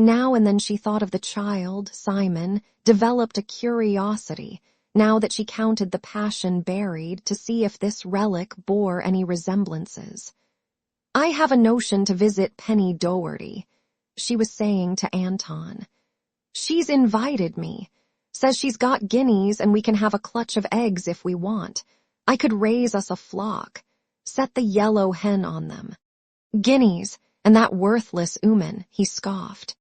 Now and then she thought of the child, Simon, developed a curiosity, now that she counted the passion buried, to see if this relic bore any resemblances. "I have a notion to visit Penny Doherty," she was saying to Anton. "She's invited me. Says she's got guineas and we can have a clutch of eggs if we want. I could raise us a flock. Set the yellow hen on them." "Guineas, and that worthless Ooman," he scoffed.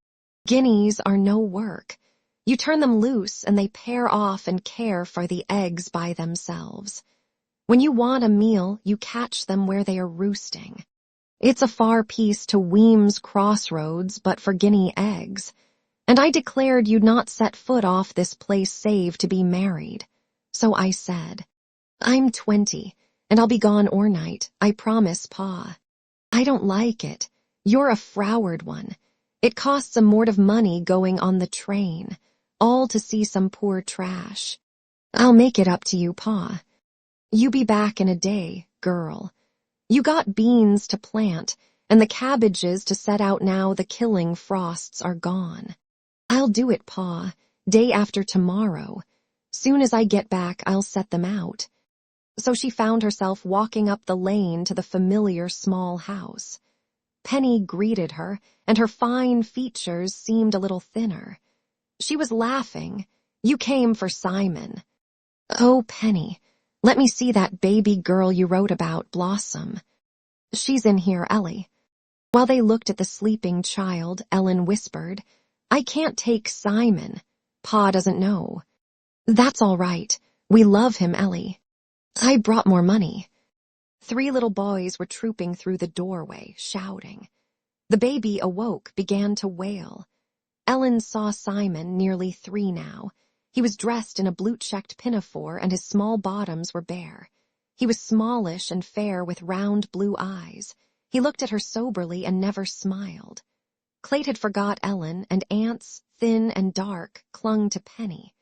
"Guineas are no work. You turn them loose and they pair off and care for the eggs by themselves. When you want a meal, you catch them where they are roosting. It's a far piece to Weems Crossroads but for guinea eggs. And I declared you'd not set foot off this place save to be married. So I said, 'I'm 20, and I'll be gone o'ernight, I promise, Pa.' 'I don't like it. You're a froward one. It costs a mort of money going on the train, all to see some poor trash. I'll make it up to you, Pa. You be back in a day, girl. You got beans to plant, and the cabbages to set out now the killing frosts are gone. I'll do it, Pa, day after tomorrow. Soon as I get back, I'll set them out." So she found herself walking up the lane to the familiar small house. Penny greeted her, and her fine features seemed a little thinner. She was laughing. "You came for Simon." "Oh, Penny, let me see that baby girl you wrote about, Blossom." "She's in here, Ellie." While they looked at the sleeping child, Ellen whispered, "I can't take Simon. Pa doesn't know." "That's all right. We love him, Ellie. I brought more money." 3 little boys were trooping through the doorway, shouting. The baby awoke, began to wail. Ellen saw Simon, nearly 3 now. He was dressed in a blue-checked pinafore and his small bottoms were bare. He was smallish and fair with round blue eyes. He looked at her soberly and never smiled. Clayt had forgot Ellen, and aunts, thin and dark, clung to Penny.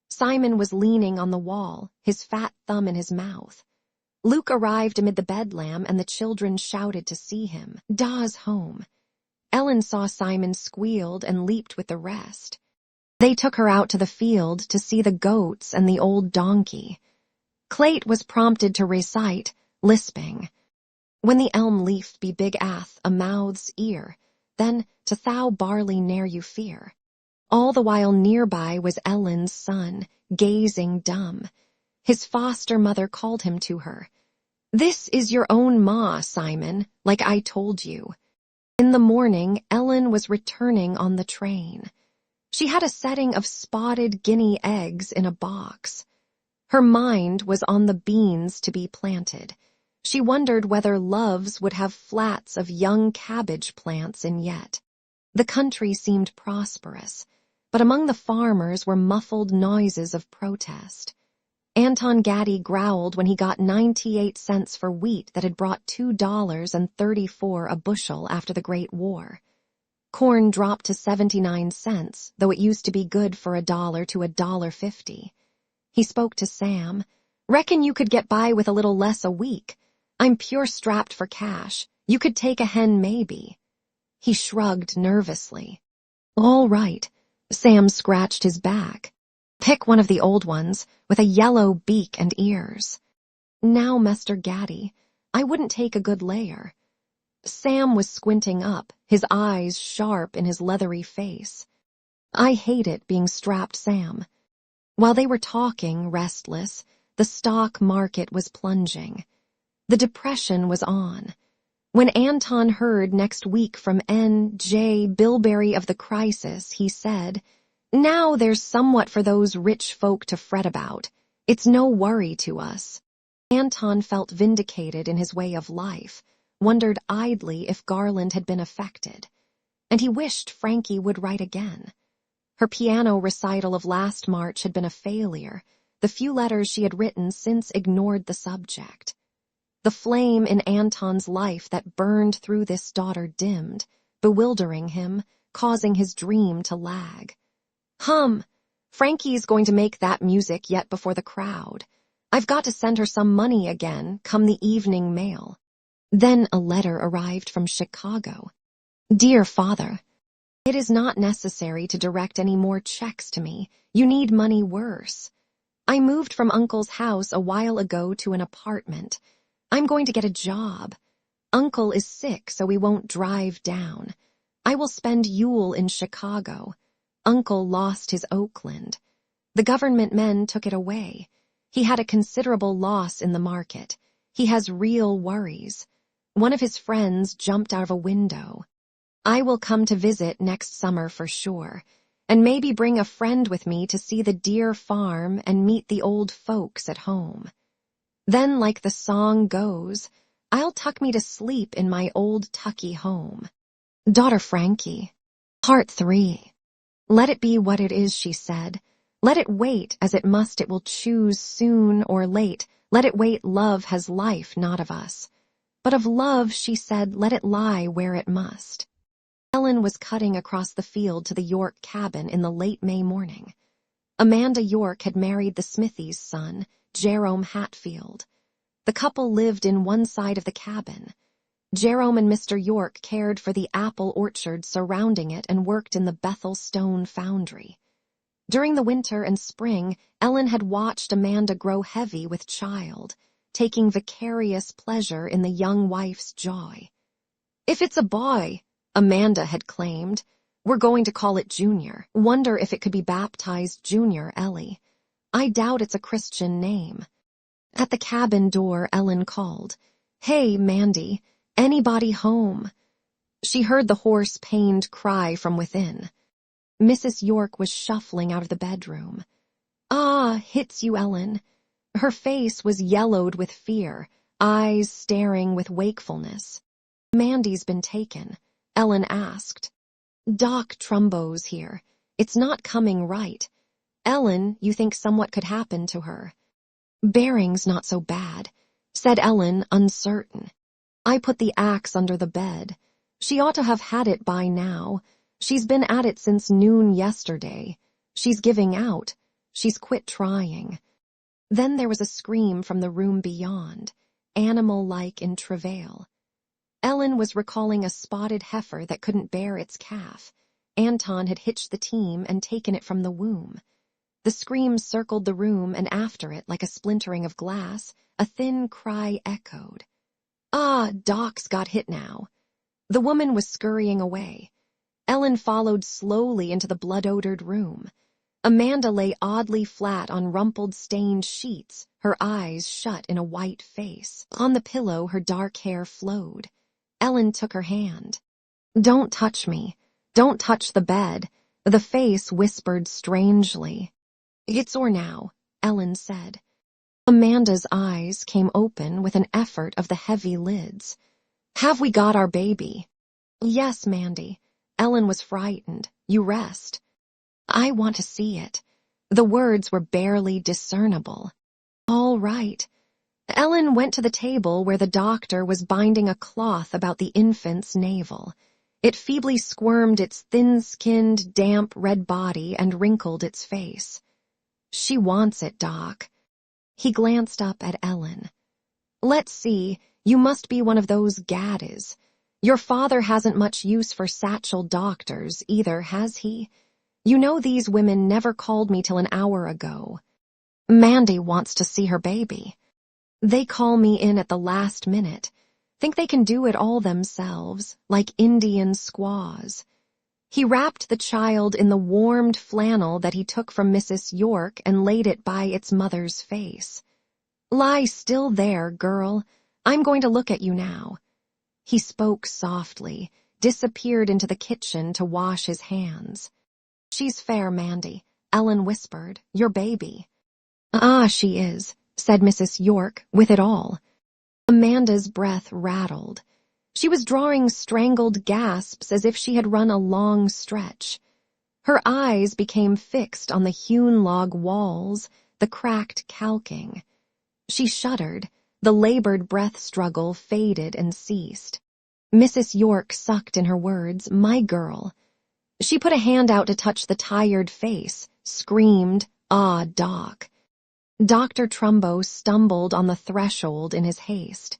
Simon was leaning on the wall, his fat thumb in his mouth. Luke arrived amid the bedlam, and the children shouted to see him. "Da's home." Ellen saw Simon squealed and leaped with the rest. They took her out to the field to see the goats and the old donkey. Clayt was prompted to recite, lisping, "When the elm leaf be big ath a mouth's ear, then to thou barley ne'er you fear." All the while nearby was Ellen's son, gazing dumb. His foster mother called him to her. "This is your own ma, Simon, like I told you." In the morning, Ellen was returning on the train. She had a setting of spotted guinea eggs in a box. Her mind was on the beans to be planted. She wondered whether Loves would have flats of young cabbage plants in yet. The country seemed prosperous, but among the farmers were muffled noises of protest. Anton Gaddy growled when he got 98 cents for wheat that had brought $2.34 a bushel after the Great War. Corn dropped to 79 cents, though it used to be good for $1 to $1.50. He spoke to Sam. "Reckon you could get by with a little less a week. I'm pure strapped for cash. You could take a hen maybe." He shrugged nervously. "All right." Sam scratched his back. "Pick one of the old ones, with a yellow beak and ears." "Now, Mr. Gaddy, I wouldn't take a good layer." Sam was squinting up, his eyes sharp in his leathery face. "I hate it being strapped, Sam." While they were talking, restless, the stock market was plunging. The depression was on. When Anton heard next week from N.J. Bilberry of the crisis, he said, "Now there's somewhat for those rich folk to fret about. It's no worry to us." Anton felt vindicated in his way of life, wondered idly if Garland had been affected, and he wished Frankie would write again. Her piano recital of last March had been a failure. The few letters she had written since ignored the subject. The flame in Anton's life that burned through this daughter dimmed, bewildering him, causing his dream to lag. Frankie's going to make that music yet before the crowd. I've got to send her some money again, come the evening mail." Then a letter arrived from Chicago. "Dear Father, It is not necessary to direct any more checks to me. You need money worse. I moved from Uncle's house a while ago to an apartment. I'm going to get a job. Uncle is sick, so we won't drive down. I will spend Yule in Chicago. Uncle lost his Oakland. The government men took it away. He had a considerable loss in the market. He has real worries. One of his friends jumped out of a window. I will come to visit next summer for sure, and maybe bring a friend with me to see the dear farm and meet the old folks at home. Then, like the song goes, I'll tuck me to sleep in my old Tucky home. Daughter Frankie. Part 3. Let it be what it is, she said. Let it wait, as it must it will choose soon or late. Let it wait, love has life, not of us. But of love, she said, let it lie where it must. Ellen was cutting across the field to the York cabin in the late May morning. Amanda York had married the Smithy's son, Jerome Hatfield. The couple lived in one side of the cabin. Jerome and Mr. York cared for the apple orchard surrounding it and worked in the Bethel stone foundry. During the winter and spring, Ellen had watched Amanda grow heavy with child, taking vicarious pleasure in the young wife's joy. If it's a boy, Amanda had claimed, we're going to call it Junior. Wonder if it could be baptized Junior, Ellie. I doubt it's a Christian name. At the cabin door, Ellen called, Hey, Mandy, anybody home? She heard the hoarse, pained cry from within. Mrs. York was shuffling out of the bedroom. Ah, hits you, Ellen. Her face was yellowed with fear, eyes staring with wakefulness. Mandy's been taken, Ellen asked. Doc Trumbo's here. It's not coming right. Ellen, you think somewhat could happen to her. Bearing's not so bad, said Ellen, uncertain. I put the axe under the bed. She ought to have had it by now. She's been at it since noon yesterday. She's giving out. She's quit trying. Then there was a scream from the room beyond, animal-like in travail. Ellen was recalling a spotted heifer that couldn't bear its calf. Anton had hitched the team and taken it from the womb. The scream circled the room, and after it, like a splintering of glass, a thin cry echoed. Ah, Doc's got hit now. The woman was scurrying away. Ellen followed slowly into the blood-odored room. Amanda lay oddly flat on rumpled, stained sheets, her eyes shut in a white face. On the pillow, her dark hair flowed. Ellen took her hand. Don't touch me. Don't touch the bed. The face whispered strangely. It's sore now, Ellen said. Amanda's eyes came open with an effort of the heavy lids. Have we got our baby? Yes, Mandy. Ellen was frightened. You rest. I want to see it. The words were barely discernible. All right. Ellen went to the table where the doctor was binding a cloth about the infant's navel. It feebly squirmed its thin-skinned, damp red body and wrinkled its face. She wants it, Doc. He glanced up at Ellen. Let's see, you must be one of those gaddies. Your father hasn't much use for satchel doctors either, has he? You know these women never called me till an hour ago. Mandy wants to see her baby. They call me in at the last minute. Think they can do it all themselves, like Indian squaws. He wrapped the child in the warmed flannel that he took from Mrs. York and laid it by its mother's face. Lie still there, girl. I'm going to look at you now. He spoke softly, disappeared into the kitchen to wash his hands. She's fair, Mandy, Ellen whispered. Your baby. Ah, she is, said Mrs. York, with it all. Amanda's breath rattled. She was drawing strangled gasps as if she had run a long stretch. Her eyes became fixed on the hewn log walls, the cracked calking. She shuddered. The labored breath struggle faded and ceased. Mrs. York sucked in her words, my girl. She put a hand out to touch the tired face, screamed, ah, Doc. Dr. Trumbo stumbled on the threshold in his haste.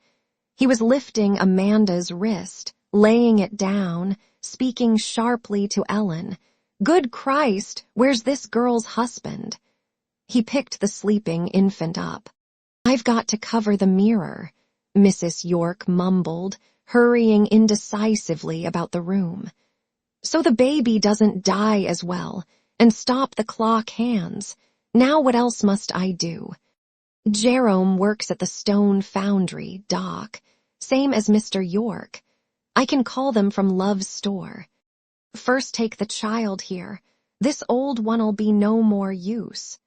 He was lifting Amanda's wrist, laying it down, speaking sharply to Ellen. "Good Christ, where's this girl's husband?" He picked the sleeping infant up. "I've got to cover the mirror," Mrs. York mumbled, hurrying indecisively about the room. "So the baby doesn't die as well, and stop the clock hands. Now what else must I do?" "Jerome works at the stone foundry, Doc, same as Mr. York. I can call them from Love's store. First take the child here. This old one'll be no more use."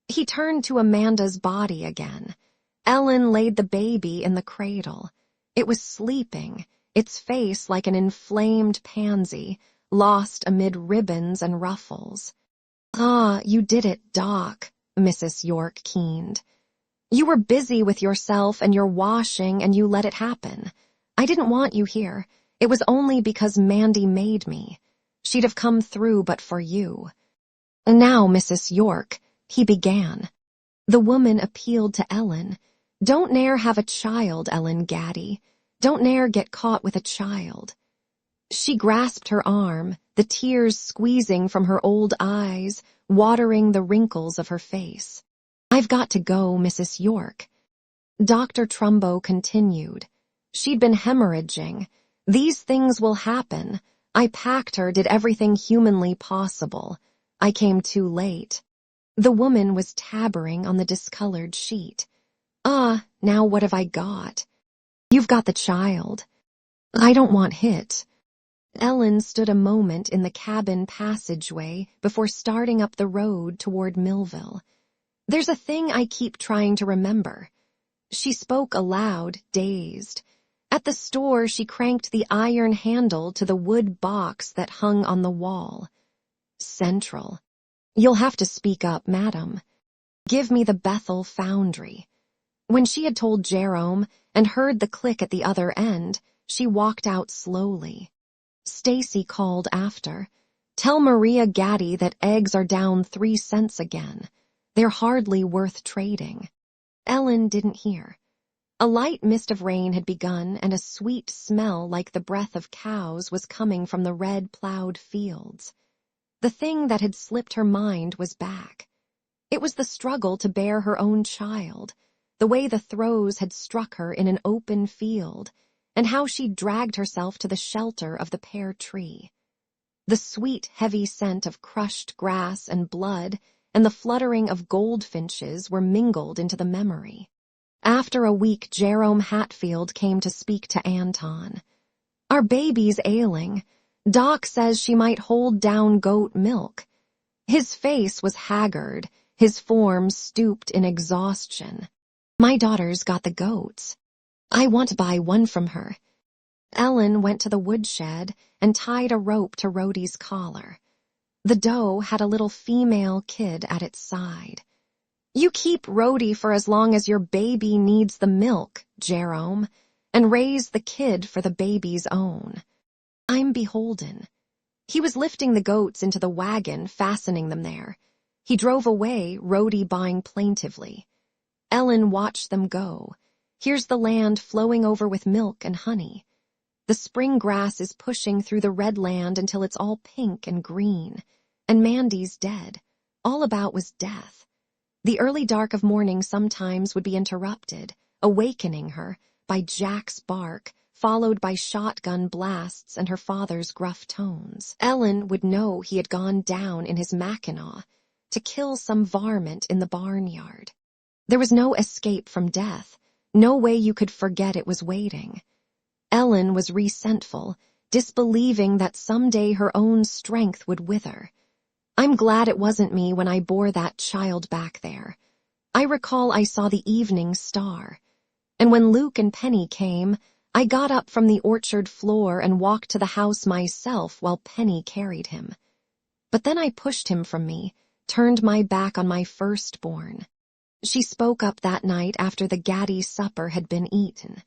He turned to Amanda's body again. Ellen laid the baby in the cradle. It was sleeping, its face like an inflamed pansy, lost amid ribbons and ruffles. "Ah, you did it, Doc," Mrs. York keened. "You were busy with yourself and your washing and you let it happen. I didn't want you here. It was only because Mandy made me. She'd have come through but for you." "Now, Mrs. York," he began. The woman appealed to Ellen. "Don't ne'er have a child, Ellen Gaddy. Don't ne'er get caught with a child." She grasped her arm, the tears squeezing from her old eyes, watering the wrinkles of her face. "I've got to go, Mrs. York." Dr. Trumbo continued. "She'd been hemorrhaging. These things will happen. I packed her, did everything humanly possible. I came too late." The woman was tabbering on the discolored sheet. Now what have I got?" "You've got the child." "I don't want hit." Ellen stood a moment in the cabin passageway before starting up the road toward Millville. "There's a thing I keep trying to remember." She spoke aloud, dazed. At the store, she cranked the iron handle to the wood box that hung on the wall. "Central. You'll have to speak up, madam. Give me the Bethel Foundry." When she had told Jerome and heard the click at the other end, she walked out slowly. Stacy called after. "Tell Maria Gaddy that eggs are down 3 cents again. They're hardly worth trading." Ellen didn't hear. A light mist of rain had begun, and a sweet smell like the breath of cows was coming from the red-plowed fields. The thing that had slipped her mind was back. It was the struggle to bear her own child, the way the throes had struck her in an open field, and how she dragged herself to the shelter of the pear tree. The sweet, heavy scent of crushed grass and blood and the fluttering of goldfinches were mingled into the memory. After a week, Jerome Hatfield came to speak to Anton. "Our baby's ailing. Doc says she might hold down goat milk." His face was haggard, his form stooped in exhaustion. "My daughter's got the goats. I want to buy one from her." Ellen went to the woodshed and tied a rope to Rhodey's collar. The doe had a little female kid at its side. "You keep Rhodey for as long as your baby needs the milk, Jerome, and raise the kid for the baby's own." "I'm beholden." He was lifting the goats into the wagon, fastening them there. He drove away, Rhodey baaing plaintively. Ellen watched them go. Here's the land flowing over with milk and honey. The spring grass is pushing through the red land until it's all pink and green. And Mandy's dead. All about was death. The early dark of morning sometimes would be interrupted, awakening her, by Jack's bark, followed by shotgun blasts and her father's gruff tones. Ellen would know he had gone down in his Mackinaw to kill some varmint in the barnyard. There was no escape from death, no way you could forget it was waiting. Ellen was resentful, disbelieving that someday her own strength would wither. "I'm glad it wasn't me when I bore that child back there. I recall I saw the evening star. And when Luke and Penny came, I got up from the orchard floor and walked to the house myself while Penny carried him. But then I pushed him from me, turned my back on my firstborn." She spoke up that night after the Gaddy supper had been eaten.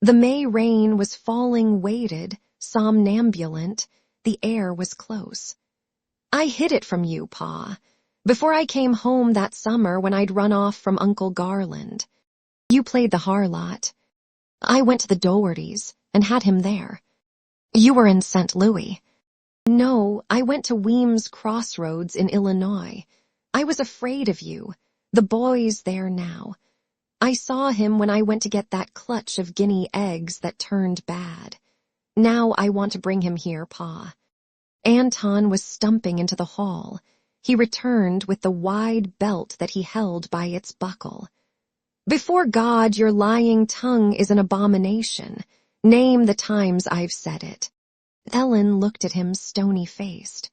The May rain was falling weighted, somnambulant. The air was close. "I hid it from you, Pa, before I came home that summer when I'd run off from Uncle Garland. You played the harlot. I went to the Dohertys and had him there. You were in St. Louis. No, I went to Weems Crossroads in Illinois. I was afraid of you. The boy's there now. I saw him when I went to get that clutch of guinea eggs that turned bad. Now I want to bring him here, Pa. Anton was stumping into the hall. He returned with the wide belt that he held by its buckle. Before God, your lying tongue is an abomination. Name the times I've said it. Ellen looked at him stony-faced.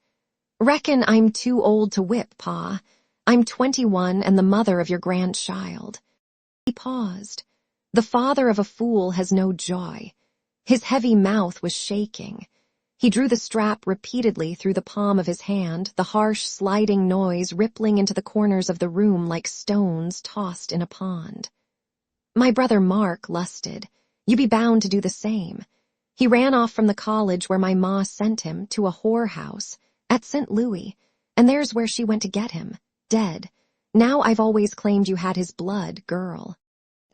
Reckon I'm too old to whip, Pa. I'm 21 and the mother of your grandchild. He paused. The father of a fool has no joy. His heavy mouth was shaking. He drew the strap repeatedly through the palm of his hand, the harsh sliding noise rippling into the corners of the room like stones tossed in a pond. My brother Mark lusted. You be bound to do the same. He ran off from the college where my ma sent him to a whorehouse at St. Louis, and there's where she went to get him, dead. Now I've always claimed you had his blood, girl.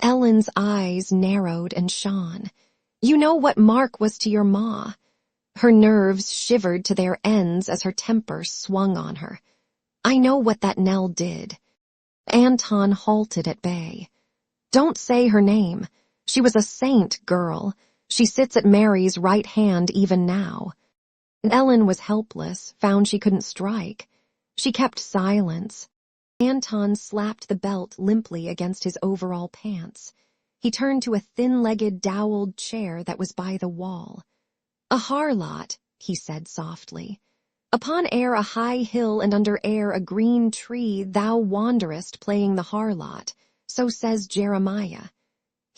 Ellen's eyes narrowed and shone. You know what Mark was to your ma. Her nerves shivered to their ends as her temper swung on her. I know what that Nell did. Anton halted at bay. Don't say her name. She was a saint, girl. She sits at Mary's right hand even now. Ellen was helpless, found she couldn't strike. She kept silence. Anton slapped the belt limply against his overall pants. He turned to a thin-legged, doweled chair that was by the wall. A harlot, he said softly. Upon air a high hill and under air a green tree thou wanderest playing the harlot, so says Jeremiah.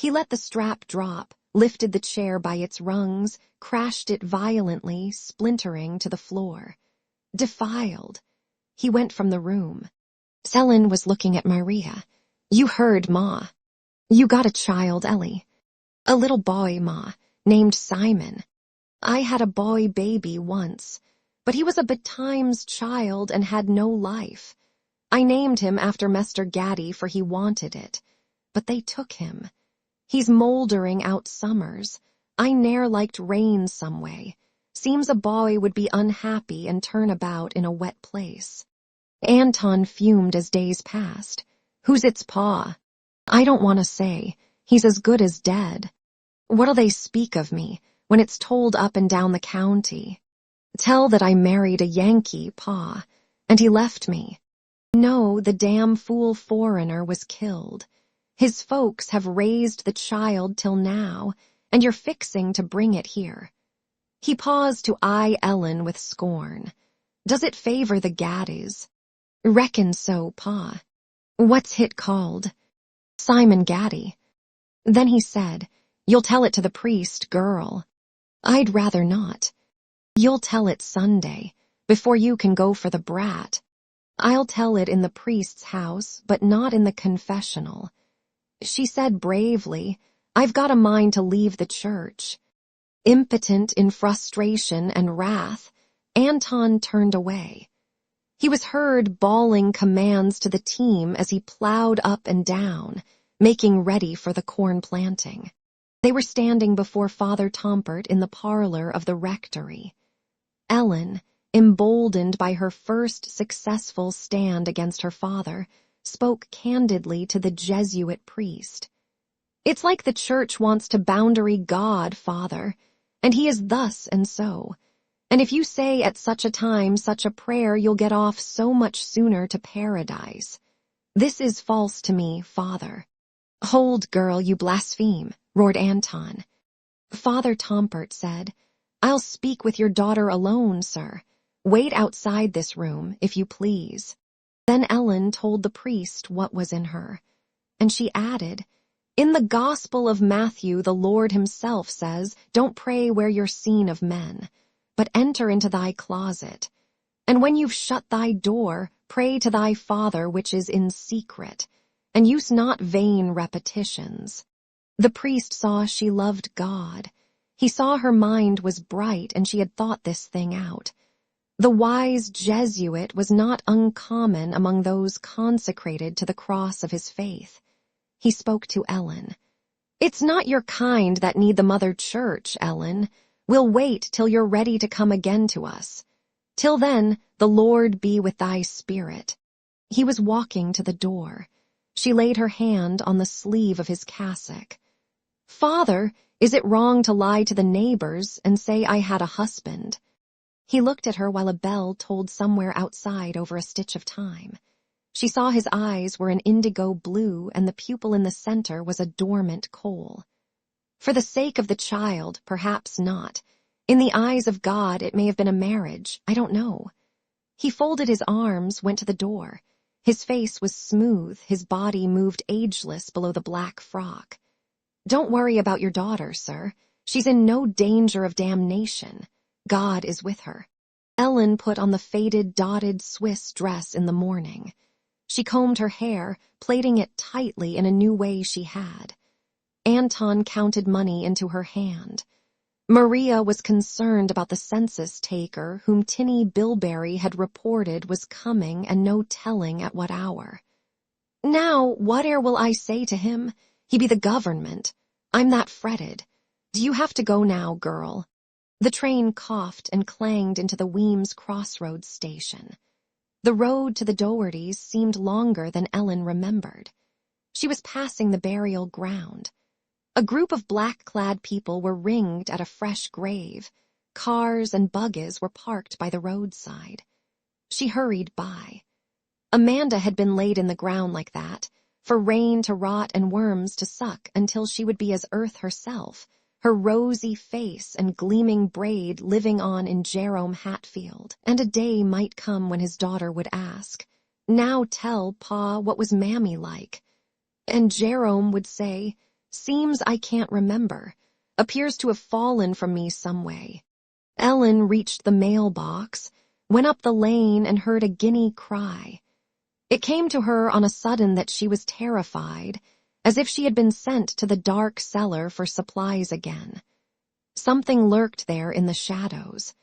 He let the strap drop, lifted the chair by its rungs, crashed it violently, splintering to the floor. Defiled. He went from the room. Ellen was looking at Maria. You heard, Ma. You got a child, Ellie. A little boy, Ma, named Simon. I had a boy baby once, but he was a betimes child and had no life. I named him after Mester Gaddy for he wanted it, but they took him. He's mouldering out summers. I ne'er liked rain some way. Seems a boy would be unhappy and turn about in a wet place. Anton fumed as days passed. Who's its pa? I don't want to say. He's as good as dead. What'll they speak of me when it's told up and down the county? Tell that I married a Yankee, Pa, and he left me. No, the damn fool foreigner was killed. His folks have raised the child till now, and you're fixing to bring it here. He paused to eye Ellen with scorn. Does it favor the Gaddys? Reckon so, Pa. What's hit called? Simon Gaddy. Then he said, You'll tell it to the priest, girl. I'd rather not. You'll tell it Sunday, before you can go for the brat. I'll tell it in the priest's house, but not in the confessional. She said bravely, I've got a mind to leave the church. Impotent in frustration and wrath, Anton turned away. He was heard bawling commands to the team as he plowed up and down, making ready for the corn planting. They were standing before Father Tompert in the parlor of the rectory. Ellen, emboldened by her first successful stand against her father, spoke candidly to the Jesuit priest. It's like the church wants to boundary God, Father, and he is thus and so. And if you say at such a time such a prayer, you'll get off so much sooner to paradise. This is false to me, Father. Hold, girl, you blaspheme, roared Anton. Father Tompert said, I'll speak with your daughter alone, sir. Wait outside this room, if you please. Then Ellen told the priest what was in her, and she added, In the Gospel of Matthew the Lord himself says, Don't pray where you're seen of men, but enter into thy closet. And when you've shut thy door, pray to thy Father which is in secret, and use not vain repetitions. The priest saw she loved God. He saw her mind was bright and she had thought this thing out. The wise Jesuit was not uncommon among those consecrated to the cross of his faith. He spoke to Ellen. It's not your kind that need the Mother Church, Ellen. We'll wait till you're ready to come again to us. Till then, the Lord be with thy spirit." He was walking to the door. She laid her hand on the sleeve of his cassock. "Father, is it wrong to lie to the neighbors and say I had a husband?" He looked at her while a bell tolled somewhere outside over a stitch of time. She saw his eyes were an indigo blue and the pupil in the center was a dormant coal. For the sake of the child, perhaps not. In the eyes of God, it may have been a marriage. I don't know. He folded his arms, went to the door. His face was smooth, his body moved ageless below the black frock. "Don't worry about your daughter, sir. She's in no danger of damnation. God is with her." Ellen put on the faded, dotted Swiss dress in the morning. She combed her hair, plaiting it tightly in a new way she had. Anton counted money into her hand. Maria was concerned about the census taker whom Tinny Bilberry had reported was coming and no telling at what hour. "Now, whate'er will I say to him? He be the government. I'm that fretted. Do you have to go now, girl?" The train coughed and clanged into the Weems Crossroads station. The road to the Dohertys seemed longer than Ellen remembered. She was passing the burial ground. A group of black-clad people were ringed at a fresh grave. Cars and buggies were parked by the roadside. She hurried by. Amanda had been laid in the ground like that, for rain to rot and worms to suck until she would be as earth herself, her rosy face and gleaming braid living on in Jerome Hatfield, and a day might come when his daughter would ask, "Now tell, Pa, what was Mammy like?" And Jerome would say, "Seems I can't remember. Appears to have fallen from me some way." Ellen reached the mailbox, went up the lane and heard a guinea cry. It came to her on a sudden that she was terrified, as if she had been sent to the dark cellar for supplies again. Something lurked there in the shadows.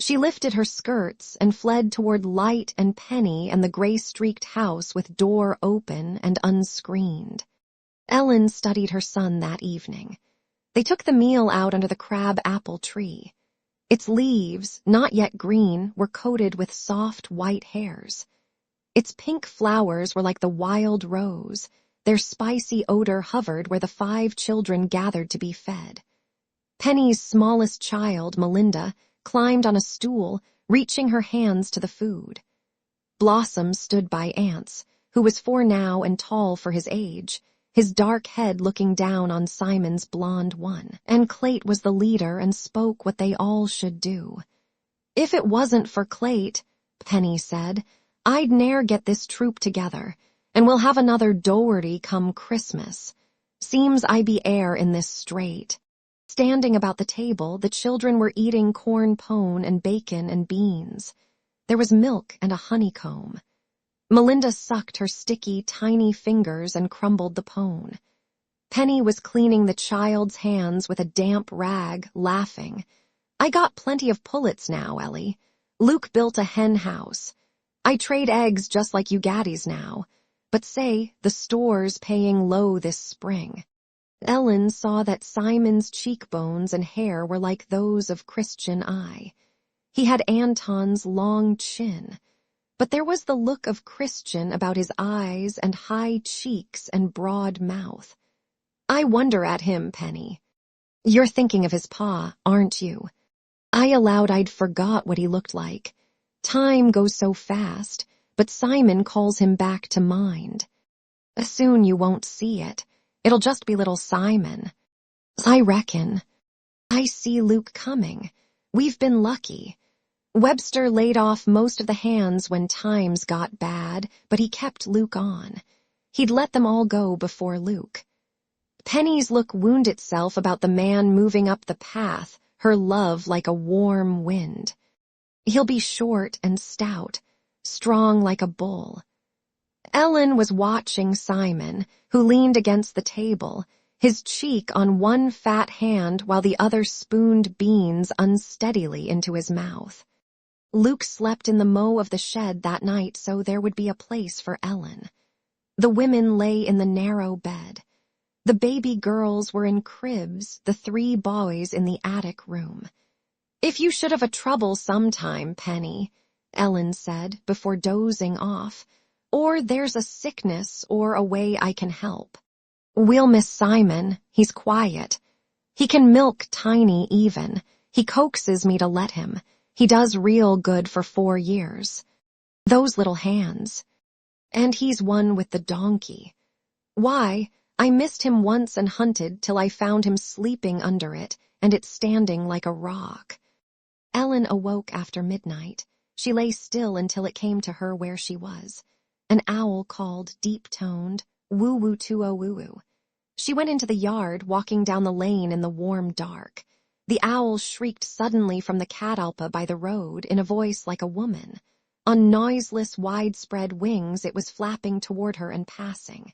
She lifted her skirts and fled toward Light and Penny and the gray-streaked house with door open and unscreened. Ellen studied her son that evening. They took the meal out under the crab-apple tree. Its leaves, not yet green, were coated with soft white hairs. Its pink flowers were like the wild rose. Their spicy odor hovered where the 5 children gathered to be fed. Penny's smallest child, Melinda, climbed on a stool, reaching her hands to the food. Blossom stood by Ance, who was 4 now and tall for his age, his dark head looking down on Simon's blonde one, and Clayt was the leader and spoke what they all should do. "If it wasn't for Clayt," Penny said, "I'd ne'er get this troop together, and we'll have another Doherty come Christmas. Seems I be heir in this strait." Standing about the table, the children were eating corn pone and bacon and beans. There was milk and a honeycomb. Melinda sucked her sticky, tiny fingers and crumbled the pone. Penny was cleaning the child's hands with a damp rag, laughing. "I got plenty of pullets now, Ellie. Luke built a hen house. I trade eggs just like you gaddies now. But say, the store's paying low this spring." Ellen saw that Simon's cheekbones and hair were like those of Christian Eye. He had Anton's long chin, but there was the look of Christian about his eyes and high cheeks and broad mouth. "I wonder at him, Penny. You're thinking of his pa, aren't you? I allowed I'd forgot what he looked like. Time goes so fast, but Simon calls him back to mind. Soon you won't see it. It'll just be little Simon. I reckon. I see Luke coming. We've been lucky. Webster laid off most of the hands when times got bad, but he kept Luke on. He'd let them all go before Luke." Penny's look wound itself about the man moving up the path, her love like a warm wind. "He'll be short and stout, strong like a bull." Ellen was watching Simon, who leaned against the table, his cheek on one fat hand while the other spooned beans unsteadily into his mouth. Luke slept in the mow of the shed that night, so there would be a place for Ellen. The women lay in the narrow bed. The baby girls were in cribs, the 3 boys in the attic room. "If you should have a trouble sometime, Penny," Ellen said before dozing off, "or there's a sickness or a way I can help. We'll miss Simon, he's quiet. He can milk Tiny even. He coaxes me to let him. He does real good for 4 years. Those little hands. And he's one with the donkey. Why, I missed him once and hunted till I found him sleeping under it, and it standing like a rock." Ellen awoke after midnight. She lay still until it came to her where she was. An owl called, deep-toned, woo-woo-tuo-woo-woo. She went into the yard, walking down the lane in the warm dark. The owl shrieked suddenly from the catalpa by the road in a voice like a woman. On noiseless, widespread wings it was flapping toward her and passing.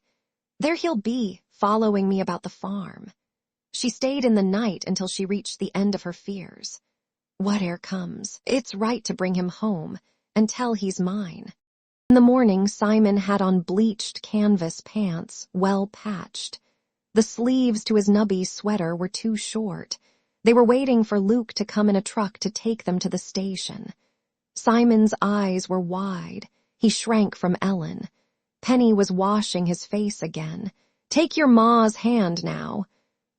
There he'll be, following me about the farm. She stayed in the night until she reached the end of her fears. Whate'er comes, it's right to bring him home and tell he's mine. In the morning, Simon had on bleached canvas pants, well patched. The sleeves to his nubby sweater were too short. They were waiting for Luke to come in a truck to take them to the station. Simon's eyes were wide. He shrank from Ellen. Penny was washing his face again. "Take your ma's hand now."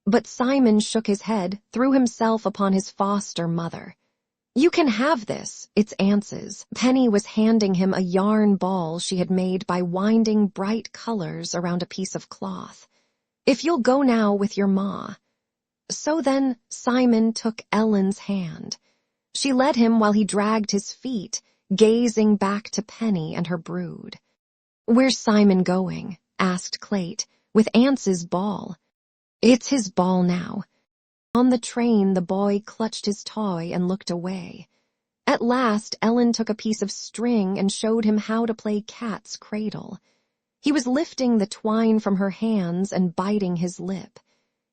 But Simon shook his head, threw himself upon his foster mother. "You can have this, it's Aunt's." Penny was handing him a yarn ball she had made by winding bright colors around a piece of cloth. "If you'll go now with your ma." So then Simon took Ellen's hand. She led him while he dragged his feet, gazing back to Penny and her brood. "Where's Simon going?" asked Clayt. "With Aunt's ball." "It's his ball now." On the train, the boy clutched his toy and looked away. At last, Ellen took a piece of string and showed him how to play cat's cradle. He was lifting the twine from her hands and biting his lip.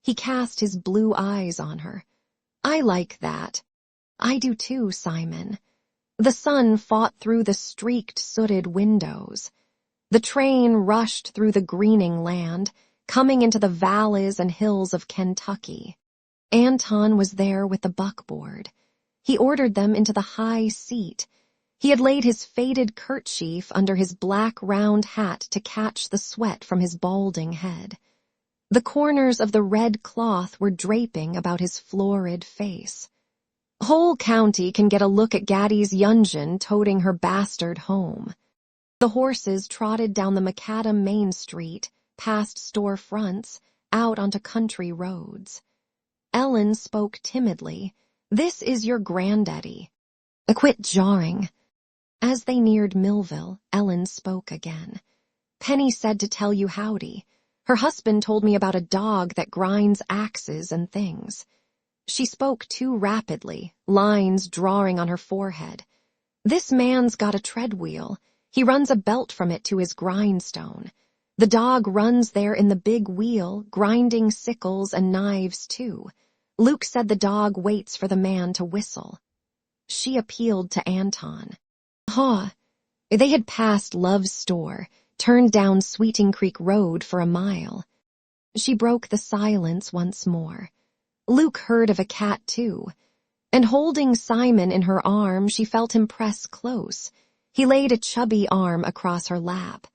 He cast his blue eyes on her. "I like that." "I do too, Simon." The sun fought through the streaked, sooted windows. The train rushed through the greening land, coming into the valleys and hills of Kentucky. Anton was there with the buckboard. He ordered them into the high seat. He had laid his faded kerchief under his black round hat to catch the sweat from his balding head. The corners of the red cloth were draping about his florid face. Whole county can get a look at Gaddy's Yunjin toting her bastard home. The horses trotted down the macadam Main Street, past store fronts, out onto country roads. Ellen spoke timidly. "This is your granddaddy." "Quit jawing." As they neared Millville, Ellen spoke again. "Penny said to tell you howdy. Her husband told me about a dog that grinds axes and things." She spoke too rapidly, lines drawing on her forehead. "This man's got a treadwheel. He runs a belt from it to his grindstone. The dog runs there in the big wheel, grinding sickles and knives too. Luke said the dog waits for the man to whistle." She appealed to Anton. "Huh." They had passed Love's store, turned down Sweeting Creek Road for a mile. She broke the silence once more. Luke heard of a cat too. And holding Simon in her arm, she felt him press close. He laid a chubby arm across her lap.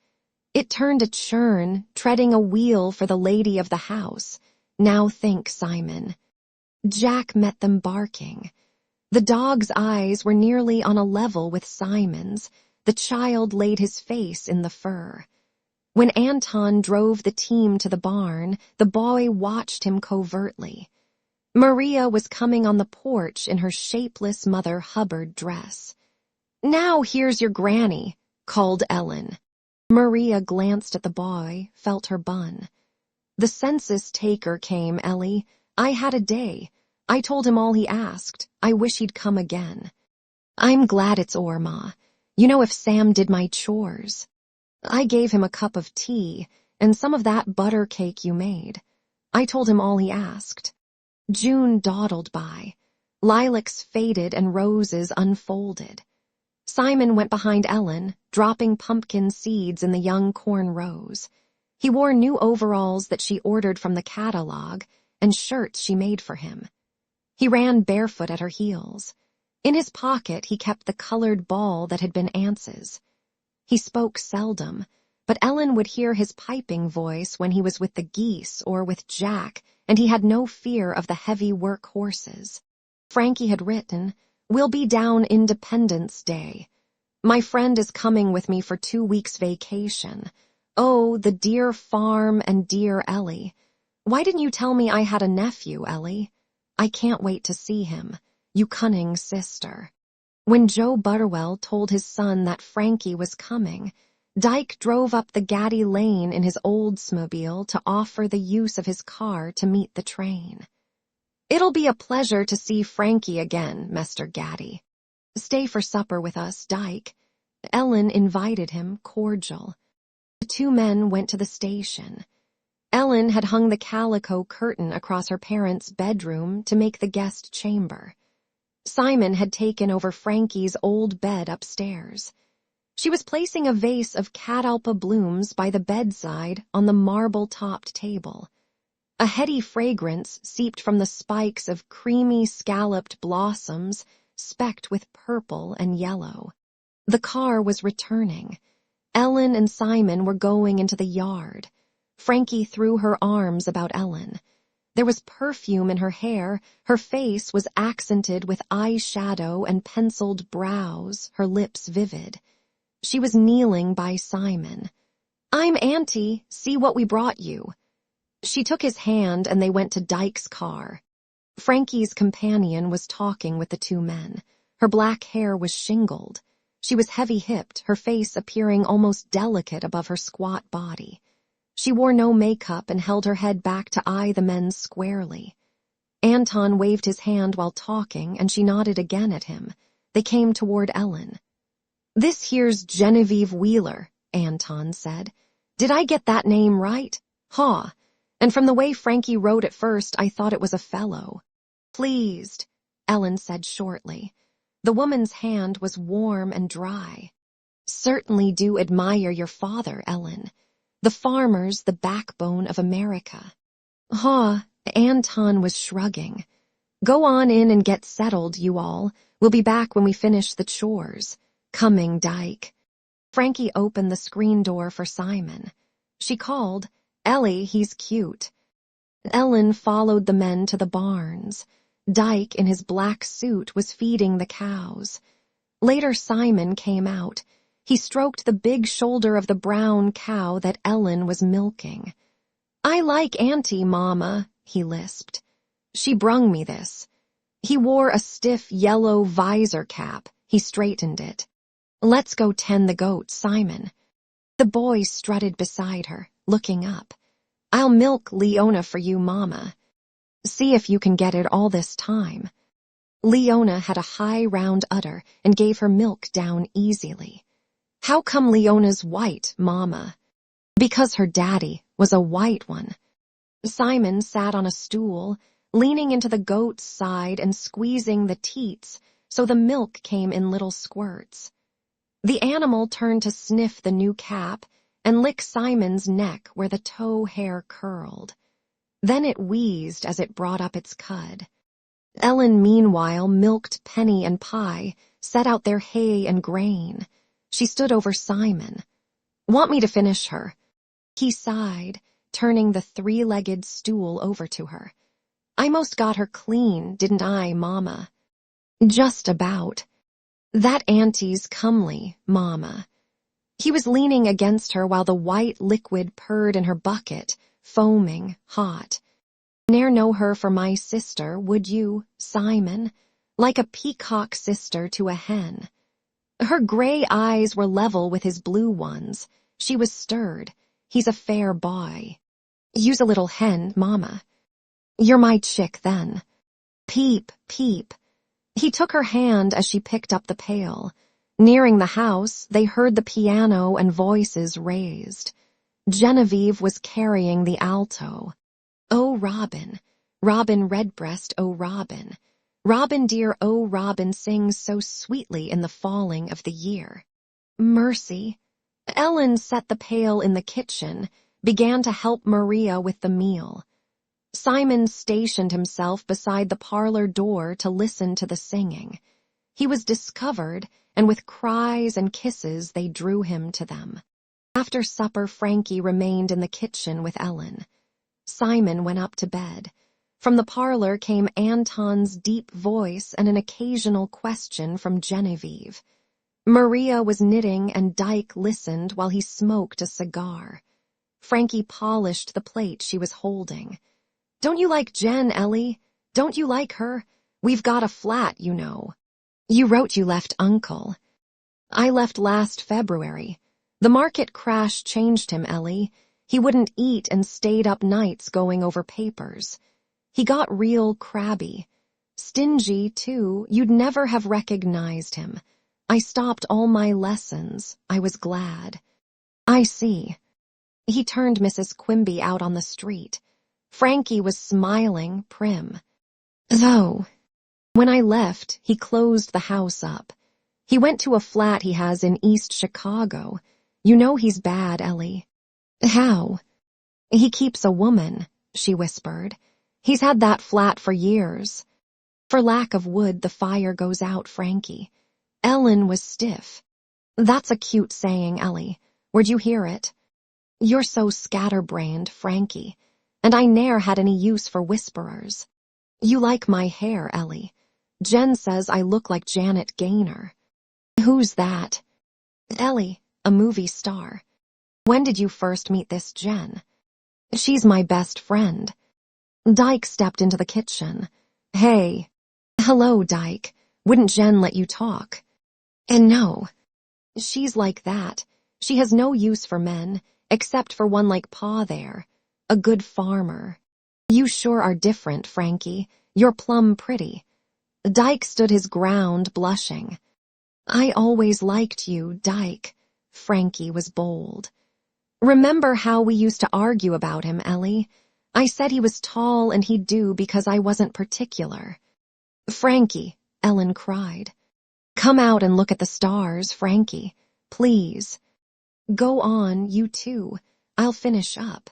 It turned a churn, treading a wheel for the lady of the house. "Now think, Simon." Jack met them barking. The dog's eyes were nearly on a level with Simon's. The child laid his face in the fur. When Anton drove the team to the barn, the boy watched him covertly. Maria was coming on the porch in her shapeless Mother Hubbard dress. "Now here's your granny," called Ellen. Maria glanced at the boy, felt her bun. "The census taker came, Ellie. I had a day. I told him all he asked. I wish he'd come again." "I'm glad it's o'er, Ma. You know, if Sam did my chores." "I gave him a cup of tea and some of that butter cake you made. I told him all he asked." June dawdled by. Lilacs faded and roses unfolded. Simon went behind Ellen, dropping pumpkin seeds in the young corn rows. He wore new overalls that she ordered from the catalog and shirts she made for him. He ran barefoot at her heels. In his pocket he kept the colored ball that had been Ance's. He spoke seldom, but Ellen would hear his piping voice when he was with the geese or with Jack, and he had no fear of the heavy work horses. Frankie had written, "We'll be down Independence Day. My friend is coming with me for 2 weeks vacation. Oh, the dear farm and dear Ellie. Why didn't you tell me I had a nephew, Ellie? I can't wait to see him, you cunning sister." When Joe Butterwell told his son that Frankie was coming, Dyke drove up the Gaddy Lane in his Oldsmobile to offer the use of his car to meet the train. "It'll be a pleasure to see Frankie again, Mr. Gaddy. Stay for supper with us, Dyke." Ellen invited him, cordial. The two men went to the station. Ellen had hung the calico curtain across her parents' bedroom to make the guest chamber. Simon had taken over Frankie's old bed upstairs. She was placing a vase of catalpa blooms by the bedside on the marble-topped table. A heady fragrance seeped from the spikes of creamy scalloped blossoms specked with purple and yellow. The car was returning. Ellen and Simon were going into the yard. Frankie threw her arms about Ellen. There was perfume in her hair, her face was accented with eyeshadow and penciled brows, her lips vivid. She was kneeling by Simon. "I'm Auntie, see what we brought you." She took his hand and they went to Dyke's car. Frankie's companion was talking with the two men. Her black hair was shingled. She was heavy-hipped, her face appearing almost delicate above her squat body. She wore no makeup and held her head back to eye the men squarely. Anton waved his hand while talking, and she nodded again at him. They came toward Ellen. "This here's Genevieve Wheeler," Anton said. "Did I get that name right? Huh. And from the way Frankie wrote at first, I thought it was a fellow." "Pleased," Ellen said shortly. The woman's hand was warm and dry. "Certainly do admire your father, Ellen. The farmer's the backbone of America." "Huh," Anton was shrugging. "Go on in and get settled, you all. We'll be back when we finish the chores. Coming, Dyke." Frankie opened the screen door for Simon. She called, "Ellie, he's cute." Ellen followed the men to the barns. Dyke, in his black suit, was feeding the cows. Later Simon came out. He stroked the big shoulder of the brown cow that Ellen was milking. "I like Auntie, Mama," he lisped. "She brung me this." He wore a stiff yellow visor cap. He straightened it. "Let's go tend the goats, Simon." The boy strutted beside her, looking up. "I'll milk Leona for you, Mama. See if you can get it all this time." Leona had a high round udder and gave her milk down easily. "How come Leona's white, Mama?" "Because her daddy was a white one." Simon sat on a stool, leaning into the goat's side and squeezing the teats so the milk came in little squirts. The animal turned to sniff the new cap and lick Simon's neck where the toe hair curled. Then it wheezed as it brought up its cud. Ellen meanwhile milked Penny and Pie, set out their hay and grain. She stood over Simon. "Want me to finish her?" He sighed, turning the three-legged stool over to her. "I most got her clean, didn't I, Mama?" "Just about." "That Auntie's comely, Mama." He was leaning against her while the white liquid purred in her bucket, foaming, hot. "Ne'er know her for my sister, would you, Simon? Like a peacock sister to a hen." Her gray eyes were level with his blue ones. She was stirred. "He's a fair boy." "Use a little hen, Mama." "You're my chick, then." "Peep, peep." He took her hand as she picked up the pail. Nearing the house, they heard the piano and voices raised. Genevieve was carrying the alto. "Oh, Robin, Robin Redbreast, oh, Robin. Robin dear, oh, Robin sings so sweetly in the falling of the year." "Mercy." Ellen set the pail in the kitchen, began to help Maria with the meal. Simon stationed himself beside the parlor door to listen to the singing. He was discovered, and with cries and kisses they drew him to them. After supper, Frankie remained in the kitchen with Ellen. Simon went up to bed. From the parlor came Anton's deep voice and an occasional question from Genevieve. Maria was knitting and Dyke listened while he smoked a cigar. Frankie polished the plate she was holding. "Don't you like Jen, Ellie? Don't you like her? We've got a flat, you know. You wrote you left Uncle." "I left last February. The market crash changed him, Ellie. He wouldn't eat and stayed up nights going over papers. He got real crabby. Stingy, too. You'd never have recognized him. I stopped all my lessons. I was glad." "I see." He turned Mrs. Quimby out on the street. Frankie was smiling, prim. "Though, when I left, he closed the house up. He went to a flat he has in East Chicago. You know he's bad, Ellie." "How?" "He keeps a woman," she whispered. "He's had that flat for years. For lack of wood, the fire goes out, Frankie." Ellen was stiff. "That's a cute saying, Ellie. Where'd you hear it?" "You're so scatterbrained, Frankie. And I ne'er had any use for whisperers. You like my hair, Ellie. Jen says I look like Janet Gaynor." "Who's that?" "Ellie, a movie star." "When did you first meet this Jen?" "She's my best friend." Dyke stepped into the kitchen. "Hey." "Hello, Dyke. Wouldn't Jen let you talk?" "And no. She's like that. She has no use for men, except for one like Pa there. A good farmer." "You sure are different, Frankie. You're plumb pretty." Dyke stood his ground, blushing. "I always liked you, Dyke." Frankie was bold. "Remember how we used to argue about him, Ellie? I said he was tall and he'd do because I wasn't particular." "Frankie," Ellen cried. "Come out and look at the stars, Frankie. Please." "Go on, you too. I'll finish up."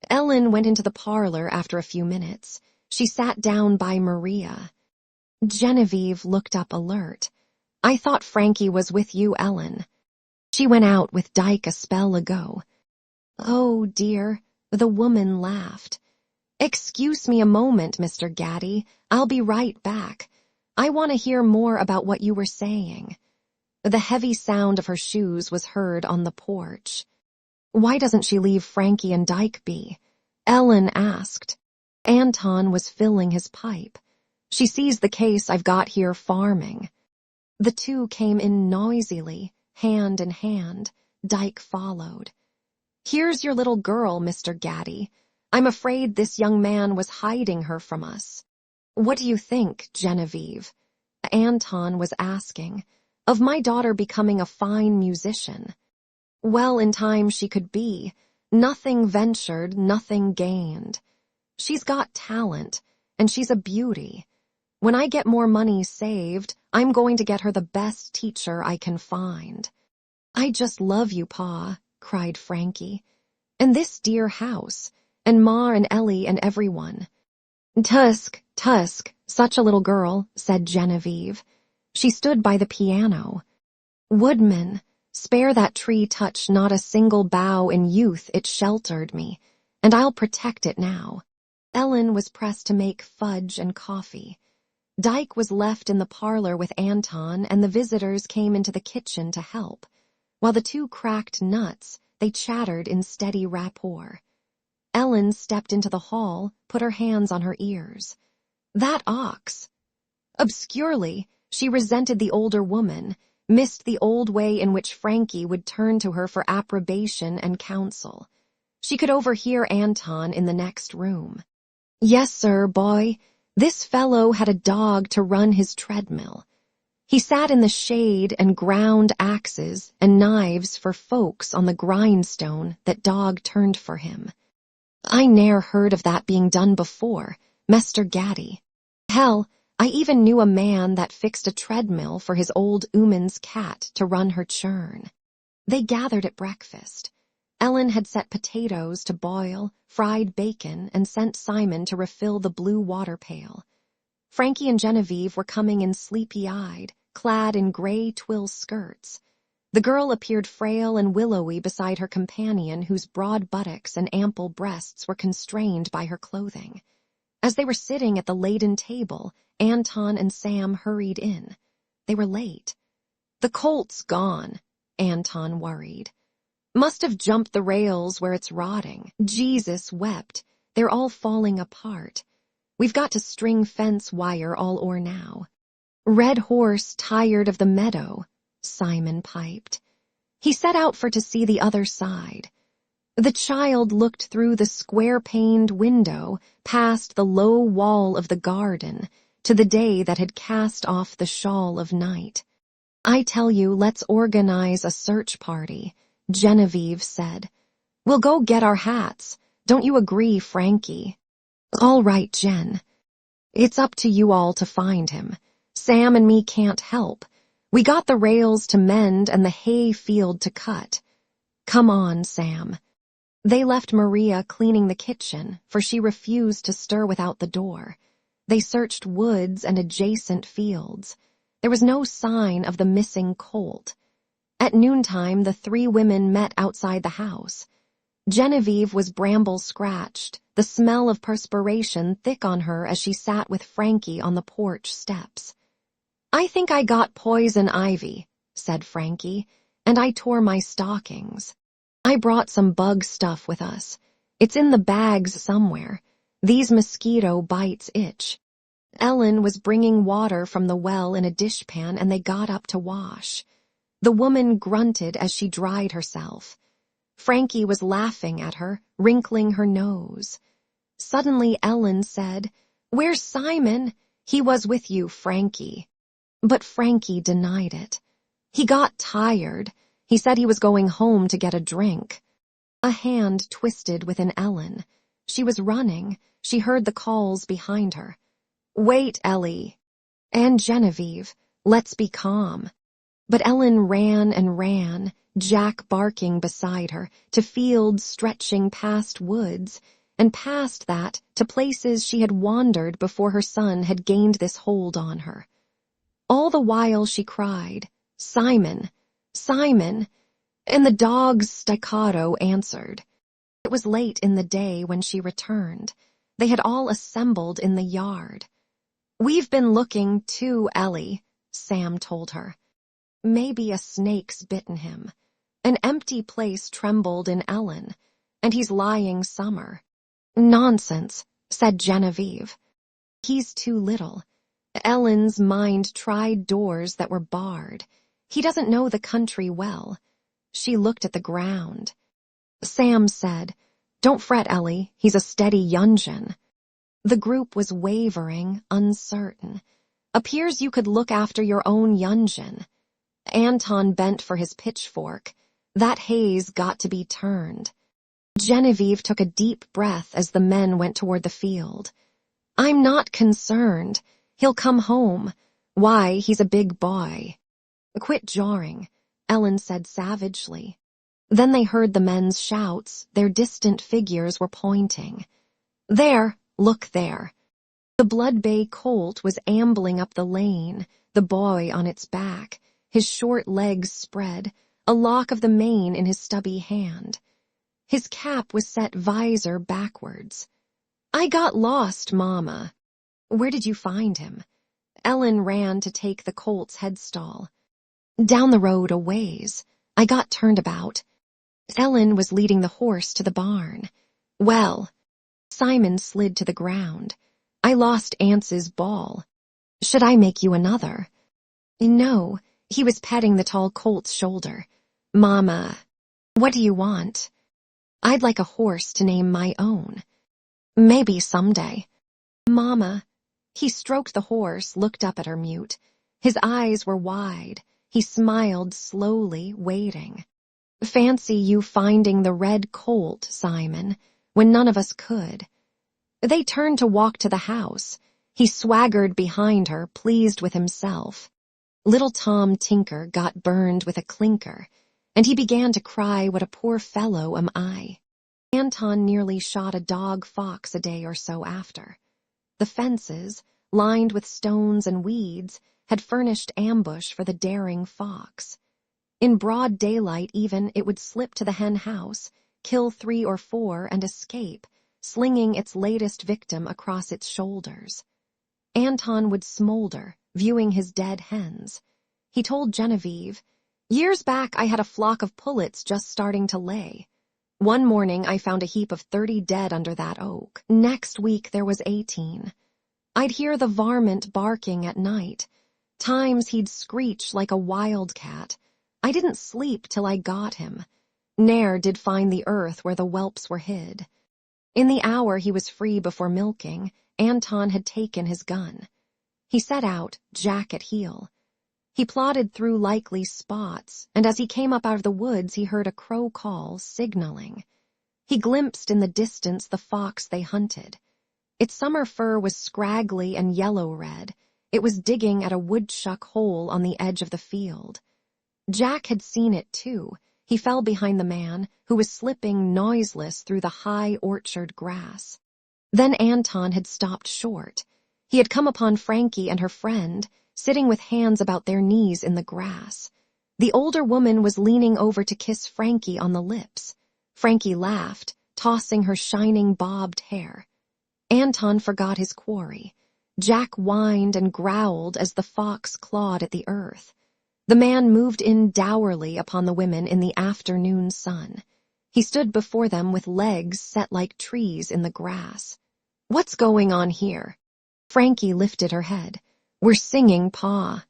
Ellen went into the parlor after a few minutes. She sat down by Maria. Genevieve looked up alert. "I thought Frankie was with you, Ellen." "She went out with Dyke a spell ago." "Oh, dear." The woman laughed. "Excuse me a moment, Mr. Gaddy. I'll be right back. I want to hear more about what you were saying." The heavy sound of her shoes was heard on the porch. "Why doesn't she leave Frankie and Dyke be?" Ellen asked. Anton was filling his pipe. "She sees the case I've got here farming." The two came in noisily, hand in hand. Dyke followed. "Here's your little girl, Mr. Gaddy. I'm afraid this young man was hiding her from us." "What do you think, Genevieve?" Anton was asking. "Of my daughter becoming a fine musician?" "Well, in time she could be. Nothing ventured, nothing gained. She's got talent, and she's a beauty. When I get more money saved, I'm going to get her the best teacher I can find." "I just love you, Pa," cried Frankie. "And this dear house, and Ma and Ellie and everyone." Tusk, such a little girl," said Genevieve. She stood by the piano. "Woodman, spare that tree touch not a single bough in youth it sheltered me, and I'll protect it now." Ellen was pressed to make fudge and coffee. Dyke was left in the parlor with Anton, and the visitors came into the kitchen to help. While the two cracked nuts, they chattered in steady rapport. Ellen stepped into the hall, put her hands on her ears. That ox! Obscurely, she resented the older woman, missed the old way in which Frankie would turn to her for approbation and counsel. She could overhear Anton in the next room. "Yes, sir, boy. This fellow had a dog to run his treadmill. He sat in the shade and ground axes and knives for folks on the grindstone that dog turned for him. I ne'er heard of that being done before, Mester Gaddy. Hell, I even knew a man that fixed a treadmill for his old ooman's cat to run her churn." They gathered at breakfast. Ellen had set potatoes to boil, fried bacon, and sent Simon to refill the blue water pail. Frankie and Genevieve were coming in sleepy-eyed, clad in gray twill skirts. The girl appeared frail and willowy beside her companion, whose broad buttocks and ample breasts were constrained by her clothing. As they were sitting at the laden table, Anton and Sam hurried in. They were late. "The colt's gone," Anton worried. "Must have jumped the rails where it's rotting." Jesus wept. "They're all falling apart. We've got to string fence wire all o'er now." "Red horse tired of the meadow," Simon piped. He set out for to see the other side. The child looked through the square-paned window, past the low wall of the garden, to the day that had cast off the shawl of night. "I tell you, let's organize a search party," Genevieve said. "We'll go get our hats. Don't you agree, Frankie?" "All right, Jen. It's up to you all to find him. Sam and me can't help. We got the rails to mend and the hay field to cut. Come on, Sam." They left Maria cleaning the kitchen, for she refused to stir without the door. They searched woods and adjacent fields. There was no sign of the missing colt. At noontime, the three women met outside the house. Genevieve was bramble-scratched, the smell of perspiration thick on her as she sat with Frankie on the porch steps. "I think I got poison ivy," said Frankie, "and I tore my stockings. I brought some bug stuff with us. It's in the bags somewhere. These mosquito bites itch." Ellen was bringing water from the well in a dishpan, and they got up to wash. The woman grunted as she dried herself. Frankie was laughing at her, wrinkling her nose. Suddenly Ellen said, "Where's Simon? He was with you, Frankie." But Frankie denied it. "He got tired. He said he was going home to get a drink." A hand twisted within Ellen. She was running. She heard the calls behind her. "Wait, Ellie." "And Genevieve, let's be calm." But Ellen ran and ran, Jack barking beside her, to fields stretching past woods, and past that to places she had wandered before her son had gained this hold on her. All the while she cried, "Simon! Simon!" and the dog's staccato answered. It was late in the day when she returned. They had all assembled in the yard. "We've been looking too, Ellie," Sam told her. "Maybe a snake's bitten him." An empty place trembled in Ellen, "and he's lying summer." "Nonsense," said Genevieve. "He's too little." Ellen's mind tried doors that were barred. "He doesn't know the country well." She looked at the ground. Sam said, "Don't fret, Ellie, he's a steady youngin." The group was wavering, uncertain. "Appears you could look after your own youngin." Anton bent for his pitchfork. That hay's got to be turned. Genevieve took a deep breath as the men went toward the field. "I'm not concerned. He'll come home. Why, he's a big boy." "Quit jawing," Ellen said savagely. Then they heard the men's shouts. Their distant figures were pointing. "There, look there." The blood bay colt was ambling up the lane, the boy on its back, his short legs spread, a lock of the mane in his stubby hand. His cap was set visor backwards. "I got lost, Mama." "Where did you find him?" Ellen ran to take the colt's headstall. "Down the road a ways. I got turned about." Ellen was leading the horse to the barn. "Well," Simon slid to the ground, "I lost Ance's ball. Should I make you another?" "No," he was petting the tall colt's shoulder. "Mama, what do you want?" "I'd like a horse to name my own." "Maybe someday." "Mama." He stroked the horse, looked up at her mute. His eyes were wide. He smiled slowly, waiting. "Fancy you finding the red colt, Simon, when none of us could." They turned to walk to the house. He swaggered behind her, pleased with himself. Little Tom Tinker got burned with a clinker, and he began to cry, "What a poor fellow am I." Anton nearly shot a dog fox a day or so after. The fences, lined with stones and weeds, had furnished ambush for the daring fox. In broad daylight even, it would slip to the hen house, kill 3 or 4, and escape, slinging its latest victim across its shoulders. Anton would smolder, viewing his dead hens. He told Genevieve, "Years back I had a flock of pullets just starting to lay. One morning I found a heap of 30 dead under that oak. Next week there was 18. I'd hear the varmint barking at night. Times he'd screech like a wildcat. I didn't sleep till I got him. Ne'er did find the earth where the whelps were hid." In the hour he was free before milking, Anton had taken his gun. He set out, jack at heel. He plodded through likely spots, and as he came up out of the woods he heard a crow call, signaling. He glimpsed in the distance the fox they hunted. Its summer fur was scraggly and yellow-red. It was digging at a woodchuck hole on the edge of the field. Jack had seen it too. He fell behind the man, who was slipping noiseless through the high orchard grass. Then Anton had stopped short. He had come upon Frankie and her friend, sitting with hands about their knees in the grass. The older woman was leaning over to kiss Frankie on the lips. Frankie laughed, tossing her shining bobbed hair. Anton forgot his quarry. Jack whined and growled as the fox clawed at the earth. The man moved in dourly upon the women in the afternoon sun. He stood before them with legs set like trees in the grass. "What's going on here?" Frankie lifted her head. "We're singing, Pa."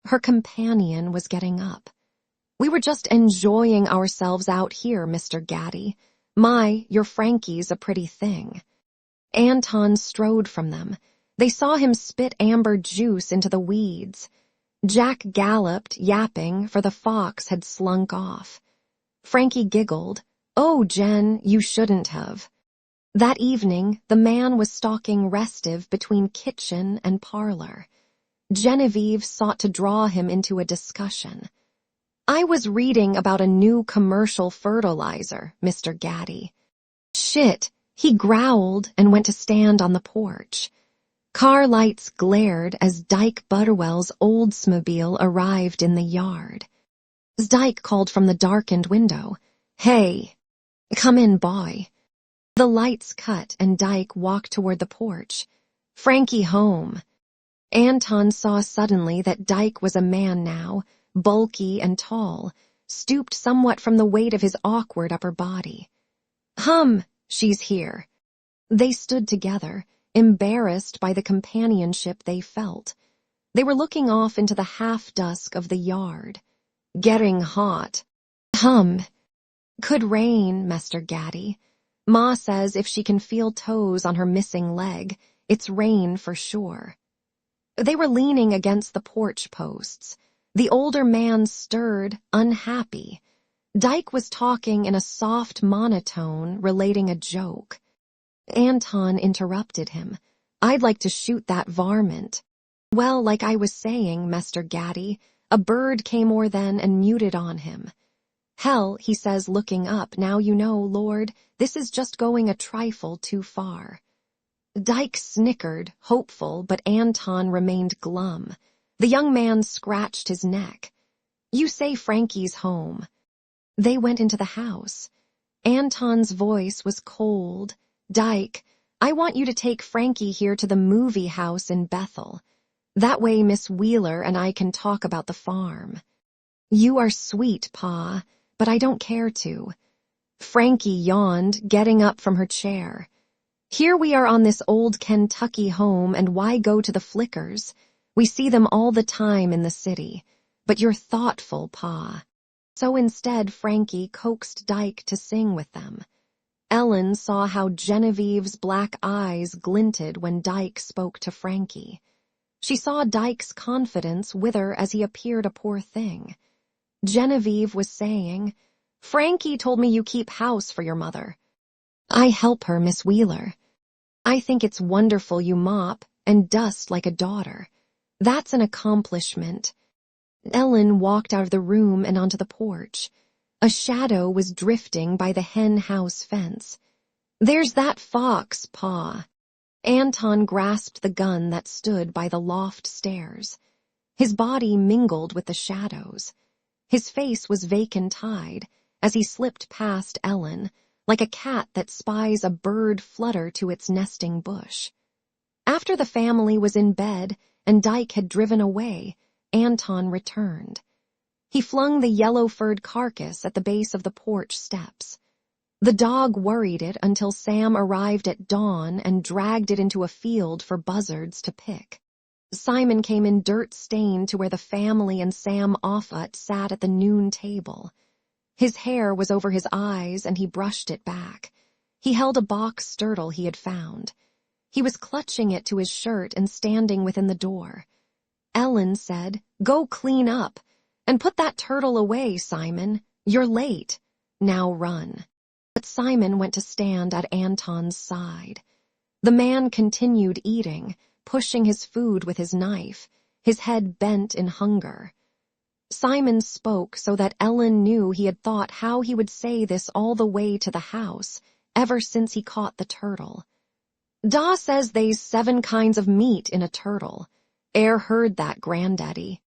Her companion was getting up. "We were just enjoying ourselves out here, Mr. Gaddy. My, your Frankie's a pretty thing." Anton strode from them. They saw him spit amber juice into the weeds. Jack galloped, yapping, for the fox had slunk off. Frankie giggled. "Oh, Jen, you shouldn't have." That evening, the man was stalking restive between kitchen and parlor. Genevieve sought to draw him into a discussion. "I was reading about a new commercial fertilizer, Mr. Gaddy." "Shit," he growled and went to stand on the porch. Car lights glared as Dyke Butterwell's Oldsmobile arrived in the yard. Dyke called from the darkened window, "Hey, come in, boy." The lights cut and Dyke walked toward the porch. "Frankie home." Anton saw suddenly that Dyke was a man now, bulky and tall, stooped somewhat from the weight of his awkward upper body. She's here." They stood together, embarrassed by the companionship they felt. They were looking off into the half-dusk of the yard. "Getting hot." "Could rain, Mr. Gaddy. Ma says if she can feel toes on her missing leg, it's rain for sure." They were leaning against the porch posts. The older man stirred, unhappy. Dyke was talking in a soft monotone, relating a joke. Anton interrupted him. "I'd like to shoot that varmint." "Well, like I was saying, Mr. Gaddy, a bird came o'er then and muted on him. Hell," he says, looking up, "now you know, Lord, this is just going a trifle too far." Dyke snickered, hopeful, but Anton remained glum. The young man scratched his neck. "You say Frankie's home." They went into the house. Anton's voice was cold. "Dyke, I want you to take Frankie here to the movie house in Bethel. That way Miss Wheeler and I can talk about the farm." "You are sweet, Pa, but I don't care to." Frankie yawned, getting up from her chair. "Here we are on this old Kentucky home, and why go to the Flickers? We see them all the time in the city. But you're thoughtful, Pa." So instead Frankie coaxed Dyke to sing with them. Ellen saw how Genevieve's black eyes glinted when Dyke spoke to Frankie. She saw Dyke's confidence wither as he appeared a poor thing. Genevieve was saying, "Frankie told me you keep house for your mother." "I help her, Miss Wheeler." "I think it's wonderful you mop and dust like a daughter. That's an accomplishment." Ellen walked out of the room and onto the porch. A shadow was drifting by the hen house fence. "There's that fox, Pa." Anton grasped the gun that stood by the loft stairs. His body mingled with the shadows. His face was vacant-eyed as he slipped past Ellen, like a cat that spies a bird flutter to its nesting bush. After the family was in bed and Dyke had driven away, Anton returned. He flung the yellow-furred carcass at the base of the porch steps. The dog worried it until Sam arrived at dawn and dragged it into a field for buzzards to pick. Simon came in dirt-stained to where the family and Sam Offut sat at the noon table. His hair was over his eyes and he brushed it back. He held a box turtle he had found. He was clutching it to his shirt and standing within the door. Ellen said, "Go clean up. And put that turtle away, Simon. You're late. Now run." But Simon went to stand at Anton's side. The man continued eating, pushing his food with his knife, his head bent in hunger. Simon spoke so that Ellen knew he had thought how he would say this all the way to the house, ever since he caught the turtle. "Da says they's 7 kinds of meat in a turtle. Heard that, Granddaddy."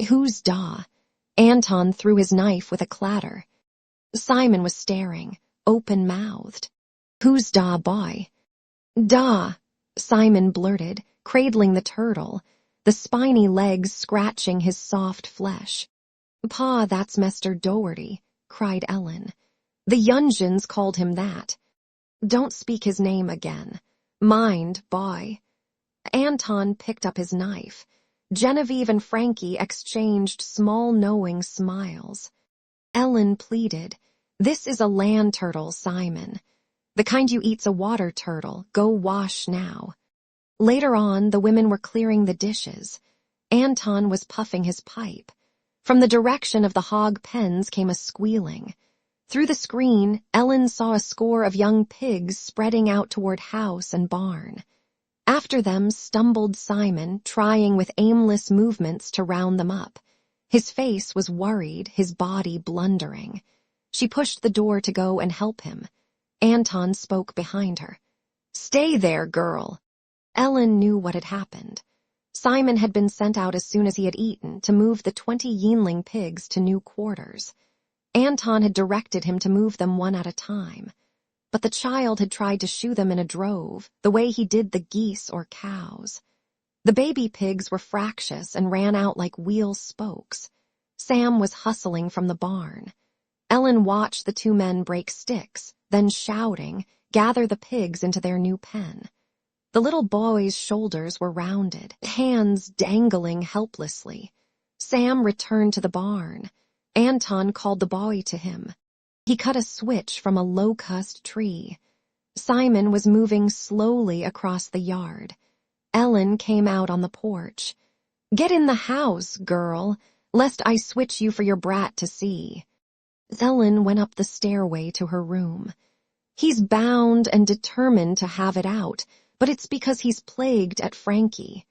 "Who's Da?" Anton threw his knife with a clatter. Simon was staring, open-mouthed. "Who's Da, boy?" "Da," Simon blurted, cradling the turtle, the spiny legs scratching his soft flesh. "Pa, that's Mester Doherty," cried Ellen. "The Yunjins called him that. Don't speak his name again. Mind, boy." Anton picked up his knife. Genevieve and Frankie exchanged small knowing smiles. Ellen pleaded, "This is a land turtle, Simon. The kind you eat's a water turtle. Go wash now." Later on, the women were clearing the dishes. Anton was puffing his pipe. From the direction of the hog pens came a squealing. Through the screen, Ellen saw a score of young pigs spreading out toward house and barn. After them stumbled Simon, trying with aimless movements to round them up. His face was worried, his body blundering. She pushed the door to go and help him. Anton spoke behind her. "Stay there, girl." Ellen knew what had happened. Simon had been sent out as soon as he had eaten to move the 20 yeanling pigs to new quarters. Anton had directed him to move them one at a time. But the child had tried to shoo them in a drove, the way he did the geese or cows. The baby pigs were fractious and ran out like wheel spokes. Sam was hustling from the barn. Ellen watched the 2 men break sticks, then shouting, gather the pigs into their new pen. The little boy's shoulders were rounded, hands dangling helplessly. Sam returned to the barn. Anton called the boy to him. He cut a switch from a locust tree. Simon was moving slowly across the yard. Ellen came out on the porch. "Get in the house, girl, lest I switch you for your brat to see." Ellen went up the stairway to her room. "He's bound and determined to have it out, but it's because he's plagued at Frankie."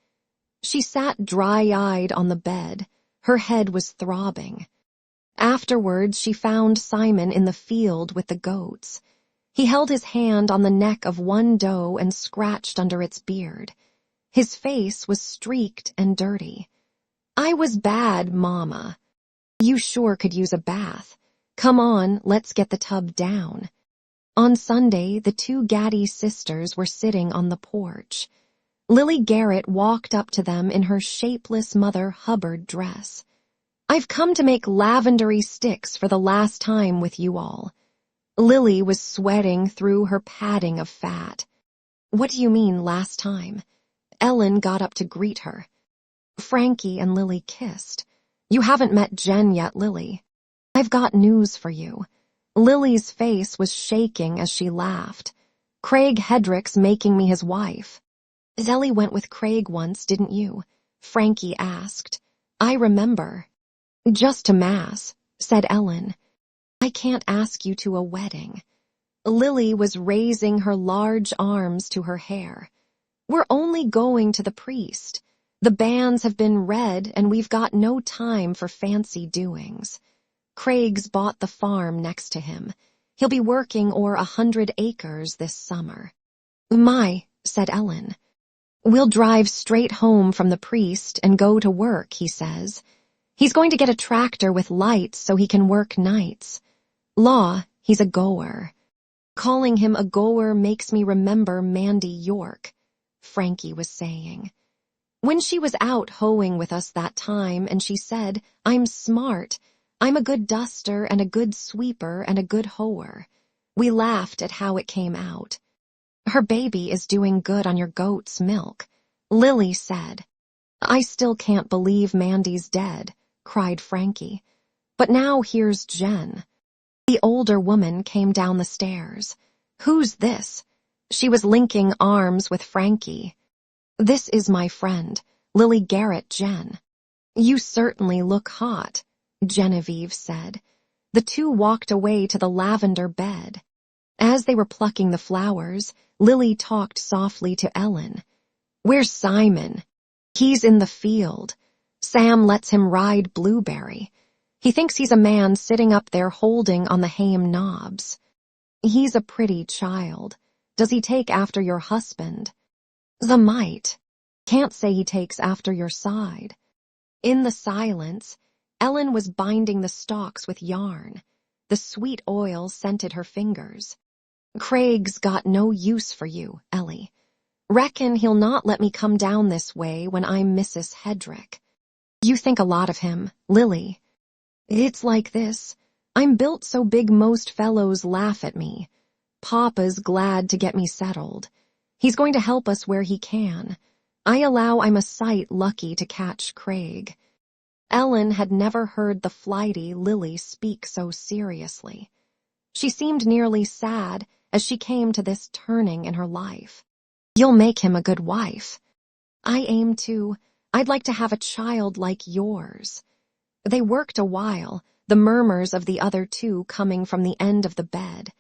She sat dry-eyed on the bed. Her head was throbbing. Afterwards, she found Simon in the field with the goats. He held his hand on the neck of one doe and scratched under its beard. His face was streaked and dirty. "I was bad, Mama. You sure could use a bath. Come on, let's get the tub down." On Sunday, the 2 Gaddy sisters were sitting on the porch. Lily Garrett walked up to them in her shapeless Mother Hubbard dress. "I've come to make lavendery sticks for the last time with you all." Lily was sweating through her padding of fat. "What do you mean, last time?" Ellen got up to greet her. Frankie and Lily kissed. "You haven't met Jen yet, Lily. I've got news for you." Lily's face was shaking as she laughed. "Craig Hedrick's making me his wife." "Ellie went with Craig once, didn't you?" Frankie asked. "I remember." "Just to Mass," said Ellen. "I can't ask you to a wedding." Lily was raising her large arms to her hair. "We're only going to the priest. The banns have been read and we've got no time for fancy doings." Craig's bought the farm next to him. He'll be working o'er 100 acres this summer. My, said Ellen. We'll drive straight home from the priest and go to work, he says. He's going to get a tractor with lights so he can work nights. Law, he's a goer. Calling him a goer makes me remember Mandy York, Frankie was saying. When she was out hoeing with us that time and she said, I'm smart, I'm a good duster and a good sweeper and a good hoer. We laughed at how it came out. Her baby is doing good on your goat's milk, Lily said. I still can't believe Mandy's dead, cried Frankie. But now here's Jen. The older woman came down the stairs. Who's this? She was linking arms with Frankie. This is my friend, Lily Garrett Jen. You certainly look hot, Genevieve said. The two walked away to the lavender bed. As they were plucking the flowers, Lily talked softly to Ellen. Where's Simon? He's in the field. Sam lets him ride Blueberry. He thinks he's a man sitting up there holding on the hame knobs. He's a pretty child. Does he take after your husband? The mite. Can't say he takes after your side. In the silence, Ellen was binding the stalks with yarn. The sweet oil scented her fingers. Craig's got no use for you, Ellie. Reckon he'll not let me come down this way when I'm Mrs. Hedrick. You think a lot of him, Lily. It's like this. I'm built so big most fellows laugh at me. Papa's glad to get me settled. He's going to help us where he can. I allow I'm a sight lucky to catch Craig. Ellen had never heard the flighty Lily speak so seriously. She seemed nearly sad as she came to this turning in her life. You'll make him a good wife. I aim to. I'd like to have a child like yours. They worked a while, the murmurs of the other two coming from the end of the bed.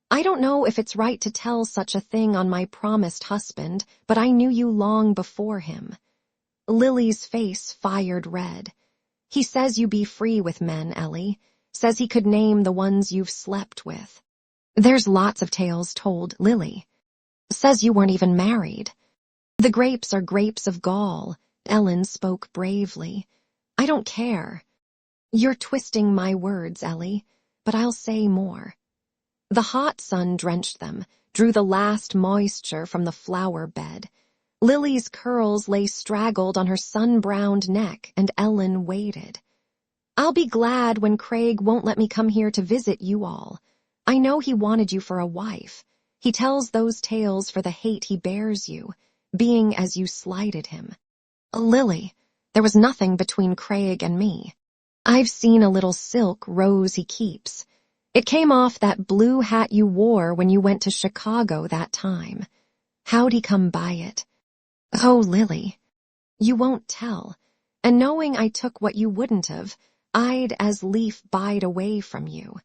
I don't know if it's right to tell such a thing on my promised husband, but I knew you long before him. Lily's face fired red. He says you be free with men, Ellie. Says he could name the ones you've slept with. There's lots of tales told, Lily. Says you weren't even married. The grapes are grapes of gall, Ellen spoke bravely. I don't care. You're twisting my words, Ellie, but I'll say more. The hot sun drenched them, drew the last moisture from the flower bed. Lily's curls lay straggled on her sun-browned neck, and Ellen waited. I'll be glad when Craig won't let me come here to visit you all. I know he wanted you for a wife. He tells those tales for the hate he bears you, being as you slighted him. Lily, there was nothing between Craig and me. I've seen a little silk rose he keeps. It came off that blue hat you wore when you went to Chicago that time. How'd he come by it? Oh, Lily, you won't tell. And knowing I took what you wouldn't have, I'd as lief bide away from you.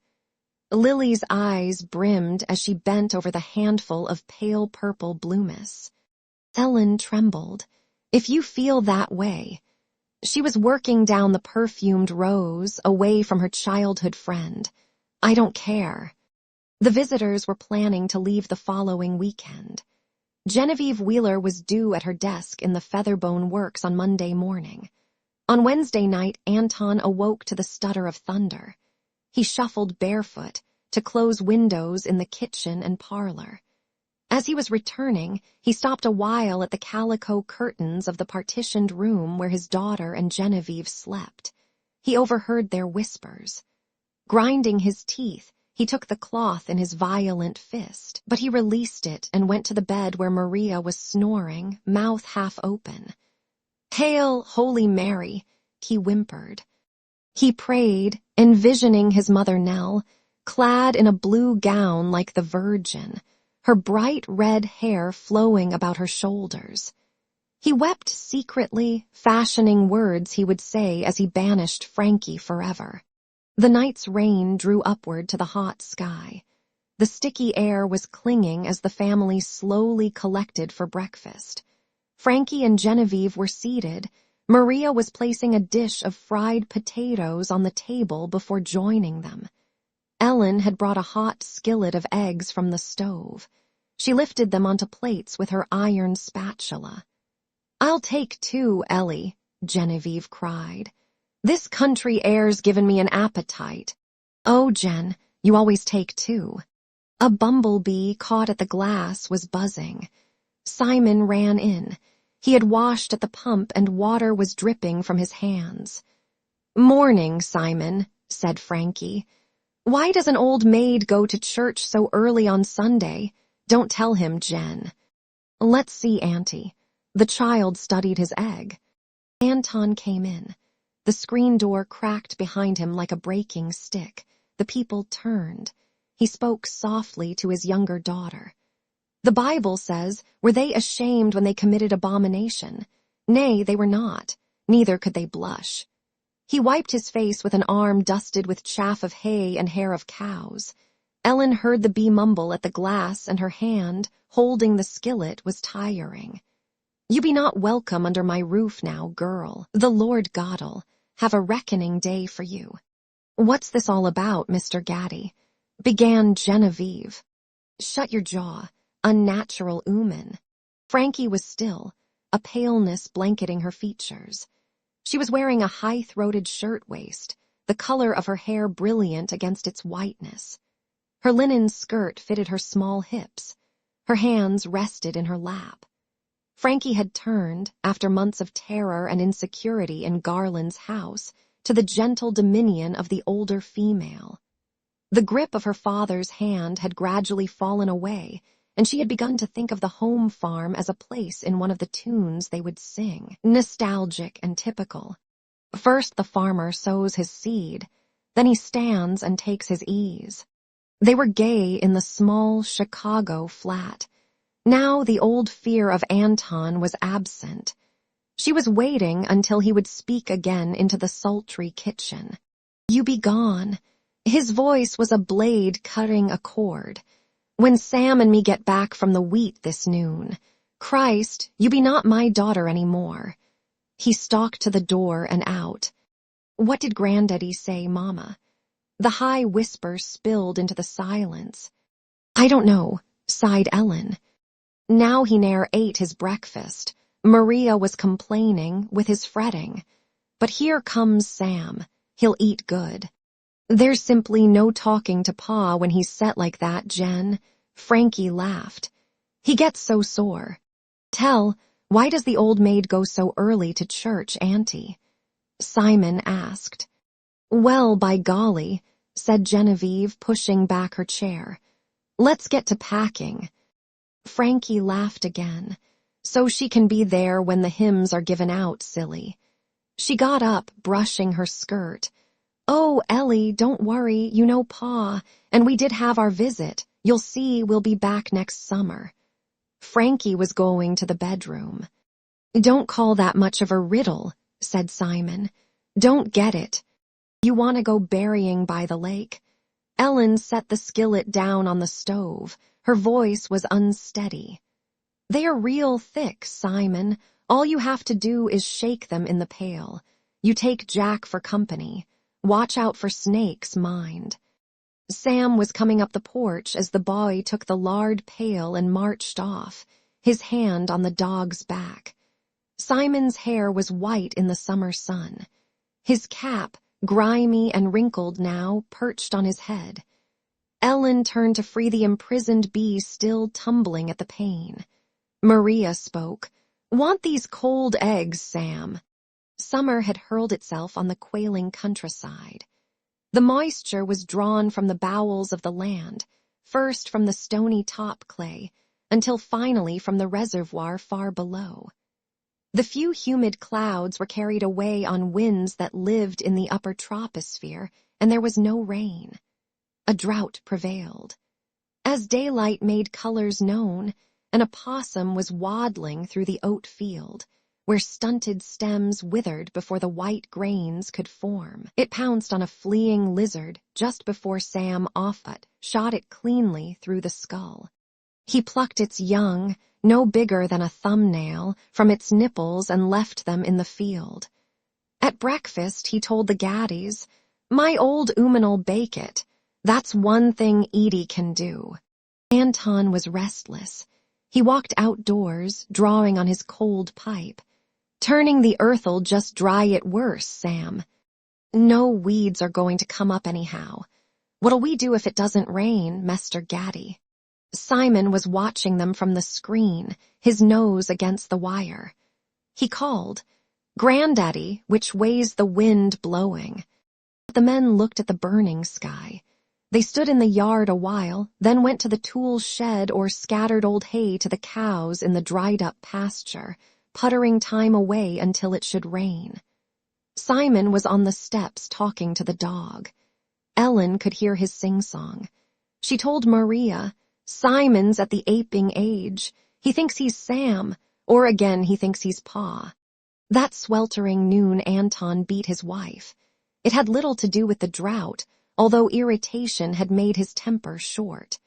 Lily's eyes brimmed as she bent over the handful of pale purple bloomis. Ellen trembled. If you feel that way. She was working down the perfumed rose away from her childhood friend. I don't care. The visitors were planning to leave the following weekend. Genevieve Wheeler was due at her desk in the Featherbone Works on Monday morning. On Wednesday night, Anton awoke to the stutter of thunder. He shuffled barefoot to close windows in the kitchen and parlor. As he was returning, he stopped a while at the calico curtains of the partitioned room where his daughter and Genevieve slept. He overheard their whispers. Grinding his teeth, he took the cloth in his violent fist, but he released it and went to the bed where Maria was snoring, mouth half open. Hail, Holy Mary, he whimpered. He prayed, envisioning his mother Nell, clad in a blue gown like the Virgin, her bright red hair flowing about her shoulders. He wept secretly, fashioning words he would say as he banished Frankie forever. The night's rain drew upward to the hot sky. The sticky air was clinging as the family slowly collected for breakfast. Frankie and Genevieve were seated, Maria was placing a dish of fried potatoes on the table before joining them. Ellen had brought a hot skillet of eggs from the stove. She lifted them onto plates with her iron spatula. "I'll take 2, Ellie," Genevieve cried. "This country air's given me an appetite." "Oh, Jen, you always take 2. A bumblebee caught at the glass was buzzing. Simon ran in. He had washed at the pump and water was dripping from his hands. "Morning, Simon," said Frankie. "Why does an old maid go to church so early on Sunday? Don't tell him, Jen." "Let's see, Auntie." The child studied his egg. Anton came in. The screen door cracked behind him like a breaking stick. The people turned. He spoke softly to his younger daughter. "The Bible says, were they ashamed when they committed abomination? Nay, they were not. Neither could they blush." He wiped his face with an arm dusted with chaff of hay and hair of cows. Ellen heard the bee mumble at the glass, and her hand, holding the skillet, was tiring. "You be not welcome under my roof now, girl. The Lord God'll have a reckoning day for you." "What's this all about, Mr. Gaddy?" began Genevieve. "Shut your jaw, unnatural ooman." Frankie was still, a paleness blanketing her features. She was wearing a high-throated shirtwaist, the color of her hair brilliant against its whiteness. Her linen skirt fitted her small hips. Her hands rested in her lap. Frankie had turned, after months of terror and insecurity in Garland's house, to the gentle dominion of the older female. The grip of her father's hand had gradually fallen away, and she had begun to think of the home farm as a place in one of the tunes they would sing, nostalgic and typical. First the farmer sows his seed, then he stands and takes his ease. They were gay in the small Chicago flat. Now the old fear of Anton was absent. She was waiting until he would speak again into the sultry kitchen. "You be gone." His voice was a blade cutting a cord. "When Sam and me get back from the wheat this noon. Christ, you be not my daughter any more." He stalked to the door and out. "What did Granddaddy say, Mama?" The high whisper spilled into the silence. "I don't know," sighed Ellen. Now he ne'er ate his breakfast. Maria was complaining with his fretting. But here comes Sam. He'll eat good. "There's simply no talking to Pa when he's set like that, Jen." Frankie laughed. "He gets so sore." "Tell, why does the old maid go so early to church, Auntie?" Simon asked. "Well, by golly," said Genevieve, pushing back her chair. "Let's get to packing." Frankie laughed again. "So she can be there when the hymns are given out, silly." She got up, brushing her skirt. "Oh, Ellie, don't worry, you know Pa, and we did have our visit. You'll see we'll be back next summer." Frankie was going to the bedroom. "Don't call that much of a riddle," said Simon. "Don't get it. You want to go berrying by the lake?" Ellen set the skillet down on the stove. Her voice was unsteady. "They are real thick, Simon. All you have to do is shake them in the pail. You take Jack for company. Watch out for snakes, mind." Sam was coming up the porch as the boy took the lard pail and marched off, his hand on the dog's back. Simon's hair was white in the summer sun. His cap, grimy and wrinkled now, perched on his head. Ellen turned to free the imprisoned bee still tumbling at the pane. Maria spoke. "Want these cold eggs, Sam." Summer had hurled itself on the quailing countryside. The moisture was drawn from the bowels of the land, first from the stony top clay, until finally from the reservoir far below. The few humid clouds were carried away on winds that lived in the upper troposphere, and there was no rain. A drought prevailed. As daylight made colors known, an opossum was waddling through the oat field, where stunted stems withered before the white grains could form. It pounced on a fleeing lizard just before Sam Offut shot it cleanly through the skull. He plucked its young, no bigger than a thumbnail, from its nipples and left them in the field. At breakfast, he told the gaddies, "My old Ooman'll bake it. That's one thing Edie can do." Anton was restless. He walked outdoors, drawing on his cold pipe. "Turning the earth'll just dry it worse, Sam. No weeds are going to come up anyhow. What'll we do if it doesn't rain, Mester Gaddy?" Simon was watching them from the screen, his nose against the wire. He called, "Granddaddy, which way's the wind blowing?" The men looked at the burning sky. They stood in the yard a while, then went to the tool shed or scattered old hay to the cows in the dried-up pasture, puttering time away until it should rain. Simon was on the steps talking to the dog. Ellen could hear his sing-song. She told Maria, "Simon's at the aping age. He thinks he's Sam, or again he thinks he's Pa." That sweltering noon Anton beat his wife. It had little to do with the drought, although irritation had made his temper short.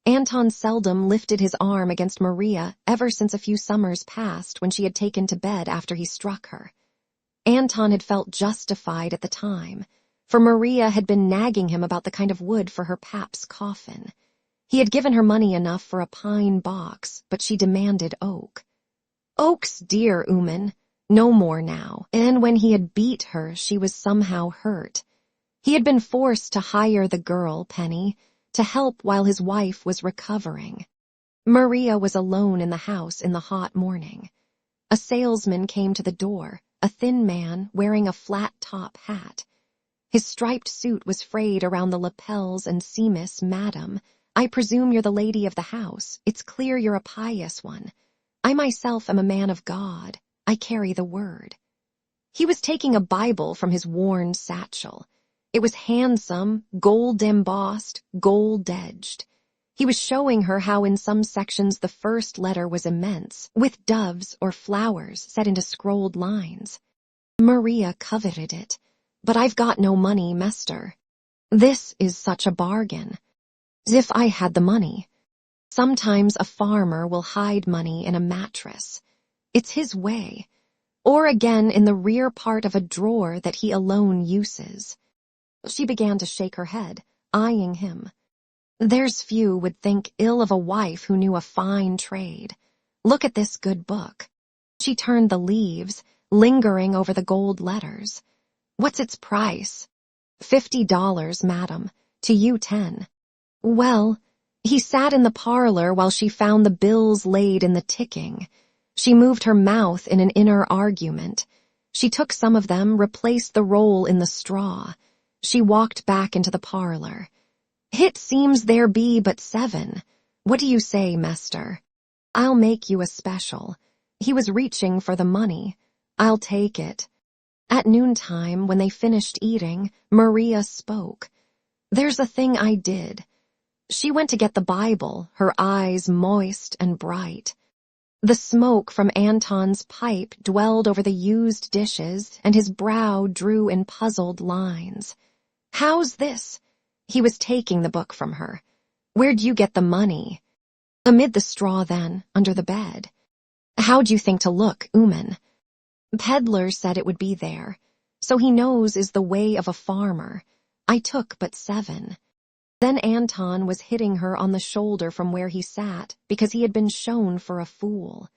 Anton seldom lifted his arm against Maria ever since a few summers past when she had taken to bed after he struck her. Anton had felt justified at the time, for Maria had been nagging him about the kind of wood for her pap's coffin. He had given her money enough for a pine box, but she demanded oak. "Oak's dear, Ooman. No more now." And when he had beat her, she was somehow hurt. He had been forced to hire the girl, Penny, to help while his wife was recovering. Maria was alone in the house in the hot morning. A salesman came to the door, a thin man wearing a flat-top hat. His striped suit was frayed around the lapels and seamus, "Madam, I presume you're the lady of the house. It's clear you're a pious one. I myself am a man of God. I carry the word." He was taking a Bible from his worn satchel. It was handsome, gold-embossed, gold-edged. He was showing her how in some sections the first letter was immense, with doves or flowers set into scrolled lines. Maria coveted it. "But I've got no money, Mester. This is such a bargain. As if I had the money. Sometimes a farmer will hide money in a mattress. It's his way. Or again in the rear part of a drawer that he alone uses." She began to shake her head, eyeing him. "There's few would think ill of a wife who knew a fine trade. Look at this good book." She turned the leaves, lingering over the gold letters. "What's its price?" $50, madam. To you 10. Well, he sat in the parlor while she found the bills laid in the ticking. She moved her mouth in an inner argument. She took some of them, replaced the roll in the straw. She walked back into the parlor. "Hit seems there be but 7. What do you say, Mester? I'll make you a special." He was reaching for the money. "I'll take it." At noontime, when they finished eating, Maria spoke. "There's a thing I did." She went to get the Bible, her eyes moist and bright. The smoke from Anton's pipe dwelled over the used dishes, and his brow drew in puzzled lines. "How's this?" He was taking the book from her. "Where'd you get the money?" "Amid the straw, then, under the bed." "How'd you think to look, Ooman?" "Peddler said it would be there. So he knows is the way of a farmer. I took but 7. Then Anton was hitting her on the shoulder from where he sat because he had been shown for a fool.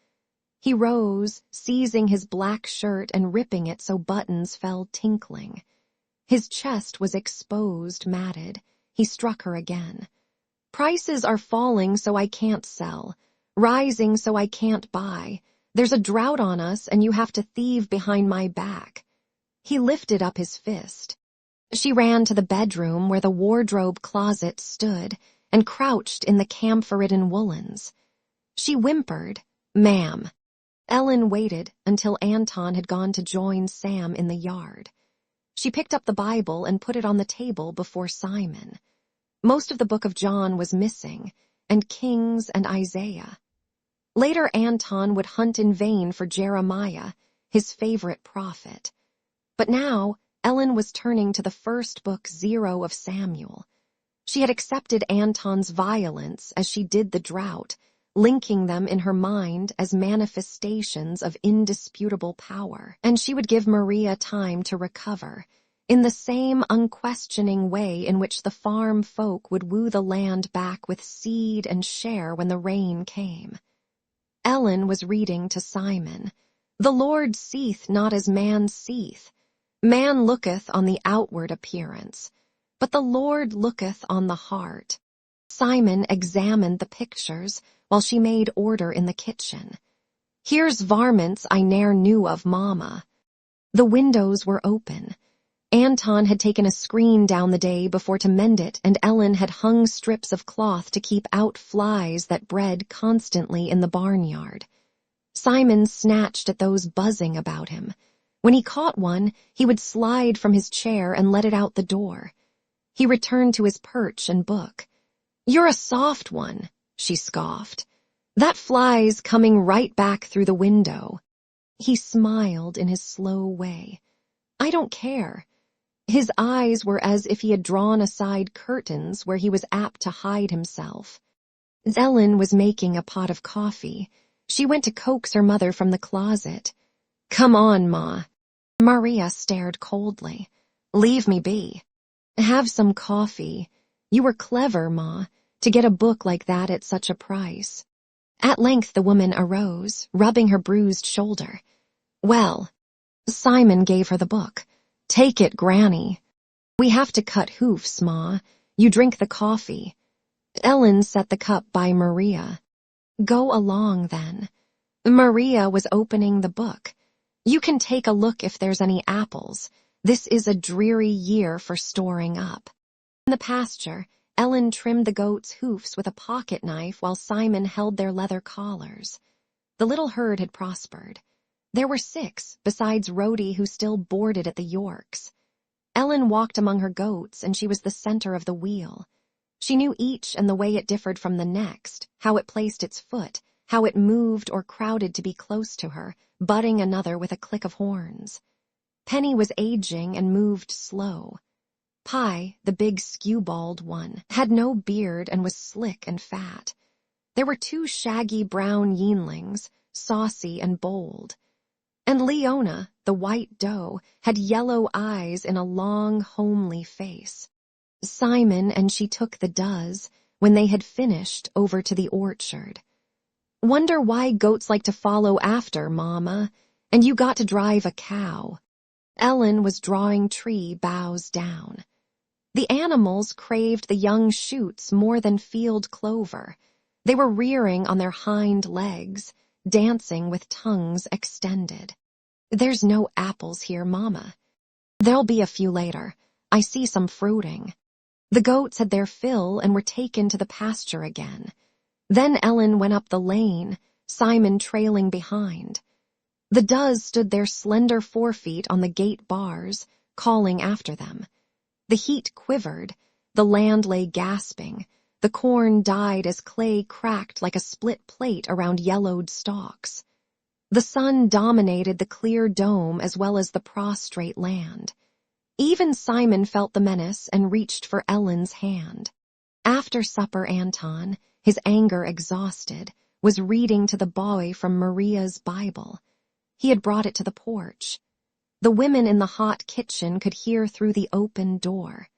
He rose, seizing his black shirt and ripping it so buttons fell tinkling. His chest was exposed, matted. He struck her again. "Prices are falling so I can't sell, rising so I can't buy. There's a drought on us and you have to thieve behind my back." He lifted up his fist. She ran to the bedroom where the wardrobe closet stood and crouched in the camphor-ridden woolens. She whimpered, "Ma'am." Ellen waited until Anton had gone to join Sam in the yard. She picked up the Bible and put it on the table before Simon. Most of the book of John was missing, and Kings and Isaiah. Later Anton would hunt in vain for Jeremiah, his favorite prophet. But now Ellen was turning to the first book 0 of Samuel. She had accepted Anton's violence as she did the drought, linking them in her mind as manifestations of indisputable power, and she would give Maria time to recover, in the same unquestioning way in which the farm folk would woo the land back with seed and share when the rain came. Ellen was reading to Simon, "The Lord seeth not as man seeth. Man looketh on the outward appearance, but the Lord looketh on the heart." Simon examined the pictures while she made order in the kitchen. "Here's varmints I ne'er knew of, Mama." The windows were open. Anton had taken a screen down the day before to mend it, and Ellen had hung strips of cloth to keep out flies that bred constantly in the barnyard. Simon snatched at those buzzing about him. When he caught one, he would slide from his chair and let it out the door. He returned to his perch and book. "You're a soft one," she scoffed. "That fly's coming right back through the window." He smiled in his slow way. "I don't care." His eyes were as if he had drawn aside curtains where he was apt to hide himself. Ellen was making a pot of coffee. She went to coax her mother from the closet. "Come on, Ma." Maria stared coldly. "Leave me be." "Have some coffee. You were clever, Ma, to get a book like that at such a price." At length the woman arose, rubbing her bruised shoulder. "Well," Simon gave her the book. "Take it, Granny." "We have to cut hoofs, Ma. You drink the coffee." Ellen set the cup by Maria. "Go along, then." Maria was opening the book. "You can take a look if there's any apples. This is a dreary year for storing up." In the pasture, Ellen trimmed the goats' hoofs with a pocket knife while Simon held their leather collars. The little herd had prospered. There were 6, besides Rhodey, who still boarded at the Yorks. Ellen walked among her goats, and she was the center of the wheel. She knew each and the way it differed from the next, how it placed its foot, how it moved or crowded to be close to her, butting another with a click of horns. Penny was aging and moved slow. Pie, the big skewbald one, had no beard and was slick and fat. There were 2 shaggy brown yeanlings, saucy and bold. And Leona, the white doe, had yellow eyes in a long, homely face. Simon and she took the does, when they had finished, over to the orchard. "Wonder why goats like to follow after, Mama, and you got to drive a cow." Ellen was drawing tree boughs down. The animals craved the young shoots more than field clover. They were rearing on their hind legs, dancing with tongues extended. "There's no apples here, Mama." "There'll be a few later. I see some fruiting." The goats had their fill and were taken to the pasture again. Then Ellen went up the lane, Simon trailing behind. The does stood their slender forefeet on the gate bars, calling after them. The heat quivered, the land lay gasping, the corn died as clay cracked like a split plate around yellowed stalks. The sun dominated the clear dome as well as the prostrate land. Even Simon felt the menace and reached for Ellen's hand. After supper, Anton, his anger exhausted, was reading to the boy from Maria's Bible. He had brought it to the porch. The women in the hot kitchen could hear through the open door.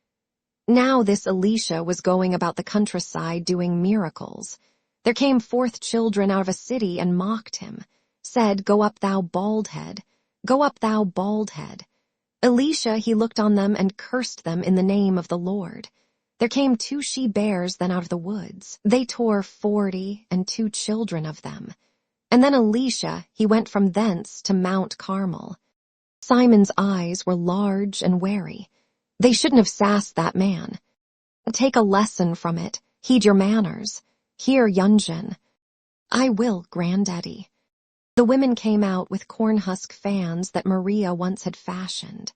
Now this Elisha was going about the countryside doing miracles. There came forth children out of a city and mocked him, said, "Go up, thou bald head. Go up, thou bald head." Elisha, he looked on them and cursed them in the name of the Lord. There came 2 she-bears then out of the woods. They tore 40 and 2 children of them. And then Elisha, he went from thence to Mount Carmel. Simon's eyes were large and wary. They shouldn't have sassed that man. "Take a lesson from it. Heed your manners. Here, Yunjin." "I will, Granddaddy." The women came out with cornhusk fans that Maria once had fashioned.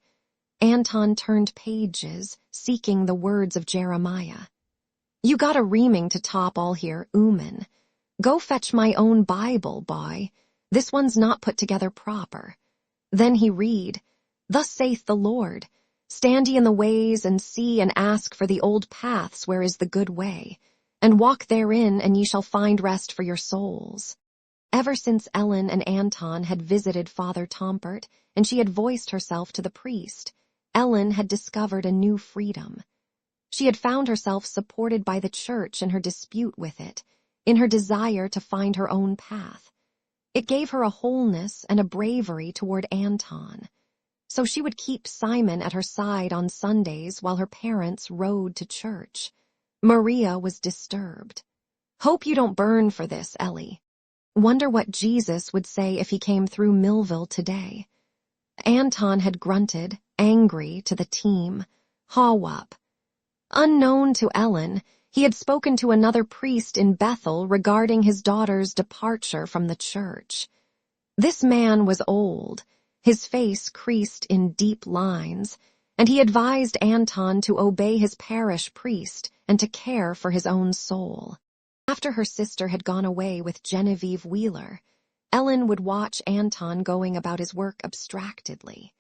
Anton turned pages, seeking the words of Jeremiah. "You got a reaming to top all here, Ooman. Go fetch my own Bible, boy. This one's not put together proper." Then he read, "Thus saith the Lord, Stand ye in the ways, and see and ask for the old paths where is the good way, and walk therein, and ye shall find rest for your souls. Ever since Ellen and Anton had visited Father Tompert, and she had voiced herself to the priest, Ellen had discovered a new freedom. She had found herself supported by the church in her dispute with it, in her desire to find her own path. It gave her a wholeness and a bravery toward Anton. So she would keep Simon at her side on Sundays while her parents rode to church. Maria was disturbed. Hope you don't burn for this, Ellie. Wonder what Jesus would say if he came through Millville today. Anton had grunted, angry, to the team. Haw up. Unknown to Ellen, he had spoken to another priest in Bethel regarding his daughter's departure from the church. This man was old, his face creased in deep lines, and he advised Anton to obey his parish priest and to care for his own soul. After her sister had gone away with Genevieve Wheeler, Ellen would watch Anton going about his work abstractedly.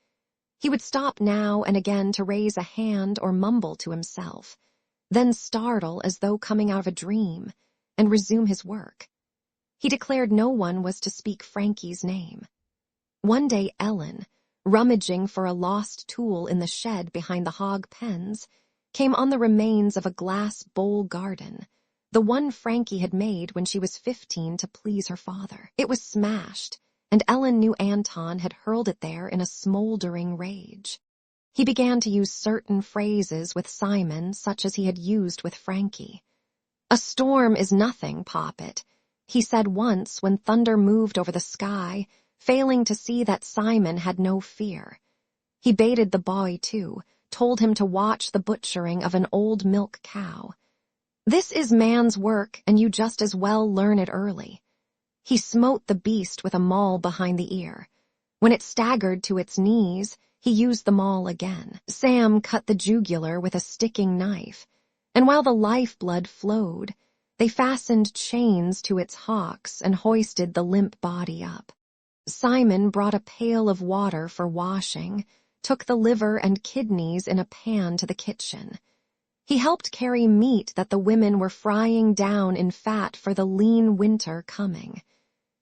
He would stop now and again to raise a hand or mumble to himself, then startle as though coming out of a dream, and resume his work. He declared no one was to speak Frankie's name. One day Ellen, rummaging for a lost tool in the shed behind the hog pens, came on the remains of a glass bowl garden, the one Frankie had made when she was 15 to please her father. It was smashed, and Ellen knew Anton had hurled it there in a smoldering rage. He began to use certain phrases with Simon such as he had used with Frankie. "A storm is nothing, Poppet," he said once when thunder moved over the sky, failing to see that Simon had no fear. He baited the boy, too, told him to watch the butchering of an old milk cow. "This is man's work, and you just as well learn it early." He smote the beast with a maul behind the ear. When it staggered to its knees, he used the maul again. Sam cut the jugular with a sticking knife, and while the lifeblood flowed, they fastened chains to its hocks and hoisted the limp body up. Simon brought a pail of water for washing, took the liver and kidneys in a pan to the kitchen. He helped carry meat that the women were frying down in fat for the lean winter coming.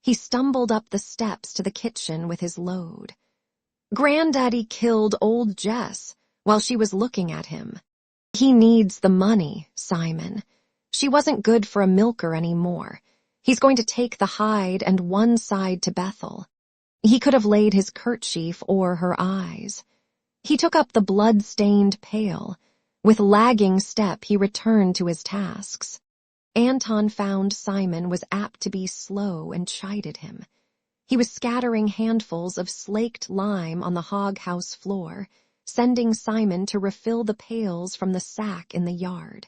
He stumbled up the steps to the kitchen with his load. Granddaddy killed old Jess while she was looking at him. He needs the money, Simon. She wasn't good for a milker anymore. He's going to take the hide and one side to Bethel. He could have laid his kerchief o'er her eyes. He took up the blood-stained pail. With lagging step he returned to his tasks. Anton found Simon was apt to be slow and chided him. He was scattering handfuls of slaked lime on the hog house floor, sending Simon to refill the pails from the sack in the yard.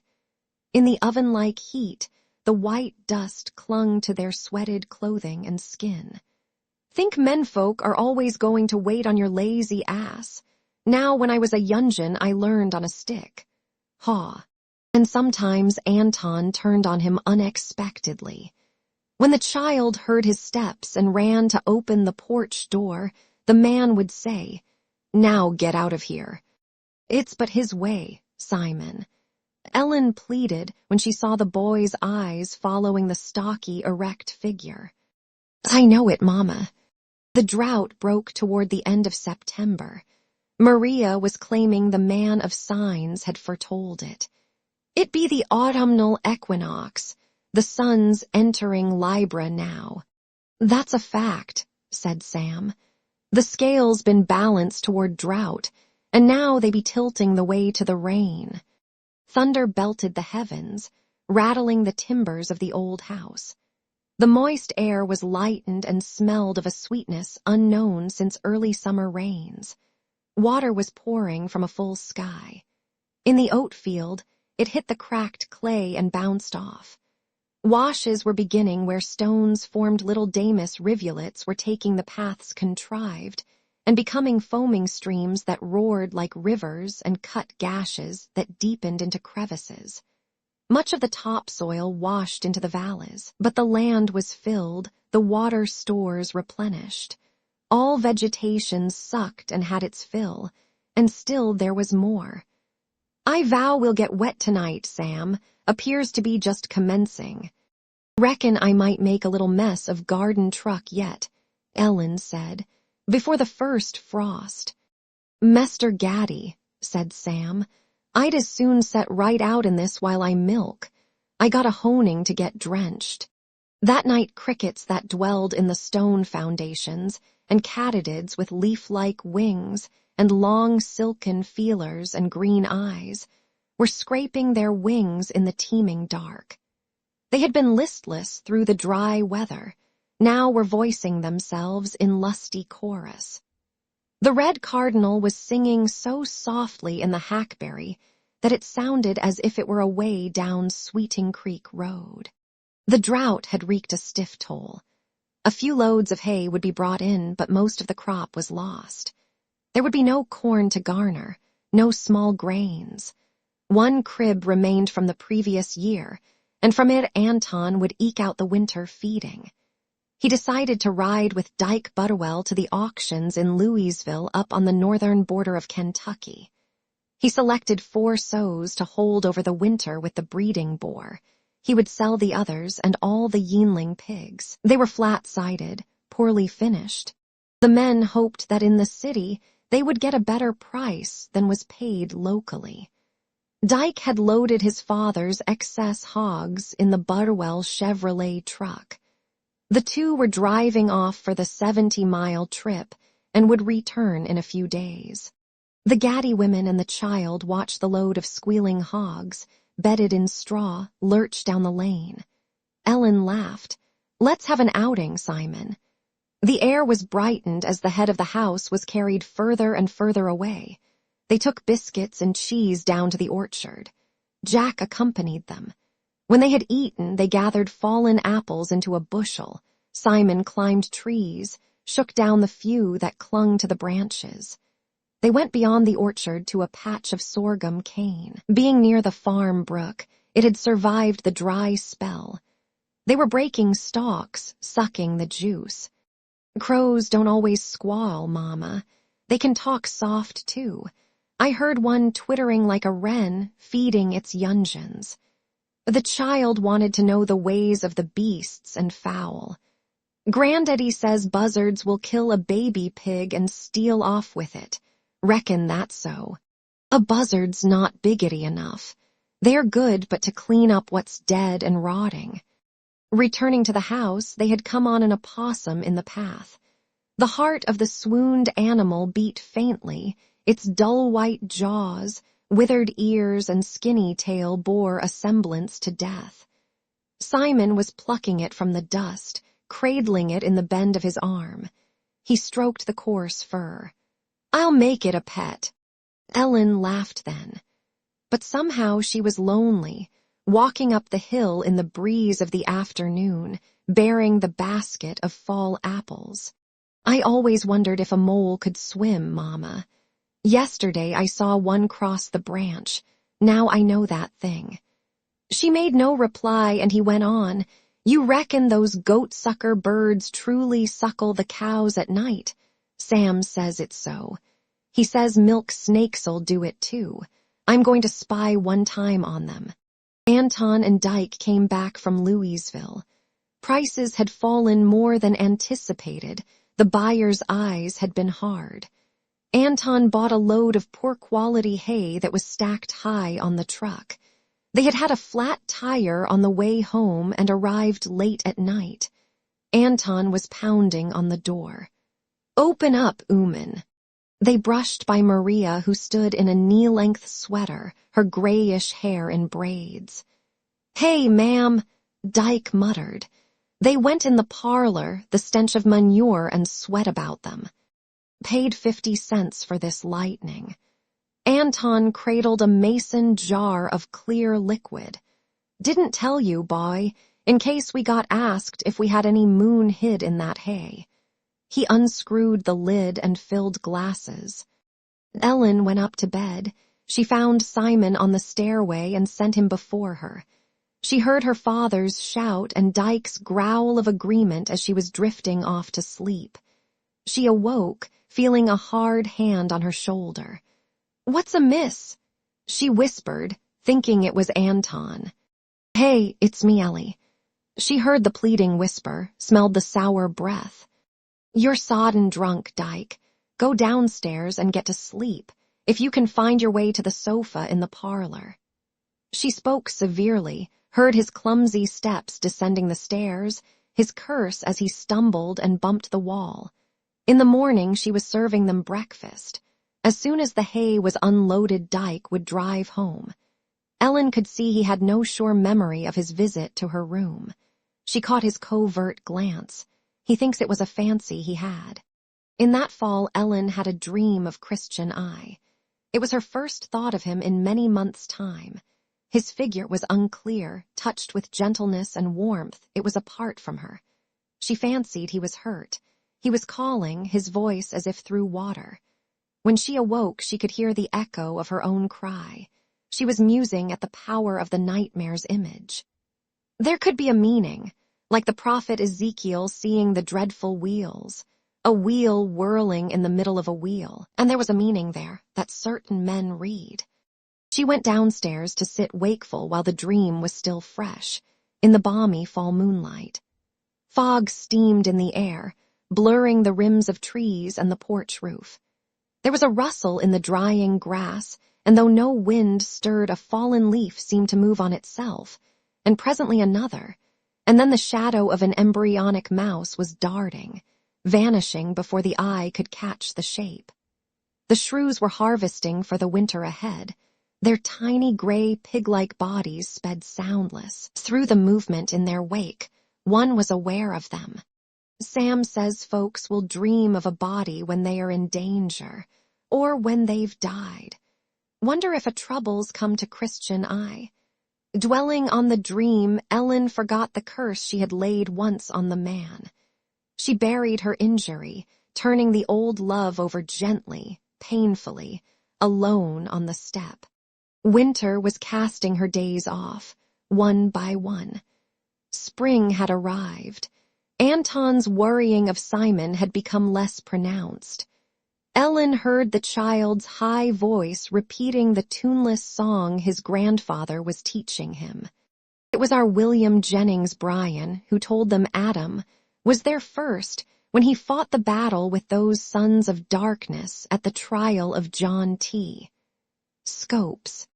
In the oven-like heat, the white dust clung to their sweated clothing and skin. "Think menfolk are always going to wait on your lazy ass. Now when I was a youngin, I learned on a stick." Haw. And sometimes Anton turned on him unexpectedly. When the child heard his steps and ran to open the porch door, the man would say, "Now get out of here." "It's but his way, Simon." Ellen pleaded when she saw the boy's eyes following the stocky, erect figure. "I know it, Mama." The drought broke toward the end of September. Maria was claiming the man of signs had foretold it. It be the autumnal equinox, the sun's entering Libra now. "That's a fact," said Sam. "The scale's been balanced toward drought, and now they be tilting the way to the rain." Thunder belted the heavens, rattling the timbers of the old house. The moist air was lightened and smelled of a sweetness unknown since early summer rains. Water was pouring from a full sky. In the oat field, it hit the cracked clay and bounced off. Washes were beginning where stones formed little Damus rivulets were taking the paths contrived, and becoming foaming streams that roared like rivers and cut gashes that deepened into crevices. Much of the topsoil washed into the valleys, but the land was filled, the water stores replenished. All vegetation sucked and had its fill, And still there was more. "I vow we'll get wet tonight, Sam. Appears to be just commencing. Reckon I might make a little mess of garden truck yet," Ellen said, "before the first frost." "Mester Gaddy," said Sam, "I'd as soon set right out in this while I milk. I got a honing to get drenched." That night crickets that dwelled in the stone foundations, and katydids with leaf-like wings and long silken feelers and green eyes, were scraping their wings in the teeming dark. They had been listless through the dry weather, now were voicing themselves in lusty chorus. The red cardinal was singing so softly in the hackberry that it sounded as if it were away down Sweeting Creek Road. The drought had wreaked a stiff toll. A few loads of hay would be brought in, but most of the crop was lost. There would be no corn to garner, no small grains. One crib remained from the previous year, and from it Anton would eke out the winter feeding. He decided to ride with Dyke Butterwell to the auctions in Louisville up on the northern border of Kentucky. He selected 4 sows to hold over the winter with the breeding boar. He would sell the others and all the yeanling pigs. They were flat-sided, poorly finished. The men hoped that in the city they would get a better price than was paid locally. Dyke had loaded his father's excess hogs in the Butterwell Chevrolet truck. The two were driving off for the 70-mile trip and would return in a few days. The Gaddy women and the child watched the load of squealing hogs, bedded in straw, lurch down the lane. Ellen laughed. "Let's have an outing, Simon." The air was brightened as the head of the house was carried further and further away. They took biscuits and cheese down to the orchard. Jack accompanied them. When they had eaten, they gathered fallen apples into a bushel. Simon climbed trees, shook down the few that clung to the branches. They went beyond the orchard to a patch of sorghum cane. Being near the farm brook, it had survived the dry spell. They were breaking stalks, sucking the juice. "Crows don't always squall, Mama. They can talk soft, too. I heard one twittering like a wren, feeding its youngins." The child wanted to know the ways of the beasts and fowl. "Granddaddy says buzzards will kill a baby pig and steal off with it. Reckon that's so. A buzzard's not biggity enough. They're good but to clean up what's dead and rotting." Returning to the house, they had come on an opossum in the path. The heart of the swooned animal beat faintly, its dull white jaws, withered ears and skinny tail bore a semblance to death. Simon was plucking it from the dust, cradling it in the bend of his arm. He stroked the coarse fur. "I'll make it a pet." Ellen laughed then. But somehow she was lonely, walking up the hill in the breeze of the afternoon, bearing the basket of fall apples. "I always wondered if a mole could swim, Mama. Yesterday I saw one cross the branch. Now I know that thing." She made no reply, and he went on, "You reckon those goat-sucker birds truly suckle the cows at night? Sam says it's so. He says milk snakes'll do it too. I'm going to spy one time on them." Anton and Dyke came back from Louisville. Prices had fallen more than anticipated. The buyer's eyes had been hard. Anton bought a load of poor-quality hay that was stacked high on the truck. They had had a flat tire on the way home and arrived late at night. Anton was pounding on the door. "Open up, Ooman." They brushed by Maria, who stood in a knee-length sweater, her grayish hair in braids. "Hey, ma'am," Dyke muttered. They went in the parlor, the stench of manure and sweat about them. Paid 50 cents for this lightning. Anton cradled a mason jar of clear liquid. "Didn't tell you, boy, in case we got asked if we had any moon hid in that hay." He unscrewed the lid and filled glasses. Ellen went up to bed. She found Simon on the stairway and sent him before her. She heard her father's shout and Dyke's growl of agreement as she was drifting off to sleep. She awoke, feeling a hard hand on her shoulder. "What's amiss?" she whispered, thinking it was Anton. "Hey, it's me, Ellie." She heard the pleading whisper, smelled the sour breath. "You're sodden drunk, Dyke. Go downstairs and get to sleep, if you can find your way to the sofa in the parlor." She spoke severely, heard his clumsy steps descending the stairs, his curse as he stumbled and bumped the wall. In the morning she was serving them breakfast. As soon as the hay was unloaded, Dyke would drive home. Ellen could see he had no sure memory of his visit to her room. She caught his covert glance. He thinks it was a fancy he had. In that fall, Ellen had a dream of Christian I. It was her first thought of him in many months' time. His figure was unclear, touched with gentleness and warmth. It was apart from her. She fancied he was hurt. He was calling, his voice as if through water. When she awoke, she could hear the echo of her own cry. She was musing at the power of the nightmare's image. There could be a meaning, like the prophet Ezekiel seeing the dreadful wheels, a wheel whirling in the middle of a wheel, and there was a meaning there that certain men read. She went downstairs to sit wakeful while the dream was still fresh, in the balmy fall moonlight. Fog steamed in the air, blurring the rims of trees and the porch roof. There was a rustle in the drying grass, and though no wind stirred, a fallen leaf seemed to move on itself, and presently another, and then the shadow of an embryonic mouse was darting, vanishing before the eye could catch the shape. The shrews were harvesting for the winter ahead. Their tiny gray pig-like bodies sped soundless. Through the movement in their wake, one was aware of them. Sam says folks will dream of a body when they are in danger, or when they've died. Wonder if a trouble's come to Christian I. Dwelling on the dream, Ellen forgot the curse she had laid once on the man. She buried her injury, turning the old love over gently, painfully, alone on the step. Winter was casting her days off, one by one. Spring had arrived. Anton's worrying of Simon had become less pronounced. Ellen heard the child's high voice repeating the tuneless song his grandfather was teaching him. It was our William Jennings Bryan who told them Adam was there first when he fought the battle with those sons of darkness at the trial of John T. Scopes.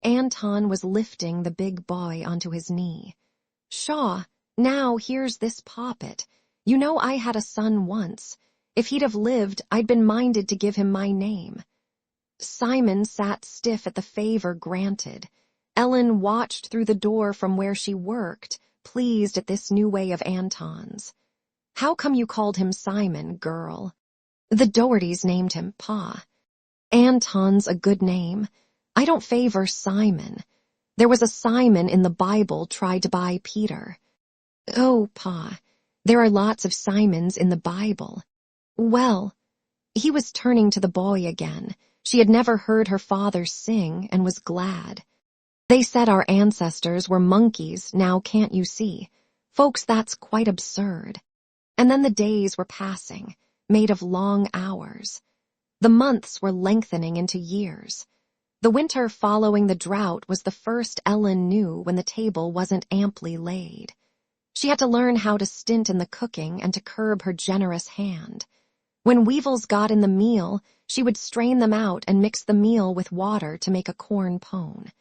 Anton was lifting the big boy onto his knee. "Shaw, now here's this poppet. You know I had a son once. If he'd have lived, I'd been minded to give him my name." Simon sat stiff at the favor granted. Ellen watched through the door from where she worked, pleased at this new way of Anton's. "How come you called him Simon, girl?" "The Dohertys named him Pa." "Anton's a good name. I don't favor Simon. There was a Simon in the Bible tried to buy Peter." "Oh, Pa, there are lots of Simons in the Bible." "Well," he was turning to the boy again. She had never heard her father sing and was glad. "They said our ancestors were monkeys, now can't you see? Folks, that's quite absurd." And then the days were passing, made of long hours. The months were lengthening into years. The winter following the drought was the first Ellen knew when the table wasn't amply laid. She had to learn how to stint in the cooking and to curb her generous hand. When weevils got in the meal, she would strain them out and mix the meal with water to make a corn pone.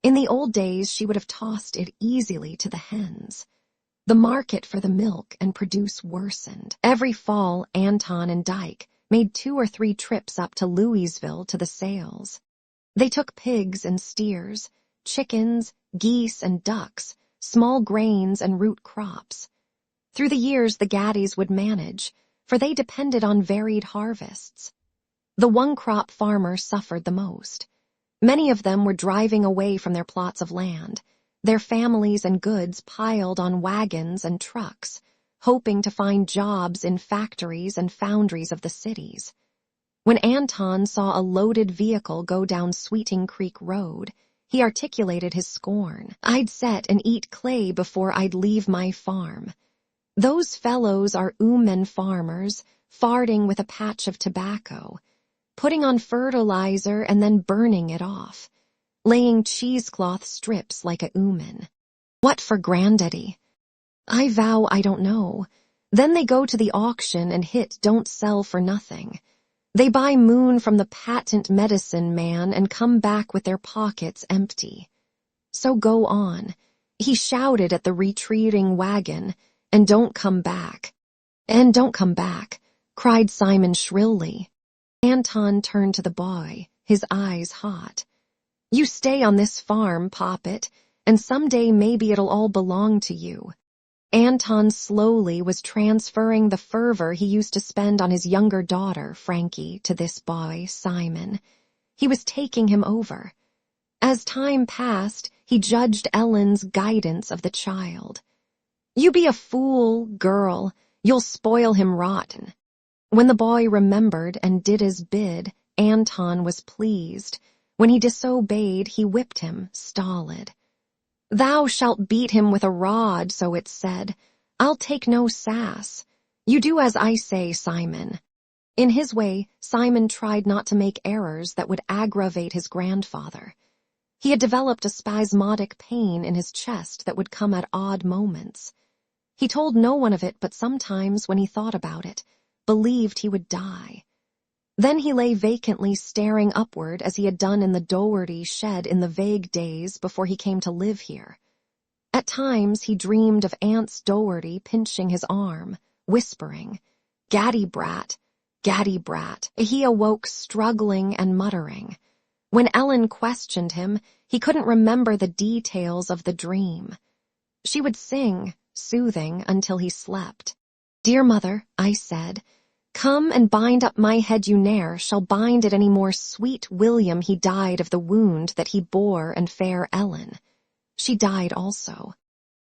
In the old days, she would have tossed it easily to the hens. The market for the milk and produce worsened. Every fall, Anton and Dyke made 2 or 3 trips up to Louisville to the sales. They took pigs and steers, chickens, geese and ducks, small grains and root crops. Through the years, the Gaddies would manage, for they depended on varied harvests. The one-crop farmers suffered the most. Many of them were driving away from their plots of land, their families and goods piled on wagons and trucks, hoping to find jobs in factories and foundries of the cities. When Anton saw a loaded vehicle go down Sweeting Creek Road, he articulated his scorn. "I'd set and eat clay before I'd leave my farm. Those fellows are oomen farmers, farting with a patch of tobacco. putting on fertilizer and then burning it off, laying cheesecloth strips like a ooman. What for granddaddy? I vow I don't know. Then they go to the auction and hit don't sell for nothing. They buy moon from the patent medicine man and come back with their pockets empty. So go on. He shouted at the retreating wagon, and don't come back. And don't come back, cried Simon shrilly. Anton turned to the boy, his eyes hot. You stay on this farm, Poppet, and someday maybe it'll all belong to you. Anton slowly was transferring the fervor he used to spend on his younger daughter, Frankie, to this boy, Simon. He was taking him over. As time passed, he judged Ellen's guidance of the child. You be a fool, girl. You'll spoil him rotten. When the boy remembered and did as bid, Anton was pleased. When he disobeyed, he whipped him, stolid. Thou shalt beat him with a rod, so it said. I'll take no sass. You do as I say, Simon. In his way, Simon tried not to make errors that would aggravate his grandfather. He had developed a spasmodic pain in his chest that would come at odd moments. He told no one of it, but sometimes, when he thought about it, believed he would die. Then he lay vacantly staring upward as he had done in the Doherty shed in the vague days before he came to live here. At times he dreamed of Aunts Doherty pinching his arm, whispering, Gaddy brat, Gaddy brat. He awoke struggling and muttering. When Ellen questioned him, he couldn't remember the details of the dream. She would sing, soothing, until he slept. Dear mother, I said, come and bind up my head, you ne'er shall bind it any more. Sweet William, he died of the wound that he bore, and fair Ellen. She died also.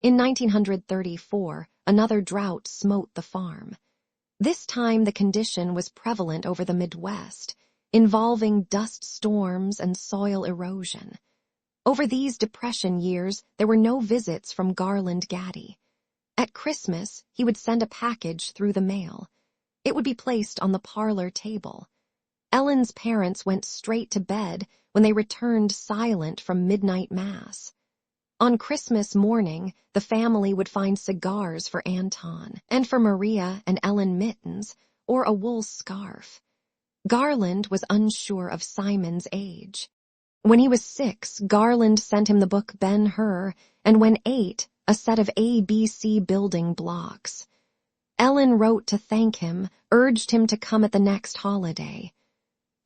In 1934, another drought smote the farm. This time the condition was prevalent over the Midwest, involving dust storms and soil erosion. Over these depression years, there were no visits from Garland Gaddy. At Christmas, he would send a package through the mail. It would be placed on the parlor table. Ellen's parents went straight to bed when they returned silent from midnight mass. On Christmas morning, the family would find cigars for Anton, and for Maria and Ellen mittens, or a wool scarf. Garland was unsure of Simon's age. When he was 6, Garland sent him the book Ben-Hur, and when 8, a set of ABC building blocks. Ellen wrote to thank him, urged him to come at the next holiday.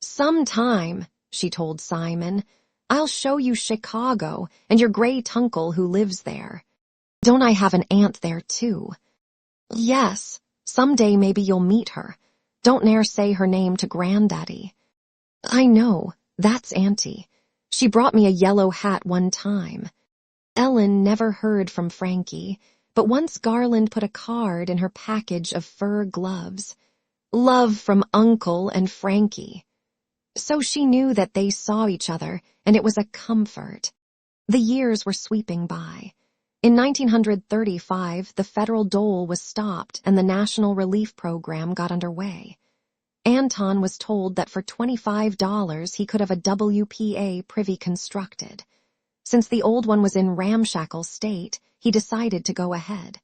Sometime, she told Simon, I'll show you Chicago and your great-uncle who lives there. Don't I have an aunt there, too? Yes, someday maybe you'll meet her. Don't ne'er say her name to Granddaddy. I know, that's Auntie. She brought me a yellow hat one time. Ellen never heard from Frankie, but once Garland put a card in her package of fur gloves. Love from Uncle and Frankie. So she knew that they saw each other, and it was a comfort. The years were sweeping by. In 1935, the federal dole was stopped and the National Relief Program got underway. Anton was told that for $25 he could have a WPA privy constructed. Since the old one was in ramshackle state, he decided to go ahead.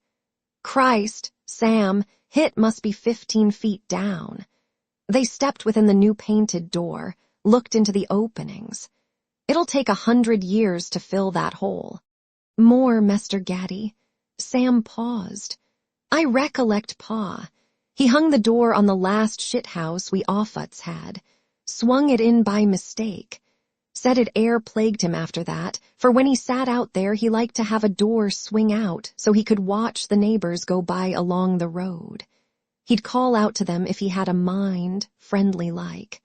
Christ, Sam, Hit must be 15 feet down. They stepped within the new painted door, looked into the openings. It'll take 100 years to fill that hole. More, Mester Gaddy. Sam paused. I recollect Pa. He hung the door on the last shithouse we Offuts had, swung it in by mistake. Said it e'er plagued him after that, for when he sat out there he liked to have a door swing out so he could watch the neighbors go by along the road. He'd call out to them if he had a mind, friendly like.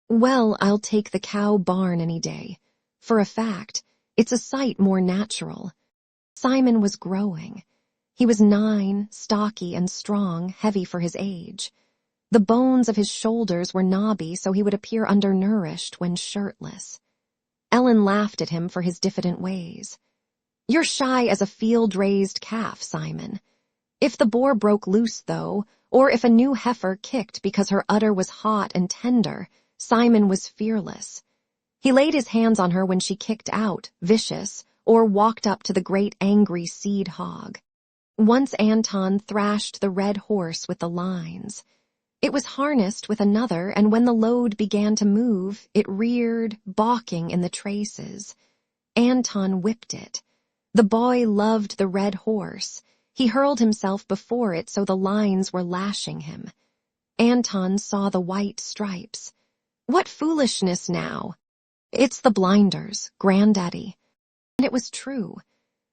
Well, I'll take the cow barn any day. For a fact, it's a sight more natural. Simon was growing. He was 9, stocky and strong, heavy for his age. The bones of his shoulders were knobby so he would appear undernourished when shirtless. Ellen laughed at him for his diffident ways. You're shy as a field-raised calf, Simon. If the boar broke loose, though, or if a new heifer kicked because her udder was hot and tender, Simon was fearless. He laid his hands on her when she kicked out, vicious, or walked up to the great angry seed hog. Once Anton thrashed the red horse with the lines. It was harnessed with another, and when the load began to move, it reared, balking in the traces. Anton whipped it. The boy loved the red horse. He hurled himself before it so the lines were lashing him. Anton saw the white stripes. What foolishness now! It's the blinders, Granddaddy. And it was true.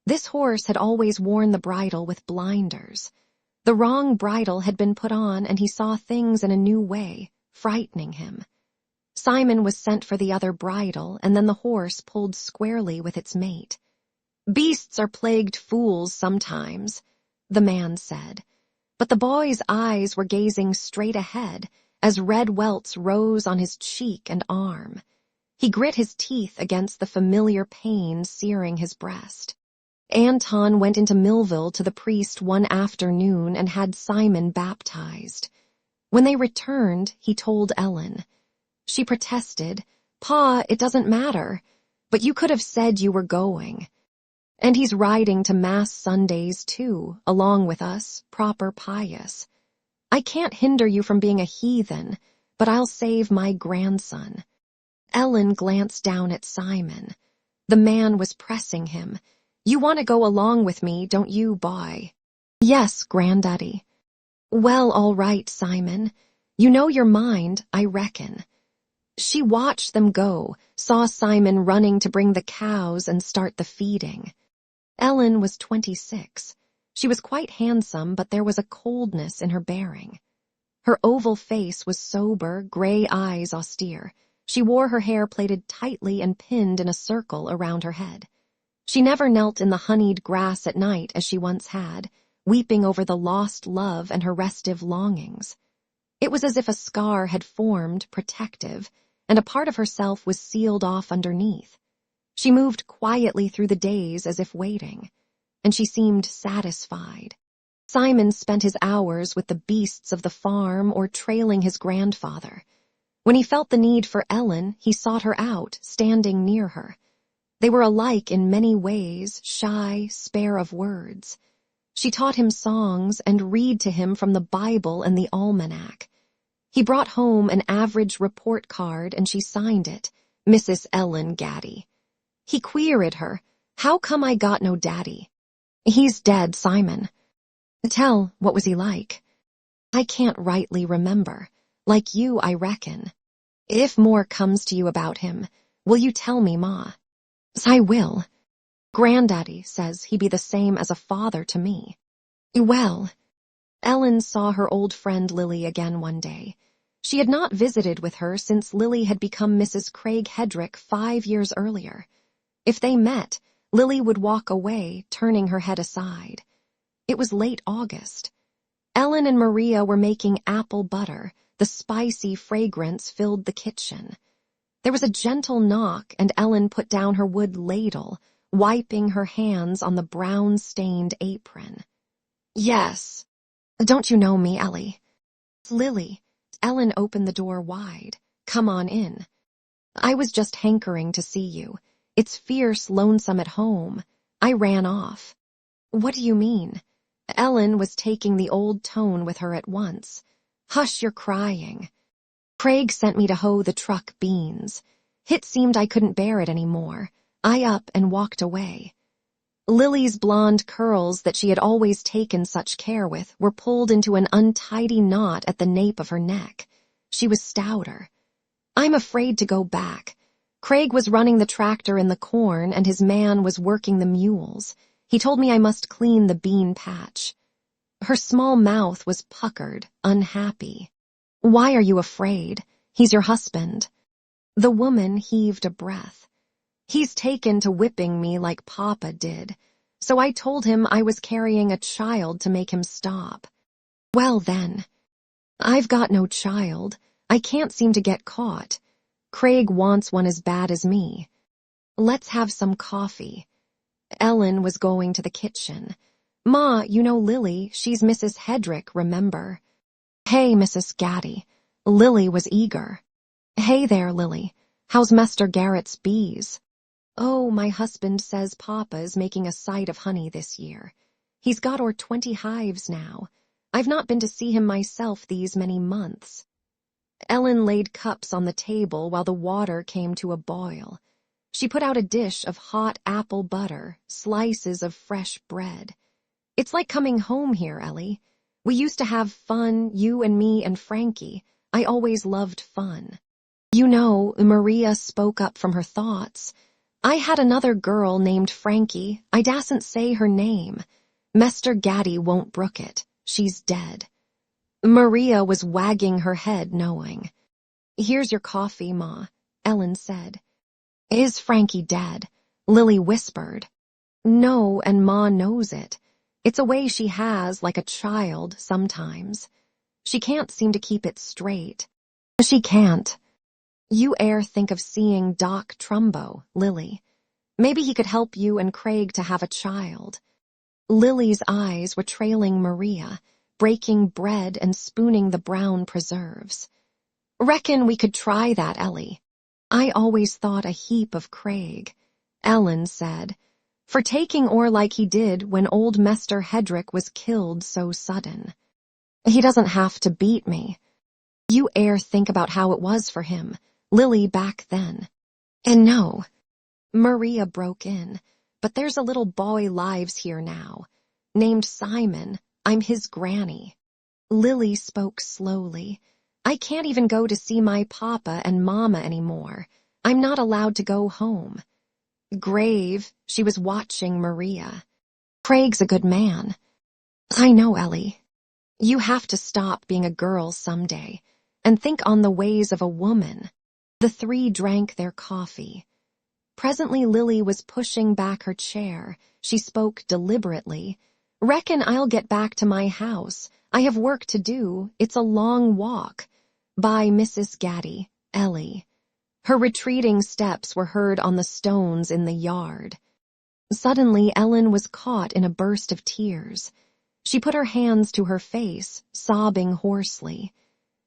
This horse had always worn the bridle with blinders. The wrong bridle had been put on, and he saw things in a new way, frightening him. Simon was sent for the other bridle, and then the horse pulled squarely with its mate. "Beasts are plagued fools sometimes," the man said. But the boy's eyes were gazing straight ahead as red welts rose on his cheek and arm. He grit his teeth against the familiar pain searing his breast. Anton went into Millville to the priest one afternoon and had Simon baptized. When they returned, he told Ellen. She protested, "Pa, it doesn't matter, but you could have said you were going. And he's riding to Mass Sundays, too, along with us, proper pious. I can't hinder you from being a heathen, but I'll save my grandson." Ellen glanced down at Simon. The man was pressing him. "You want to go along with me, don't you, boy?" "Yes, Granddaddy." "Well, all right, Simon. You know your mind, I reckon." She watched them go, saw Simon running to bring the cows and start the feeding. Ellen was 26. She was quite handsome, but there was a coldness in her bearing. Her oval face was sober, gray eyes austere. She wore her hair plaited tightly and pinned in a circle around her head. She never knelt in the honeyed grass at night as she once had, weeping over the lost love and her restive longings. It was as if a scar had formed, protective, and a part of herself was sealed off underneath. She moved quietly through the days as if waiting, and she seemed satisfied. Simon spent his hours with the beasts of the farm or trailing his grandfather. When he felt the need for Ellen, he sought her out, standing near her. They were alike in many ways, shy, spare of words. She taught him songs and read to him from the Bible and the almanac. He brought home an average report card and she signed it, Mrs. Ellen Gaddy. He queried her, "How come I got no daddy?" "He's dead, Simon." "Tell, what was he like?" "I can't rightly remember. Like you, I reckon." "If more comes to you about him, will you tell me, Ma?" "I will. Granddaddy says he be the same as a father to me." "Well." Ellen saw her old friend Lily again one day. She had not visited with her since Lily had become Mrs. Craig Hedrick 5 years earlier. If they met, Lily would walk away, turning her head aside. It was late August. Ellen and Maria were making apple butter. The spicy fragrance filled the kitchen. There was a gentle knock, and Ellen put down her wood ladle, wiping her hands on the brown-stained apron. "Yes. Don't you know me, Ellie?" "Lily." Ellen opened the door wide. "Come on in." "I was just hankering to see you. It's fierce lonesome at home. I ran off." "What do you mean?" Ellen was taking the old tone with her at once. "Hush, you're crying. Craig sent me to hoe the truck beans. It seemed I couldn't bear it any more. I up and walked away." Lily's blonde curls that she had always taken such care with were pulled into an untidy knot at the nape of her neck. She was stouter. "I'm afraid to go back. Craig was running the tractor in the corn and his man was working the mules. He told me I must clean the bean patch." Her small mouth was puckered, unhappy. "Why are you afraid? He's your husband." The woman heaved a breath. "He's taken to whipping me like Papa did, so I told him I was carrying a child to make him stop." "Well then." "I've got no child. I can't seem to get caught. Craig wants one as bad as me. Let's have some coffee." Ellen was going to the kitchen. "Ma, you know Lily, she's Mrs. Hedrick, remember?" "Hey, Mrs. Gaddy." Lily was eager. Hey there, Lily. How's Mr. Garrett's bees? Oh, my husband says Papa's making a sight of honey this year. He's got o'er 20 hives now. I've not been to see him myself these many months. Ellen laid cups on the table while the water came to a boil. She put out a dish of hot apple butter, slices of fresh bread. It's like coming home here, Ellie. We used to have fun, you and me and Frankie. I always loved fun. You know, Maria spoke up from her thoughts. I had another girl named Frankie. I dasn't say her name. Mester Gaddy won't brook it. She's dead. Maria was wagging her head, knowing. Here's your coffee, Ma, Ellen said. Is Frankie dead? Lily whispered. No, and Ma knows it. It's a way she has, like a child, sometimes. She can't seem to keep it straight. She can't. You think of seeing Doc Trumbo, Lily. Maybe he could help you and Craig to have a child. Lily's eyes were trailing Maria, breaking bread and spooning the brown preserves. Reckon we could try that, Ellie. I always thought a heap of Craig, Ellen said, for taking o'er like he did when old Mester Hedrick was killed so sudden. He doesn't have to beat me. You think about how it was for him, Lily back then. And no, Maria broke in, but there's a little boy lives here now, named Simon. I'm his granny. Lily spoke slowly. I can't even go to see my papa and mama anymore. I'm not allowed to go home. Grave, she was watching Maria. Craig's a good man. I know, Ellie. You have to stop being a girl someday and think on the ways of a woman. The three drank their coffee. Presently Lily was pushing back her chair. She spoke deliberately. Reckon I'll get back to my house. I have work to do. It's a long walk. Bye, Mrs. Gaddy, Ellie. Her retreating steps were heard on the stones in the yard. Suddenly Ellen was caught in a burst of tears. She put her hands to her face, sobbing hoarsely.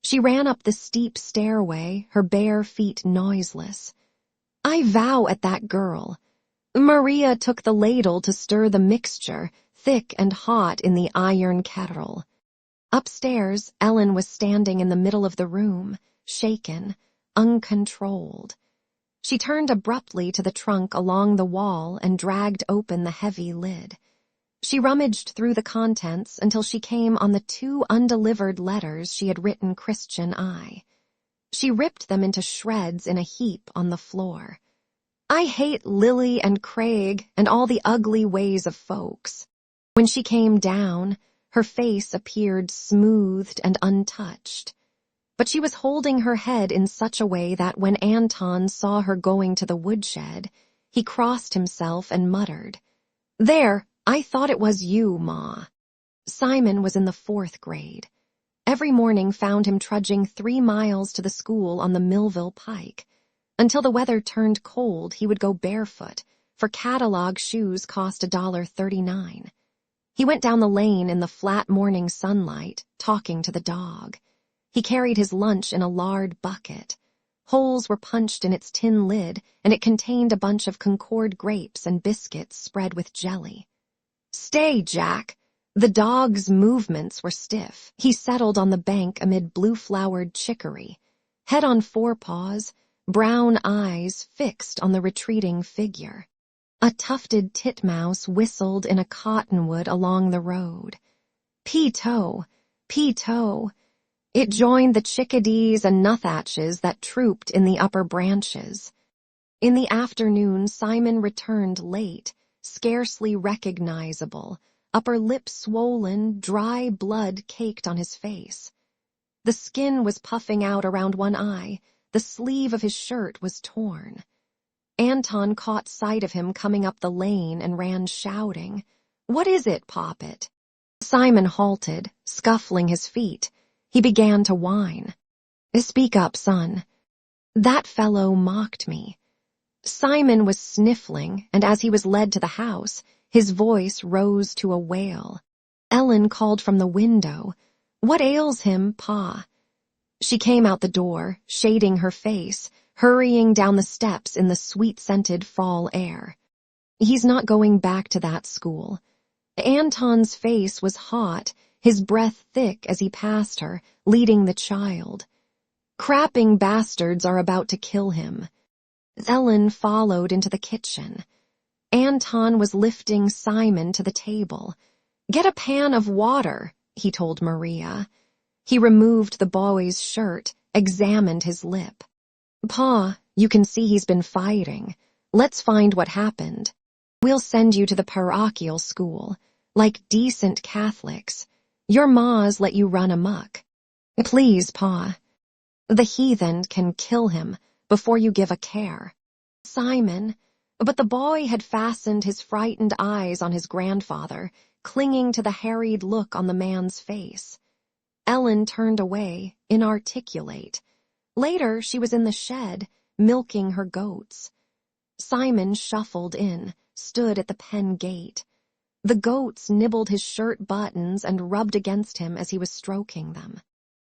She ran up the steep stairway, her bare feet noiseless. I vow at that girl. Maria took the ladle to stir the mixture, thick and hot in the iron kettle. Upstairs, Ellen was standing in the middle of the room, shaken, uncontrolled. She turned abruptly to the trunk along the wall and dragged open the heavy lid. She rummaged through the contents until she came on the 2 undelivered letters she had written Christian I. She ripped them into shreds in a heap on the floor. I hate Lily and Craig and all the ugly ways of folks. When she came down, her face appeared smoothed and untouched. But she was holding her head in such a way that when Anton saw her going to the woodshed, he crossed himself and muttered, There, I thought it was you, Ma. Simon was in the 4th grade. Every morning found him trudging 3 miles to the school on the Millville Pike. Until the weather turned cold, he would go barefoot, for catalog shoes cost $1.39. He went down the lane in the flat morning sunlight, talking to the dog. He carried his lunch in a lard bucket. Holes were punched in its tin lid, and it contained a bunch of Concord grapes and biscuits spread with jelly. Stay, Jack. The dog's movements were stiff. He settled on the bank amid blue-flowered chicory, head on 4 paws, brown eyes fixed on the retreating figure. A tufted titmouse whistled in a cottonwood along the road. Pee-toe, pee-toe. It joined the chickadees and nuthatches that trooped in the upper branches. In the afternoon, Simon returned late, scarcely recognizable, upper lip swollen, dry blood caked on his face. The skin was puffing out around one eye, the sleeve of his shirt was torn. Anton caught sight of him coming up the lane and ran shouting, What is it, Poppet? Simon halted, scuffling his feet. He began to whine. Speak up, son. That fellow mocked me. Simon was sniffling, and as he was led to the house, his voice rose to a wail. Ellen called from the window, What ails him, Pa? She came out the door, shading her face, hurrying down the steps in the sweet-scented fall air. He's not going back to that school. Anton's face was hot, his breath thick as he passed her, leading the child. Crapping bastards are about to kill him. Ellen followed into the kitchen. Anton was lifting Simon to the table. "Get a pan of water," he told Maria. He removed the boy's shirt, examined his lip. "Pa, you can see he's been fighting. Let's find what happened. We'll send you to the parochial school, like decent Catholics. Your ma's let you run amok. Please, Pa. The heathen can kill him before you give a care." Simon, but the boy had fastened his frightened eyes on his grandfather, clinging to the harried look on the man's face. Ellen turned away, inarticulate. Later, she was in the shed, milking her goats. Simon shuffled in, stood at the pen gate. The goats nibbled his shirt buttons and rubbed against him as he was stroking them.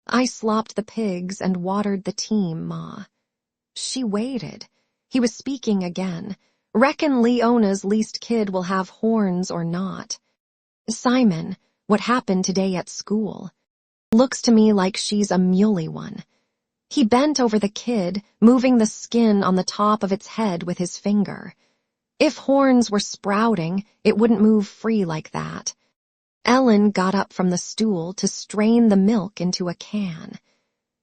"I slopped the pigs and watered the team, Ma." She waited. He was speaking again. "Reckon Leona's least kid will have horns or not." "Simon, what happened today at school? Looks to me like she's a muley one." He bent over the kid, moving the skin on the top of its head with his finger. If horns were sprouting, it wouldn't move free like that. Ellen got up from the stool to strain the milk into a can.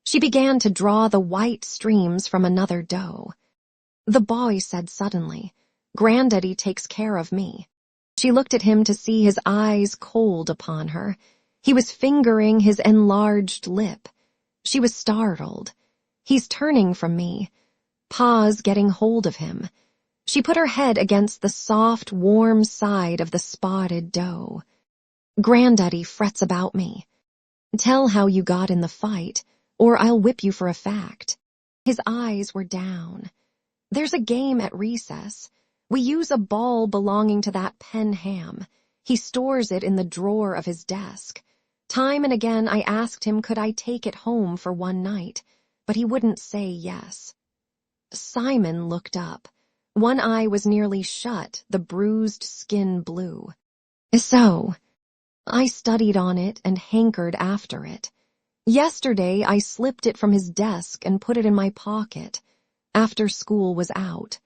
She began to draw the white streams from another dough. The boy said suddenly, "Granddaddy takes care of me." She looked at him to see his eyes cold upon her. He was fingering his enlarged lip. She was startled. "He's turning from me." Pa's getting hold of him. She put her head against the soft, warm side of the spotted dough. "Granddaddy frets about me. Tell how you got in the fight, or I'll whip you for a fact." His eyes were down. "There's a game at recess. We use a ball belonging to that pen ham. He stores it in the drawer of his desk. Time and again I asked him could I take it home for one night, but he wouldn't say yes." Simon looked up. One eye was nearly shut, the bruised skin blue. "So, I studied on it and hankered after it. Yesterday I slipped it from his desk and put it in my pocket, after school was out.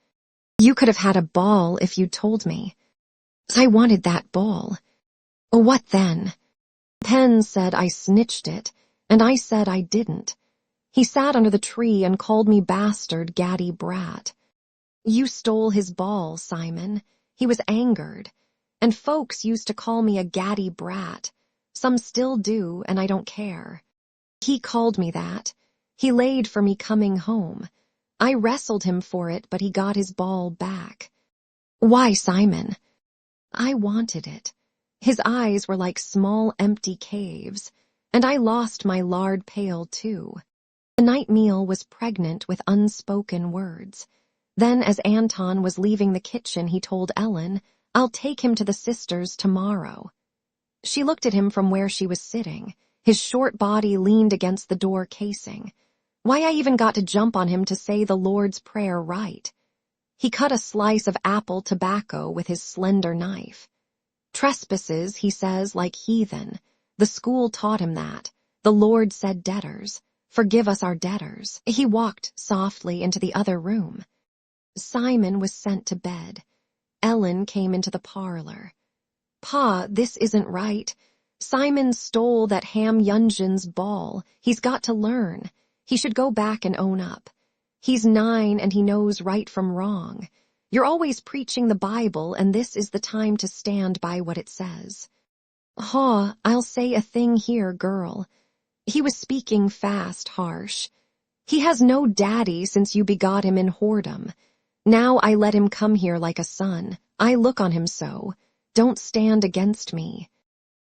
You could have had a ball if you'd told me. I wanted that ball. What then? Penn said I snitched it, and I said I didn't. He sat under the tree and called me bastard, gaddy brat. You stole his ball, Simon." He was angered. "And folks used to call me a gaddy brat. Some still do, and I don't care. He called me that. He laid for me coming home. I wrestled him for it, but he got his ball back." "Why, Simon?" "I wanted it." His eyes were like small empty caves, and I lost my lard pail too. The night meal was pregnant with unspoken words. Then as Anton was leaving the kitchen, he told Ellen, "I'll take him to the sisters tomorrow." She looked at him from where she was sitting. His short body leaned against the door casing. Why I even got to jump on him to say the Lord's Prayer right. He cut a slice of apple tobacco with his slender knife. "Trespasses," he says, "like heathen. The school taught him that. The Lord said debtors. Forgive us our debtors." He walked softly into the other room. Simon was sent to bed. Ellen came into the parlor. "Pa, this isn't right. Simon stole that Ham Yunjin's ball. He's got to learn. He should go back and own up. He's 9 and he knows right from wrong. You're always preaching the Bible, and this is the time to stand by what it says." "Haw, I'll say a thing here, girl." He was speaking fast, harsh. "He has no daddy since you begot him in whoredom. Now I let him come here like a son. I look on him so. Don't stand against me.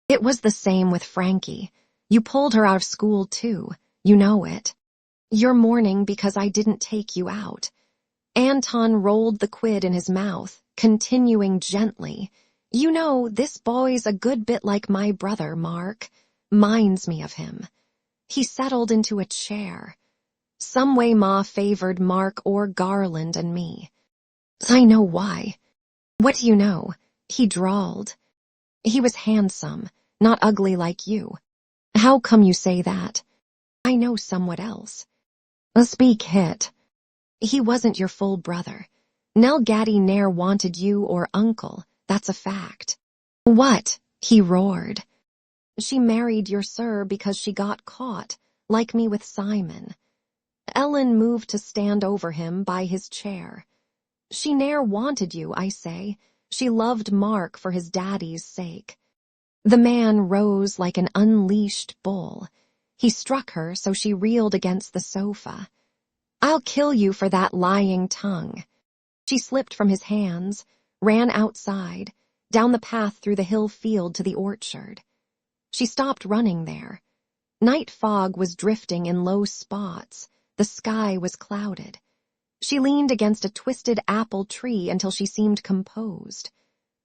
It was the same with Frankie. You pulled her out of school too. You know it. You're mourning because I didn't take you out." Anton rolled the quid in his mouth, continuing gently, "You know, this boy's a good bit like my brother, Mark. Minds me of him. He settled into a chair. Some way Ma favored Mark or Garland and me. I know why. What do you know? He drawled. He was handsome, not ugly like you. How come you say that? I know somewhat else. Speak hit. He wasn't your full brother. Nell Gaddy ne'er wanted you or uncle, that's a fact. What? He roared. She married your sir because she got caught, like me with Simon. Ellen moved to stand over him by his chair. She ne'er wanted you, I say. She loved Mark for his daddy's sake. The man rose like an unleashed bull. He struck her so she reeled against the sofa. I'll kill you for that lying tongue. She slipped from his hands, ran outside, down the path through the hill field to the orchard. She stopped running there. Night fog was drifting in low spots. The sky was clouded. She leaned against a twisted apple tree until she seemed composed.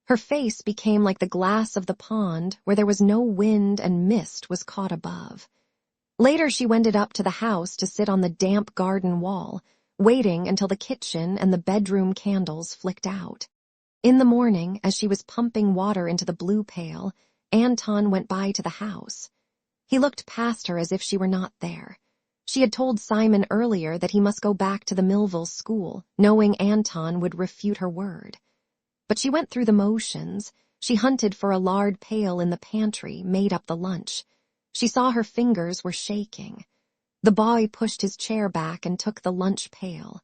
Her face became like the glass of the pond where there was no wind and mist was caught above. Later she wended up to the house to sit on the damp garden wall, waiting until the kitchen and the bedroom candles flicked out. In the morning, as she was pumping water into the blue pail, Anton went by to the house. He looked past her as if she were not there. She had told Simon earlier that he must go back to the Millville school, knowing Anton would refute her word. But she went through the motions. She hunted for a lard pail in the pantry, made up the lunch. She saw her fingers were shaking. The boy pushed his chair back and took the lunch pail.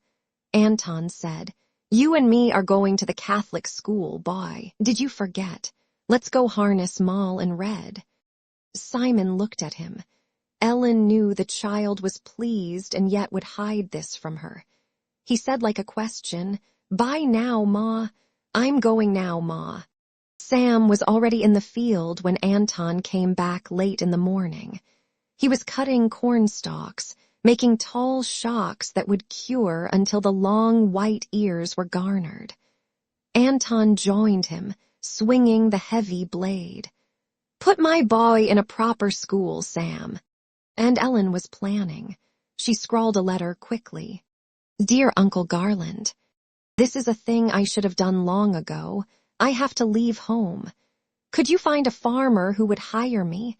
Anton said, You and me are going to the Catholic school, boy. Did you forget? Let's go harness Moll and Red. Simon looked at him. Ellen knew the child was pleased and yet would hide this from her. He said like a question, Bye now, Ma. I'm going now, Ma. Sam was already in the field when Anton came back late in the morning. He was cutting corn stalks, making tall shocks that would cure until the long white ears were garnered. Anton joined him, swinging the heavy blade. Put my boy in a proper school, Sam. And Ellen was planning. She scrawled a letter quickly. Dear Uncle Garland, this is a thing I should have done long ago. I have to leave home. Could you find a farmer who would hire me?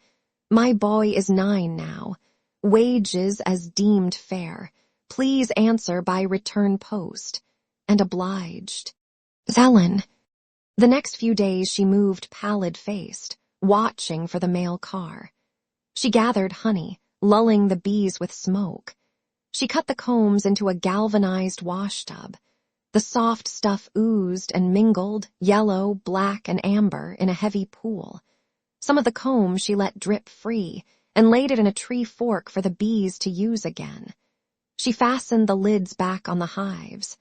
My boy is 9 now. Wages as deemed fair. Please answer by return post. And obliged. Ellen. The next few days she moved pallid-faced, watching for the mail car. She gathered honey, lulling the bees with smoke. She cut the combs into a galvanized washtub. The soft stuff oozed and mingled, yellow, black, and amber, in a heavy pool. Some of the comb she let drip free and laid it in a tree fork for the bees to use again. She fastened the lids back on the hives.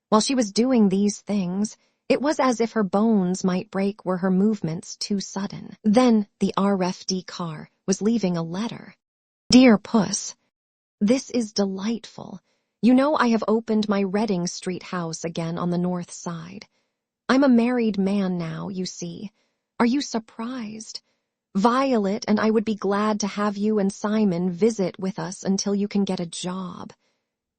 While she was doing these things, it was as if her bones might break were her movements too sudden. Then the RFD car was leaving a letter. Dear Puss, this is delightful. You know I have opened my Reading Street house again on the north side. I'm a married man now, you see. Are you surprised? Violet and I would be glad to have you and Simon visit with us until you can get a job.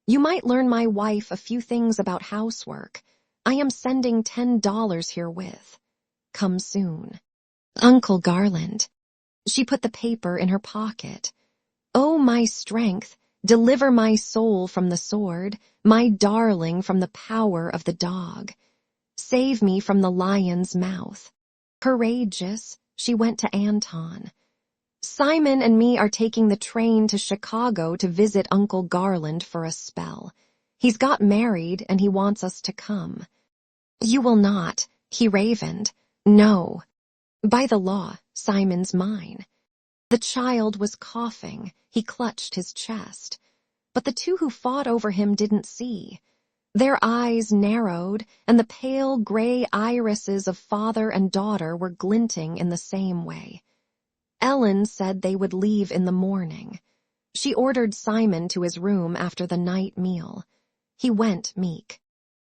You might learn my wife a few things about housework. I am sending $10 herewith. Come soon. Uncle Garland. She put the paper in her pocket. Oh, my strength, deliver my soul from the sword, my darling from the power of the dog. Save me from the lion's mouth. Courageous, she went to Anton. Simon and me are taking the train to Chicago to visit Uncle Garland for a spell. He's got married and he wants us to come. You will not, he ravened. No. By the law, Simon's mine. The child was coughing. He clutched his chest. But the two who fought over him didn't see. Their eyes narrowed, and the pale gray irises of father and daughter were glinting in the same way. Ellen said they would leave in the morning. She ordered Simon to his room after the night meal. He went meek.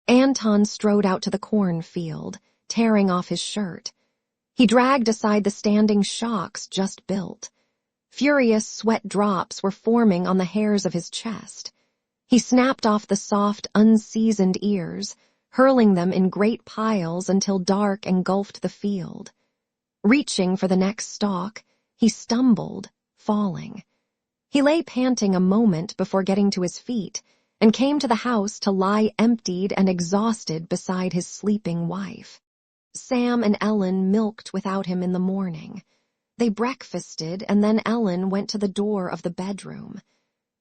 Anton strode out to the cornfield, tearing off his shirt. He dragged aside the standing shocks just built. Furious sweat drops were forming on the hairs of his chest. He snapped off the soft, unseasoned ears, hurling them in great piles until dark engulfed the field. Reaching for the next stalk, he stumbled, falling. He lay panting a moment before getting to his feet and came to the house to lie emptied and exhausted beside his sleeping wife. Sam and Ellen milked without him in the morning. They breakfasted, and then Ellen went to the door of the bedroom.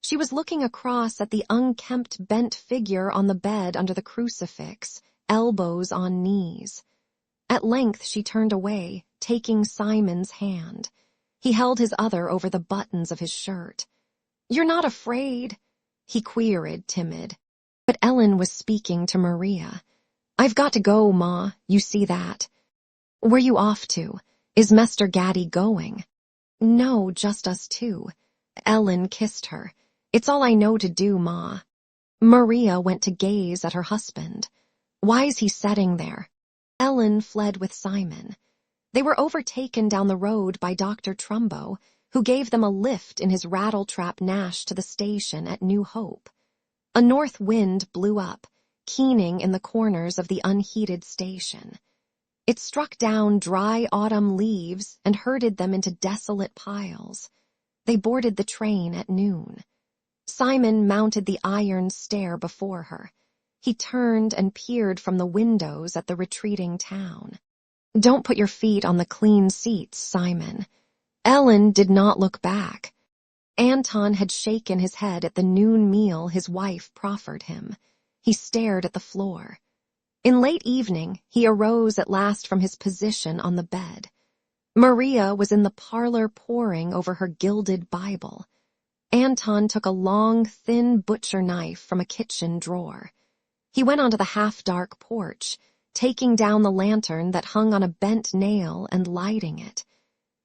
She was looking across at the unkempt, bent figure on the bed under the crucifix, elbows on knees. At length she turned away, taking Simon's hand. He held his other over the buttons of his shirt. "You're not afraid?" he queried, timid. But Ellen was speaking to Maria. "I've got to go, Ma, you see that." "Where you off to? Is Mester Gaddy going?" "No, just us two." Ellen kissed her. "It's all I know to do, Ma." Maria went to gaze at her husband. "Why's he setting there?" Ellen fled with Simon. They were overtaken down the road by Dr. Trumbo, who gave them a lift in his rattletrap Nash to the station at New Hope. A north wind blew up, keening in the corners of the unheated station. It struck down dry autumn leaves and herded them into desolate piles. They boarded the train at noon. Simon mounted the iron stair before her. He turned and peered from the windows at the retreating town. "Don't put your feet on the clean seats, Simon." Ellen did not look back. Anton had shaken his head at the noon meal his wife proffered him. He stared at the floor. In late evening, he arose at last from his position on the bed. Maria was in the parlor poring over her gilded Bible. Anton took a long, thin butcher knife from a kitchen drawer. He went onto the half-dark porch, taking down the lantern that hung on a bent nail and lighting it.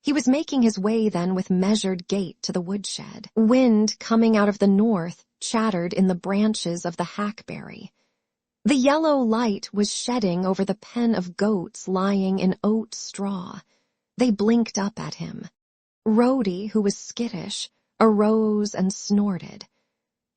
He was making his way then with measured gait to the woodshed. Wind coming out of the north chattered in the branches of the hackberry. The yellow light was shedding over the pen of goats lying in oat straw. They blinked up at him. Rhodey, who was skittish, arose and snorted.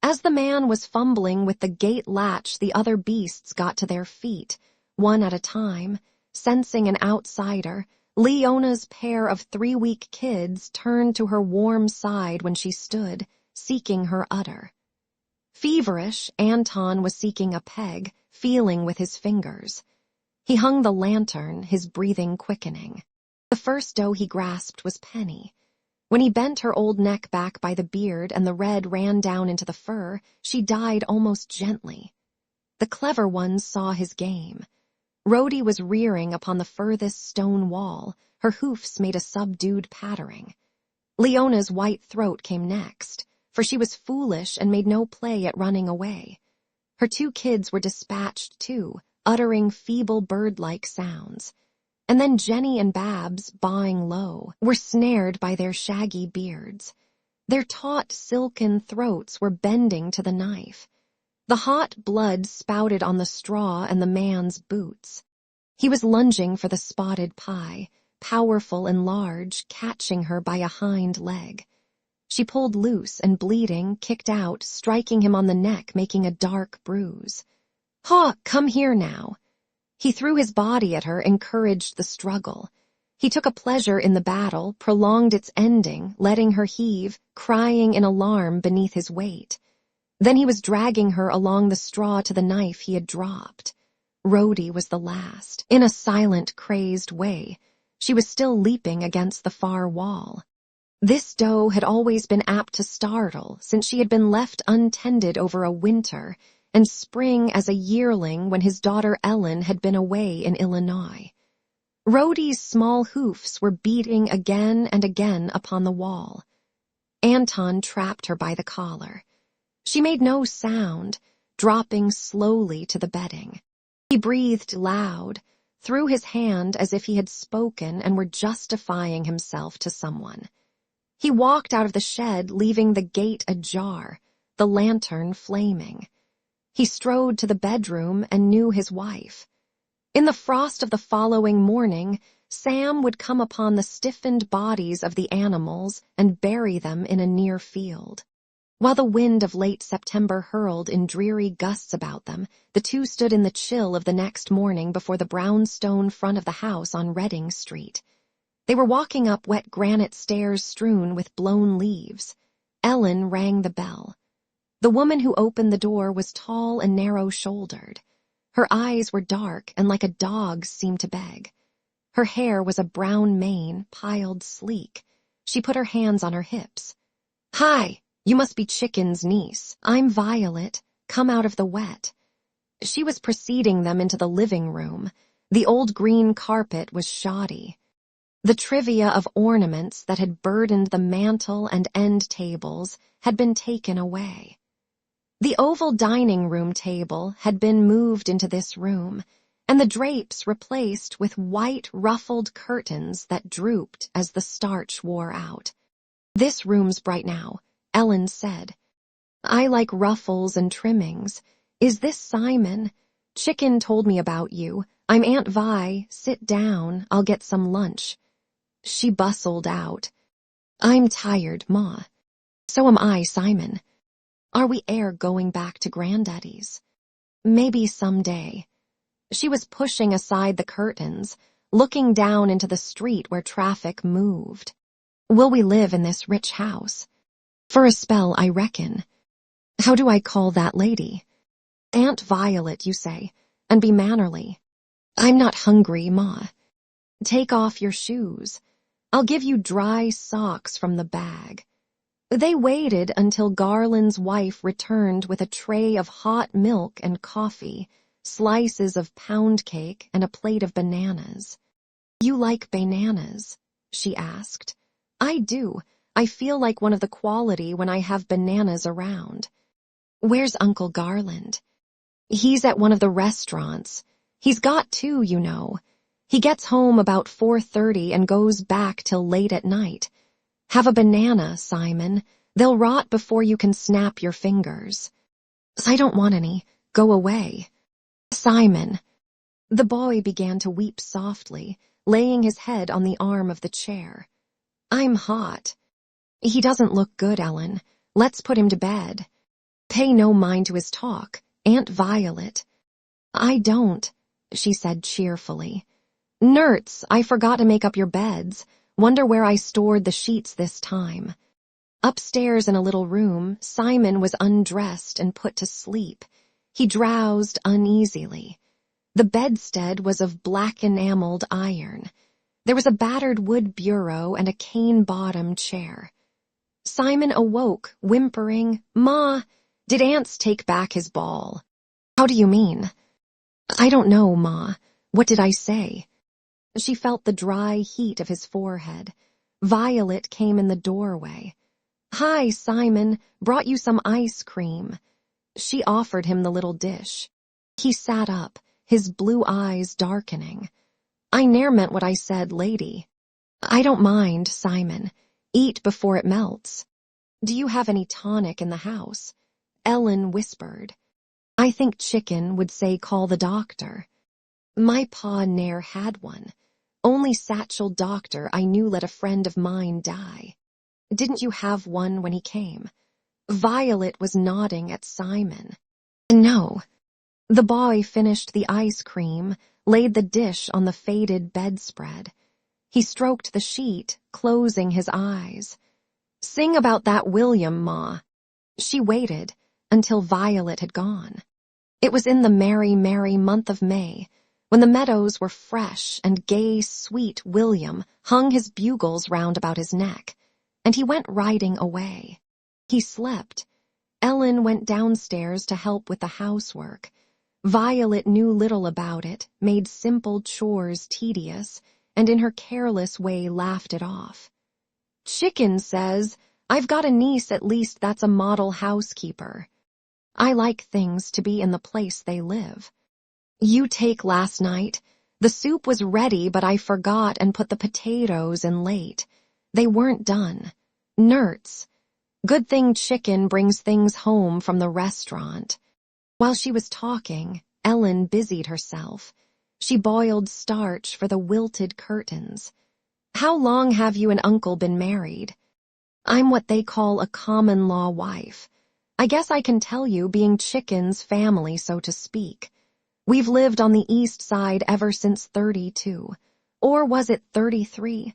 As the man was fumbling with the gate latch, the other beasts got to their feet, one at a time. Sensing an outsider, Leona's pair of 3-week kids turned to her warm side when she stood, seeking her udder. Feverish, Anton was seeking a peg, feeling with his fingers. He hung the lantern, his breathing quickening. The first doe he grasped was Penny. When he bent her old neck back by the beard and the red ran down into the fur, she died almost gently. The clever ones saw his game. Rhodey was rearing upon the furthest stone wall. Her hoofs made a subdued pattering. Leona's white throat came next, for she was foolish and made no play at running away. Her 2 kids were dispatched too, uttering feeble bird-like sounds. And then Jenny and Babs, bawing low, were snared by their shaggy beards. Their taut silken throats were bending to the knife. The hot blood spouted on the straw and the man's boots. He was lunging for the spotted pie, powerful and large, catching her by a hind leg. She pulled loose and, bleeding, kicked out, striking him on the neck, making a dark bruise. "Ha, come here now." He threw his body at her, encouraged the struggle. He took a pleasure in the battle, prolonged its ending, letting her heave, crying in alarm beneath his weight. Then he was dragging her along the straw to the knife he had dropped. Rhodey was the last. In a silent, crazed way, she was still leaping against the far wall. This doe had always been apt to startle, since she had been left untended over a winter, and spring as a yearling when his daughter Ellen had been away in Illinois. Rhodey's small hoofs were beating again and again upon the wall. Anton trapped her by the collar. She made no sound, dropping slowly to the bedding. He breathed loud, threw his hand as if he had spoken and were justifying himself to someone. He walked out of the shed, leaving the gate ajar, the lantern flaming. He strode to the bedroom and knew his wife. In the frost of the following morning, Sam would come upon the stiffened bodies of the animals and bury them in a near field. While the wind of late September hurled in dreary gusts about them, the two stood in the chill of the next morning before the brownstone front of the house on Reading Street. They were walking up wet granite stairs strewn with blown leaves. Ellen rang the bell. The woman who opened the door was tall and narrow-shouldered. Her eyes were dark and like a dog's seemed to beg. Her hair was a brown mane, piled sleek. She put her hands on her hips. "Hi, you must be Chicken's niece. I'm Violet. Come out of the wet." She was preceding them into the living room. The old green carpet was shoddy. The trivia of ornaments that had burdened the mantel and end tables had been taken away. The oval dining room table had been moved into this room, and the drapes replaced with white ruffled curtains that drooped as the starch wore out. "This room's bright now," Ellen said. "I like ruffles and trimmings. Is this Simon? Chicken told me about you. I'm Aunt Vi. Sit down. I'll get some lunch." She bustled out. "I'm tired, Ma." "So am I, Simon. Are we e'er going back to Granddaddy's?" "Maybe someday." She was pushing aside the curtains, looking down into the street where traffic moved. "Will we live in this rich house?" "For a spell, I reckon." "How do I call that lady?" "Aunt Violet, you say, and be mannerly." "I'm not hungry, Ma." "Take off your shoes. I'll give you dry socks from the bag." They waited until Garland's wife returned with a tray of hot milk and coffee, slices of pound cake, and a plate of bananas. "You like bananas?" she asked. "I do. I feel like one of the quality when I have bananas around." "Where's Uncle Garland?" "He's at one of the restaurants. He's got two, you know. He gets home about 4:30 and goes back till late at night. Have a banana, Simon. They'll rot before you can snap your fingers." "I don't want any. Go away." "Simon." The boy began to weep softly, laying his head on the arm of the chair. "I'm hot." "He doesn't look good, Ellen. Let's put him to bed." "Pay no mind to his talk. Aunt Violet." "I don't," she said cheerfully. "Nerts, I forgot to make up your beds. Wonder where I stored the sheets this time." Upstairs in a little room, Simon was undressed and put to sleep. He drowsed uneasily. The bedstead was of black enameled iron. There was a battered wood bureau and a cane-bottomed chair. Simon awoke, whimpering, "Ma, did Ance take back his ball?" "How do you mean?" "I don't know, Ma. What did I say?" She felt the dry heat of his forehead. Violet came in the doorway. "Hi, Simon. Brought you some ice cream." She offered him the little dish. He sat up, his blue eyes darkening. "I ne'er meant what I said, lady." "I don't mind, Simon. Eat before it melts." "Do you have any tonic in the house?" Ellen whispered. "I think Chicken would say call the doctor." "My pa ne'er had one. Only Satchel Doctor I knew let a friend of mine die." "Didn't you have one when he came?" Violet was nodding at Simon. "No." The boy finished the ice cream, laid the dish on the faded bedspread. He stroked the sheet, closing his eyes. "Sing about that William, Ma." She waited until Violet had gone. It was in the merry, merry month of May, when the meadows were fresh and gay, sweet William hung his bugles round about his neck, and he went riding away. He slept. Ellen went downstairs to help with the housework. Violet knew little about it, made simple chores tedious, and in her careless way laughed it off. "Chicken says, I've got a niece at least that's a model housekeeper. I like things to be in the place they live. You take last night. The soup was ready, but I forgot and put the potatoes in late. They weren't done. Nerts. Good thing Chicken brings things home from the restaurant." While she was talking, Ellen busied herself. She boiled starch for the wilted curtains. How long have you and Uncle been married? I'm what they call a common-law wife. I guess I can tell you, being Chicken's family, so to speak. We've lived on the east side ever since 32. Or was it 33?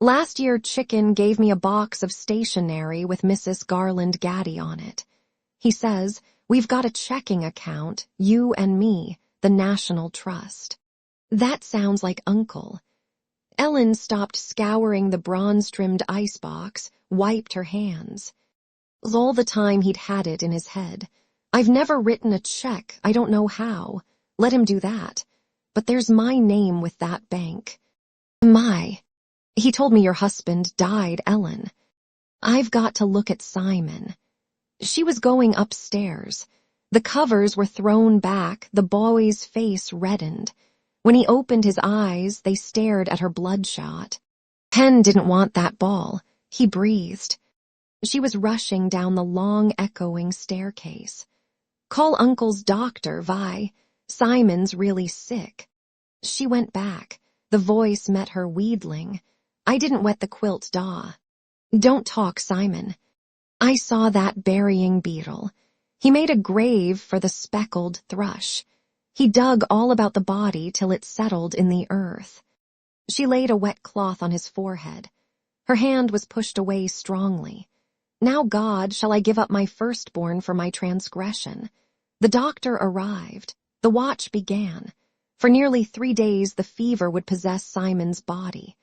Last year, Chicken gave me a box of stationery with Mrs. Garland Gaddy on it. He says, we've got a checking account, you and me, the National Trust. That sounds like Uncle. Ellen stopped scouring the bronze-trimmed icebox, wiped her hands. All the time he'd had it in his head. I've never written a check, I don't know how. Let him do that. But there's my name with that bank. He told me your husband died, Ellen. I've got to look at Simon. She was going upstairs. The covers were thrown back, the boy's face reddened. When he opened his eyes, they stared at her bloodshot. Ken didn't want that ball. He breathed. She was rushing down the long, echoing staircase. Call Uncle's doctor, Vi. Simon's really sick. She went back. The voice met her wheedling. I didn't wet the quilt, Daw. Don't talk, Simon. I saw that burying beetle. He made a grave for the speckled thrush. He dug all about the body till it settled in the earth. She laid a wet cloth on his forehead. Her hand was pushed away strongly. Now, God, shall I give up my firstborn for my transgression? The doctor arrived. The watch began. For nearly 3 days the fever would possess Simon's body.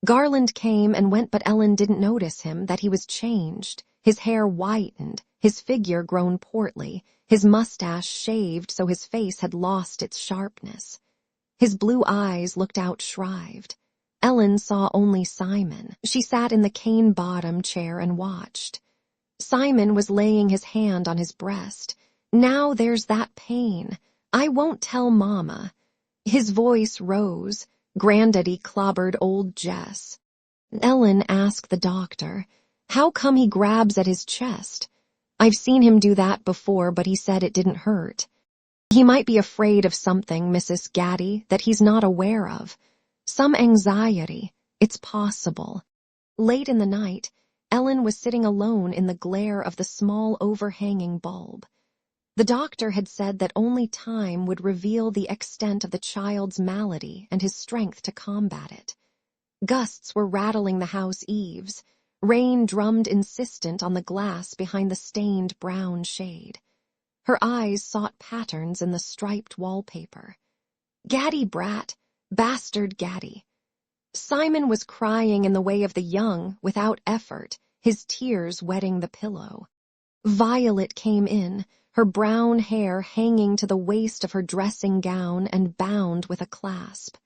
Garland came and went, but Ellen didn't notice him, that he was changed. His hair whitened, his figure grown portly, his mustache shaved so his face had lost its sharpness. His blue eyes looked out shrived. Ellen saw only Simon. She sat in the cane-bottom chair and watched. Simon was laying his hand on his breast. Now there's that pain. I won't tell Mama. His voice rose. Granddaddy clobbered old Jess. Ellen asked the doctor, how come he grabs at his chest? I've seen him do that before, but he said it didn't hurt. He might be afraid of something, Mrs. Gaddy, that he's not aware of. Some anxiety. It's possible. Late in the night, Ellen was sitting alone in the glare of the small overhanging bulb. The doctor had said that only time would reveal the extent of the child's malady and his strength to combat it. Gusts were rattling the house eaves. Rain drummed insistent on the glass behind the stained brown shade. Her eyes sought patterns in the striped wallpaper. Gaddy brat, bastard Gaddy. Simon was crying in the way of the young, without effort, his tears wetting the pillow. Violet came in, her brown hair hanging to the waist of her dressing gown and bound with a clasp.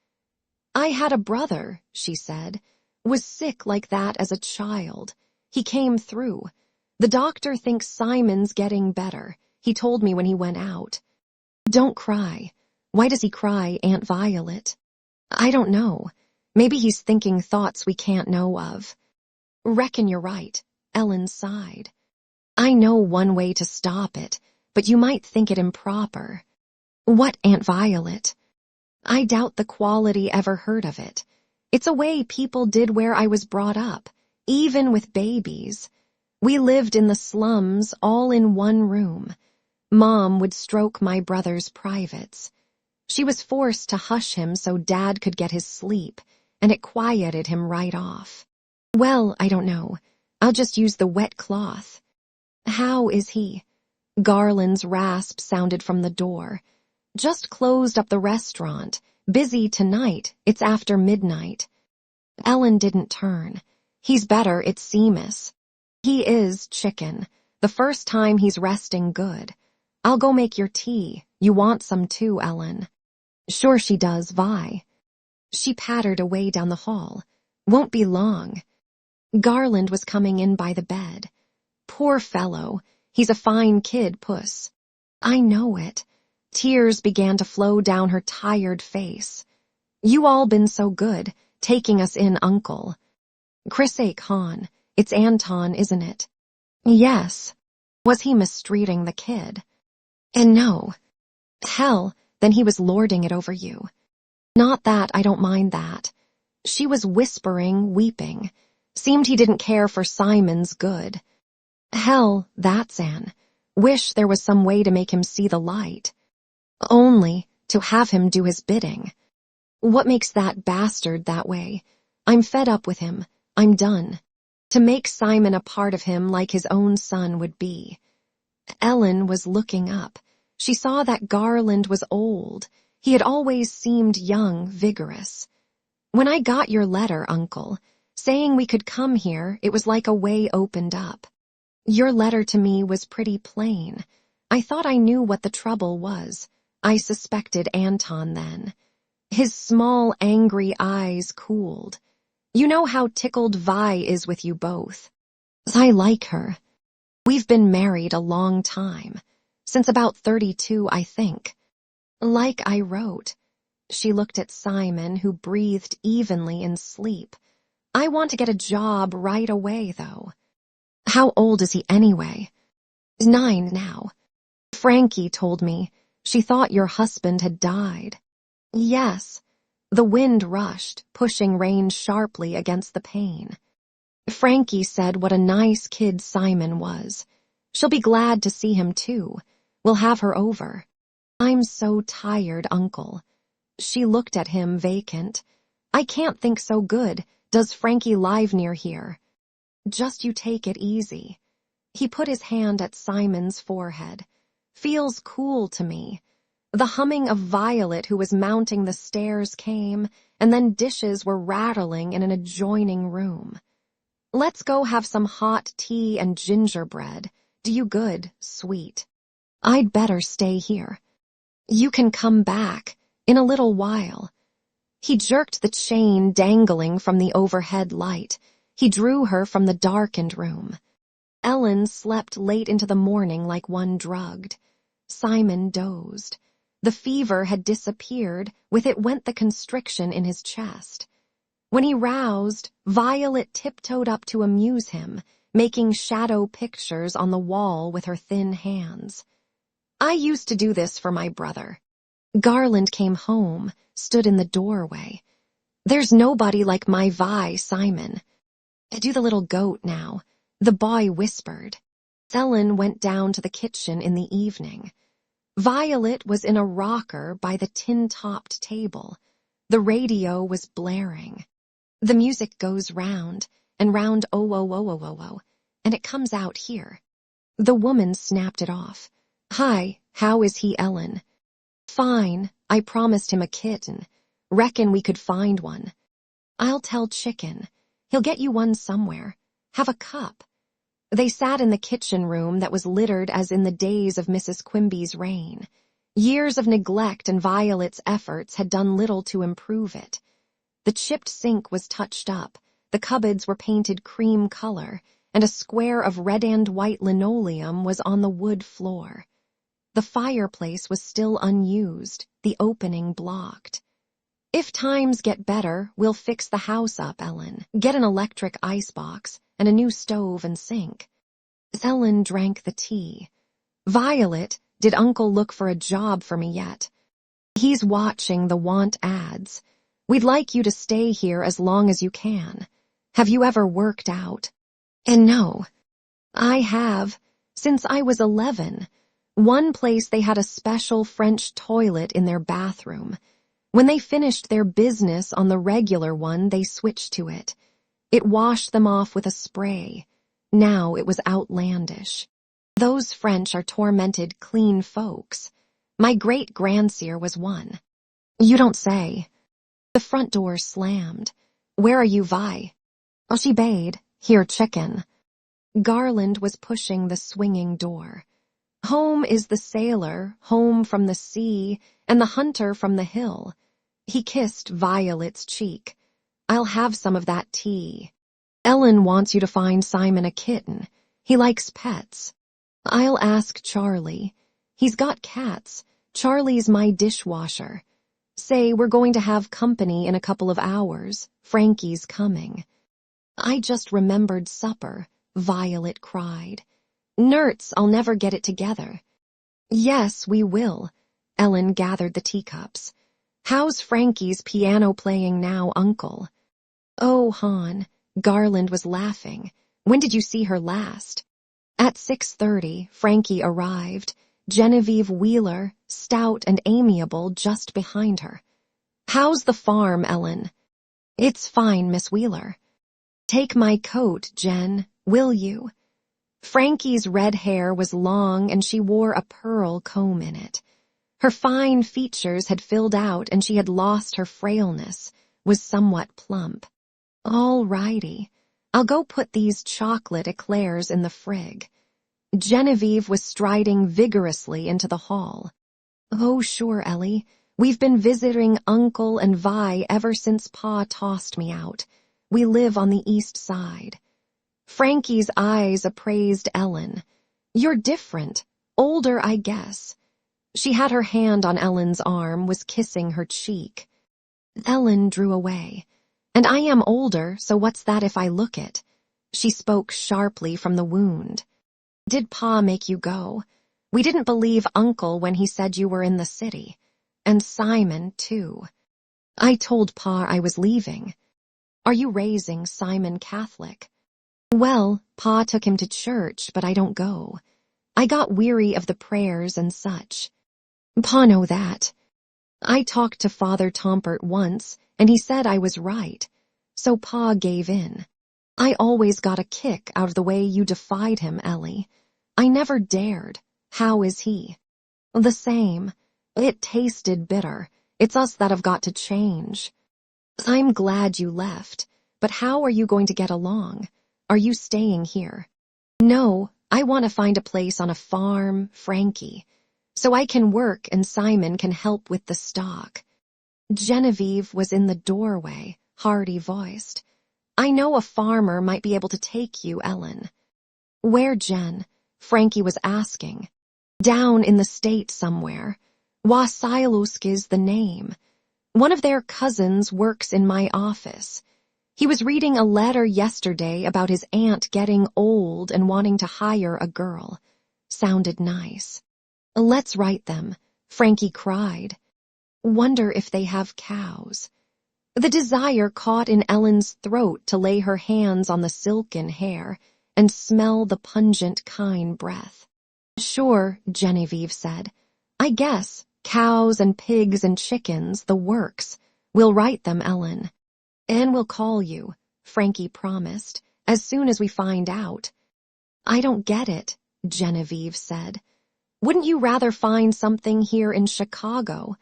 I had a brother, she said, was sick like that as a child. He came through. The doctor thinks Simon's getting better. He told me when he went out. Don't cry. Why does he cry, Aunt Violet? I don't know. Maybe he's thinking thoughts we can't know of. Reckon you're right, Ellen sighed. I know one way to stop it, but you might think it improper. What, Aunt Violet? I doubt the quality ever heard of it. It's a way people did where I was brought up, even with babies. We lived in the slums, all in one room. Mom would stroke my brother's privates. She was forced to hush him so Dad could get his sleep, and it quieted him right off. Well, I don't know. I'll just use the wet cloth. How is he? Garland's rasp sounded from the door. Just closed up the restaurant. Busy tonight. It's after midnight. Ellen didn't turn. He's better, it seems. He is, Chicken. The first time he's resting good. I'll go make your tea. You want some too, Ellen. Sure she does, Vi. She pattered away down the hall. Won't be long. Garland was coming in by the bed. Poor fellow. He's a fine kid, Puss. I know it. Tears began to flow down her tired face. You all been so good, taking us in, Uncle. Chrissake Han. It's Anton, isn't it? Yes. Was he mistreating the kid? And no. Hell, then he was lording it over you. Not that, I don't mind that. She was whispering, weeping. Seemed he didn't care for Simon's good. Hell, that's an. Wish there was some way to make him see the light. Only to have him do his bidding. What makes that bastard that way? I'm fed up with him. I'm done. To make Simon a part of him like his own son would be. Ellen was looking up. She saw that Garland was old. He had always seemed young, vigorous. When I got your letter, Uncle, saying we could come here, it was like a way opened up. Your letter to me was pretty plain. I thought I knew what the trouble was. I suspected Anton then. His small, angry eyes cooled. You know how tickled Vi is with you both. I like her. We've been married a long time. Since about 32, I think. Like I wrote. She looked at Simon, who breathed evenly in sleep. I want to get a job right away, though. How old is he anyway? 9 now. Frankie told me. She thought your husband had died. Yes. The wind rushed, pushing rain sharply against the pane. Frankie said what a nice kid Simon was. She'll be glad to see him, too. We'll have her over. I'm so tired, Uncle. She looked at him vacant. I can't think so good. Does Frankie live near here? Just you take it easy. He put his hand at Simon's forehead. Feels cool to me. The humming of Violet, who was mounting the stairs, came, and then dishes were rattling in an adjoining room. Let's go have some hot tea and gingerbread. Do you good, sweet. I'd better stay here. You can come back in a little while. He jerked the chain dangling from the overhead light. He drew her from the darkened room. Ellen slept late into the morning like one drugged. Simon dozed. The fever had disappeared, with it went the constriction in his chest. When he roused, Violet tiptoed up to amuse him, making shadow pictures on the wall with her thin hands. I used to do this for my brother. Garland came home, stood in the doorway. There's nobody like my Vi, Simon. Do the little goat now, the boy whispered. Ellen went down to the kitchen in the evening. Violet was in a rocker by the tin-topped table. The radio was blaring. The music goes round and round, oh, oh, oh, oh, oh, oh, and it comes out here. The woman snapped it off. Hi, how is he, Ellen? Fine, I promised him a kitten. Reckon we could find one. I'll tell Chicken. He'll get you one somewhere. Have a cup. They sat in the kitchen room that was littered as in the days of Mrs. Quimby's reign. Years of neglect and Violet's efforts had done little to improve it. The chipped sink was touched up, the cupboards were painted cream color, and a square of red and white linoleum was on the wood floor. The fireplace was still unused, the opening blocked. If times get better, we'll fix the house up, Ellen. Get an electric icebox and a new stove and sink. Ellen drank the tea. Violet, did Uncle look for a job for me yet? He's watching the want ads. We'd like you to stay here as long as you can. Have you ever worked out? And no. I have, since I was 11. One place they had a special French toilet in their bathroom. When they finished their business on the regular one, they switched to it. It washed them off with a spray. Now it was outlandish. Those French are tormented, clean folks. My great-grandsire was one. You don't say. The front door slammed. Where are you, Vi? Oh, she bade. Here, Chicken. Garland was pushing the swinging door. Home is the sailor, home from the sea, and the hunter from the hill. He kissed Violet's cheek. I'll have some of that tea. Ellen wants you to find Simon a kitten. He likes pets. I'll ask Charlie. He's got cats. Charlie's my dishwasher. Say we're going to have company in a couple of hours. Frankie's coming. I just remembered supper, Violet cried. Nerds, I'll never get it together. Yes, we will. Ellen gathered the teacups. How's Frankie's piano playing now, Uncle? Oh, Han, Garland was laughing. When did you see her last? At 6:30, Frankie arrived, Genevieve Wheeler, stout and amiable, just behind her. How's the farm, Ellen? It's fine, Miss Wheeler. Take my coat, Jen, will you? Frankie's red hair was long and she wore a pearl comb in it. Her fine features had filled out and she had lost her frailness, was somewhat plump. All righty. I'll go put these chocolate eclairs in the frig. Genevieve was striding vigorously into the hall. Oh, sure, Ellie. We've been visiting Uncle and Vi ever since Pa tossed me out. We live on the east side. Frankie's eyes appraised Ellen. You're different. Older, I guess. She had her hand on Ellen's arm, was kissing her cheek. Ellen drew away. And I am older, so what's that if I look it? She spoke sharply from the wound. Did Pa make you go? We didn't believe Uncle when he said you were in the city. And Simon, too. I told Pa I was leaving. Are you raising Simon Catholic? Well, Pa took him to church, but I don't go. I got weary of the prayers and such. Pa know that. I talked to Father Tompert once, and he said I was right. So Pa gave in. I always got a kick out of the way you defied him, Ellie. I never dared. How is he? The same. It tasted bitter. It's us that have got to change. I'm glad you left, but how are you going to get along? Are you staying here? No, I want to find a place on a farm, Frankie, so I can work and Simon can help with the stock. Genevieve was in the doorway, Hardy voiced. I know a farmer might be able to take you, Ellen. Where, Jen? Frankie was asking. Down in the state somewhere. Wasailusk is the name. One of their cousins works in my office. He was reading a letter yesterday about his aunt getting old and wanting to hire a girl. Sounded nice. Let's write them, Frankie cried. Wonder if they have cows. The desire caught in Ellen's throat to lay her hands on the silken hair and smell the pungent kine breath. Sure, Genevieve said. I guess, cows and pigs and chickens, the works. We'll write them, Ellen. And we'll call you, Frankie promised, as soon as we find out. I don't get it, Genevieve said. Wouldn't you rather find something here in Chicago?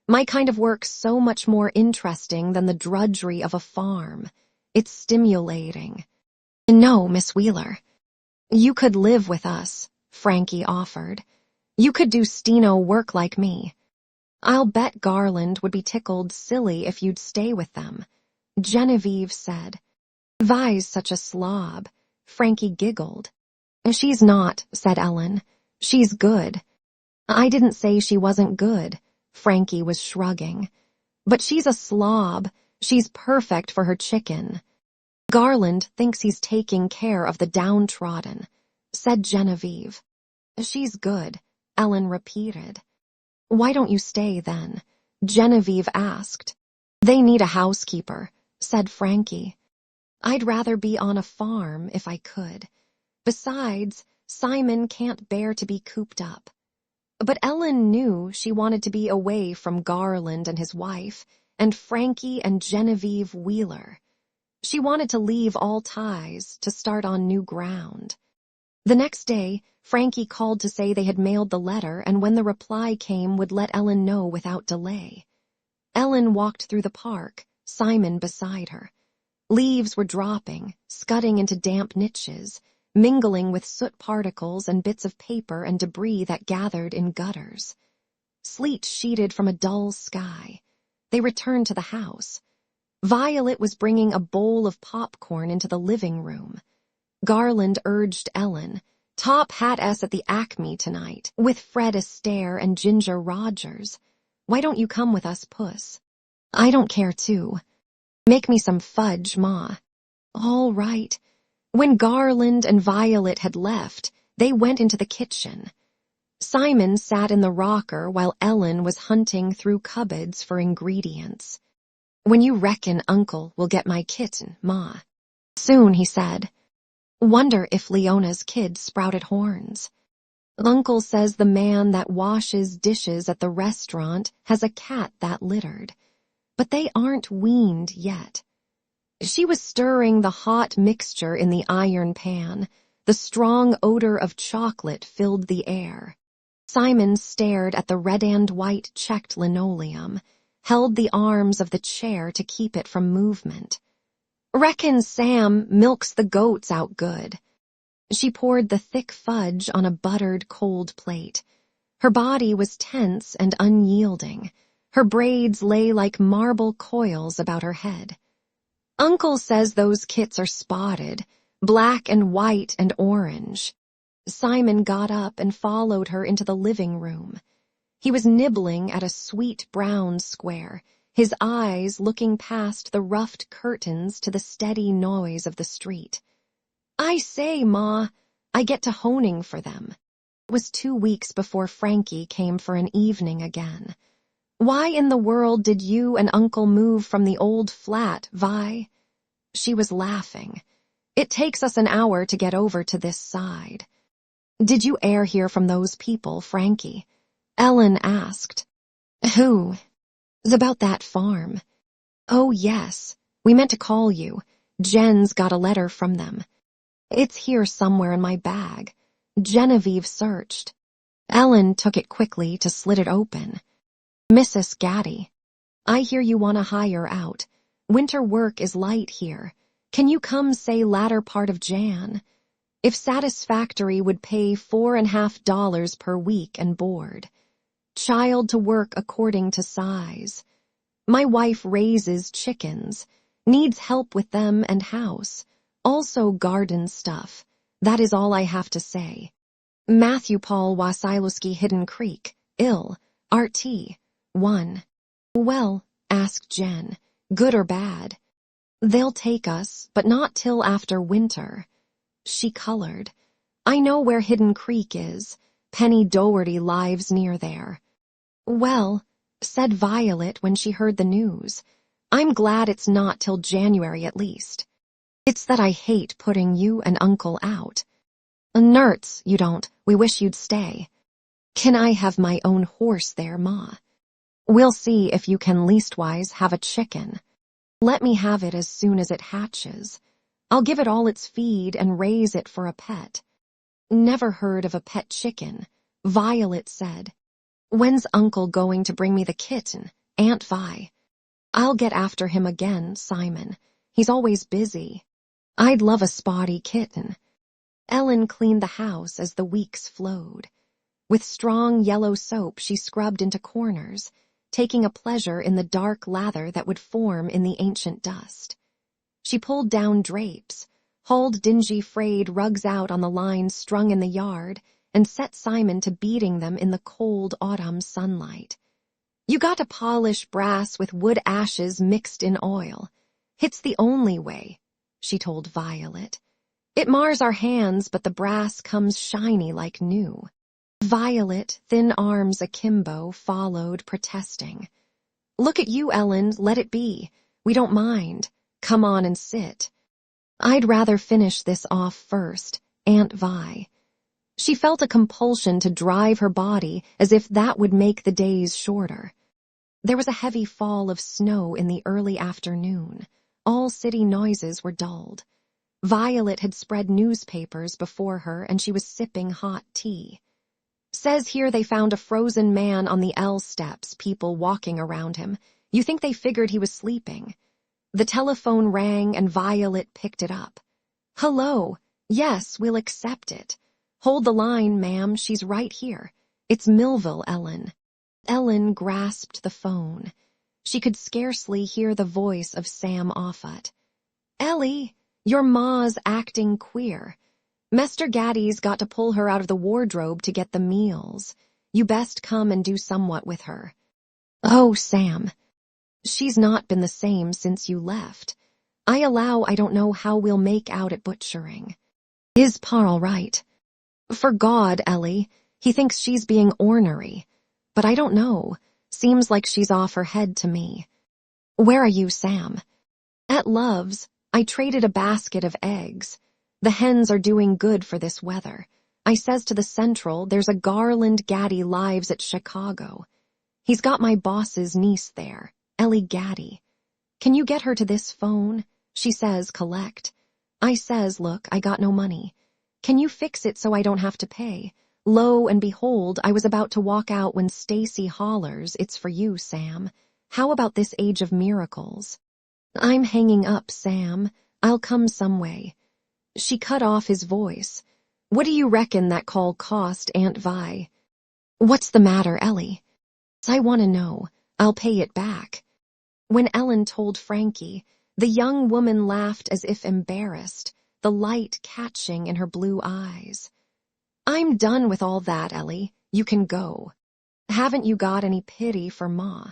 My kind of work's so much more interesting than the drudgery of a farm. It's stimulating. No, Miss Wheeler. You could live with us, Frankie offered. You could do steno work like me. I'll bet Garland would be tickled silly if you'd stay with them, Genevieve said. Vi's such a slob. Frankie giggled. She's not, said Ellen. She's good. I didn't say she wasn't good, Frankie was shrugging. But she's a slob. She's perfect for her chicken. Garland thinks he's taking care of the downtrodden, said Genevieve. She's good, Ellen repeated. Why don't you stay then? Genevieve asked. They need a housekeeper, said Frankie. I'd rather be on a farm if I could. Besides, Simon can't bear to be cooped up. But Ellen knew she wanted to be away from Garland and his wife, and Frankie and Genevieve Wheeler. She wanted to leave all ties, to start on new ground. The next day, Frankie called to say they had mailed the letter and when the reply came would let Ellen know without delay. Ellen walked through the park, Simon beside her. Leaves were dropping, scudding into damp niches, mingling with soot particles and bits of paper and debris that gathered in gutters. Sleet sheeted from a dull sky. They returned to the house. Violet was bringing a bowl of popcorn into the living room. Garland urged Ellen, top hat us at the Acme tonight, with Fred Astaire and Ginger Rogers. Why don't you come with us, Puss? I don't care too. Make me some fudge, Ma. All right. When Garland and Violet had left, they went into the kitchen. Simon sat in the rocker while Ellen was hunting through cupboards for ingredients. "When you reckon Uncle will get my kitten, Ma?" "Soon," he said. "Wonder if Leona's kid sprouted horns." "Uncle says the man that washes dishes at the restaurant has a cat that littered, but they aren't weaned yet." She was stirring the hot mixture in the iron pan. The strong odor of chocolate filled the air. Simon stared at the red and white checked linoleum, held the arms of the chair to keep it from movement. "Reckon Sam milks the goats out good." She poured the thick fudge on a buttered cold plate. Her body was tense and unyielding. Her braids lay like marble coils about her head. "Uncle says those kits are spotted, black and white and orange." Simon got up and followed her into the living room. He was nibbling at a sweet brown square, his eyes looking past the ruffed curtains to the steady noise of the street. "I say, Ma, I get to honing for them." It was 2 weeks before Frankie came for an evening again. "Why in the world did you and Uncle move from the old flat, Vi?" She was laughing. "It takes us an hour to get over to this side." "Did you e'er hear from those people, Frankie?" Ellen asked. "Who?" "It's about that farm." "Oh, yes. We meant to call you. Jen's got a letter from them." "It's here somewhere in my bag." Genevieve searched. Ellen took it quickly to slit it open. "Mrs. Gaddy, I hear you want to hire out. Winter work is light here. Can you come say latter part of Jan? If satisfactory would pay $4.50 per week and board. Child to work according to size. My wife raises chickens, needs help with them and house, also garden stuff. That is all I have to say. Matthew Paul Wasilewski Hidden Creek, ill, RT, 1. "Well," asked Jen, "good or bad?" "They'll take us, but not till after winter." She colored. "I know where Hidden Creek is. Penny Doherty lives near there." "Well," said Violet when she heard the news, "I'm glad it's not till January at least. It's that I hate putting you and Uncle out." "Nerts, you don't. We wish you'd stay." "Can I have my own horse there, Ma?" "We'll see if you can leastwise have a chicken. Let me have it as soon as it hatches. I'll give it all its feed and raise it for a pet." "Never heard of a pet chicken," Violet said. "When's Uncle going to bring me the kitten, Aunt Vi?" "I'll get after him again, Simon. He's always busy." "I'd love a spotty kitten." Ellen cleaned the house as the weeks flowed. With strong yellow soap she scrubbed into corners, taking a pleasure in the dark lather that would form in the ancient dust. She pulled down drapes, hauled dingy frayed rugs out on the lines strung in the yard, and set Simon to beating them in the cold autumn sunlight. "You got to polish brass with wood ashes mixed in oil. It's the only way," she told Violet. "It mars our hands, but the brass comes shiny like new." Violet, thin arms akimbo, followed, protesting. "Look at you, Ellen, let it be. We don't mind. Come on and sit." "I'd rather finish this off first, Aunt Vi." She felt a compulsion to drive her body as if that would make the days shorter. There was a heavy fall of snow in the early afternoon. All city noises were dulled. Violet had spread newspapers before her and she was sipping hot tea. "Says here they found a frozen man on the L steps, people walking around him. You think they figured he was sleeping." The telephone rang and Violet picked it up. "Hello. Yes, we'll accept it. Hold the line, ma'am, she's right here. It's Millville, Ellen." Ellen grasped the phone. She could scarcely hear the voice of Sam Offutt. "Ellie, your ma's acting queer. Mester Gaddy's got to pull her out of the wardrobe to get the meals. You best come and do somewhat with her." "Oh, Sam. She's not been the same since you left. I allow I don't know how we'll make out at butchering." "Is Pa all right?" "For God, Ellie. He thinks she's being ornery, but I don't know. Seems like she's off her head to me. Where are you, Sam? At Love's. I traded a basket of eggs. The hens are doing good for this weather. I says to the Central, there's a Garland Gaddy lives at Chicago. He's got my boss's niece there, Ellie Gaddy. Can you get her to this phone? She says, collect. I says, look, I got no money. Can you fix it so I don't have to pay? Lo and behold, I was about to walk out when Stacy hollers, it's for you, Sam. How about this age of miracles? I'm hanging up, Sam. I'll come some way. She cut off his voice. What do you reckon that call cost, Aunt Vi? What's the matter, Ellie? I want to know. I'll pay it back. When Ellen told Frankie, the young woman laughed as if embarrassed, the light catching in her blue eyes. I'm done with all that, Ellie. You can go. Haven't you got any pity for Ma?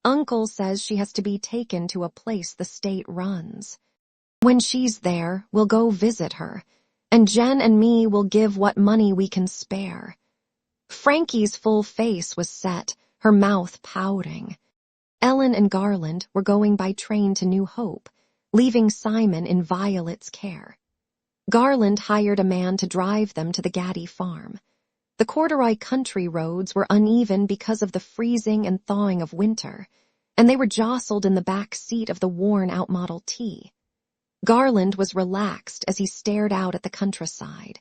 Uncle says she has to be taken to a place the state runs. When she's there, we'll go visit her, and Jen and me will give what money we can spare. Frankie's full face was set, her mouth pouting. Ellen and Garland were going by train to New Hope, leaving Simon in Violet's care. Garland hired a man to drive them to the Gaddy farm. The corduroy country roads were uneven because of the freezing and thawing of winter, and they were jostled in the back seat of the worn-out Model T. Garland was relaxed as he stared out at the countryside.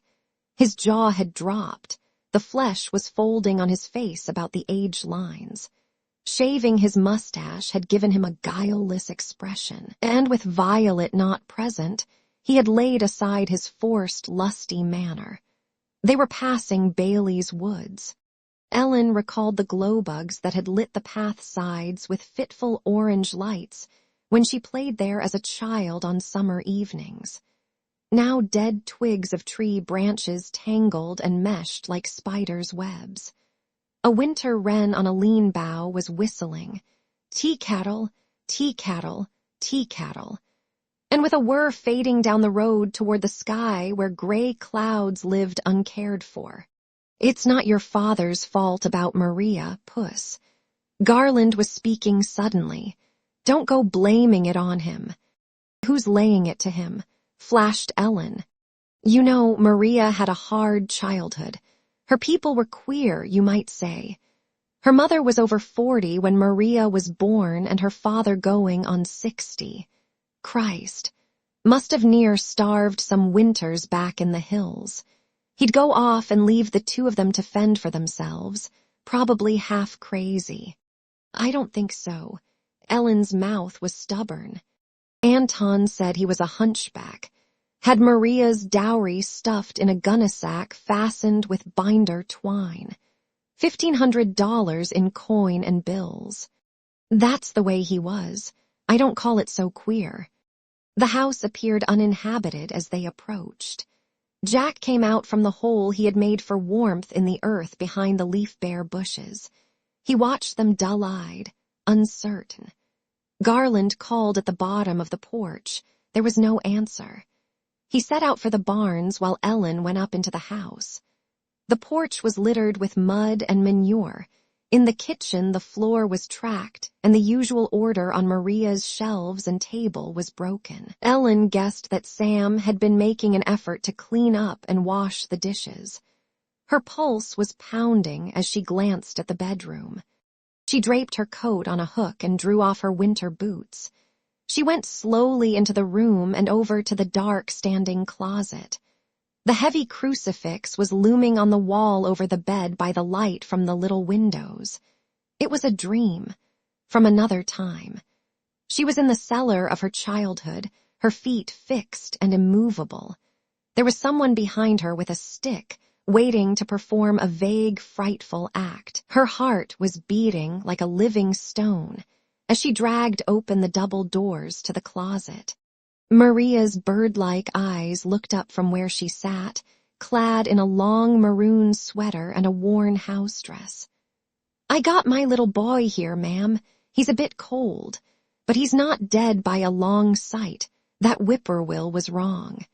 His jaw had dropped. The flesh was folding on his face about the age lines. Shaving his mustache had given him a guileless expression, and with Violet not present, he had laid aside his forced, lusty manner. They were passing Bailey's Woods. Ellen recalled the glowbugs that had lit the path sides with fitful orange lights when she played there as a child on summer evenings. Now dead twigs of tree branches tangled and meshed like spiders' webs. A winter wren on a lean bough was whistling, tea cattle, tea cattle, tea cattle, and with a whir fading down the road toward the sky where gray clouds lived uncared for. It's not your father's fault about Maria, Puss. Garland was speaking suddenly. Don't go blaming it on him. Who's laying it to him? Flashed Ellen. You know, Maria had a hard childhood. Her people were queer, you might say. Her mother was over 40 when Maria was born and her father going on 60. Christ. Must have near starved some winters back in the hills. He'd go off and leave the two of them to fend for themselves, probably half crazy. I don't think so. Ellen's mouth was stubborn. Anton said he was a hunchback. Had Maria's dowry stuffed in a gunnysack fastened with binder twine. $1,500 in coin and bills. That's the way he was. I don't call it so queer. The house appeared uninhabited as they approached. Jack came out from the hole he had made for warmth in the earth behind the leaf-bare bushes. He watched them dull-eyed, uncertain. Garland called at the bottom of the porch. There was no answer. He set out for the barns while Ellen went up into the house. The porch was littered with mud and manure. In the kitchen, the floor was tracked, and the usual order on Maria's shelves and table was broken. Ellen guessed that Sam had been making an effort to clean up and wash the dishes. Her pulse was pounding as she glanced at the bedroom. She draped her coat on a hook and drew off her winter boots. She went slowly into the room and over to the dark standing closet. The heavy crucifix was looming on the wall over the bed by the light from the little windows. It was a dream, from another time. She was in the cellar of her childhood, her feet fixed and immovable. There was someone behind her with a stick, waiting to perform a vague, frightful act. Her heart was beating like a living stone as she dragged open the double doors to the closet. Maria's bird-like eyes looked up from where she sat, clad in a long maroon sweater and a worn house dress. I got my little boy here, ma'am. He's a bit cold, but he's not dead by a long sight. That whippoorwill was wrong.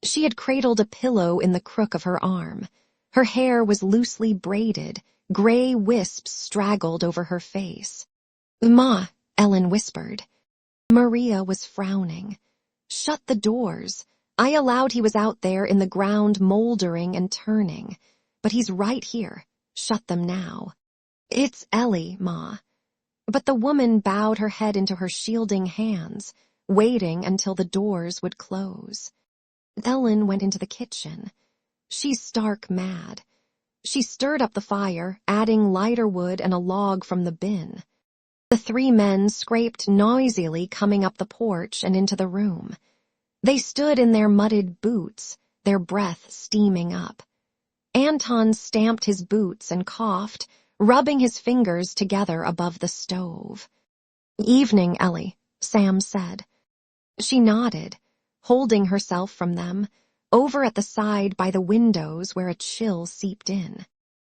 She had cradled a pillow in the crook of her arm. Her hair was loosely braided, gray wisps straggled over her face. "Ma," Ellen whispered. Maria was frowning. "Shut the doors. I allowed he was out there in the ground moldering and turning. But he's right here. Shut them now." "It's Ellie, Ma." But the woman bowed her head into her shielding hands, waiting until the doors would close. Ellen went into the kitchen. She's stark mad. She stirred up the fire, adding lighter wood and a log from the bin. The three men scraped noisily coming up the porch and into the room. They stood in their mudded boots, their breath steaming up. Anton stamped his boots and coughed, rubbing his fingers together above the stove. "Evening, Ellie," Sam said. She nodded, holding herself from them, over at the side by the windows where a chill seeped in.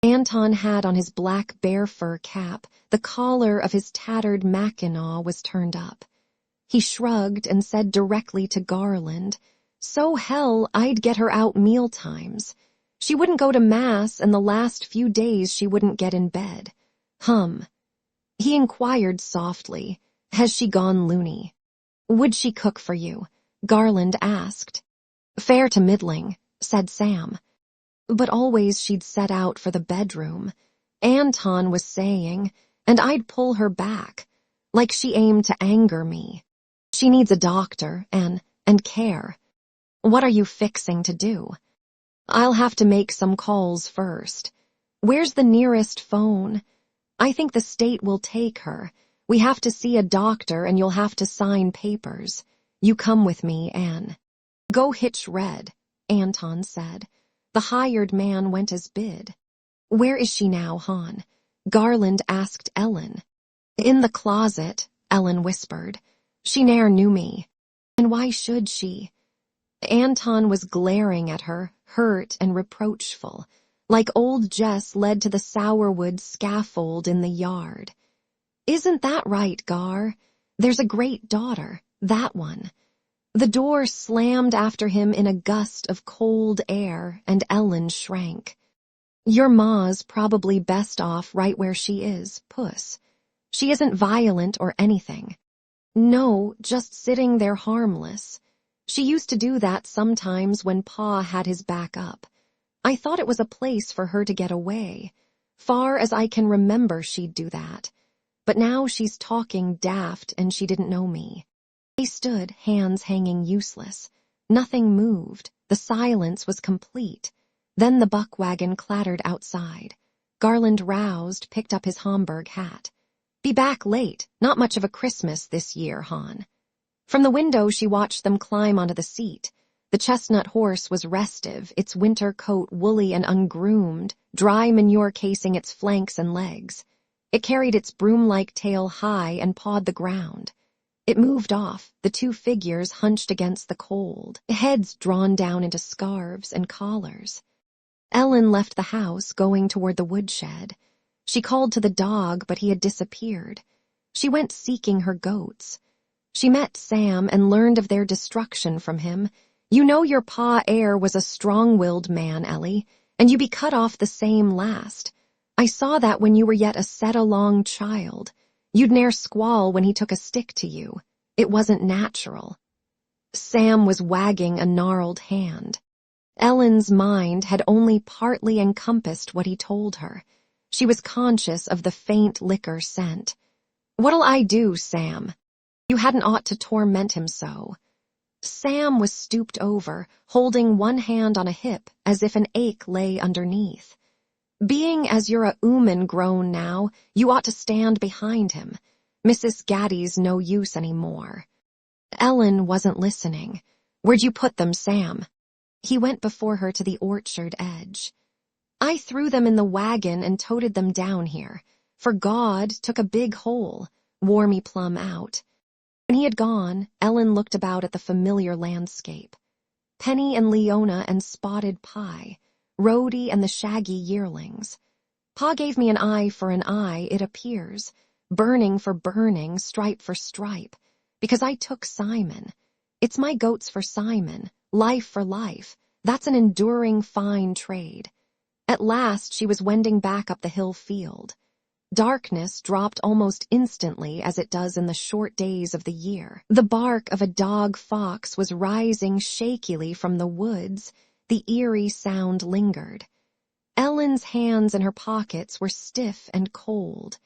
Anton had on his black bear fur cap. The collar of his tattered mackinaw was turned up. He shrugged and said directly to Garland, "So hell I'd get her out mealtimes. She wouldn't go to Mass, and the last few days she wouldn't get in bed. He inquired softly, "Has she gone loony?" "Would she cook for you?" Garland asked. "Fair to middling," said Sam. "But always she'd set out for the bedroom," Anton was saying, "and I'd pull her back, like she aimed to anger me. She needs a doctor and care. What are you fixing to do?" "I'll have to make some calls first. Where's the nearest phone? I think the state will take her. We have to see a doctor and you'll have to sign papers. You come with me, Anne." "Go hitch Red," Anton said. The hired man went as bid. "Where is she now, Han?" Garland asked Ellen. "In the closet," Ellen whispered. "She ne'er knew me." "And why should she?" Anton was glaring at her, hurt and reproachful, like old Jess led to the sourwood scaffold in the yard. "Isn't that right, Gar? There's a great daughter, that one." The door slammed after him in a gust of cold air, and Ellen shrank. "Your ma's probably best off right where she is, Puss. She isn't violent or anything." "No, just sitting there harmless. She used to do that sometimes when Pa had his back up. I thought it was a place for her to get away. Far as I can remember she'd do that. But now she's talking daft and she didn't know me." They stood, hands hanging useless. Nothing moved. The silence was complete. Then the buck wagon clattered outside. Garland roused, picked up his Homburg hat. "Be back late. Not much of a Christmas this year, Han." From the window she watched them climb onto the seat. The chestnut horse was restive, its winter coat woolly and ungroomed, dry manure casing its flanks and legs. It carried its broom-like tail high and pawed the ground. It moved off, the two figures hunched against the cold, heads drawn down into scarves and collars. Ellen left the house, going toward the woodshed. She called to the dog, but he had disappeared. She went seeking her goats. She met Sam and learned of their destruction from him. "You know your pa Air was a strong-willed man, Ellie, and you be cut off the same last. I saw that when you were yet a set-along child. You'd ne'er squall when he took a stick to you. It wasn't natural." Sam was wagging a gnarled hand. Ellen's mind had only partly encompassed what he told her. She was conscious of the faint liquor scent. "What'll I do, Sam? You hadn't ought to torment him so." Sam was stooped over, holding one hand on a hip as if an ache lay underneath. "Being as you're a ooman grown now, you ought to stand behind him. Mrs. Gaddy's no use any more." Ellen wasn't listening. "Where'd you put them, Sam?" He went before her to the orchard edge. "I threw them in the wagon and toted them down here. For God took a big hole, wore me plumb out." When he had gone, Ellen looked about at the familiar landscape. Penny and Leona and Spotted Pie, Rhodey and the shaggy yearlings. Pa gave me an eye for an eye, it appears, burning for burning, stripe for stripe, because I took Simon. It's my goats for Simon, life for life. That's an enduring fine trade. At last she was wending back up the hill field. Darkness dropped almost instantly as it does in the short days of the year. The bark of a dog fox was rising shakily from the woods. The eerie sound lingered. Ellen's hands in her pockets were stiff and cold.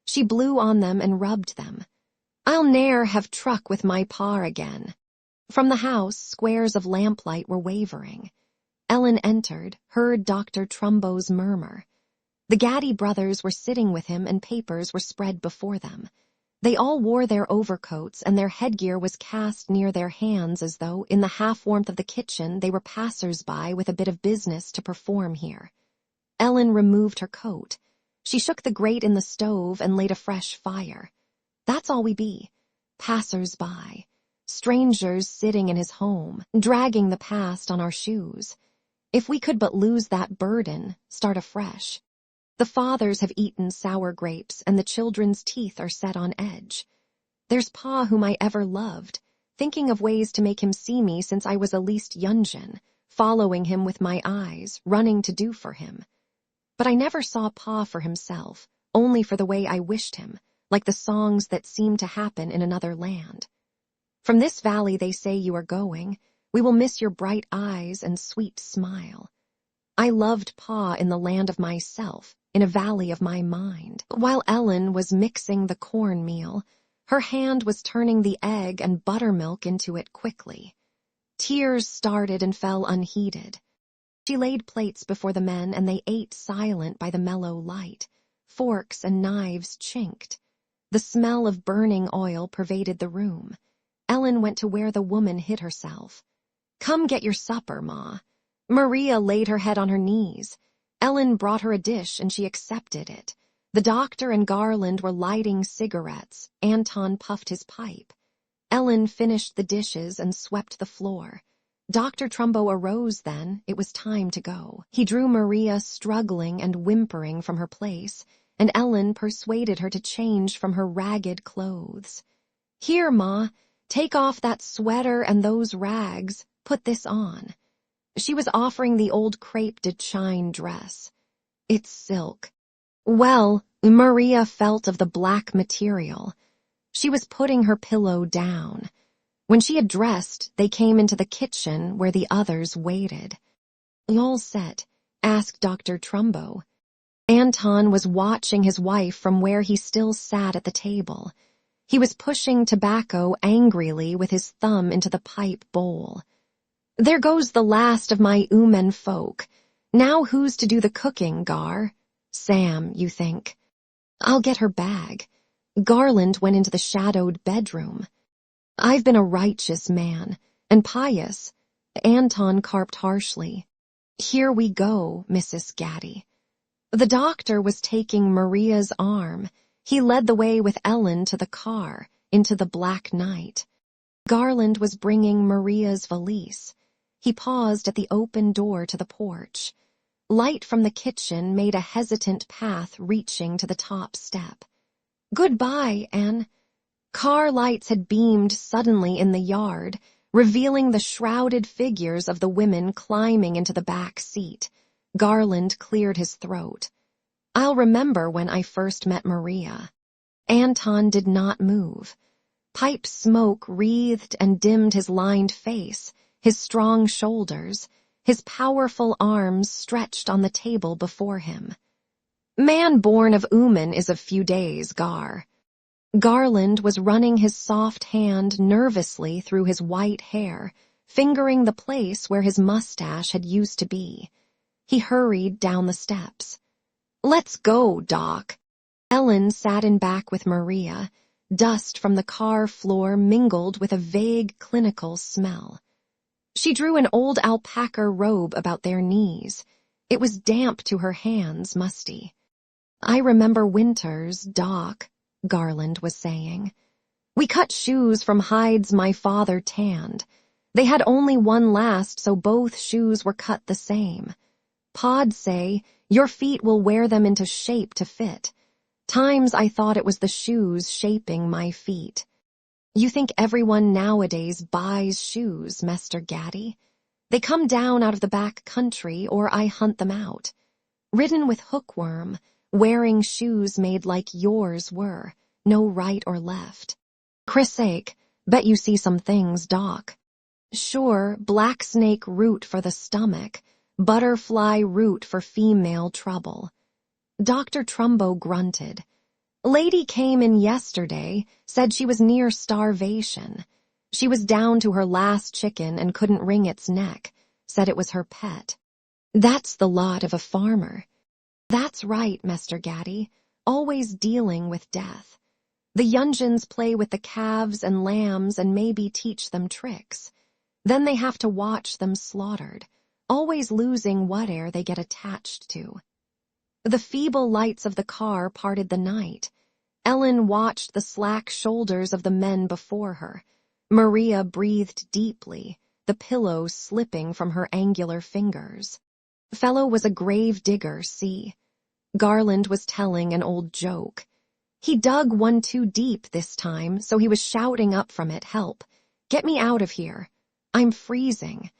She blew on them and rubbed them. "I'll ne'er have truck with my pa again." From the house, squares of lamplight were wavering. Ellen entered, heard Dr. Trumbo's murmur. The Gaddy brothers were sitting with him and papers were spread before them. They all wore their overcoats and their headgear was cast near their hands as though, in the half-warmth of the kitchen, they were passers-by with a bit of business to perform here. Ellen removed her coat. She shook the grate in the stove and laid a fresh fire. That's all we be, passers-by, strangers sitting in his home, dragging the past on our shoes. If we could but lose that burden, start afresh. The fathers have eaten sour grapes, and the children's teeth are set on edge. There's Pa whom I ever loved, thinking of ways to make him see me since I was a least youngin, following him with my eyes, running to do for him. But I never saw Pa for himself, only for the way I wished him, like the songs that seem to happen in another land. From this valley they say you are going, we will miss your bright eyes and sweet smile. I loved Pa in the land of myself, in a valley of my mind. While Ellen was mixing the cornmeal, her hand was turning the egg and buttermilk into it quickly. Tears started and fell unheeded. She laid plates before the men and they ate silent by the mellow light. Forks and knives chinked. The smell of burning oil pervaded the room. Ellen went to where the woman hid herself. "Come get your supper, Ma." Maria laid her head on her knees. Ellen brought her a dish and she accepted it. The doctor and Garland were lighting cigarettes. Anton puffed his pipe. Ellen finished the dishes and swept the floor. Dr. Trumbo arose then. It was time to go. He drew Maria struggling and whimpering from her place, and Ellen persuaded her to change from her ragged clothes. "Here, Ma, take off that sweater and those rags. Put this on." She was offering the old crepe de chine dress. "It's silk." Well, Maria felt of the black material. She was putting her pillow down. When she had dressed, they came into the kitchen where the others waited. "All set?" asked Dr. Trumbo. Anton was watching his wife from where he still sat at the table. He was pushing tobacco angrily with his thumb into the pipe bowl. "There goes the last of my oomen folk. Now who's to do the cooking, Gar? Sam, you think." "I'll get her bag." Garland went into the shadowed bedroom. "I've been a righteous man, and pious." Anton carped harshly. "Here we go, Mrs. Gaddy." The doctor was taking Maria's arm. He led the way with Ellen to the car, into the black night. Garland was bringing Maria's valise. He paused at the open door to the porch. Light from the kitchen made a hesitant path reaching to the top step. "Goodbye, Anne." Car lights had beamed suddenly in the yard, revealing the shrouded figures of the women climbing into the back seat. Garland cleared his throat. "I'll remember when I first met Maria." Anton did not move. Pipe smoke wreathed and dimmed his lined face, his strong shoulders, his powerful arms stretched on the table before him. "Man born of Ooman is of few days, Gar." Garland was running his soft hand nervously through his white hair, fingering the place where his mustache had used to be. He hurried down the steps. "Let's go, Doc." Ellen sat in back with Maria. Dust from the car floor mingled with a vague clinical smell. She drew an old alpaca robe about their knees. It was damp to her hands, musty. "I remember winters, Doc," Garland was saying. "We cut shoes from hides my father tanned. They had only one last, so both shoes were cut the same. Pa'd say, your feet will wear them into shape to fit. Times I thought it was the shoes shaping my feet. You think everyone nowadays buys shoes, Mester Gaddy? They come down out of the back country or I hunt them out. ridden with hookworm, wearing shoes made like yours were, no right or left. Chris' sake, bet you see some things, Doc. Sure, black snake root for the stomach, butterfly root for female trouble. Dr. Trumbo grunted. Lady came in yesterday, said she was near starvation. She was down to her last chicken and couldn't wring its neck, said it was her pet. That's the lot of a farmer. That's right, Mr. Gaddy, always dealing with death. The Yunjins play with the calves and lambs and maybe teach them tricks. Then they have to watch them slaughtered, always losing whate'er they get attached to. The feeble lights of the car parted the night. Ellen watched the slack shoulders of the men before her. Maria breathed deeply, the pillow slipping from her angular fingers. Fellow was a grave digger, see. Garland was telling an old joke. He dug one too deep this time, so he was shouting up from it, help, get me out of here. I'm freezing.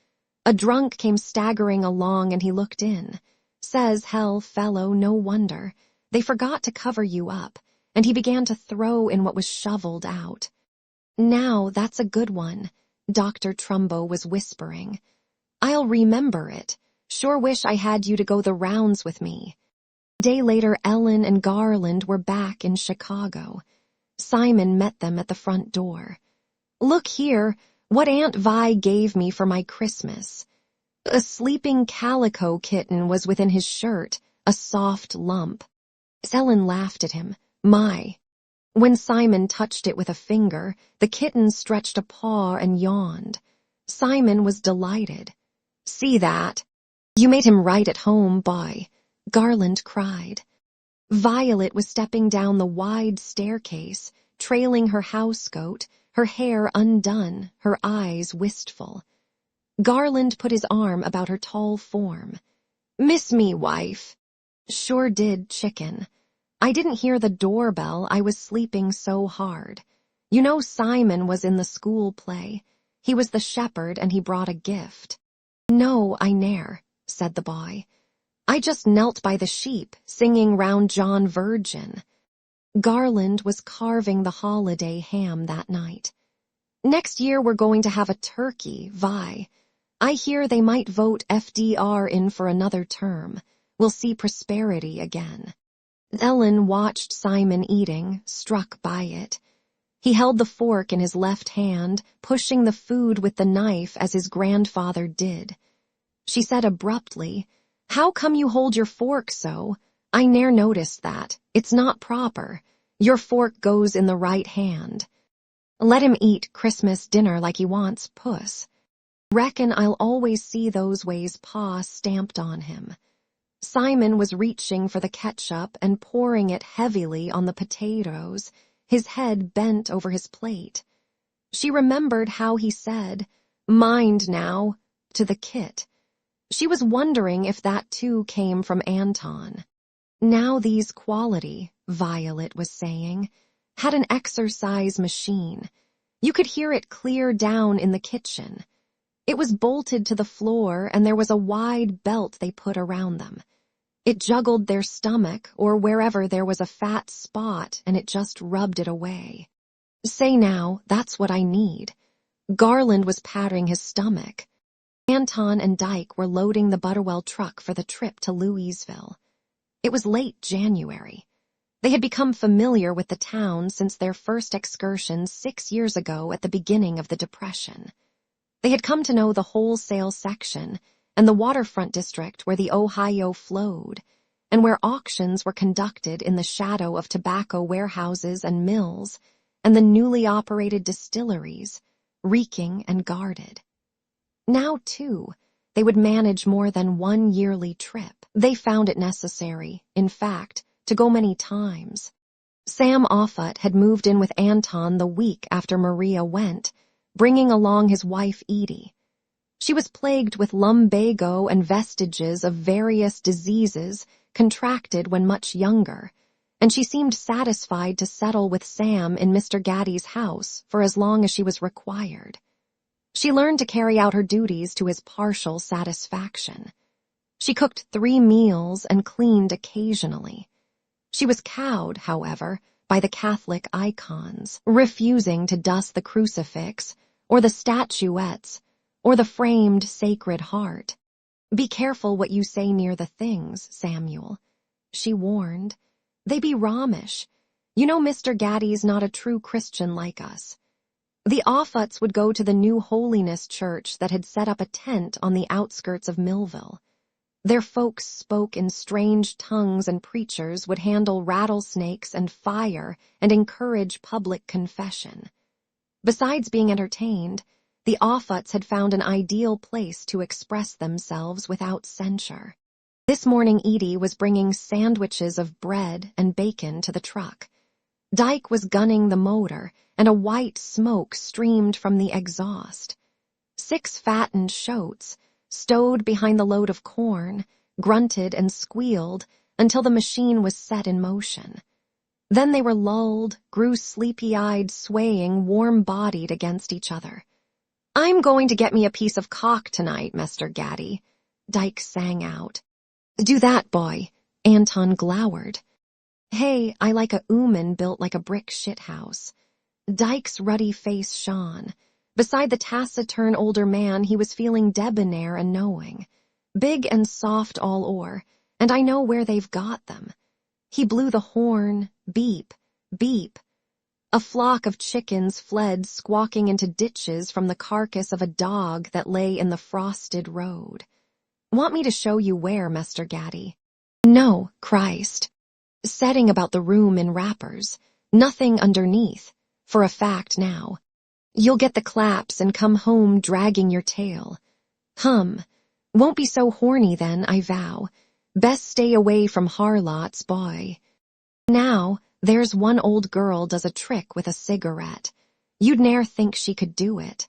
A drunk came staggering along and he looked in. Says, hell, fellow, no wonder. They forgot to cover you up, and he began to throw in what was shoveled out. Now, that's a good one, Dr. Trumbo was whispering. I'll remember it. Sure wish I had you to go the rounds with me. A day later, Ellen and Garland were back in Chicago. Simon met them at the front door. Look here, what Aunt Vi gave me for my Christmas. A sleeping calico kitten was within his shirt, a soft lump. Ellen laughed at him. My. When Simon touched it with a finger, the kitten stretched a paw and yawned. Simon was delighted. See that? You made him right at home, boy, Garland cried. Violet was stepping down the wide staircase, trailing her housecoat, her hair undone, her eyes wistful. Garland put his arm about her tall form. Miss me, wife? Sure did, chicken. I didn't hear the doorbell, I was sleeping so hard. You know Simon was in the school play. He was the shepherd and he brought a gift. No, I ne'er, said the boy. I just knelt by the sheep, singing round John Virgin. Garland was carving the holiday ham that night. Next year we're going to have a turkey, Vi. I hear they might vote FDR in for another term. We'll see prosperity again. Ellen watched Simon eating, struck by it. He held the fork in his left hand, pushing the food with the knife as his grandfather did. She said abruptly, How come you hold your fork so? I ne'er noticed that. It's not proper. Your fork goes in the right hand. Let him eat Christmas dinner like he wants, puss. Reckon I'll always see those ways Pa stamped on him. Simon was reaching for the ketchup and pouring it heavily on the potatoes, his head bent over his plate. She remembered how he said, Mind now, to the kit. She was wondering if that too came from Anton. Now these quality, Violet was saying, had an exercise machine. You could hear it clear down in the kitchen. It was bolted to the floor and there was a wide belt they put around them. It juggled their stomach or wherever there was a fat spot and it just rubbed it away. Say now, that's what I need. Garland was patting his stomach. Anton and Dyke were loading the Butterwell truck for the trip to Louisville. It was late January. They had become familiar with the town since their first excursion 6 years ago at the beginning of the Depression. They had come to know the wholesale section and the waterfront district where the Ohio flowed, and where auctions were conducted in the shadow of tobacco warehouses and mills, and the newly operated distilleries, reeking and guarded. Now, too, they would manage more than one yearly trip. They found it necessary, in fact, to go many times. Sam Offutt had moved in with Anton the week after Maria went, bringing along his wife Edie. She was plagued with lumbago and vestiges of various diseases contracted when much younger, and she seemed satisfied to settle with Sam in Mr. Gaddy's house for as long as she was required. She learned to carry out her duties to his partial satisfaction. She cooked 3 meals and cleaned occasionally. She was cowed, however, by the Catholic icons, refusing to dust the crucifix, or the statuettes, or the framed Sacred Heart. "Be careful what you say near the things, Samuel," she warned. "They be Romish. You know Mr. Gaddy's not a true Christian like us." The Offuts would go to the New Holiness Church that had set up a tent on the outskirts of Millville. Their folks spoke in strange tongues, and preachers would handle rattlesnakes and fire and encourage public confession. Besides being entertained, the Offuts had found an ideal place to express themselves without censure. This morning Edie was bringing sandwiches of bread and bacon to the truck. Dyke was gunning the motor, and a white smoke streamed from the exhaust. 6 fattened shoats, stowed behind the load of corn, grunted and squealed until the machine was set in motion. Then they were lulled, grew sleepy-eyed, swaying warm-bodied against each other. "I'm going to get me a piece of cock tonight, Mr. Gaddy," Dyke sang out. "Do that, boy," Anton glowered. "Hey, I like a ooman built like a brick shithouse." Dyke's ruddy face shone. Beside the taciturn older man, he was feeling debonair and knowing. "Big and soft all o'er, and I know where they've got them." He blew the horn, beep, beep. A flock of chickens fled squawking into ditches from the carcass of a dog that lay in the frosted road. "Want me to show you where, Mr. Gaddy?" "No, Christ." Setting about the room in wrappers, nothing underneath, for a fact now. "You'll get the claps and come home dragging your tail." Won't be so horny then, I vow. Best stay away from harlots, boy." Now, there's one old girl does a trick with a cigarette. You'd ne'er think she could do it.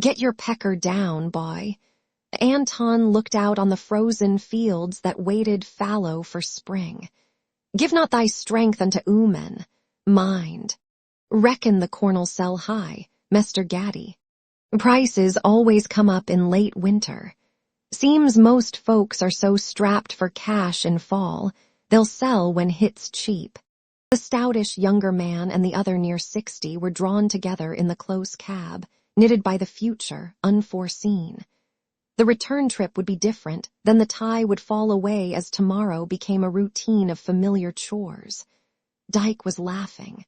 "Get your pecker down, boy." Anton looked out on the frozen fields that waited fallow for spring. "Give not thy strength unto oomen. Mind. Reckon the corn'll sell high, Mr. Gaddy. Prices always come up in late winter. Seems most folks are so strapped for cash in fall, they'll sell when hit's cheap." The stoutish younger man and the other near 60 were drawn together in the close cab, knitted by the future, unforeseen. The return trip would be different, then the tie would fall away as tomorrow became a routine of familiar chores. Dyke was laughing.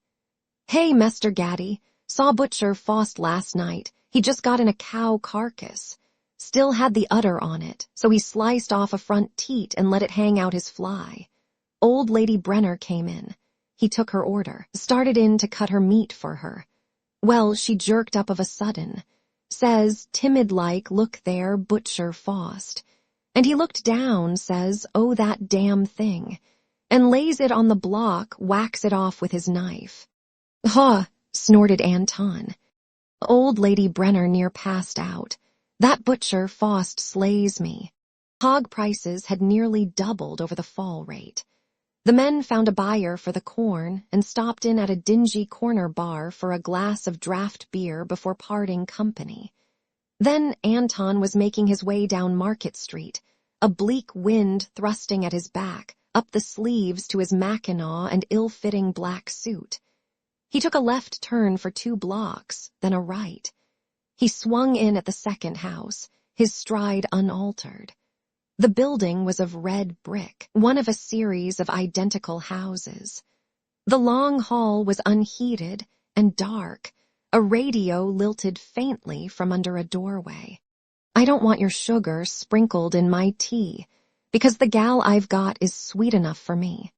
"Hey, Mr. Gaddy, saw Butcher Faust last night. He just got in a cow carcass. Still had the udder on it, so he sliced off a front teat and let it hang out his fly. Old Lady Brenner came in. He took her order, started in to cut her meat for her. Well, she jerked up of a sudden. Says, timid-like, 'Look there, Butcher Faust.' And he looked down, says, 'Oh, that damn thing,' and lays it on the block, whacks it off with his knife." "Huh," snorted Anton. Old Lady Brenner near passed out. "That Butcher Faust slays me." Hog prices had nearly doubled over the fall rate. The men found a buyer for the corn and stopped in at a dingy corner bar for a glass of draft beer before parting company. Then Anton was making his way down Market Street, a bleak wind thrusting at his back, up the sleeves to his mackinaw and ill-fitting black suit. He took a left turn for 2 blocks, then a right. He swung in at the second house, his stride unaltered. The building was of red brick, one of a series of identical houses. The long hall was unheated and dark. A radio lilted faintly from under a doorway. "I don't want your sugar sprinkled in my tea, because the gal I've got is sweet enough for me."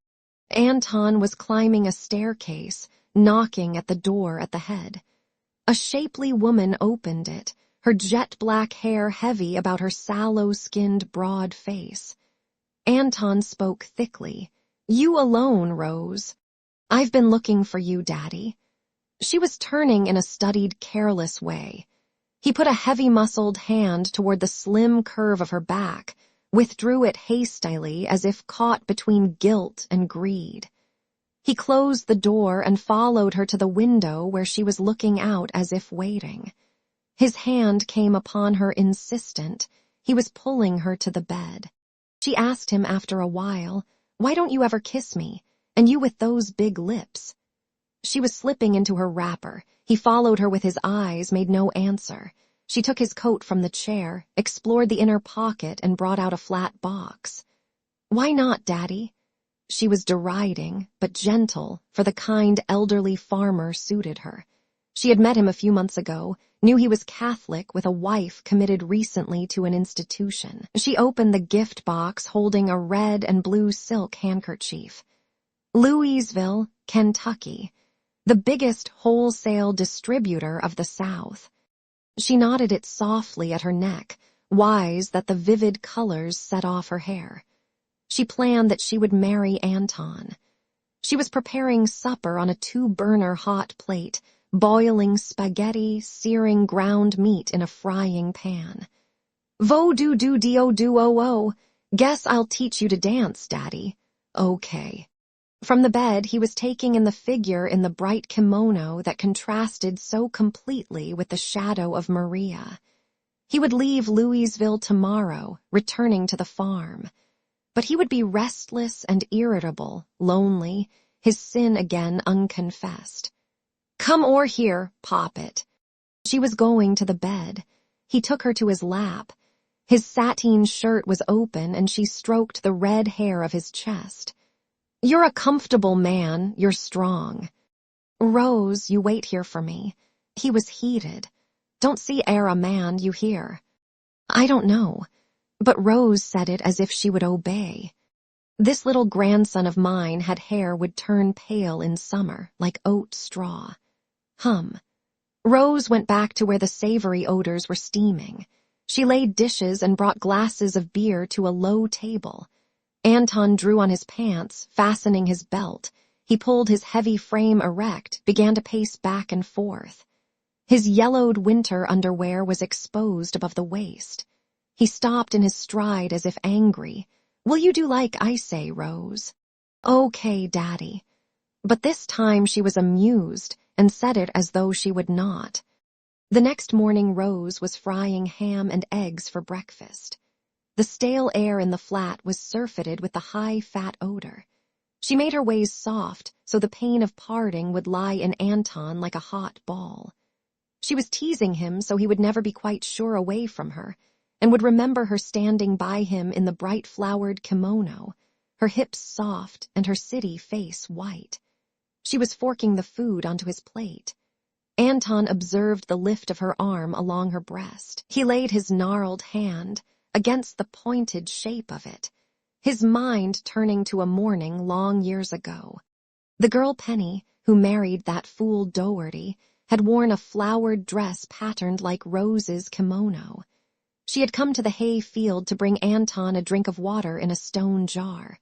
Anton was climbing a staircase, knocking at the door at the head. A shapely woman opened it, her jet-black hair heavy about her sallow-skinned broad face. Anton spoke thickly. "You alone, Rose?" "I've been looking for you, Daddy." She was turning in a studied, careless way. He put a heavy-muscled hand toward the slim curve of her back, withdrew it hastily as if caught between guilt and greed. He closed the door and followed her to the window where she was looking out as if waiting. His hand came upon her insistent. He was pulling her to the bed. She asked him after a while, "Why don't you ever kiss me? And you with those big lips?" She was slipping into her wrapper. He followed her with his eyes, made no answer. She took his coat from the chair, explored the inner pocket, and brought out a flat box. "Why not, Daddy?" She was deriding, but gentle, for the kind elderly farmer suited her. She had met him a few months ago, knew he was Catholic with a wife committed recently to an institution. She opened the gift box holding a red and blue silk handkerchief. Louisville, Kentucky, the biggest wholesale distributor of the South. She knotted it softly at her neck, wise that the vivid colors set off her hair. She planned that she would marry Anton. She was preparing supper on a 2-burner hot plate, boiling spaghetti, searing ground meat in a frying pan. "Vo-do-do-dio-do-o-o. Guess I'll teach you to dance, Daddy." "Okay." From the bed, he was taking in the figure in the bright kimono that contrasted so completely with the shadow of Maria. He would leave Louisville tomorrow, returning to the farm. But he would be restless and irritable, lonely, his sin again unconfessed. "Come o'er here, Poppet." She was going to the bed. He took her to his lap. His sateen shirt was open, and she stroked the red hair of his chest. "You're a comfortable man, you're strong." "Rose, you wait here for me." He was heated. "Don't see ere a man, you hear." "I don't know." But Rose said it as if she would obey. This little grandson of mine had hair would turn pale in summer, like oat straw. Rose went back to where the savory odors were steaming. She laid dishes and brought glasses of beer to a low table. Anton drew on his pants, fastening his belt. He pulled his heavy frame erect, began to pace back and forth. His yellowed winter underwear was exposed above the waist. He stopped in his stride as if angry. "Will you do like I say, Rose?" "Okay, Daddy." But this time she was amused and said it as though she would not. The next morning Rose was frying ham and eggs for breakfast. The stale air in the flat was surfeited with the high-fat odor. She made her ways soft so the pain of parting would lie in Anton like a hot ball. She was teasing him so he would never be quite sure away from her, and would remember her standing by him in the bright-flowered kimono, her hips soft and her city face white. She was forking the food onto his plate. Anton observed the lift of her arm along her breast. He laid his gnarled hand against the pointed shape of it, his mind turning to a morning long years ago. The girl Penny, who married that fool Dougherty, had worn a flowered dress patterned like Rose's kimono. She had come to the hay field to bring Anton a drink of water in a stone jar.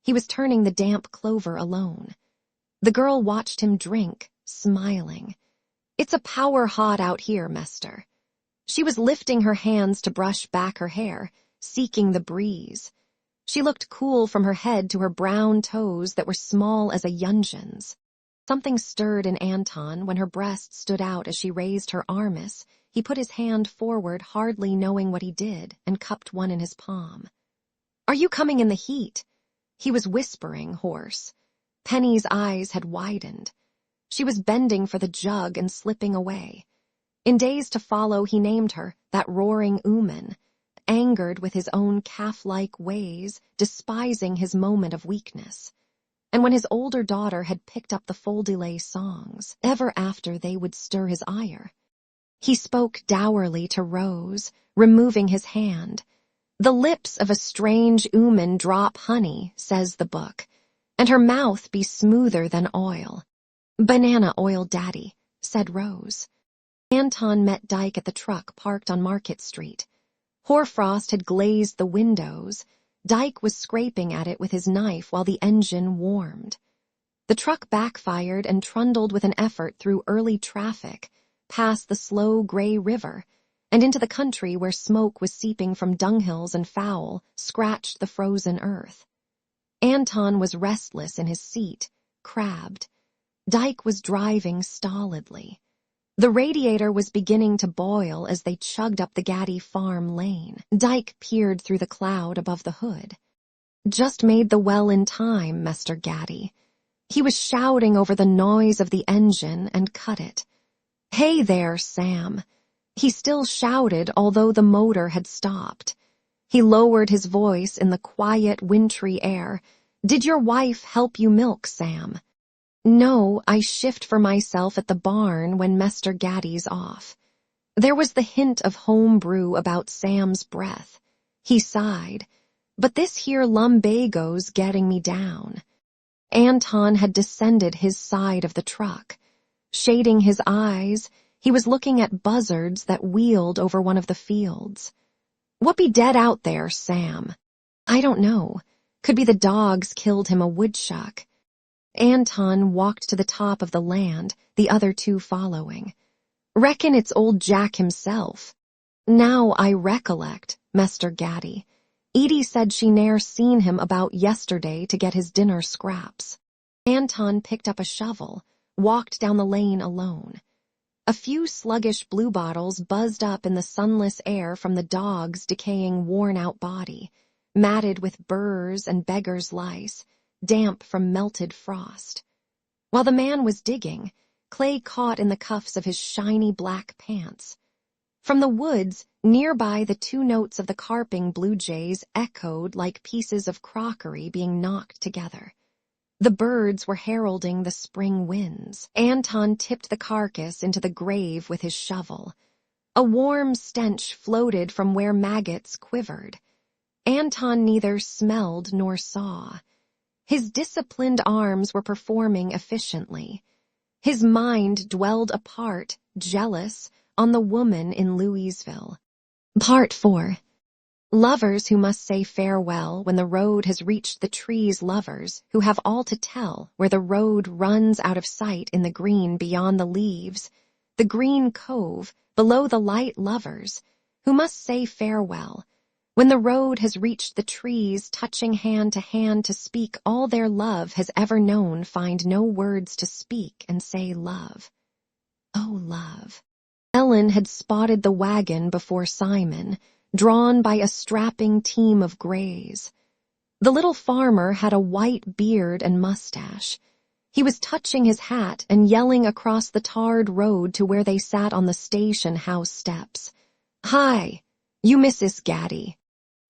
He was turning the damp clover alone. The girl watched him drink, smiling. "It's a power hot out here, Mester." She was lifting her hands to brush back her hair, seeking the breeze. She looked cool from her head to her brown toes that were small as a yunjin's. Something stirred in Anton when her breast stood out as she raised her armis. He put his hand forward, hardly knowing what he did, and cupped one in his palm. "Are you coming in the heat?" He was whispering, hoarse. Penny's eyes had widened. She was bending for the jug and slipping away. In days to follow he named her, that roaring ooman, angered with his own calf-like ways, despising his moment of weakness. And when his older daughter had picked up the fol-de-lay songs, ever after they would stir his ire. He spoke dourly to Rose, removing his hand. "The lips of a strange ooman drop honey," says the book, "and her mouth be smoother than oil." "Banana oil, Daddy," said Rose. Anton met Dyke at the truck parked on Market Street. Hoarfrost had glazed the windows. Dyke was scraping at it with his knife while the engine warmed. The truck backfired and trundled with an effort through early traffic, past the slow gray river, and into the country where smoke was seeping from dunghills and foul scratched the frozen earth. Anton was restless in his seat, crabbed. Dyke was driving stolidly. The radiator was beginning to boil as they chugged up the Gaddy farm lane. Dyke peered through the cloud above the hood. "Just made the well in time, Mr. Gaddy." He was shouting over the noise of the engine and cut it. "Hey there, Sam." He still shouted, although the motor had stopped. He lowered his voice in the quiet, wintry air. "Did your wife help you milk, Sam?" "No, I shift for myself at the barn when Mr. Gaddy's off." There was the hint of home brew about Sam's breath. He sighed. "But this here lumbago's getting me down." Anton had descended his side of the truck. Shading his eyes, he was looking at buzzards that wheeled over one of the fields. "What be dead out there, Sam?" "I don't know. Could be the dogs killed him a woodchuck." Anton walked to the top of the land, the other two following. "Reckon it's old Jack himself." "Now I recollect, Mr. Gaddy. Edie said she ne'er seen him about yesterday to get his dinner scraps." Anton picked up a shovel, walked down the lane alone. A few sluggish bluebottles buzzed up in the sunless air from the dog's decaying, worn-out body, matted with burrs and beggar's lice, damp from melted frost. While the man was digging, clay caught in the cuffs of his shiny black pants. From the woods, nearby, the two notes of the carping blue jays echoed like pieces of crockery being knocked together. The birds were heralding the spring winds. Anton tipped the carcass into the grave with his shovel. A warm stench floated from where maggots quivered. Anton neither smelled nor saw. His disciplined arms were performing efficiently. His mind dwelled apart, jealous, on the woman in Louisville. Part 4. Lovers who must say farewell when the road has reached the trees, lovers who have all to tell where the road runs out of sight in the green beyond the leaves, the green cove below the light, lovers who must say farewell when the road has reached the trees, touching hand to speak all their love has ever known, find no words to speak and say love. Oh, love. Ellen had spotted the wagon before Simon, drawn by a strapping team of grays. The little farmer had a white beard and mustache. He was touching his hat and yelling across the tarred road to where they sat on the station house steps. "Hi, you Mrs. Gaddy."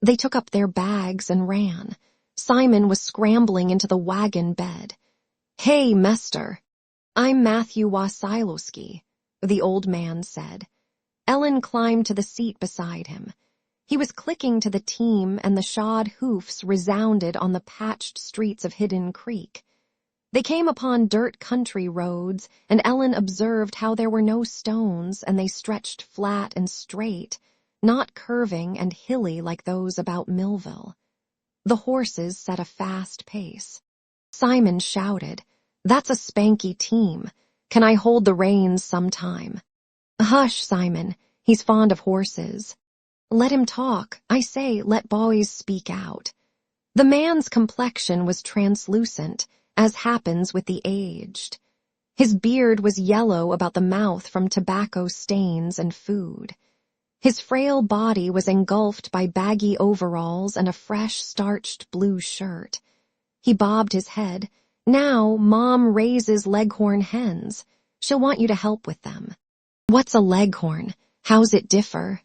They took up their bags and ran. Simon was scrambling into the wagon bed. "Hey, Mester." "I'm Matthew Wasilowski," the old man said. Ellen climbed to the seat beside him. He was clicking to the team, and the shod hoofs resounded on the patched streets of Hidden Creek. They came upon dirt country roads, and Ellen observed how there were no stones, and they stretched flat and straight, not curving and hilly like those about Millville. The horses set a fast pace. Simon shouted, "That's a spanky team. Can I hold the reins sometime?" "Hush, Simon. He's fond of horses." "Let him talk. I say, let boys speak out." The man's complexion was translucent, as happens with the aged. His beard was yellow about the mouth from tobacco stains and food. His frail body was engulfed by baggy overalls and a fresh, starched blue shirt. He bobbed his head. "Now, Mom raises leghorn hens. She'll want you to help with them." "What's a leghorn? How's it differ?"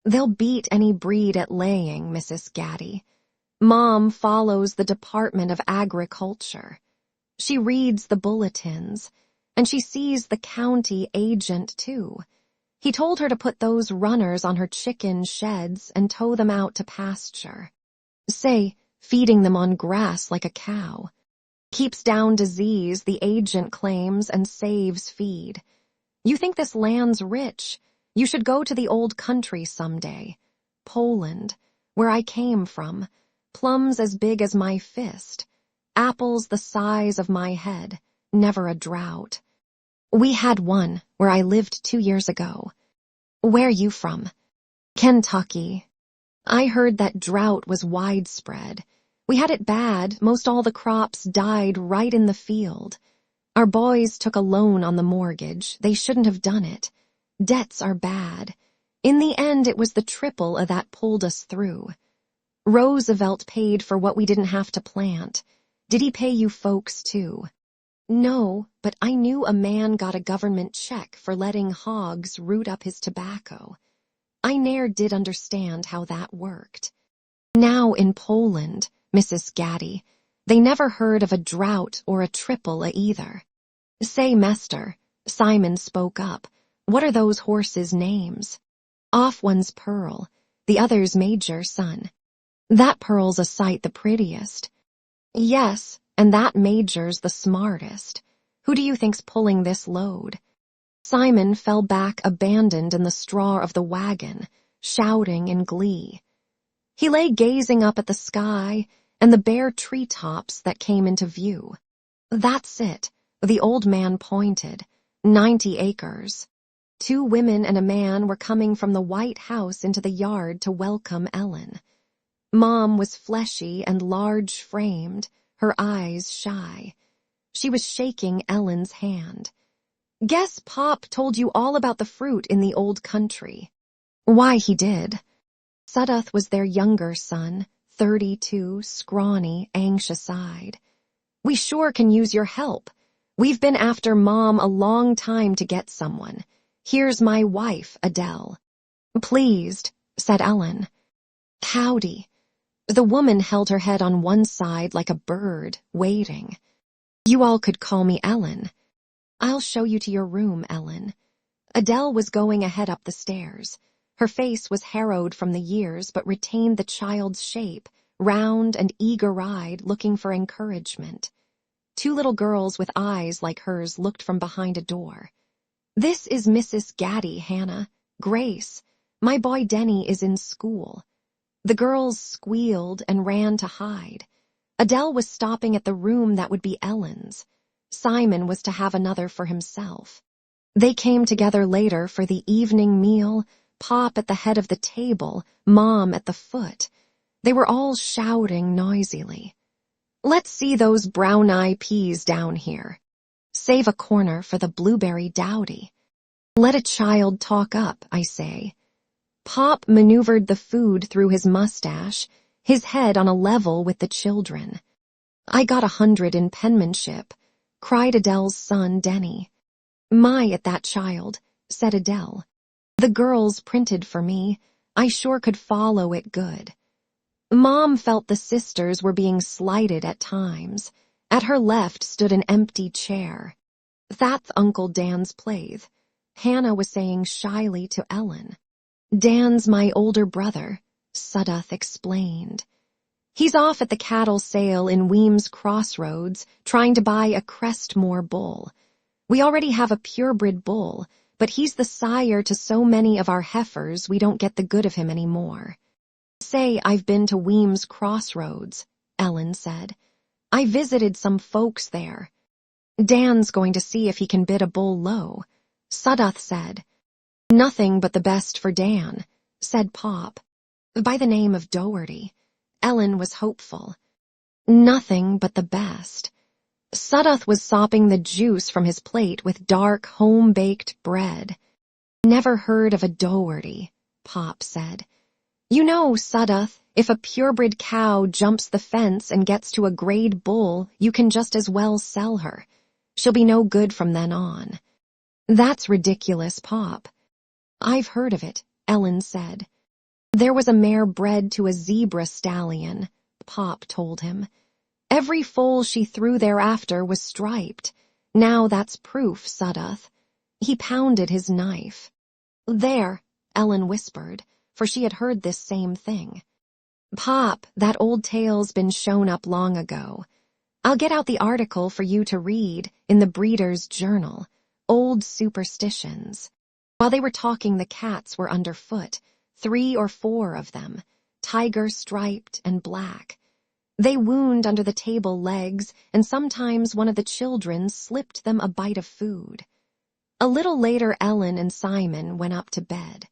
"They'll beat any breed at laying, Mrs. Gaddy. Mom follows the Department of Agriculture. She reads the bulletins, and she sees the county agent, too. He told her to put those runners on her chicken sheds and tow them out to pasture. Say, feeding them on grass like a cow. Keeps down disease, the agent claims, and saves feed. You think this land's rich? You should go to the old country someday. Poland, where I came from. Plums as big as my fist. Apples the size of my head. Never a drought. We had one where I lived 2 years ago. Where you from? Kentucky. I heard that drought was widespread. We had it bad. Most all the crops died right in the field. Our boys took a loan on the mortgage. They shouldn't have done it. Debts are bad. In the end, it was the triple of that pulled us through. Roosevelt paid for what we didn't have to plant. Did he pay you folks too? No, but I knew a man got a government check for letting hogs root up his tobacco. I ne'er did understand how that worked. Now in Poland, Mrs. Gaddy, they never heard of a drought or a triple either. Say, Mester, Simon spoke up, what are those horses' names? Off one's Pearl, the other's Major, son. That Pearl's a sight the prettiest. Yes, and that Major's the smartest. Who do you think's pulling this load? Simon fell back abandoned in the straw of the wagon, shouting in glee. He lay gazing up at the sky and the bare treetops that came into view. That's it, the old man pointed. 90 acres. 2 women and a man were coming from the White House into the yard to welcome Ellen. Mom was fleshy and large-framed, her eyes shy. She was shaking Ellen's hand. Guess Pop told you all about the fruit in the old country. Why, he did. Sudduth was their younger son, 32, scrawny, anxious-eyed. We sure can use your help. We've been after Mom a long time to get someone. Here's my wife, Adele. Pleased, said Ellen. Howdy. The woman held her head on one side like a bird, waiting. You all could call me Ellen. I'll show you to your room, Ellen. Adele was going ahead up the stairs. Her face was harrowed from the years but retained the child's shape, round and eager-eyed, looking for encouragement. 2 little girls with eyes like hers looked from behind a door. This is Mrs. Gaddy, Hannah. Grace. My boy Denny is in school. The girls squealed and ran to hide. Adele was stopping at the room that would be Ellen's. Simon was to have another for himself. They came together later for the evening meal, Pop at the head of the table, Mom at the foot. They were all shouting noisily. Let's see those brown-eye peas down here. Save a corner for the blueberry dowdy. Let a child talk up, I say. Pop maneuvered the food through his mustache, his head on a level with the children. I got 100 in penmanship, cried Adele's son, Denny. My, at that child, said Adele. The girls printed for me. I sure could follow it good. Mom felt the sisters were being slighted at times. At her left stood an empty chair. That's Uncle Dan's place, Hannah was saying shyly to Ellen. Dan's my older brother, Sudduth explained. He's off at the cattle sale in Weems Crossroads, trying to buy a Crestmore bull. We already have a purebred bull, but he's the sire to so many of our heifers we don't get the good of him anymore. Say I've been to Weems Crossroads, Ellen said. I visited some folks there. Dan's going to see if he can bid a bull low, Sudduth said. Nothing but the best for Dan, said Pop. By the name of Doherty. Ellen was hopeful. Nothing but the best. Sudduth was sopping the juice from his plate with dark, home-baked bread. Never heard of a Doherty, Pop said. You know, Sudduth, if a purebred cow jumps the fence and gets to a grade bull, you can just as well sell her. She'll be no good from then on. That's ridiculous, Pop. I've heard of it, Ellen said. There was a mare bred to a zebra stallion, Pop told him. Every foal she threw thereafter was striped. Now that's proof, Sudduth. He pounded his knife. There, Ellen whispered, for she had heard this same thing. Pop, that old tale's been shown up long ago. I'll get out the article for you to read in the Breeder's Journal, Old Superstitions. While they were talking, the cats were underfoot, 3 or 4 of them, tiger-striped and black. They wound under the table legs, and sometimes one of the children slipped them a bite of food. A little later, Ellen and Simon went up to bed.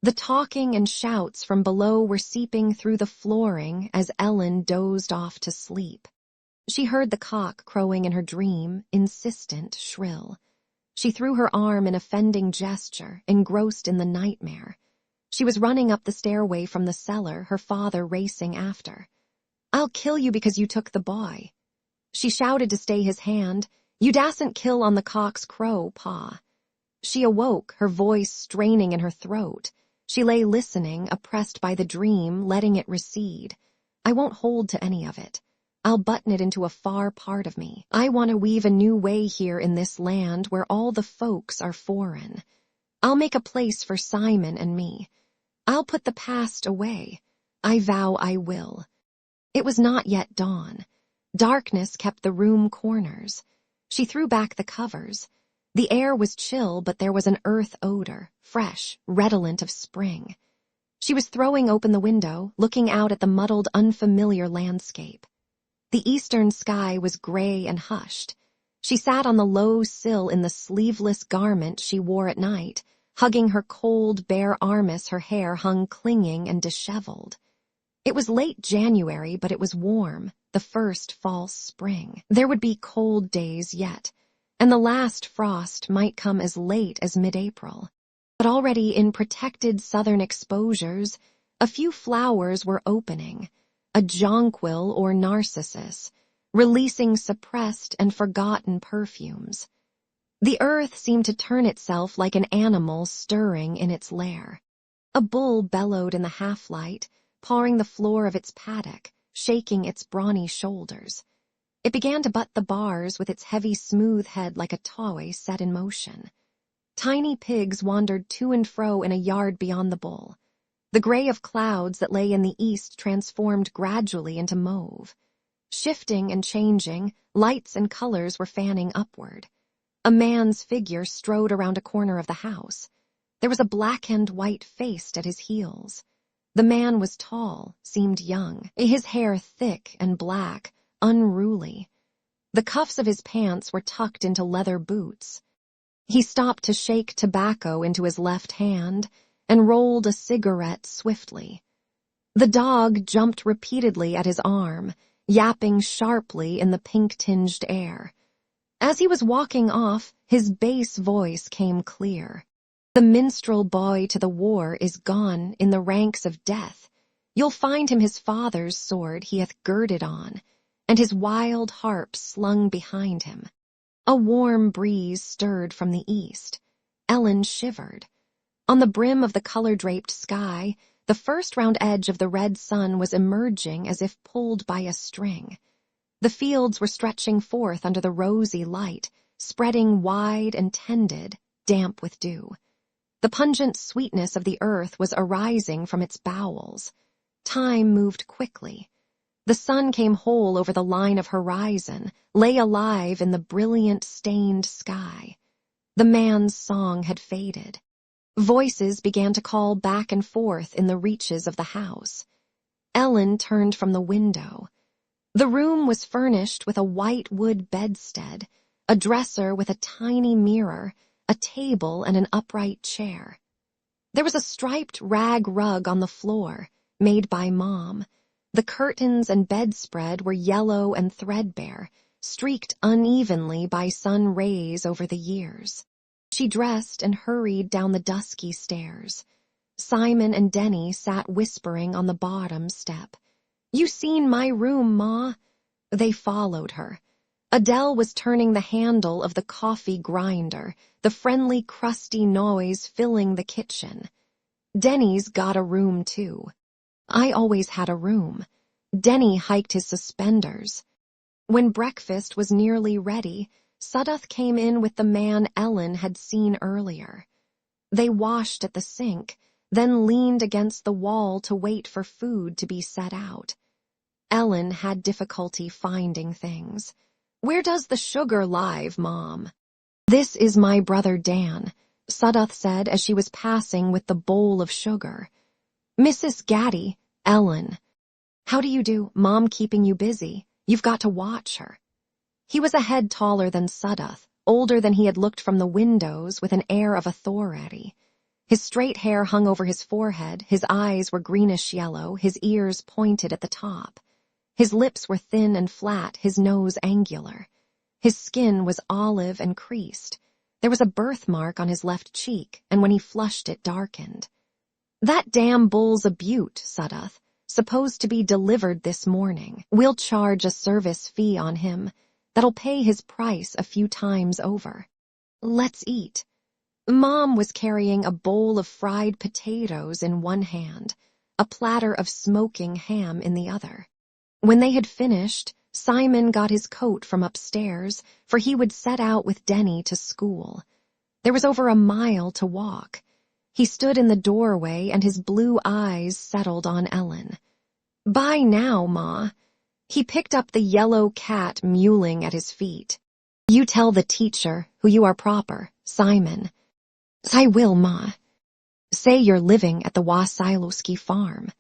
The talking and shouts from below were seeping through the flooring as Ellen dozed off to sleep. She heard the cock crowing in her dream, insistent, shrill. She threw her arm in offending gesture, engrossed in the nightmare. She was running up the stairway from the cellar, her father racing after. "I'll kill you because you took the boy." She shouted to stay his hand. "You dassn't kill on the cock's crow, Pa." She awoke, her voice straining in her throat. She lay listening, oppressed by the dream, letting it recede. "I won't hold to any of it. I'll button it into a far part of me. I want to weave a new way here in this land where all the folks are foreign. I'll make a place for Simon and me. I'll put the past away. I vow I will." It was not yet dawn. Darkness kept the room corners. She threw back the covers. The air was chill, but there was an earth odor, fresh, redolent of spring. She was throwing open the window, looking out at the muddled, unfamiliar landscape. The eastern sky was gray and hushed. She sat on the low sill in the sleeveless garment she wore at night, hugging her cold, bare arms, her hair hung clinging and disheveled. It was late January, but it was warm, the first false spring. There would be cold days yet, and the last frost might come as late as mid-April. But already in protected southern exposures, a few flowers were opening, a jonquil or narcissus, releasing suppressed and forgotten perfumes. The earth seemed to turn itself like an animal stirring in its lair. A bull bellowed in the half-light, pawing the floor of its paddock, shaking its brawny shoulders. It began to butt the bars with its heavy smooth head like a toy set in motion. Tiny pigs wandered to and fro in a yard beyond the bull. The gray of clouds that lay in the east transformed gradually into mauve. Shifting and changing, lights and colors were fanning upward. A man's figure strode around a corner of the house. There was a blackened white face at his heels. The man was tall, seemed young, his hair thick and black, unruly. The cuffs of his pants were tucked into leather boots. He stopped to shake tobacco into his left hand and rolled a cigarette swiftly. The dog jumped repeatedly at his arm, yapping sharply in the pink-tinged air. As he was walking off, his bass voice came clear. "The minstrel boy to the war is gone in the ranks of death. You'll find him his father's sword he hath girded on, and his wild harp slung behind him." A warm breeze stirred from the east. Ellen shivered. On the brim of the color-draped sky, the first round edge of the red sun was emerging as if pulled by a string. The fields were stretching forth under the rosy light, spreading wide and tended, damp with dew. The pungent sweetness of the earth was arising from its bowels. Time moved quickly. The sun came whole over the line of horizon, lay alive in the brilliant, stained sky. The man's song had faded. Voices began to call back and forth in the reaches of the house. Ellen turned from the window. The room was furnished with a white wood bedstead, a dresser with a tiny mirror, a table and an upright chair. There was a striped rag rug on the floor, made by Mom. The curtains and bedspread were yellow and threadbare, streaked unevenly by sun rays over the years. She dressed and hurried down the dusky stairs. Simon and Denny sat whispering on the bottom step. "You seen my room, Ma?" They followed her. Adele was turning the handle of the coffee grinder, the friendly, crusty noise filling the kitchen. "Denny's got a room, too." "I always had a room." Denny hiked his suspenders. When breakfast was nearly ready, Sudduth came in with the man Ellen had seen earlier. They washed at the sink, then leaned against the wall to wait for food to be set out. Ellen had difficulty finding things. "Where does the sugar live, Mom?" "This is my brother Dan," Sudduth said as she was passing with the bowl of sugar. "Mrs. Gaddy, Ellen." "How do you do? Mom keeping you busy? You've got to watch her." He was a head taller than Sudduth, older than he had looked from the windows, with an air of authority. His straight hair hung over his forehead, his eyes were greenish-yellow, his ears pointed at the top. His lips were thin and flat, his nose angular. His skin was olive and creased. There was a birthmark on his left cheek, and when he flushed it darkened. "That damn bull's a beaut, Sudduth, supposed to be delivered this morning. We'll charge a service fee on him. That'll pay his price a few times over. Let's eat." Mom was carrying a bowl of fried potatoes in one hand, a platter of smoking ham in the other. When they had finished, Simon got his coat from upstairs, for he would set out with Denny to school. There was over a mile to walk. He stood in the doorway and his blue eyes settled on Ellen. "Bye now, Ma." He picked up the yellow cat mewling at his feet. "You tell the teacher who you are proper, Simon." "I will, Ma." "Say you're living at the Wasilowski farm."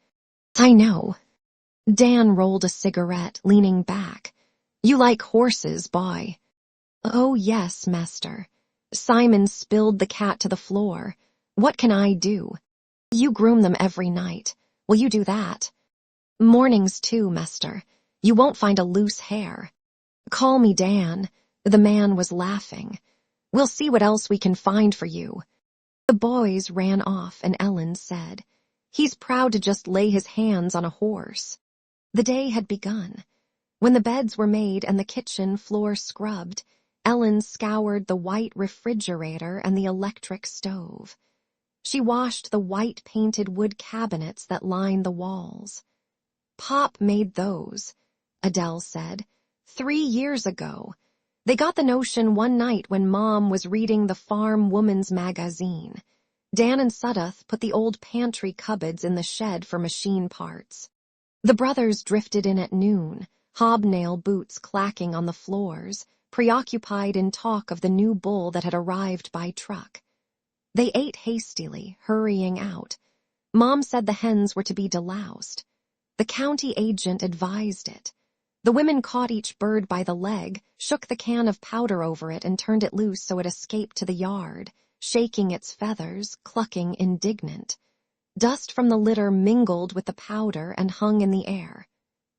"I know." Dan rolled a cigarette, leaning back. "You like horses, boy." "Oh, yes, master." Simon spilled the cat to the floor. "What can I do?" "You groom them every night. Will you do that?" "Mornings too, master. You won't find a loose hair." "Call me Dan." The man was laughing. "We'll see what else we can find for you." The boys ran off and Ellen said, "He's proud to just lay his hands on a horse." The day had begun. When the beds were made and the kitchen floor scrubbed, Ellen scoured the white refrigerator and the electric stove. She washed the white-painted wood cabinets that lined the walls. "Pop made those," Adele said, 3 years ago. They got the notion one night when Mom was reading the Farm Woman's Magazine. Dan and Sudduth put the old pantry cupboards in the shed for machine parts. The brothers drifted in at noon, hobnail boots clacking on the floors, preoccupied in talk of the new bull that had arrived by truck. They ate hastily, hurrying out. Mom said the hens were to be deloused. The county agent advised it. The women caught each bird by the leg, shook the can of powder over it and turned it loose so it escaped to the yard, shaking its feathers, clucking indignant. Dust from the litter mingled with the powder and hung in the air.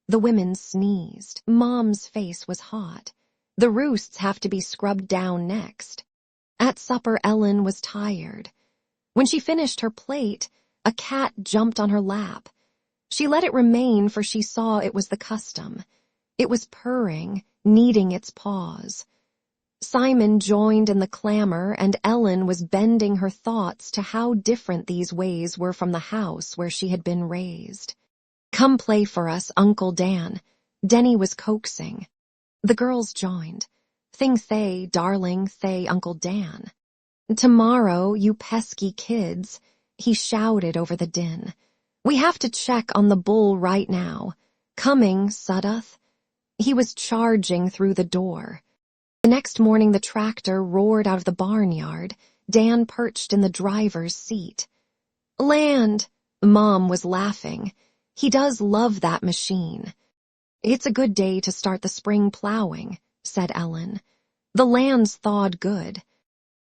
The women sneezed. Mom's face was hot. "The roosts have to be scrubbed down next." At supper, Ellen was tired. When she finished her plate, a cat jumped on her lap. She let it remain, for she saw it was the custom. It was purring, kneading its paws. Simon joined in the clamor, and Ellen was bending her thoughts to how different these ways were from the house where she had been raised. "Come play for us, Uncle Dan," Denny was coaxing. The girls joined. "Thing thay, darling, thay, Uncle Dan." "Tomorrow, you pesky kids," he shouted over the din. "We have to check on the bull right now. Coming, Sudduth." He was charging through the door. The next morning the tractor roared out of the barnyard. Dan perched in the driver's seat. "Land!" Mom was laughing. "He does love that machine." "It's a good day to start the spring plowing," said Ellen. "The land's thawed good."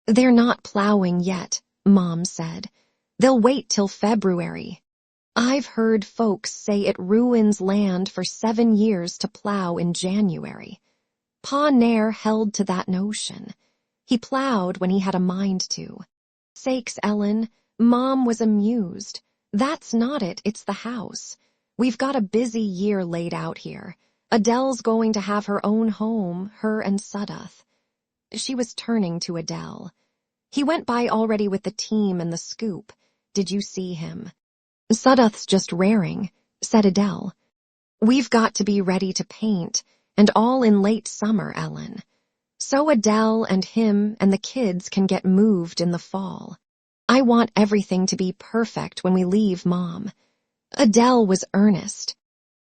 "They're not plowing yet," Mom said. "They'll wait till February. I've heard folks say it ruins land for 7 years to plow in January." Pa ne'er held to that notion. He plowed when he had a mind to. "Sakes, Ellen," Mom was amused. "That's not it, it's the house. We've got a busy year laid out here. Adele's going to have her own home, her and Sudduth." She was turning to Adele. "He went by already with the team and the scoop. Did you see him?" "Sudduth's just raring," said Adele. "We've got to be ready to paint, and all in late summer, Ellen. So Adele and him and the kids can get moved in the fall. I want everything to be perfect when we leave, Mom." Adele was earnest.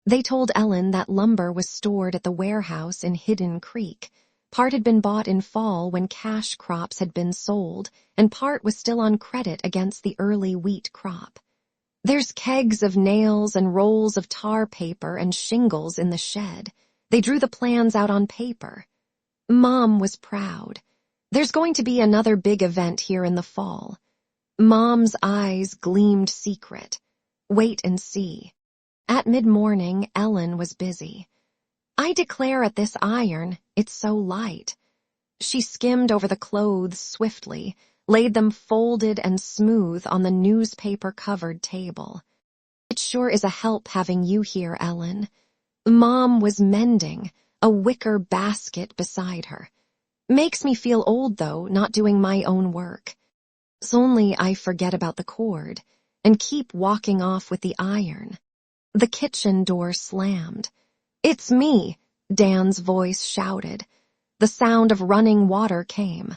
They told Ellen that lumber was stored at the warehouse in Hidden Creek. Part had been bought in fall when cash crops had been sold, and part was still on credit against the early wheat crop. "There's kegs of nails and rolls of tar paper and shingles in the shed." They drew the plans out on paper. Mom was proud. "There's going to be another big event here in the fall." Mom's eyes gleamed secret. "Wait and see." At mid-morning, Ellen was busy. "I declare at this iron, it's so light." She skimmed over the clothes swiftly, laid them folded and smooth on the newspaper-covered table. "It sure is a help having you here, Ellen." Mom was mending, a wicker basket beside her. "Makes me feel old, though, not doing my own work. It's only I forget about the cord and keep walking off with the iron." The kitchen door slammed. "It's me," Dan's voice shouted. The sound of running water came.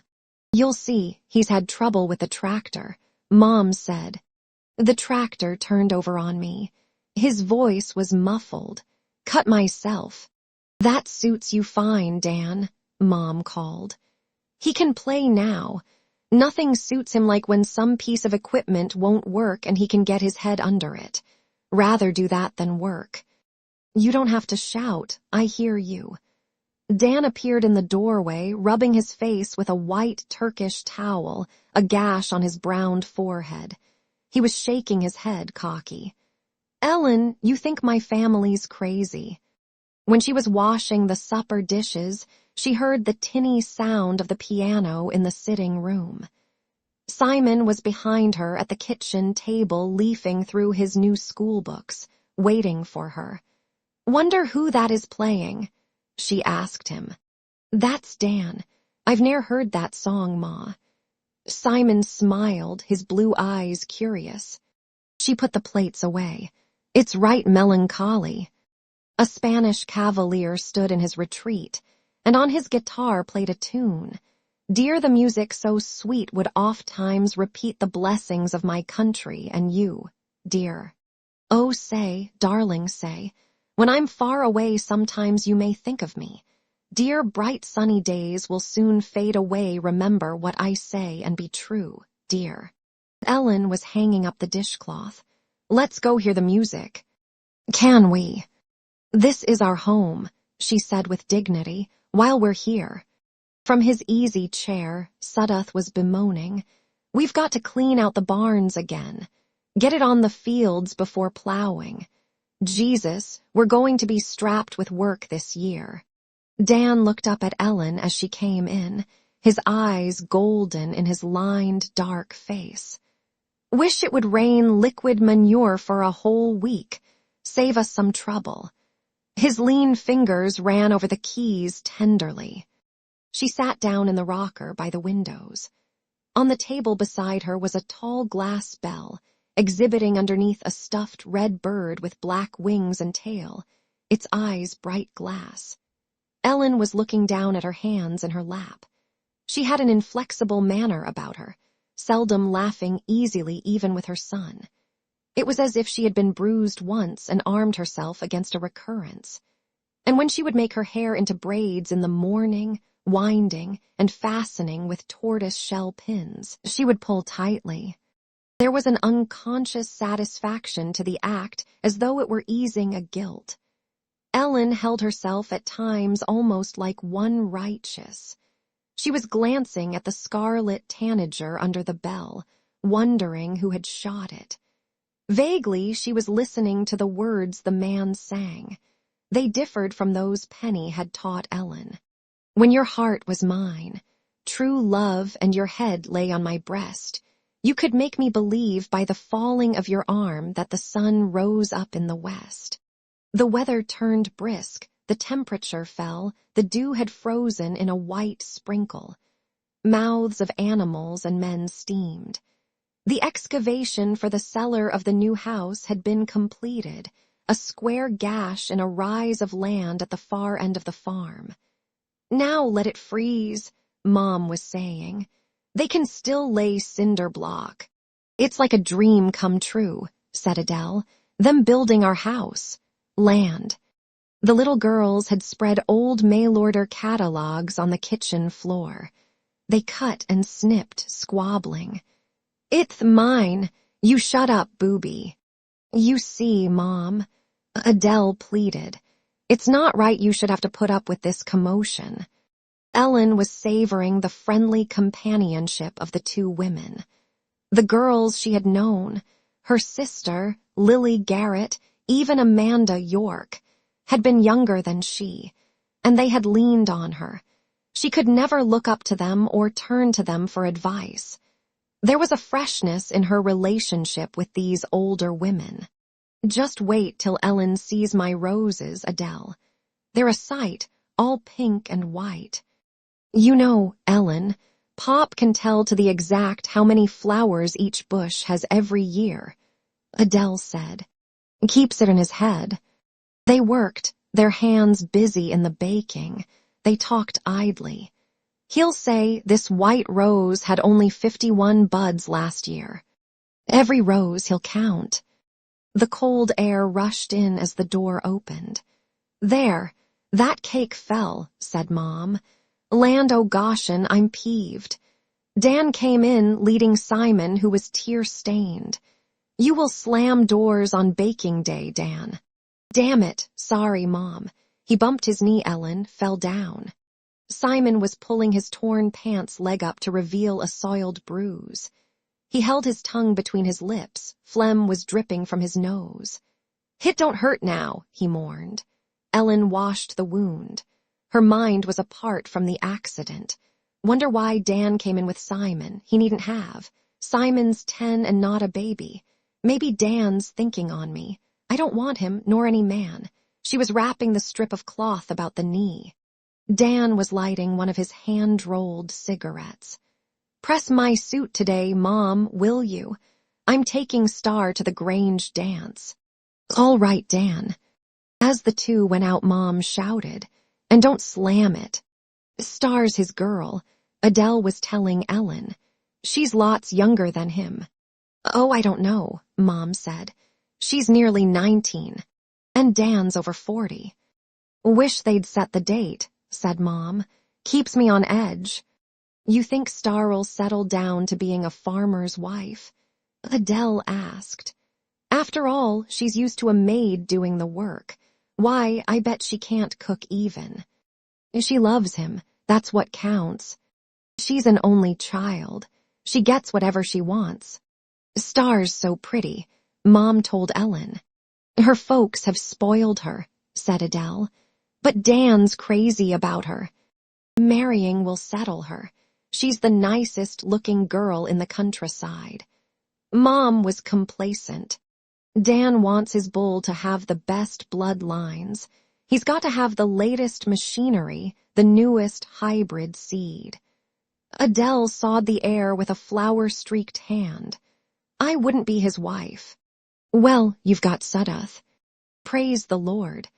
"You'll see, he's had trouble with the tractor," Mom said. The tractor turned over on me. His voice was muffled. "Cut myself." "That suits you fine, Dan," Mom called. "He can play now. Nothing suits him like when some piece of equipment won't work and he can get his head under it. Rather do that than work." "You don't have to shout. I hear you." Dan appeared in the doorway, rubbing his face with a white Turkish towel, a gash on his browned forehead. He was shaking his head cocky. "Ellen, you think my family's crazy." When she was washing the supper dishes, she heard the tinny sound of the piano in the sitting room. Simon was behind her at the kitchen table leafing through his new school books, waiting for her. "Wonder who that is playing?" she asked him. "That's Dan. I've ne'er heard that song, Ma." Simon smiled, his blue eyes curious. She put the plates away. "It's right melancholy." A Spanish cavalier stood in his retreat, and on his guitar played a tune. "Dear, the music so sweet would oft-times repeat the blessings of my country and you, dear. Oh, say, darling, say, when I'm far away sometimes you may think of me. Dear, bright sunny days will soon fade away, remember what I say and be true, dear." Ellen was hanging up the dishcloth. "Let's go hear the music." "Can we?" "This is our home," she said with dignity, "while we're here." From his easy chair, Sudduth was bemoaning, "We've got to clean out the barns again. Get it on the fields before plowing. Jesus, we're going to be strapped with work this year." Dan looked up at Ellen as she came in, his eyes golden in his lined, dark face. "Wish it would rain liquid manure for a whole week. Save us some trouble." His lean fingers ran over the keys tenderly. She sat down in the rocker by the windows. On the table beside her was a tall glass bell, exhibiting underneath a stuffed red bird with black wings and tail, its eyes bright glass. Ellen was looking down at her hands in her lap. She had an inflexible manner about her, seldom laughing easily even with her son. It was as if she had been bruised once and armed herself against a recurrence. And when she would make her hair into braids in the morning, winding and fastening with tortoise-shell pins, she would pull tightly. There was an unconscious satisfaction to the act as though it were easing a guilt. Ellen held herself at times almost like one righteous. She was glancing at the scarlet tanager under the bell, wondering who had shot it. Vaguely, she was listening to the words the man sang. They differed from those Penny had taught Ellen. "When your heart was mine, true love, and your head lay on my breast, you could make me believe by the falling of your arm that the sun rose up in the west. The weather turned brisk, the temperature fell, the dew had frozen in a white sprinkle. Mouths of animals and men steamed. The excavation for the cellar of the new house had been completed, a square gash in a rise of land at the far end of the farm. Now let it freeze, Mom was saying. They can still lay cinder block. It's like a dream come true, said Adele. Them building our house. Land. The little girls had spread old mail-order catalogs on the kitchen floor. They cut and snipped, squabbling. It's mine. You shut up, booby. You see, Mom, Adele pleaded. It's not right you should have to put up with this commotion. Ellen was savoring the friendly companionship of the two women. The girls she had known, her sister, Lily Garrett, even Amanda York, had been younger than she, and they had leaned on her. She could never look up to them or turn to them for advice. There was a freshness in her relationship with these older women. "Just wait till Ellen sees my roses, Adele. They're a sight, all pink and white. You know, Ellen, Pop can tell to the exact how many flowers each bush has every year," Adele said. "Keeps it in his head." They worked, their hands busy in the baking. They talked idly. "He'll say this white rose had only 51 buds last year. Every rose he'll count." The cold air rushed in as the door opened. "There, that cake fell," said Mom. "Land o' Goshen, I'm peeved." Dan came in leading Simon, who was tear-stained. "You will slam doors on baking day, Dan." "Damn it, sorry, Mom." He bumped his knee, Ellen, fell down. Simon was pulling his torn pants leg up to reveal a soiled bruise. He held his tongue between his lips. Phlegm was dripping from his nose. "Hit don't hurt now," he mourned. Ellen washed the wound. Her mind was apart from the accident. Wonder why Dan came in with Simon. He needn't have. Simon's 10 and not a baby. Maybe Dan's thinking on me. I don't want him, nor any man. She was wrapping the strip of cloth about the knee. Dan was lighting one of his hand-rolled cigarettes. "Press my suit today, Mom, will you? I'm taking Star to the Grange dance." "All right, Dan." As the two went out, Mom shouted, "And don't slam it." "Star's his girl," Adele was telling Ellen. "She's lots younger than him." "Oh, I don't know," Mom said. "She's nearly 19, and Dan's over 40. "Wish they'd set the date," said Mom. "Keeps me on edge." "You think Star'll settle down to being a farmer's wife?" Adele asked. "After all, she's used to a maid doing the work. Why, I bet she can't cook even." "She loves him, that's what counts. She's an only child. She gets whatever she wants." "Star's so pretty," Mom told Ellen. "Her folks have spoiled her," said Adele. "But Dan's crazy about her. Marrying will settle her. She's the nicest-looking girl in the countryside." Mom was complacent. "Dan wants his bull to have the best bloodlines. He's got to have the latest machinery, the newest hybrid seed." Adele sawed the air with a flower-streaked hand. "I wouldn't be his wife." "Well, you've got Sudduth." "Praise the Lord."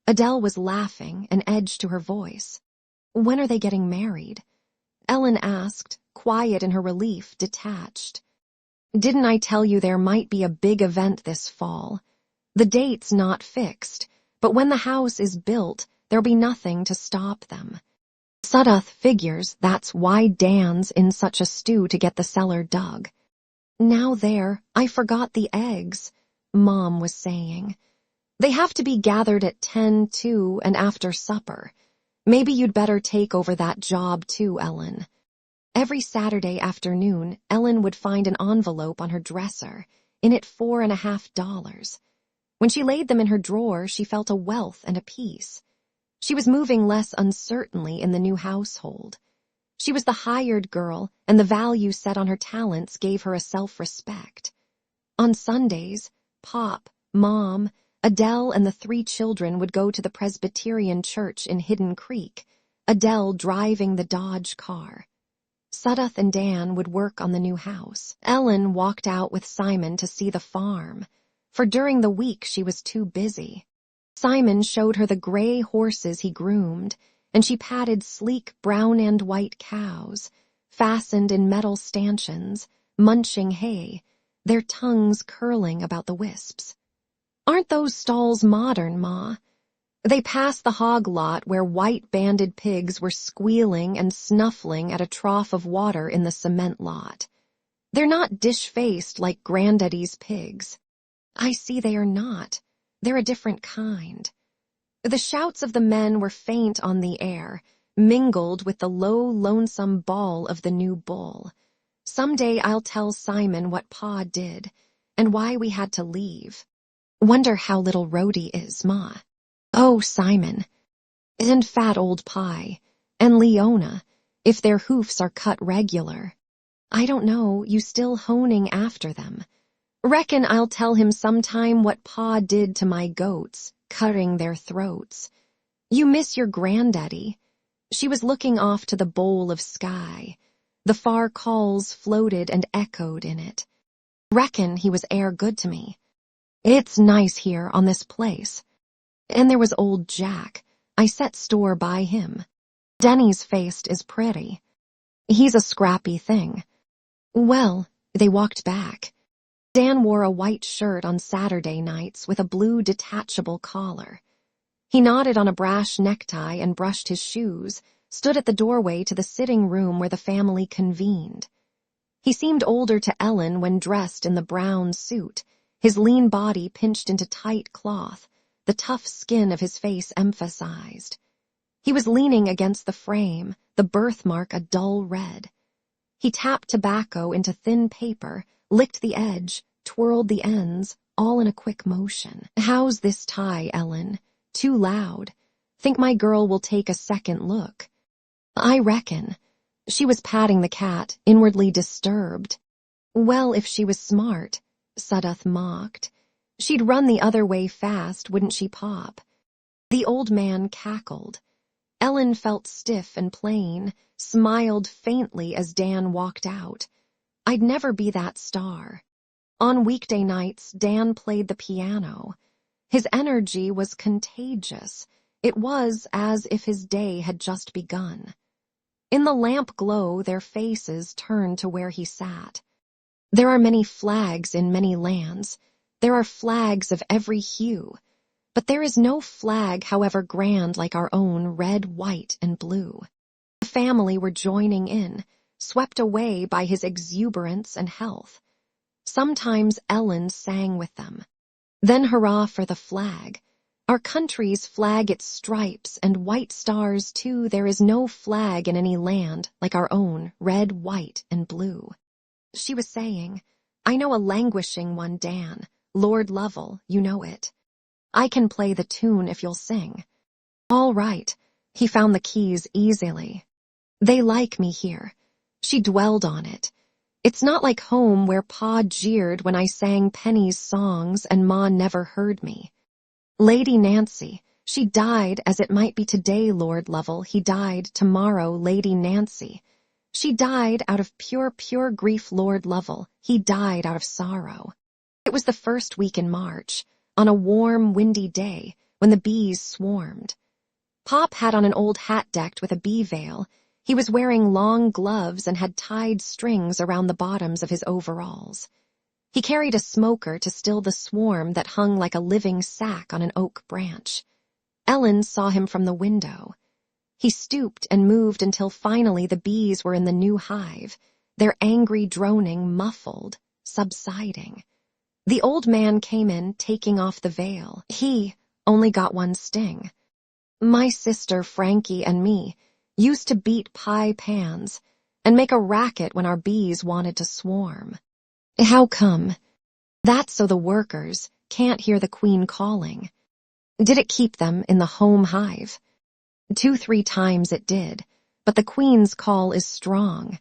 Adele was laughing, an edge to her voice. "When are they getting married?" Ellen asked, quiet in her relief, detached. "Didn't I tell you there might be a big event this fall? The date's not fixed, but when the house is built, there'll be nothing to stop them. Sudduth figures that's why Dan's in such a stew to get the cellar dug." "Now there, I forgot the eggs," Mom was saying. "They have to be gathered at 10 too and after supper. Maybe you'd better take over that job too, Ellen." Every Saturday afternoon, Ellen would find an envelope on her dresser, in it $4.50. When she laid them in her drawer, she felt a wealth and a peace. She was moving less uncertainly in the new household. She was the hired girl, and the value set on her talents gave her a self-respect. On Sundays, Pop, Mom, Adele and the 3 children would go to the Presbyterian church in Hidden Creek, Adele driving the Dodge car. Sudduth and Dan would work on the new house. Ellen walked out with Simon to see the farm, for during the week she was too busy. Simon showed her the gray horses he groomed, and she patted sleek brown and white cows, fastened in metal stanchions, munching hay, their tongues curling about the wisps. "Aren't those stalls modern, Ma?" They passed the hog lot where white-banded pigs were squealing and snuffling at a trough of water in the cement lot. "They're not dish-faced like Granddaddy's pigs." "I see they are not. They're a different kind." The shouts of the men were faint on the air, mingled with the low, lonesome bawl of the new bull. "Someday I'll tell Simon what Pa did, and why we had to leave." Wonder how little Rhodey is, Ma. Oh, Simon. And fat old Pie. And Leona, if their hoofs are cut regular. I don't know, you still honing after them. Reckon I'll tell him sometime what Pa did to my goats, cutting their throats. You miss your granddaddy. She was looking off to the bowl of sky. The far calls floated and echoed in it. Reckon he was e'er good to me. It's nice here on this place. And there was old Jack. I set store by him. Denny's face is pretty. He's a scrappy thing. Well, they walked back. Dan wore a white shirt on Saturday nights with a blue detachable collar. He knotted on a brash necktie and brushed his shoes, stood at the doorway to the sitting room where the family convened. He seemed older to Ellen when dressed in the brown suit, his lean body pinched into tight cloth, the tough skin of his face emphasized. He was leaning against the frame, the birthmark a dull red. He tapped tobacco into thin paper, licked the edge, twirled the ends, all in a quick motion. How's this tie, Ellen? Too loud. Think my girl will take a second look. I reckon. She was patting the cat, inwardly disturbed. Well, if she was smart, Sudduth mocked. She'd run the other way fast, wouldn't she, Pop? The old man cackled. Ellen felt stiff and plain, smiled faintly as Dan walked out. I'd never be that star. On weekday nights, Dan played the piano. His energy was contagious. It was as if his day had just begun. In the lamp glow, their faces turned to where he sat. There are many flags in many lands. There are flags of every hue. But there is no flag, however grand, like our own red, white, and blue. The family were joining in, swept away by his exuberance and health. Sometimes Ellen sang with them. Then hurrah for the flag. Our country's flag its stripes and white stars too. There is no flag in any land like our own, red, white, and blue. She was saying, I know a languishing one, Dan. Lord Lovell, you know it. I can play the tune if you'll sing. All right. He found the keys easily. They like me here. She dwelled on it. It's not like home where Pa jeered when I sang Penny's songs and Ma never heard me. Lady Nancy, she died as it might be today, Lord Lovell. He died tomorrow, Lady Nancy. She died out of pure grief, Lord Lovell. He died out of sorrow. It was the first week in March, on a warm, windy day, when the bees swarmed. Pop had on an old hat decked with a bee veil. He was wearing long gloves and had tied strings around the bottoms of his overalls. He carried a smoker to still the swarm that hung like a living sack on an oak branch. Ellen saw him from the window. He stooped and moved until finally the bees were in the new hive, their angry droning muffled, subsiding. The old man came in, taking off the veil. He only got one sting. My sister Frankie and me used to beat pie pans and make a racket when our bees wanted to swarm. How come? That's so the workers can't hear the queen calling. Did it keep them in the home hive? 2-3 times it did, but the queen's call is strong.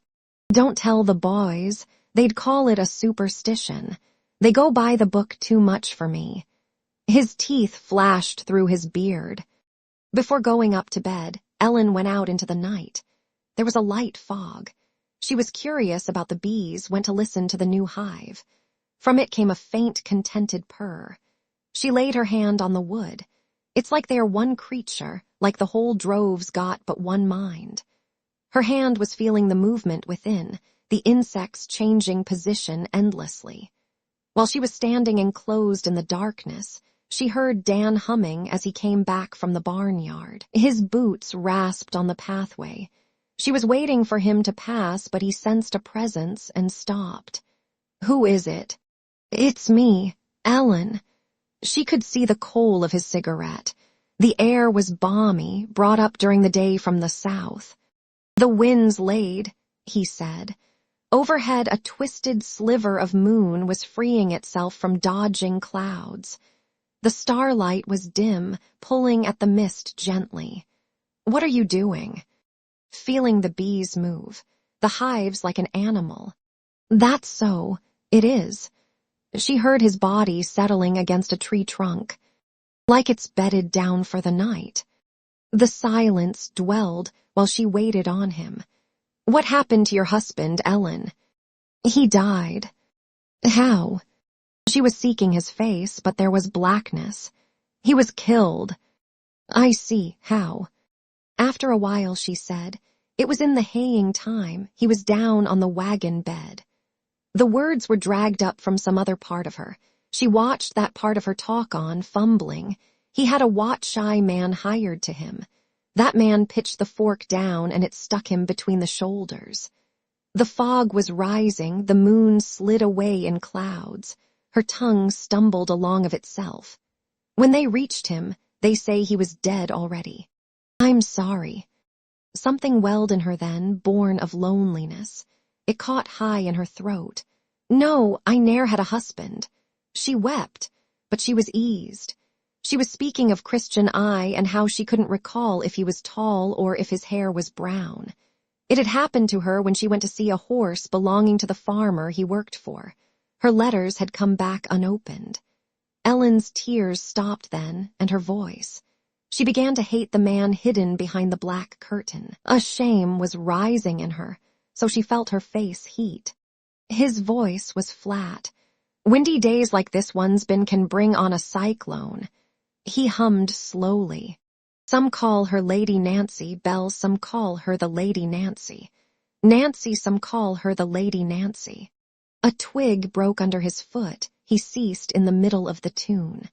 Don't tell the boys, they'd call it a superstition. They go by the book too much for me. His teeth flashed through his beard. Before going up to bed, Ellen went out into the night. There was a light fog. She was curious about the bees, went to listen to the new hive. From it came a faint, contented purr. She laid her hand on the wood. It's like they are one creature, like the whole drove's got but one mind. Her hand was feeling the movement within, the insects changing position endlessly. While she was standing enclosed in the darkness, she heard Dan humming as he came back from the barnyard. His boots rasped on the pathway. She was waiting for him to pass, but he sensed a presence and stopped. Who is it? It's me, Ellen. She could see the coal of his cigarette. The air was balmy, brought up during the day from the south. The wind's laid, he said. Overhead, a twisted sliver of moon was freeing itself from dodging clouds. The starlight was dim, pulling at the mist gently. "What are you doing?" "Feeling the bees move. The hive's like an animal." "That's so. It is." She heard his body settling against a tree trunk, like it's bedded down for the night. The silence dwelled while she waited on him. "What happened to your husband, Ellen?" "He died." "How?" She was seeking his face, but there was blackness. "He was killed." "I see. How?" After a while she said, "It was in the haying time. He was down on the wagon bed." The words were dragged up from some other part of her. She watched that part of her talk on, fumbling. He had a watch-shy man hired to him. That man pitched the fork down and it stuck him between the shoulders. The fog was rising, the moon slid away in clouds. Her tongue stumbled along of itself. When they reached him, they say he was dead already. "I'm sorry." Something welled in her then, born of loneliness. It caught high in her throat. "No, I ne'er had a husband." She wept, but she was eased. She was speaking of Christian I and how she couldn't recall if he was tall or if his hair was brown. It had happened to her when she went to see a horse belonging to the farmer he worked for. Her letters had come back unopened. Ellen's tears stopped then, and her voice. She began to hate the man hidden behind the black curtain. A shame was rising in her, so she felt her face heat. His voice was flat. "Windy days like this one's been can bring on a cyclone." He hummed slowly. "Some call her Lady Nancy, Belle, some call her the Lady Nancy. Nancy, some call her the Lady Nancy." A twig broke under his foot. He ceased in the middle of the tune.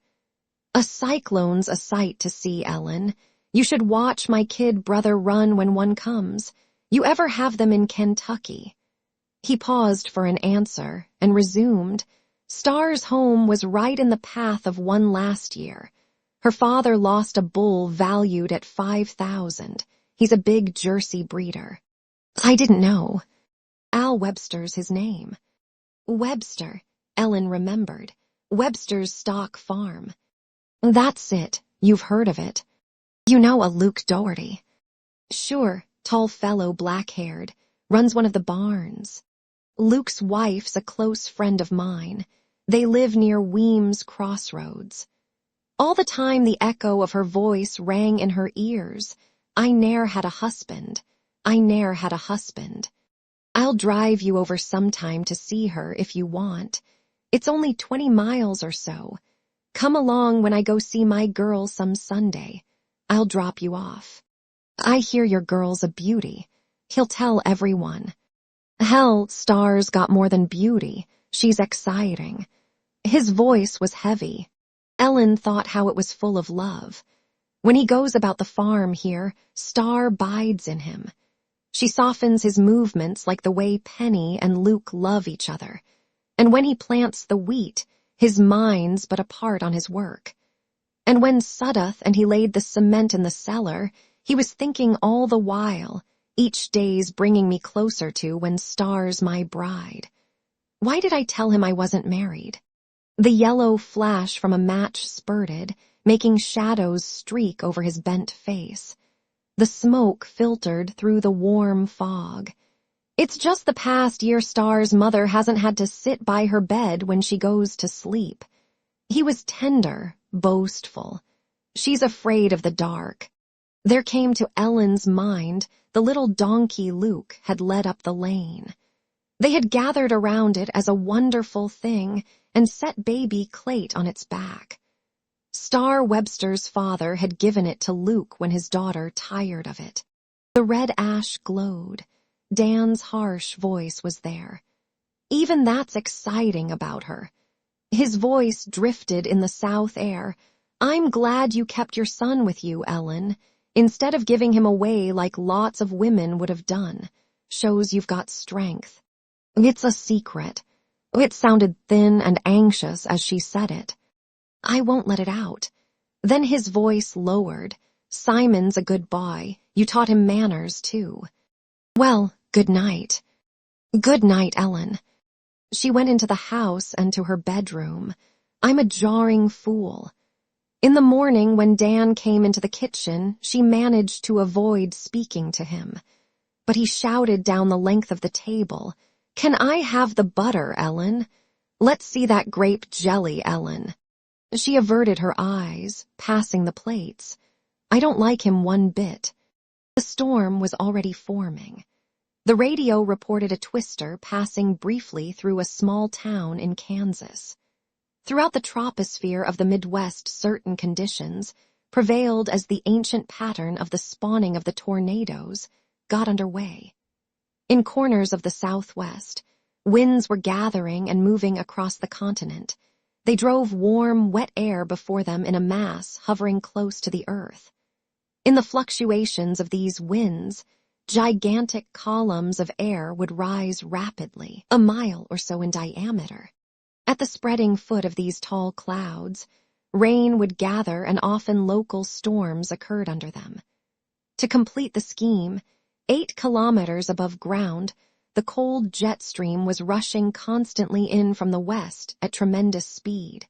"A cyclone's a sight to see, Ellen. You should watch my kid brother run when one comes. You ever have them in Kentucky?" He paused for an answer and resumed. "Star's home was right in the path of one last year. Her father lost a bull valued at 5,000. He's a big Jersey breeder." "I didn't know." "Al Webster's his name." "Webster," Ellen remembered. "Webster's stock farm." "That's it. You've heard of it. You know a Luke Doherty." "Sure, tall fellow, black-haired. Runs one of the barns. Luke's wife's a close friend of mine. They live near Weems Crossroads." All the time the echo of her voice rang in her ears. "I ne'er had a husband. I ne'er had a husband. I'll drive you over sometime to see her if you want. It's only 20 miles or so. Come along when I go see my girl some Sunday. I'll drop you off. I hear your girl's a beauty." He'll tell everyone. "Hell, Star's got more than beauty. She's exciting." His voice was heavy. Ellen thought how it was full of love. When he goes about the farm here, Star bides in him. She softens his movements like the way Penny and Luke love each other. And when he plants the wheat, his mind's but a part on his work. And when Suddoth and he laid the cement in the cellar, he was thinking all the while, each day's bringing me closer to when Star's my bride. Why did I tell him I wasn't married? The yellow flash from a match spurted, making shadows streak over his bent face. The smoke filtered through the warm fog. It's just the past year Star's mother hasn't had to sit by her bed when she goes to sleep. He was tender, boastful. She's afraid of the dark. There came to Ellen's mind the little donkey Luke had led up the lane. They had gathered around it as a wonderful thing and set baby Clayt on its back. Star Webster's father had given it to Luke when his daughter tired of it. The red ash glowed. Dan's harsh voice was there. Even that's exciting about her. His voice drifted in the south air. "I'm glad you kept your son with you, Ellen, instead of giving him away like lots of women would have done. Shows you've got strength." "It's a secret." It sounded thin and anxious as she said it. "I won't let it out." Then his voice lowered. "Simon's a good boy. You taught him manners, too." "Well, good night." "Good night, Ellen." She went into the house and to her bedroom. "I'm a jarring fool." In the morning, when Dan came into the kitchen, she managed to avoid speaking to him. But he shouted down the length of the table, "Can I have the butter, Ellen? Let's see that grape jelly, Ellen." She averted her eyes, passing the plates. "I don't like him one bit." The storm was already forming. The radio reported a twister passing briefly through a small town in Kansas. Throughout the troposphere of the Midwest, certain conditions prevailed as the ancient pattern of the spawning of the tornadoes got underway. In corners of the Southwest, winds were gathering and moving across the continent. They drove warm, wet air before them in a mass hovering close to the earth. In the fluctuations of these winds, gigantic columns of air would rise rapidly, a mile or so in diameter. At the spreading foot of these tall clouds, rain would gather and often local storms occurred under them. To complete the scheme, 8 kilometers above ground, the cold jet stream was rushing constantly in from the west at tremendous speed.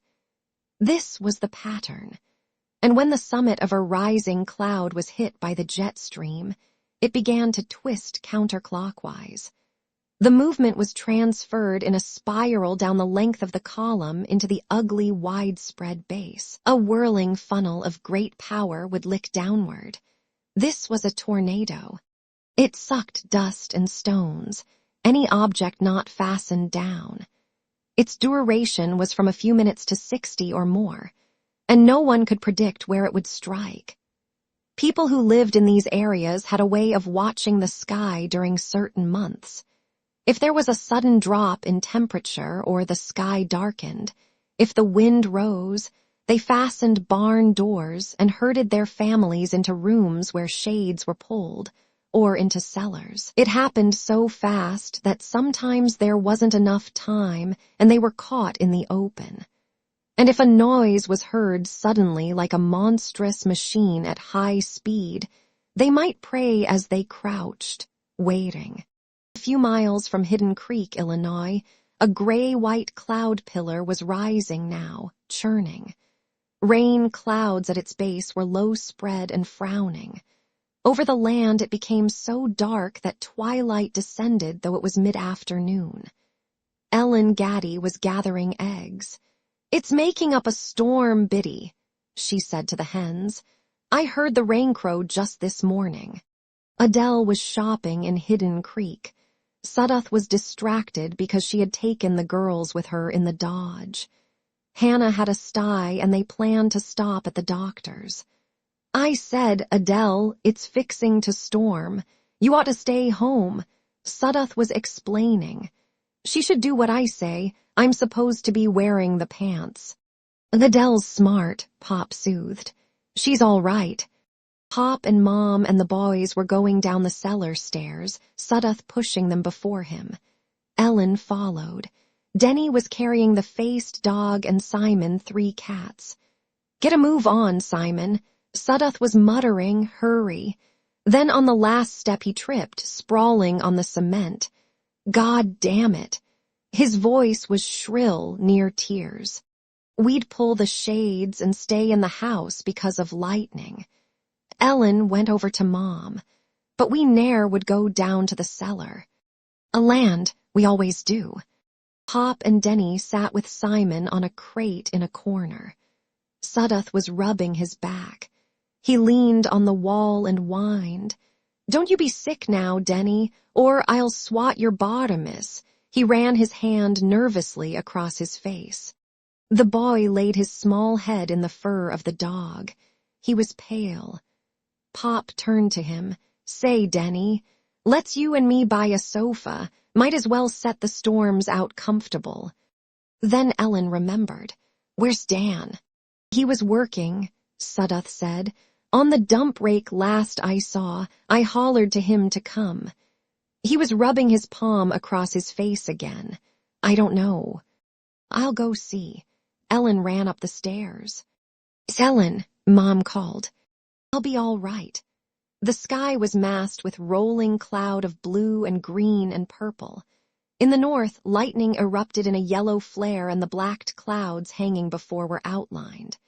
This was the pattern, and when the summit of a rising cloud was hit by the jet stream, it began to twist counterclockwise. The movement was transferred in a spiral down the length of the column into the ugly, widespread base. A whirling funnel of great power would lick downward. This was a tornado. It sucked dust and stones, any object not fastened down. Its duration was from a few minutes to 60 or more, and no one could predict where it would strike. People who lived in these areas had a way of watching the sky during certain months. If there was a sudden drop in temperature or the sky darkened, if the wind rose, they fastened barn doors and herded their families into rooms where shades were pulled, or into cellars. It happened so fast that sometimes there wasn't enough time and they were caught in the open. And if a noise was heard suddenly like a monstrous machine at high speed, they might pray as they crouched, waiting. A few miles from Hidden Creek, Illinois, a gray-white cloud pillar was rising now, churning. Rain clouds at its base were low-spread and frowning. Over the land it became so dark that twilight descended though it was mid-afternoon. Ellen Gaddy was gathering eggs. "It's making up a storm, Biddy," she said to the hens. "I heard the rain crow just this morning." Adele was shopping in Hidden Creek. Sudduth was distracted because she had taken the girls with her in the Dodge. Hannah had a sty and they planned to stop at the doctor's. "I said, Adele, it's fixing to storm. You ought to stay home," Sudduth was explaining. "She should do what I say. I'm supposed to be wearing the pants." "Adele's smart," Pop soothed. "She's all right." Pop and Mom and the boys were going down the cellar stairs, Sudduth pushing them before him. Ellen followed. Denny was carrying the faced dog and Simon 3 cats. "Get a move on, Simon." Sudduth was muttering, "Hurry." Then on the last step he tripped, sprawling on the cement. God damn it. His voice was shrill, near tears. "We'd pull the shades and stay in the house because of lightning." Ellen went over to Mom. "But we ne'er would go down to the cellar." "A land, we always do." Pop and Denny sat with Simon on a crate in a corner. Sudduth was rubbing his back. He leaned on the wall and whined. "Don't you be sick now, Denny, or I'll swat your bottomus." He ran his hand nervously across his face. The boy laid his small head in the fur of the dog. He was pale. Pop turned to him. "Say, Denny, let's you and me buy a sofa. Might as well set the storms out comfortable." Then Ellen remembered. "Where's Dan?" "He was working," Sudduth said. "On the dump rake last I saw. I hollered to him to come." He was rubbing his palm across his face again. "I don't know." "I'll go see." Ellen ran up the stairs. "Ellen," Mom called. "I'll be all right." The sky was massed with rolling cloud of blue and green and purple. In the north, lightning erupted in a yellow flare and the blacked clouds hanging before were outlined.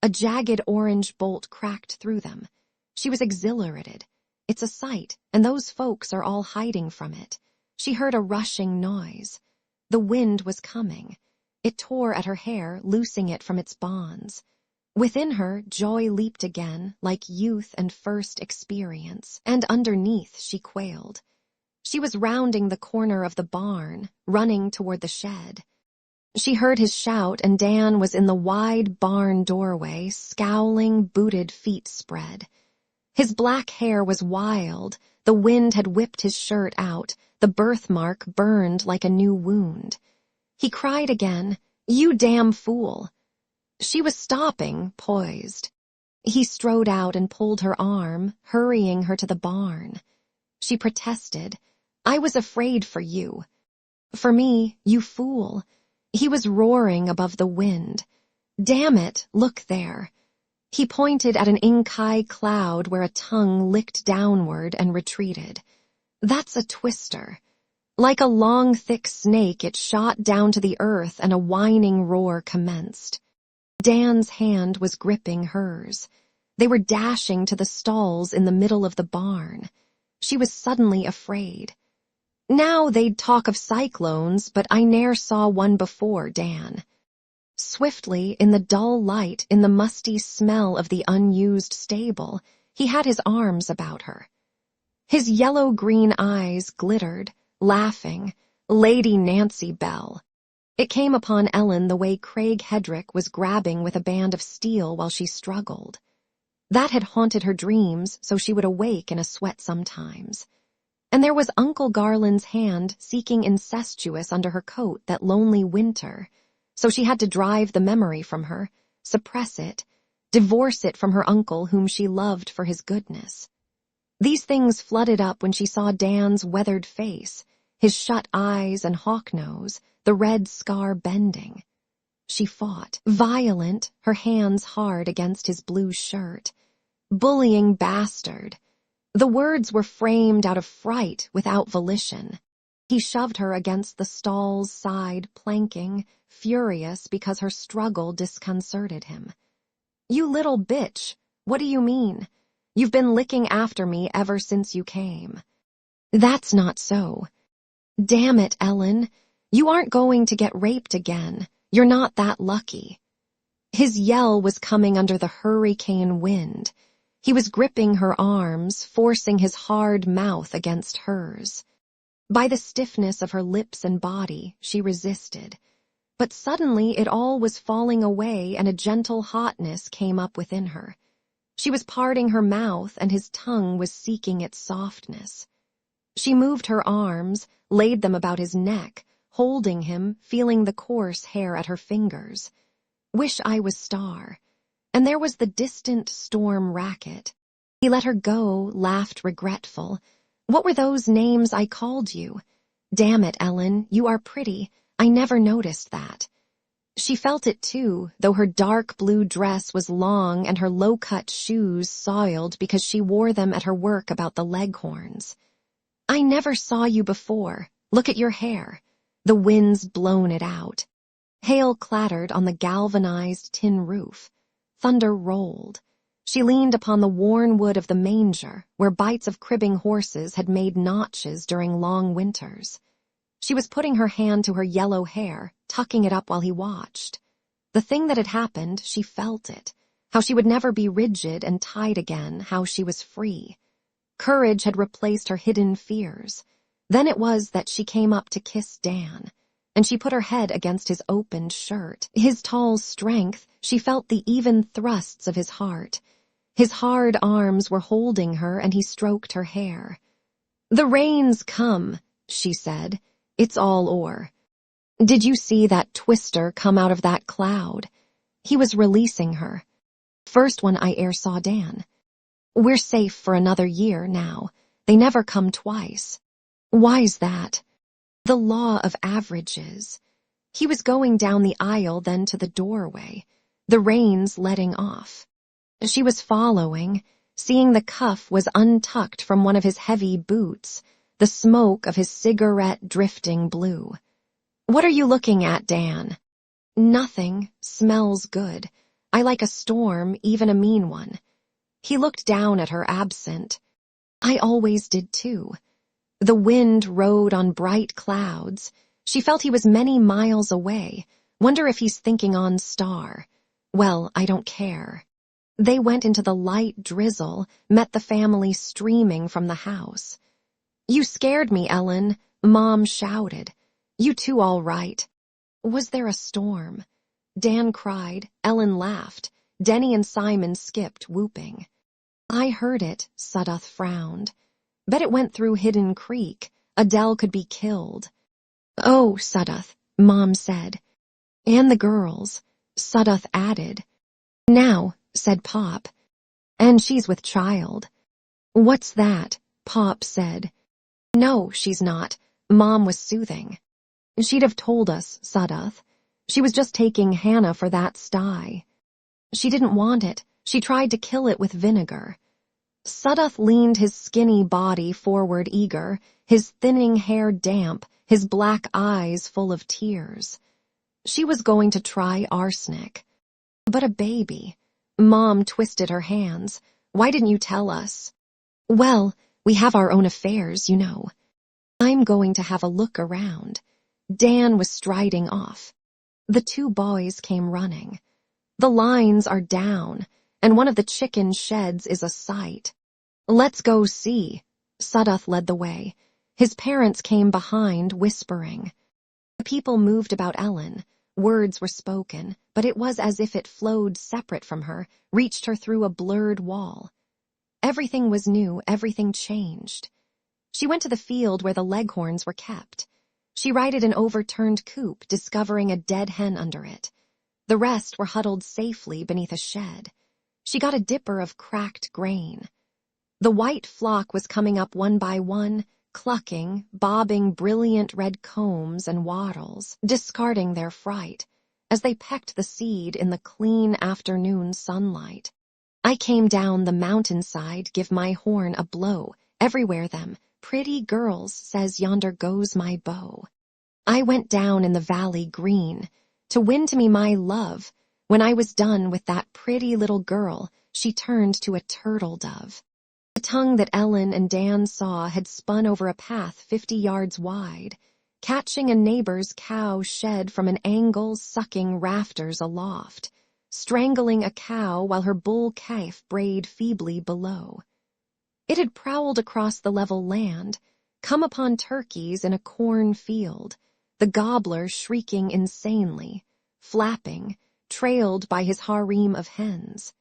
A jagged orange bolt cracked through them. She was exhilarated. It's a sight, and those folks are all hiding from it. She heard a rushing noise. The wind was coming. It tore at her hair, loosing it from its bonds. Within her, joy leaped again, like youth and first experience, and underneath she quailed. She was rounding the corner of the barn, running toward the shed. She heard his shout, and Dan was in the wide barn doorway, scowling, booted feet spread. His black hair was wild, the wind had whipped his shirt out, the birthmark burned like a new wound. He cried again, "You damn fool!" She was stopping, poised. He strode out and pulled her arm, hurrying her to the barn. She protested, "I was afraid for you." "For me, you fool." He was roaring above the wind. "Damn it, look there." He pointed at an ink-high cloud where a tongue licked downward and retreated. "That's a twister." Like a long, thick snake, it shot down to the earth and a whining roar commenced. Dan's hand was gripping hers. They were dashing to the stalls in the middle of the barn. She was suddenly afraid. Now they'd talk of cyclones, but I ne'er saw one before, Dan. Swiftly, in the dull light, in the musty smell of the unused stable, he had his arms about her. His yellow-green eyes glittered, laughing, Lady Nancy Bell. It came upon Ellen the way Craig Hedrick was grabbing with a band of steel while she struggled. That had haunted her dreams, so she would awake in a sweat sometimes. And there was Uncle Garland's hand seeking incestuous under her coat that lonely winter, so she had to drive the memory from her, suppress it, divorce it from her uncle whom she loved for his goodness. These things flooded up when she saw Dan's weathered face, his shut eyes and hawk nose, the red scar bending. She fought, violent, her hands hard against his blue shirt. "Bullying bastard." The words were framed out of fright without volition. He shoved her against the stall's side, planking, furious because her struggle disconcerted him. "You little bitch, what do you mean? You've been licking after me ever since you came." "That's not so." "Damn it, Ellen. You aren't going to get raped again. You're not that lucky." His yell was coming under the hurricane wind. He was gripping her arms, forcing his hard mouth against hers. By the stiffness of her lips and body, she resisted. But suddenly it all was falling away and a gentle hotness came up within her. She was parting her mouth and his tongue was seeking its softness. She moved her arms, laid them about his neck, holding him, feeling the coarse hair at her fingers. "Wish I was Star." And there was the distant storm racket. He let her go, laughed regretful. "What were those names I called you? Damn it, Ellen, you are pretty. I never noticed that." She felt it too, though her dark blue dress was long and her low-cut shoes soiled because she wore them at her work about the leghorns. "I never saw you before. Look at your hair." The wind's blown it out. Hail clattered on the galvanized tin roof. Thunder rolled. She leaned upon the worn wood of the manger, where bites of cribbing horses had made notches during long winters. She was putting her hand to her yellow hair, tucking it up while he watched. The thing that had happened, she felt it. How she would never be rigid and tied again, how she was free. Courage had replaced her hidden fears. Then it was that she came up to kiss Dan, and she put her head against his opened shirt. His tall strength, she felt the even thrusts of his heart. His hard arms were holding her and he stroked her hair. "The rain's come," she said. "It's all o'er. Did you see that twister come out of that cloud?" He was releasing her. "First one I e'er saw Dan. We're safe for another year now. They never come twice." "Why's that?" "The law of averages." He was going down the aisle, then to the doorway, the reins letting off. She was following, seeing the cuff was untucked from one of his heavy boots, the smoke of his cigarette drifting blue. "What are you looking at, Dan?" "Nothing. Smells good. I like a storm, even a mean one." He looked down at her, absent. "I always did too." The wind rode on bright clouds. She felt he was many miles away. Wonder if he's thinking on star. Well, I don't care. They went into the light drizzle, met the family streaming from the house. "You scared me, Ellen," Mom shouted. "You too, all right." Was there a storm? Dan cried. Ellen laughed. Denny and Simon skipped, whooping. "I heard it," Sudduth frowned. "Bet it went through Hidden Creek. Adele could be killed." "Oh, Sudduth," Mom said. "And the girls," Sudduth added. "Now," said Pop. "And she's with child." "What's that?" Pop said. "No, she's not." Mom was soothing. "She'd have told us, Sudduth. She was just taking Hannah for that sty. She didn't want it. She tried to kill it with vinegar." Sudduth leaned his skinny body forward, eager, his thinning hair damp, his black eyes full of tears. She was going to try arsenic. "But a baby." Mom twisted her hands. "Why didn't you tell us?" "Well, we have our own affairs, you know." "I'm going to have a look around." Dan was striding off. The two boys came running. "The lines are down, and one of the chicken sheds is a sight." "Let's go see." Sudduth led the way. His parents came behind, whispering. The people moved about Ellen. Words were spoken, but it was as if it flowed separate from her, reached her through a blurred wall. Everything was new, everything changed. She went to the field where the leghorns were kept. She righted an overturned coop, discovering a dead hen under it. The rest were huddled safely beneath a shed. She got a dipper of cracked grain. The white flock was coming up one by one, clucking, bobbing brilliant red combs and wattles, discarding their fright, as they pecked the seed in the clean afternoon sunlight. I came down the mountainside, give my horn a blow, everywhere them, pretty girls, says yonder goes my bow. I went down in the valley green, to win to me my love. When I was done with that pretty little girl, she turned to a turtle dove. The tongue that Ellen and Dan saw had spun over a path 50 yards wide, catching a neighbor's cow shed from an angle, sucking rafters aloft, strangling a cow while her bull calf brayed feebly below. It had prowled across the level land, come upon turkeys in a corn field, the gobbler shrieking insanely, flapping, trailed by his harem of hens.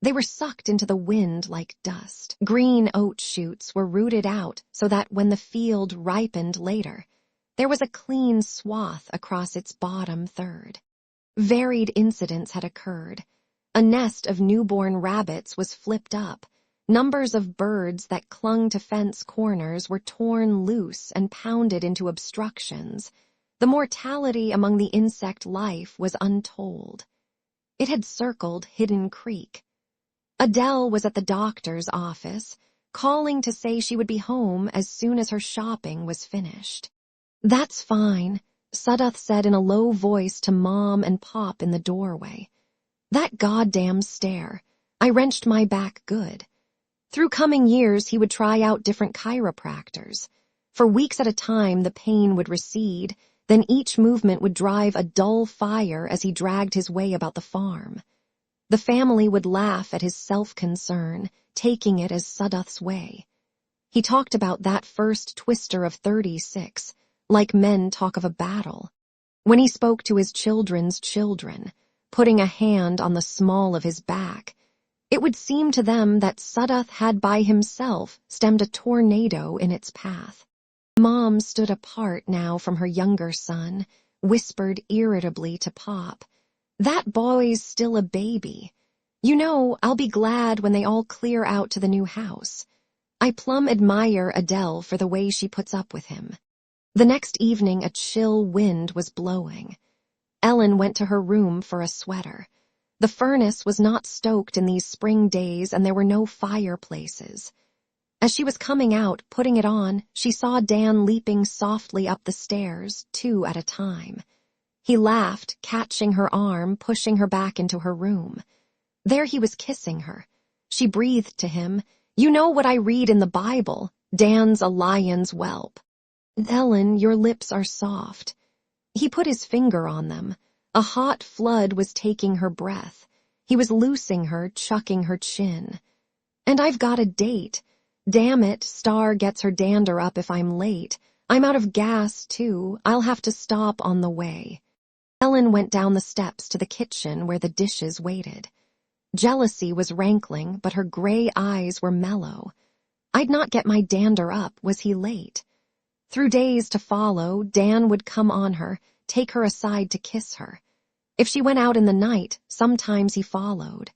They were sucked into the wind like dust. Green oat shoots were rooted out so that when the field ripened later, there was a clean swath across its bottom third. Varied incidents had occurred. A nest of newborn rabbits was flipped up. Numbers of birds that clung to fence corners were torn loose and pounded into obstructions. The mortality among the insect life was untold. It had circled Hidden Creek. Adele was at the doctor's office, calling to say she would be home as soon as her shopping was finished. "That's fine," Sudduth said in a low voice to Mom and Pop in the doorway. "That goddamn stare. I wrenched my back good." Through coming years, he would try out different chiropractors. For weeks at a time, the pain would recede, then each movement would drive a dull fire as he dragged his way about the farm. The family would laugh at his self-concern, taking it as Sudduth's way. He talked about that first twister of 36, like men talk of a battle. When he spoke to his children's children, putting a hand on the small of his back, it would seem to them that Sudduth had by himself stemmed a tornado in its path. Mom stood apart now from her younger son, whispered irritably to Pop, "That boy's still a baby. You know, I'll be glad when they all clear out to the new house. I plumb admire Adele for the way she puts up with him." The next evening a chill wind was blowing. Ellen went to her room for a sweater. The furnace was not stoked in these spring days and there were no fireplaces. As she was coming out, putting it on, she saw Dan leaping softly up the stairs, 2 at a time. He laughed, catching her arm, pushing her back into her room. There he was kissing her. She breathed to him, "You know what I read in the Bible, Dan's a lion's whelp." "Ellen, your lips are soft." He put his finger on them. A hot flood was taking her breath. He was loosing her, chucking her chin. "And I've got a date. Damn it, Star gets her dander up if I'm late. I'm out of gas, too. I'll have to stop on the way." Ellen went down the steps to the kitchen where the dishes waited. Jealousy was rankling, but her gray eyes were mellow. I'd not get my dander up, was he late? Through days to follow, Dan would come on her, take her aside to kiss her. If she went out in the night, sometimes he followed.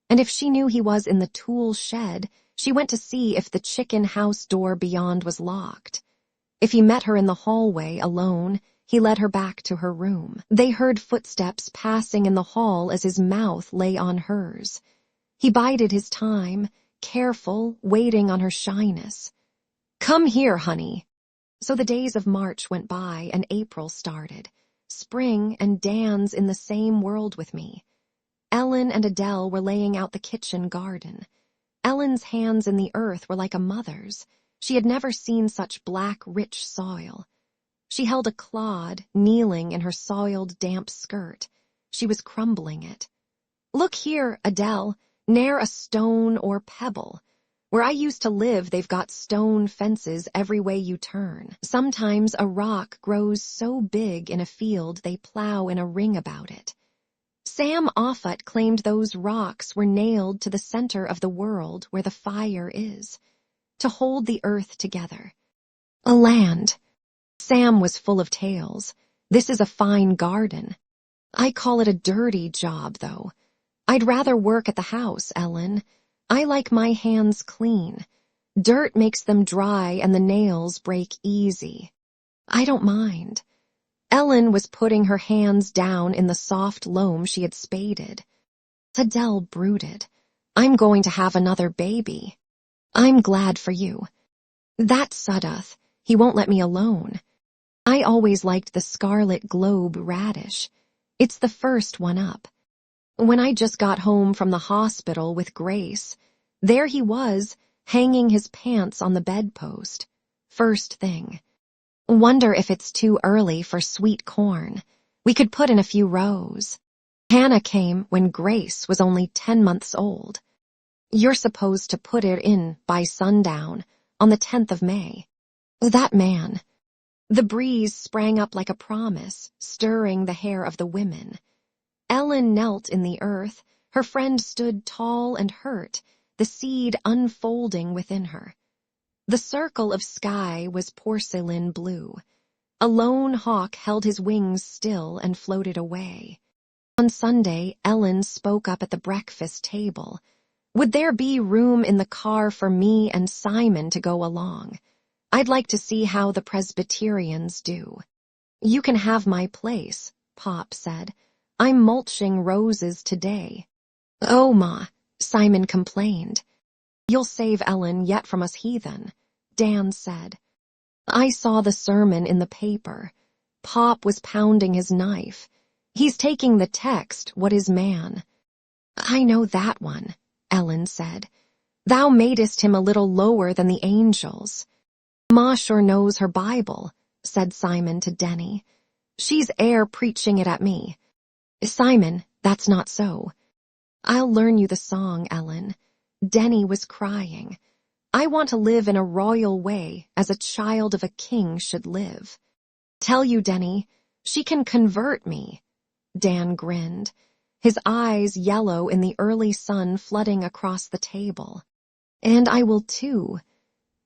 And if she knew he was in the tool shed, she went to see if the chicken house door beyond was locked. If he met her in the hallway alone, he led her back to her room. They heard footsteps passing in the hall as his mouth lay on hers. He bided his time, careful, waiting on her shyness. "Come here, honey." So the days of March went by and April started. Spring and Dan's in the same world with me. Ellen and Adele were laying out the kitchen garden. Ellen's hands in the earth were like a mother's. She had never seen such black, rich soil. She held a clod, kneeling in her soiled, damp skirt. She was crumbling it. "Look here, Adele, ne'er a stone or pebble. Where I used to live, they've got stone fences every way you turn. Sometimes a rock grows so big in a field they plow in a ring about it. Sam Offutt claimed those rocks were nailed to the center of the world where the fire is, to hold the earth together. A land. Sam was full of tales. This is a fine garden. I call it a dirty job, though. I'd rather work at the house, Ellen. I like my hands clean. Dirt makes them dry and the nails break easy. I don't mind." Ellen was putting her hands down in the soft loam she had spaded. Adele brooded. "I'm going to have another baby." "I'm glad for you." "That's Sudduth. He won't let me alone. I always liked the scarlet globe radish. It's the first one up. When I just got home from the hospital with Grace, there he was, hanging his pants on the bedpost. First thing. Wonder if it's too early for sweet corn. We could put in a few rows. Hannah came when Grace was only 10 months old. You're supposed to put it in by sundown on the 10th of May. That man. The breeze sprang up like a promise, stirring the hair of the women. Ellen knelt in the earth. Her friend stood tall and hurt, the seed unfolding within her. The circle of sky was porcelain blue. A lone hawk held his wings still and floated away. On Sunday, Ellen spoke up at the breakfast table. Would there be room in the car for me and Simon to go along? I'd like to see how the Presbyterians do. You can have my place, Pop said. I'm mulching roses today. Oh, Ma, Simon complained. You'll save Ellen yet from us heathen, Dan said. I saw the sermon in the paper. Pop was pounding his knife. He's taking the text, what is man? I know that one, Ellen said. Thou madest him a little lower than the angels. Ma sure knows her Bible, said Simon to Denny. She's air preaching it at me. Simon, that's not so. I'll learn you the song, Ellen. Denny was crying. I want to live in a royal way as a child of a king should live. Tell you, Denny, she can convert me. Dan grinned, his eyes yellow in the early sun flooding across the table. And I will too.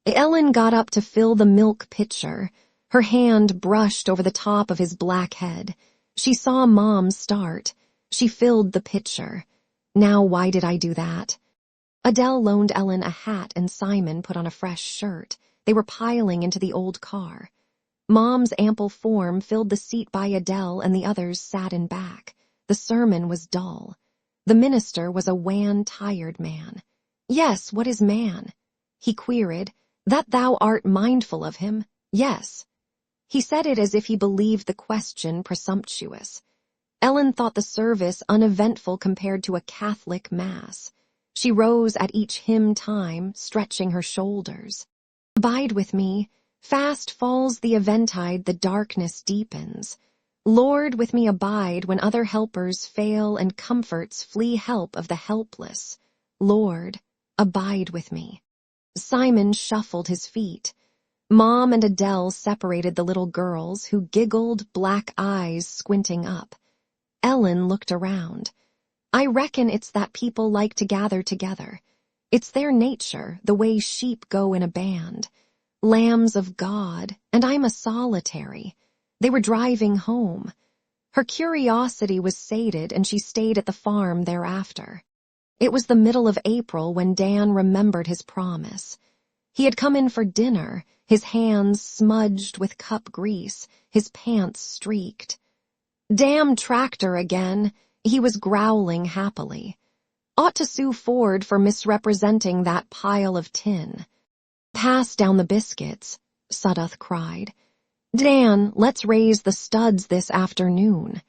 Ellen got up to fill the milk pitcher. Her hand brushed over the top of his black head. She saw Mom start. She filled the pitcher. Now why did I do that? Adele loaned Ellen a hat and Simon put on a fresh shirt. They were piling into the old car. Mom's ample form filled the seat by Adele and the others sat in back. The sermon was dull. The minister was a wan, tired man. Yes, what is man? He queried. That thou art mindful of him? Yes. He said it as if he believed the question presumptuous. Ellen thought the service uneventful compared to a Catholic mass. She rose at each hymn time, stretching her shoulders. Abide with me. Fast falls the eventide, the darkness deepens. Lord, with me abide when other helpers fail and comforts flee help of the helpless. Lord, abide with me. Simon shuffled his feet. Mom and Adele separated the little girls, who giggled, black eyes squinting up. Ellen looked around. I reckon it's that people like to gather together. It's their nature, the way sheep go in a band. Lambs of God, and I'm a solitary. They were driving home. Her curiosity was sated, and she stayed at the farm thereafter. It was the middle of April when Dan remembered his promise. He had come in for dinner, his hands smudged with cup grease, his pants streaked. Damn tractor again, he was growling happily. Ought to sue Ford for misrepresenting that pile of tin. Pass down the biscuits, Sudduth cried. Dan, let's raise the studs this afternoon.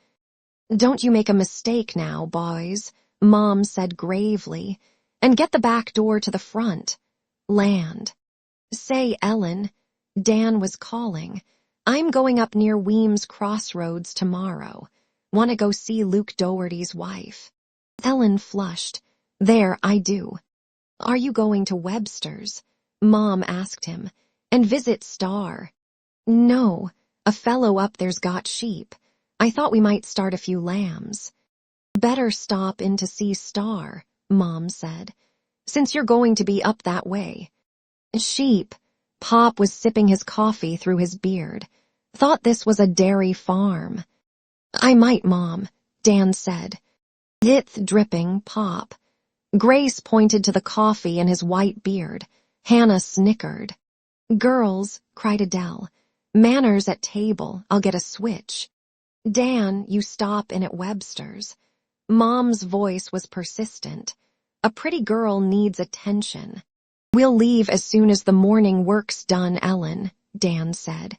Don't you make a mistake now, boys, Mom said gravely, and get the back door to the front. Land. Say, Ellen, Dan was calling. I'm going up near Weems Crossroads tomorrow. Want to go see Luke Dougherty's wife. Ellen flushed. There, I do. Are you going to Webster's? Mom asked him. And visit Star? No, a fellow up there's got sheep. I thought we might start a few lambs. Better stop in to see Star, Mom said, since you're going to be up that way. Sheep. Pop was sipping his coffee through his beard. Thought this was a dairy farm. I might, Mom, Dan said. Ith dripping, Pop. Grace pointed to the coffee in his white beard. Hannah snickered. Girls, cried Adele. Manners at table, I'll get a switch. Dan, you stop in at Webster's. Mom's voice was persistent. A pretty girl needs attention. We'll leave as soon as the morning work's done, Ellen, Dan said.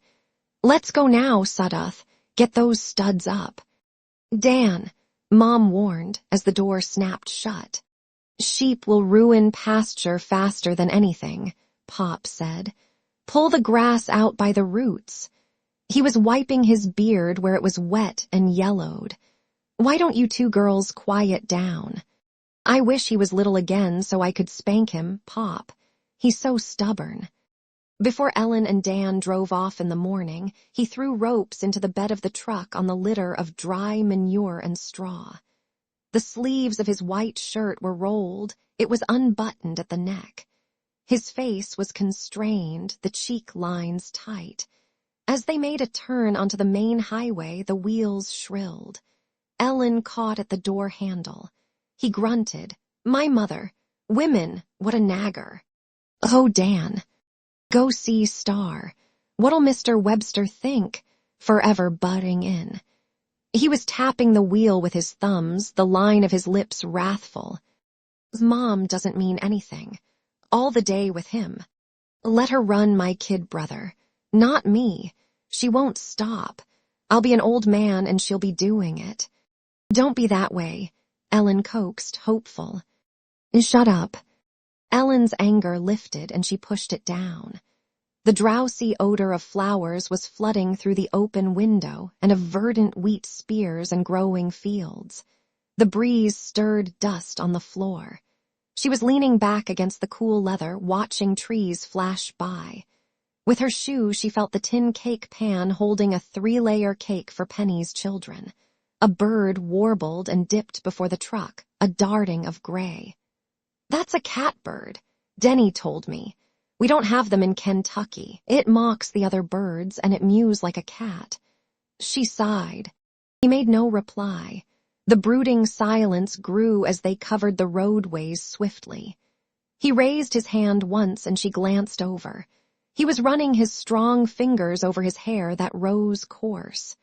Let's go now, Sudduth. Get those studs up. Dan, Mom warned as the door snapped shut. Sheep will ruin pasture faster than anything, Pop said. Pull the grass out by the roots. He was wiping his beard where it was wet and yellowed. Why don't you two girls quiet down? I wish he was little again so I could spank him, Pop. He's so stubborn. Before Ellen and Dan drove off in the morning, he threw ropes into the bed of the truck on the litter of dry manure and straw. The sleeves of his white shirt were rolled, it was unbuttoned at the neck. His face was constrained, the cheek lines tight. As they made a turn onto the main highway, the wheels shrilled. Ellen caught at the door handle. He grunted, My mother. Women, what a nagger. Oh, Dan. Go see Star. What'll Mr. Webster think? Forever butting in. He was tapping the wheel with his thumbs, the line of his lips wrathful. Mom doesn't mean anything. All the day with him. Let her run, my kid brother. Not me. She won't stop. I'll be an old man and she'll be doing it. Don't be that way, Ellen coaxed, hopeful. Shut up. Ellen's anger lifted and she pushed it down. The drowsy odor of flowers was flooding through the open window and of verdant wheat spears and growing fields. The breeze stirred dust on the floor. She was leaning back against the cool leather, watching trees flash by. With her shoe, she felt the tin cake pan holding a 3-layer cake for Penny's children. A bird warbled and dipped before the truck, a darting of gray. That's a catbird, Denny told me. We don't have them in Kentucky. It mocks the other birds and it mews like a cat. She sighed. He made no reply. The brooding silence grew as they covered the roadways swiftly. He raised his hand once and she glanced over. He was running his strong fingers over his hair that rose coarse.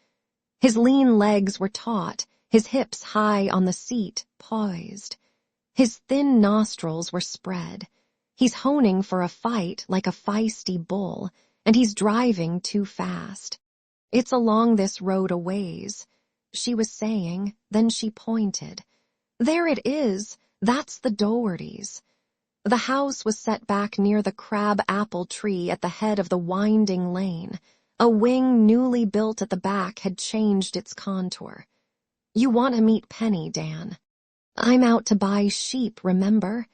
His lean legs were taut, his hips high on the seat, poised. His thin nostrils were spread. He's honing for a fight like a feisty bull, and he's driving too fast. It's along this road a ways, she was saying, then she pointed. There it is, that's the Dohertys. The house was set back near the crab apple tree at the head of the winding lane. A wing newly built at the back had changed its contour. You want to meet Penny, Dan. I'm out to buy sheep, remember?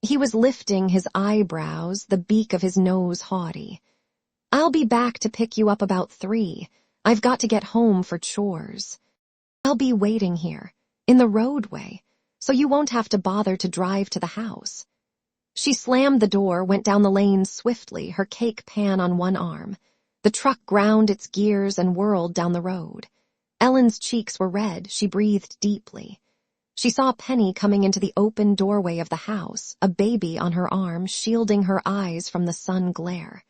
He was lifting his eyebrows, the beak of his nose haughty. I'll be back to pick you up about 3. I've got to get home for chores. I'll be waiting here, in the roadway, so you won't have to bother to drive to the house. She slammed the door, went down the lane swiftly, her cake pan on one arm. The truck ground its gears and whirled down the road. Ellen's cheeks were red, she breathed deeply. She saw Penny coming into the open doorway of the house, a baby on her arm, shielding her eyes from the sun glare.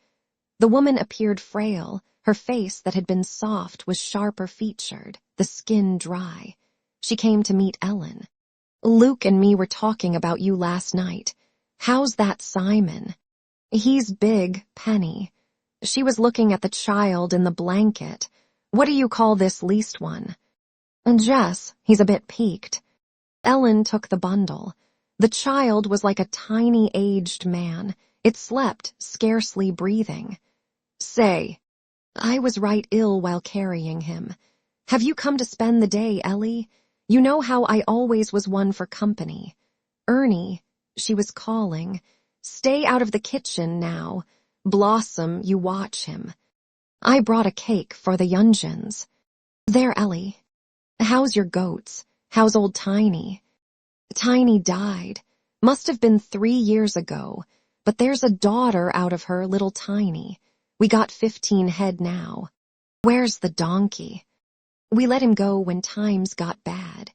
The woman appeared frail, her face that had been soft was sharper featured, the skin dry. She came to meet Ellen. Luke and me were talking about you last night. How's that Simon? He's big, Penny. She was looking at the child in the blanket. What do you call this least one? Jess, he's a bit peaked. Ellen took the bundle. The child was like a tiny aged man. It slept, scarcely breathing. Say, I was right ill while carrying him. Have you come to spend the day, Ellie? You know how I always was one for company. Ernie, she was calling. Stay out of the kitchen now. Blossom, you watch him. I brought a cake for the Yunjins. There, Ellie. How's your goats? How's old Tiny? Tiny died. Must have been 3 years ago, but there's a daughter out of her, little Tiny. We got 15 head now. Where's the donkey? We let him go when times got bad.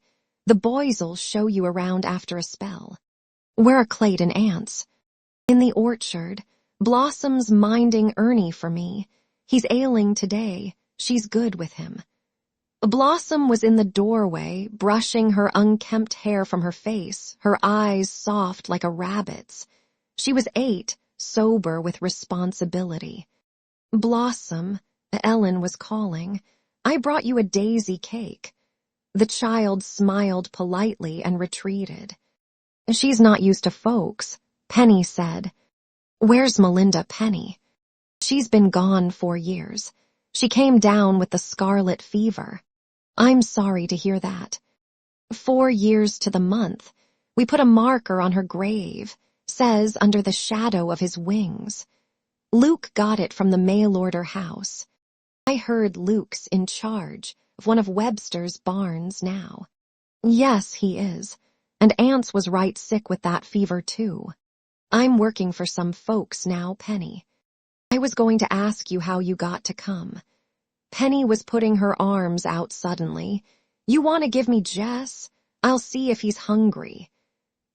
The boys'll show you around after a spell. Where are Clayt and Ants? In the orchard. Blossom's minding Ernie for me. He's ailing today. She's good with him. Blossom was in the doorway, brushing her unkempt hair from her face, her eyes soft like a rabbit's. She was 8, sober with responsibility. Blossom, Ellen was calling, I brought you a daisy cake. The child smiled politely and retreated. She's not used to folks, Penny said. Where's Melinda Penny? She's been gone 4 years. She came down with the scarlet fever. I'm sorry to hear that. 4 years to the month. We put a marker on her grave, says under the shadow of his wings. Luke got it from the mail-order house. I heard Luke's in charge of one of Webster's barns now. Yes, he is. And Ants was right sick with that fever too. I'm working for some folks now, Penny. I was going to ask you how you got to come. Penny was putting her arms out suddenly. You want to give me Jess? I'll see if he's hungry.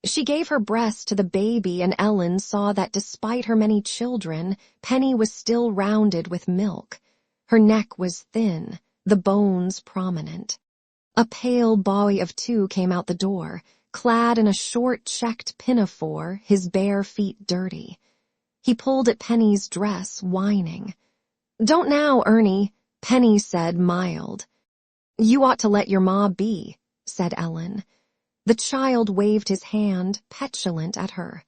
She gave her breast to the baby, and Ellen saw that despite her many children, Penny was still rounded with milk. Her neck was thin, the bones prominent. A pale boy of 2 came out the door, clad in a short checked pinafore, his bare feet dirty. He pulled at Penny's dress, whining. Don't now, Ernie, Penny said, mild. You ought to let your ma be, said Ellen. The child waved his hand, petulant at her.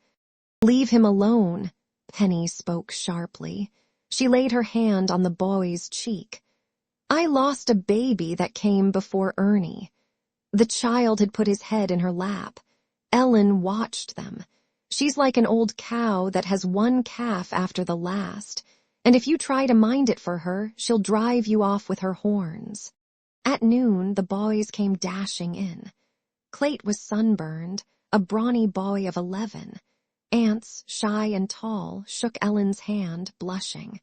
Leave him alone, Penny spoke sharply. She laid her hand on the boy's cheek. I lost a baby that came before Ernie. The child had put his head in her lap. Ellen watched them. She's like an old cow that has one calf after the last, and if you try to mind it for her, she'll drive you off with her horns. At noon, the boys came dashing in. Clayt was sunburned, a brawny boy of 11. Ants, shy and tall, shook Ellen's hand, blushing.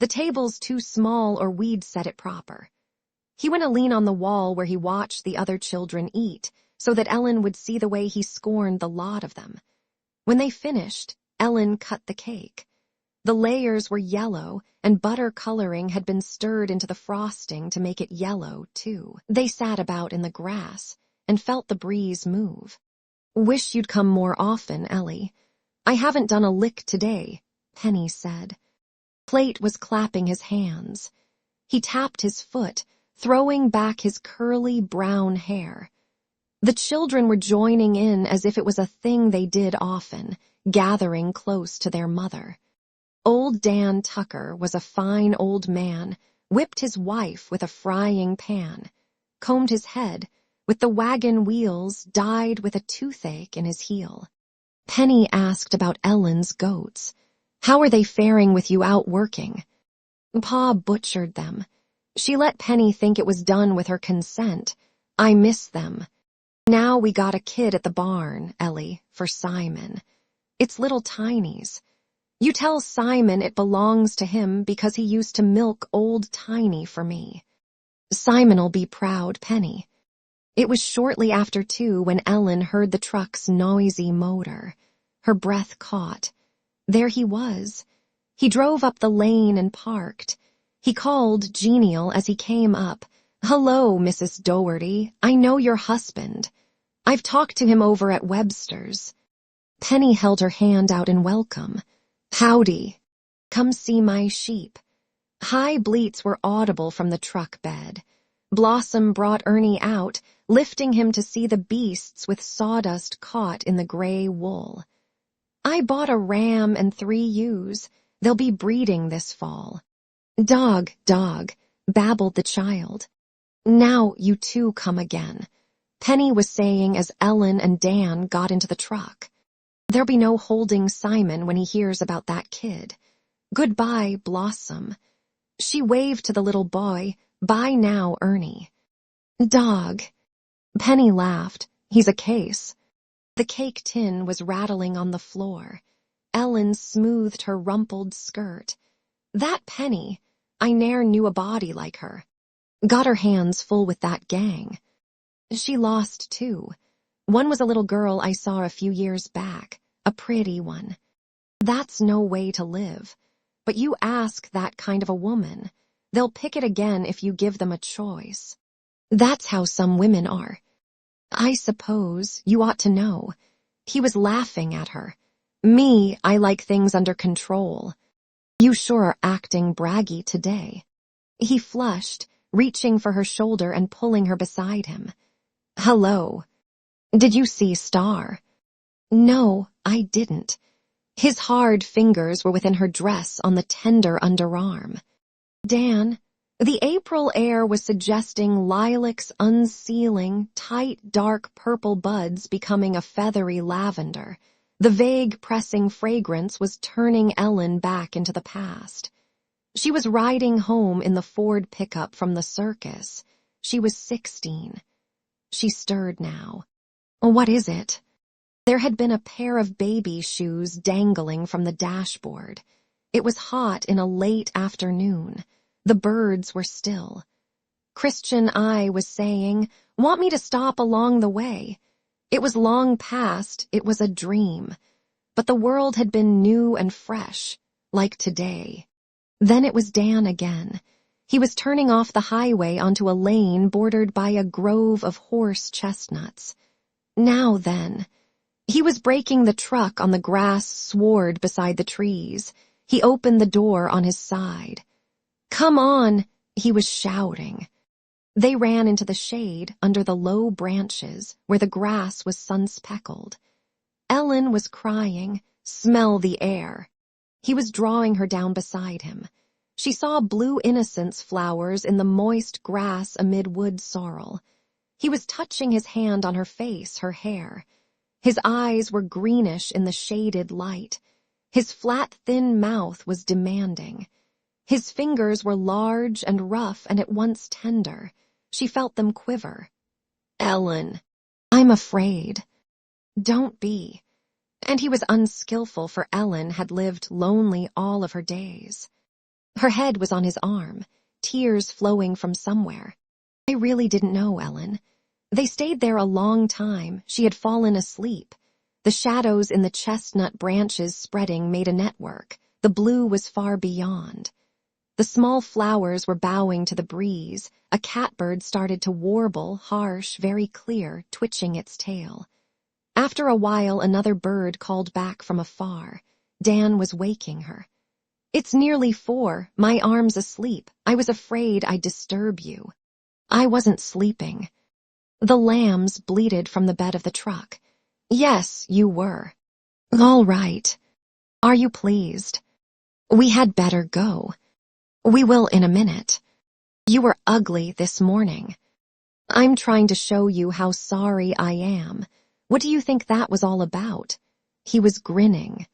The table's too small or we'd set it proper. He went to lean on the wall where he watched the other children eat, so that Ellen would see the way he scorned the lot of them. When they finished, Ellen cut the cake. The layers were yellow, and butter coloring had been stirred into the frosting to make it yellow, too. They sat about in the grass and felt the breeze move. Wish you'd come more often, Ellie. I haven't done a lick today, Penny said. Clayt was clapping his hands. He tapped his foot, throwing back his curly brown hair. The children were joining in as if it was a thing they did often, gathering close to their mother. Old Dan Tucker was a fine old man, whipped his wife with a frying pan, combed his head, with the wagon wheels dyed with a toothache in his heel. Penny asked about Ellen's goats. How are they faring with you out working? Pa butchered them. She let Penny think it was done with her consent. I miss them. Now we got a kid at the barn, Ellie, for Simon. It's little Tiny's. You tell Simon it belongs to him because he used to milk old Tiny for me. Simon'll be proud, Penny. It was shortly after 2 when Ellen heard the truck's noisy motor. Her breath caught. There he was. He drove up the lane and parked. He called, genial, as he came up. Hello, Mrs. Doherty. I know your husband. I've talked to him over at Webster's. Penny held her hand out in welcome. Howdy. Come see my sheep. High bleats were audible from the truck bed. Blossom brought Ernie out, lifting him to see the beasts with sawdust caught in the gray wool. I bought a ram and 3 ewes. They'll be breeding this fall. Dog, babbled the child. Now you two come again, Penny was saying as Ellen and Dan got into the truck. There'll be no holding Simon when he hears about that kid. Goodbye, Blossom. She waved to the little boy. Bye now, Ernie. Dog. Penny laughed. He's a case. The cake tin was rattling on the floor. Ellen smoothed her rumpled skirt. That Penny, I ne'er knew a body like her. Got her hands full with that gang. She lost 2. One was a little girl I saw a few years back, a pretty one. That's no way to live. But you ask that kind of a woman. They'll pick it again if you give them a choice. That's how some women are. I suppose you ought to know. He was laughing at her. Me, I like things under control. You sure are acting braggy today. He flushed, reaching for her shoulder and pulling her beside him. Hello. Did you see Star? No, I didn't. His hard fingers were within her dress on the tender underarm. Dan, the April air was suggesting lilacs unsealing, tight, dark purple buds becoming a feathery lavender. The vague, pressing fragrance was turning Ellen back into the past. She was riding home in the Ford pickup from the circus. She was 16. She stirred now. What is it? There had been a pair of baby shoes dangling from the dashboard. It was hot in a late afternoon. The birds were still. Christian I was saying, want me to stop along the way? It was long past, it was a dream. But the world had been new and fresh, like today. Then it was Dan again. He was turning off the highway onto a lane bordered by a grove of horse chestnuts. Now then. He was braking the truck on the grass sward beside the trees. He opened the door on his side. Come on, he was shouting. They ran into the shade under the low branches where the grass was sun-speckled. Ellen was crying, smell the air. He was drawing her down beside him. She saw blue innocence flowers in the moist grass amid wood sorrel. He was touching his hand on her face, her hair. His eyes were greenish in the shaded light. His flat, thin mouth was demanding. His fingers were large and rough and at once tender. She felt them quiver. Ellen, I'm afraid. Don't be. And he was unskillful, for Ellen had lived lonely all of her days. Her head was on his arm, tears flowing from somewhere. I really didn't know, Ellen. They stayed there a long time. She had fallen asleep. The shadows in the chestnut branches spreading made a network. The blue was far beyond. The small flowers were bowing to the breeze. A catbird started to warble, harsh, very clear, twitching its tail. After a while, another bird called back from afar. Dan was waking her. It's nearly 4, my arm's asleep. I was afraid I'd disturb you. I wasn't sleeping. The lambs bleated from the bed of the truck. Yes, you were. All right. Are you pleased? We had better go. We will in a minute. You were ugly this morning. I'm trying to show you how sorry I am. What do you think that was all about? He was grinning.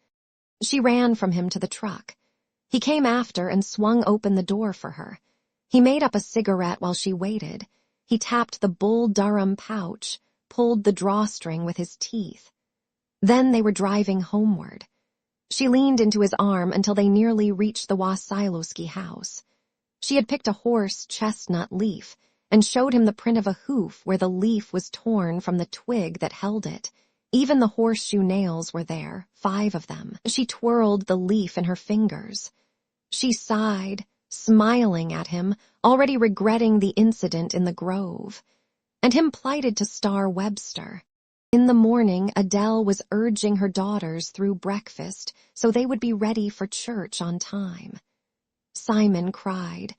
She ran from him to the truck. He came after and swung open the door for her. He made up a cigarette while she waited. He tapped the Bull Durham pouch, pulled the drawstring with his teeth. Then they were driving homeward. She leaned into his arm until they nearly reached the Wasilowski house. She had picked a horse chestnut leaf and showed him the print of a hoof where the leaf was torn from the twig that held it. Even the horseshoe nails were there, 5 of them. She twirled the leaf in her fingers. She sighed, smiling at him, already regretting the incident in the grove. And him plighted to Star Webster. In the morning, Adele was urging her daughters through breakfast so they would be ready for church on time. Simon cried,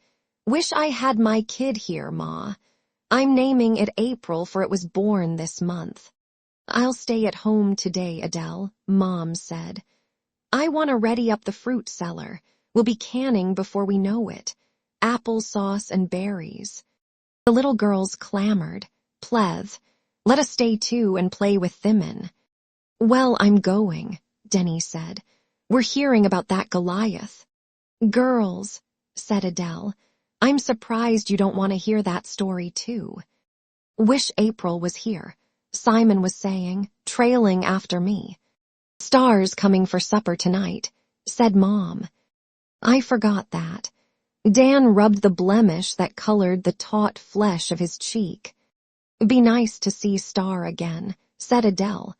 "Wish I had my kid here, Ma. I'm naming it April for it was born this month." "I'll stay at home today, Adele," Mom said. "I want to ready up the fruit cellar. We'll be canning before we know it. Applesauce and berries." The little girls clamored, "Pleth, let us stay too and play with Thimen." "Well, I'm going," Denny said. "We're hearing about that Goliath." "Girls," said Adele, "I'm surprised you don't want to hear that story too." "Wish April was here," Simon was saying, trailing after me. "Star's coming for supper tonight," said Mom. I forgot that. Dan rubbed the blemish that colored the taut flesh of his cheek. "Be nice to see Star again," said Adele.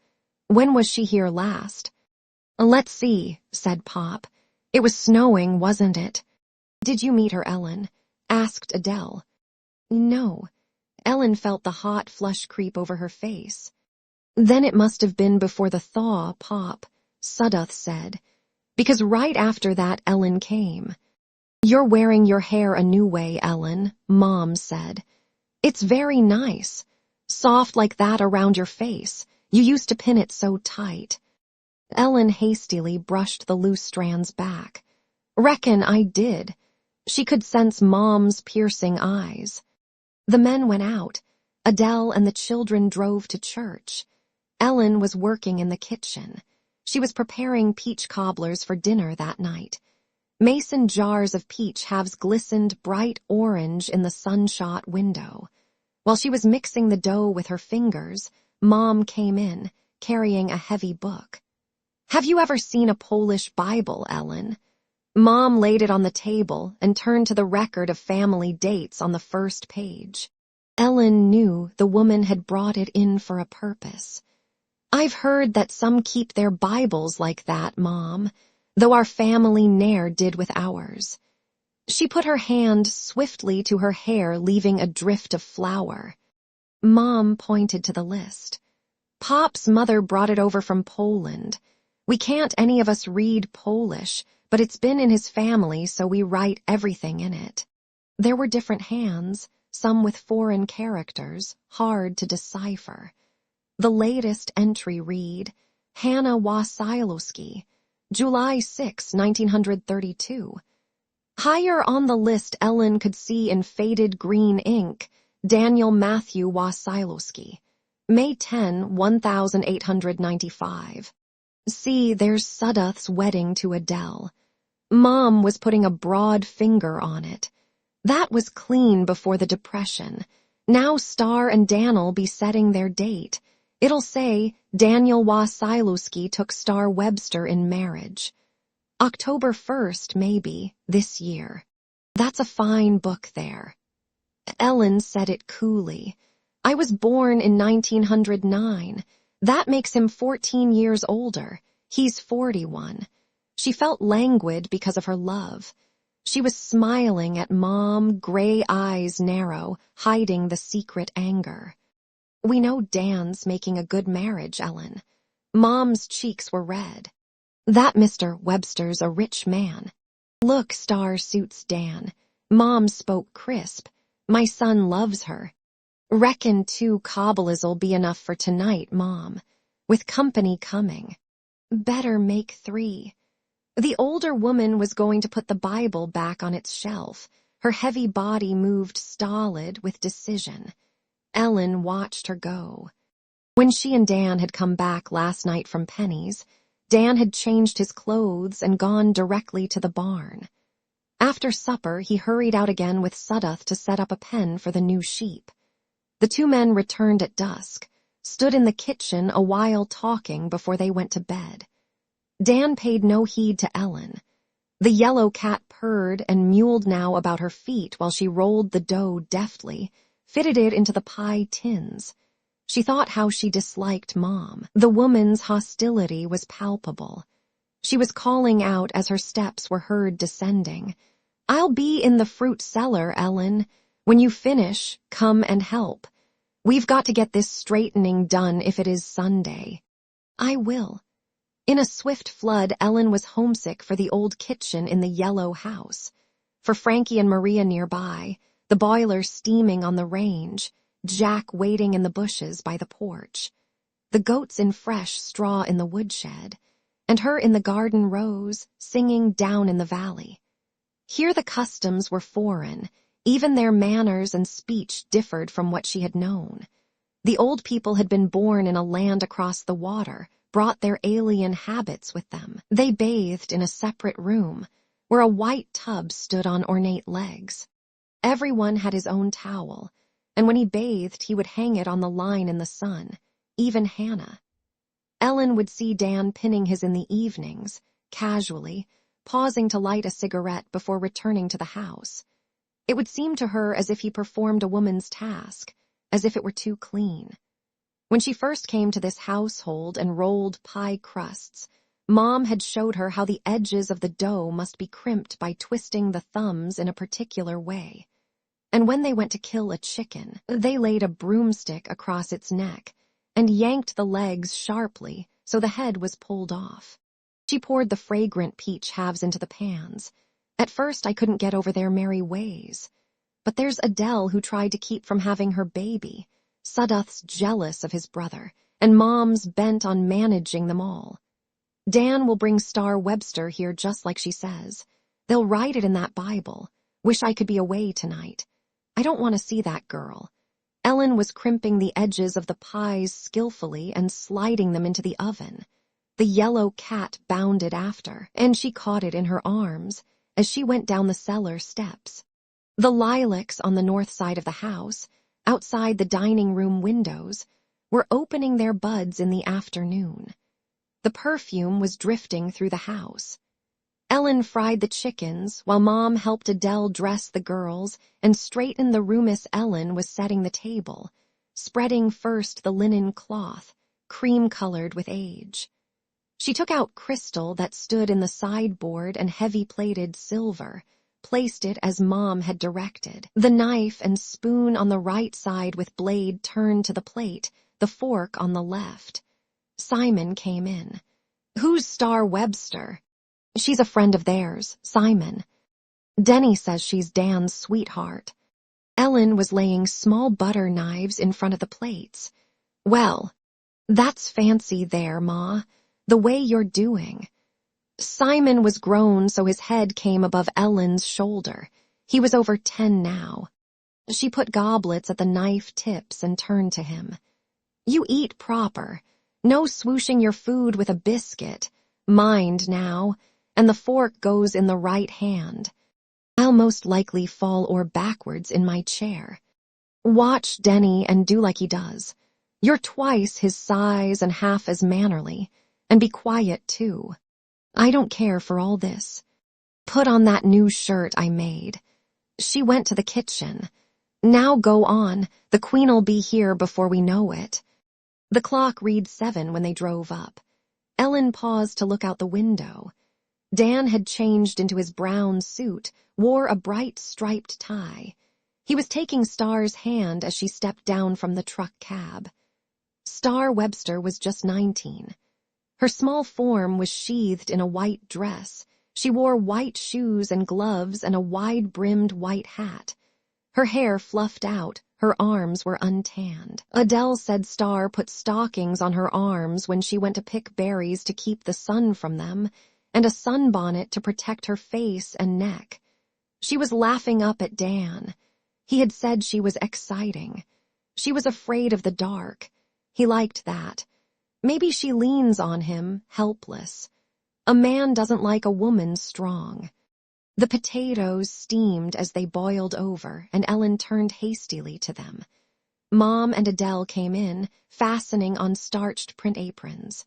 "When was she here last?" "Let's see," said Pop. "It was snowing, wasn't it?" "Did you meet her, Ellen?" asked Adele. "No." Ellen felt the hot flush creep over her face. "Then it must have been before the thaw, Pop," Sudduth said. "Because right after that Ellen came." "You're wearing your hair a new way, Ellen," Mom said. "It's very nice. Soft like that around your face. You used to pin it so tight." Ellen hastily brushed the loose strands back. "Reckon I did." She could sense Mom's piercing eyes. The men went out. Adele and the children drove to church. Ellen was working in the kitchen. She was preparing peach cobblers for dinner that night. Mason jars of peach halves glistened bright orange in the sunshot window. While she was mixing the dough with her fingers, Mom came in, carrying a heavy book. "Have you ever seen a Polish Bible, Ellen?" Mom laid it on the table and turned to the record of family dates on the first page. Ellen knew the woman had brought it in for a purpose. "I've heard that some keep their Bibles like that, Mom, though our family ne'er did with ours." She put her hand swiftly to her hair, leaving a drift of flour. Mom pointed to the list. "Pop's mother brought it over from Poland. We can't any of us read Polish, but it's been in his family, so we write everything in it." There were different hands, some with foreign characters, hard to decipher. The latest entry read, "Hannah Wasilowski, July 6, 1932. Higher on the list Ellen could see in faded green ink, Daniel Matthew Wasilowski, May 10, 1895. See, there's Sudduth's wedding to Adele. Mom was putting a broad finger on it. That was clean before the Depression. Now Star and Dan'll be setting their date. It'll say, Daniel Wasilowski took Star Webster in marriage. October 1st, maybe, this year. That's a fine book there. Ellen said it coolly. I was born in 1909. That makes him 14 years older. He's 41. She felt languid because of her love. She was smiling at Mom, gray eyes narrow, hiding the secret anger. We know Dan's making a good marriage, Ellen. Mom's cheeks were red. That Mr. Webster's a rich man. Look, Star suits Dan. Mom spoke crisp. My son loves her. Reckon 2 cobbles'll be enough for tonight, Mom, with company coming. Better make 3. The older woman was going to put the Bible back on its shelf. Her heavy body moved stolid with decision. Ellen watched her go. When she and Dan had come back last night from Penny's, Dan had changed his clothes and gone directly to the barn. After supper, he hurried out again with Sudduth to set up a pen for the new sheep. The 2 men returned at dusk, stood in the kitchen a while talking before they went to bed. Dan paid no heed to Ellen. The yellow cat purred and mewled now about her feet while she rolled the dough deftly, fitted it into the pie tins. She thought how she disliked Mom. The woman's hostility was palpable. She was calling out as her steps were heard descending. "I'll be in the fruit cellar, Ellen. When you finish, come and help. We've got to get this straightening done if it is Sunday." "I will." In a swift flood, Ellen was homesick for the old kitchen in the yellow house, for Frankie and Maria nearby, the boiler steaming on the range, Jack waiting in the bushes by the porch, the goats in fresh straw in the woodshed, and her in the garden rows, singing down in the valley. Here the customs were foreign, even their manners and speech differed from what she had known. The old people had been born in a land across the water, brought their alien habits with them. They bathed in a separate room, where a white tub stood on ornate legs. Everyone had his own towel, and when he bathed he would hang it on the line in the sun, even Hannah. Ellen would see Dan pinning his in the evenings, casually, pausing to light a cigarette before returning to the house. It would seem to her as if he performed a woman's task, as if it were too clean. When she first came to this household and rolled pie crusts, Mom had showed her how the edges of the dough must be crimped by twisting the thumbs in a particular way. And when they went to kill a chicken, they laid a broomstick across its neck and yanked the legs sharply so the head was pulled off. She poured the fragrant peach halves into the pans. At first I couldn't get over their merry ways. But there's Adele who tried to keep from having her baby. Sudduth's jealous of his brother, and Mom's bent on managing them all. Dan will bring Star Webster here just like she says. They'll write it in that Bible. Wish I could be away tonight. I don't want to see that girl. Ellen was crimping the edges of the pies skillfully and sliding them into the oven. The yellow cat bounded after, and she caught it in her arms as she went down the cellar steps. The lilacs on the north side of the house, outside the dining room windows, were opening their buds in the afternoon. The perfume was drifting through the house. Ellen fried the chickens while Mom helped Adele dress the girls and straighten the room. Miss Ellen was setting the table, spreading first the linen cloth, cream-colored with age. She took out crystal that stood in the sideboard and heavy-plated silver, placed it as Mom had directed. The knife and spoon on the right side with blade turned to the plate, the fork on the left. Simon came in. "Who's Star Webster?" "She's a friend of theirs, Simon. Denny says she's Dan's sweetheart." Ellen was laying small butter knives in front of the plates. "Well, that's fancy there, Ma, the way you're doing." Simon was grown so his head came above Ellen's shoulder. He was over 10 now. She put goblets at the knife tips and turned to him. "You eat proper. No swooshing your food with a biscuit. Mind now, and the fork goes in the right hand. I'll most likely fall or backwards in my chair. Watch Denny and do like he does. You're twice his size and half as mannerly, and be quiet too. I don't care for all this. Put on that new shirt I made." She went to the kitchen. "Now go on, the Queen'll be here before we know it." The clock read 7 when they drove up. Ellen paused to look out the window. Dan had changed into his brown suit, wore a bright striped tie. He was taking Star's hand as she stepped down from the truck cab. Star Webster was just 19. Her small form was sheathed in a white dress, She wore white shoes and gloves and a wide-brimmed white hat. Her hair fluffed out, her arms were untanned. Adele said Star put stockings on her arms when she went to pick berries to keep the sun from them, and a sunbonnet to protect her face and neck. She was laughing up at Dan. He had said she was exciting. She was afraid of the dark. He liked that. Maybe she leans on him, helpless. A man doesn't like a woman strong. The potatoes steamed as they boiled over, and Ellen turned hastily to them. Mom and Adele came in, fastening on starched print aprons.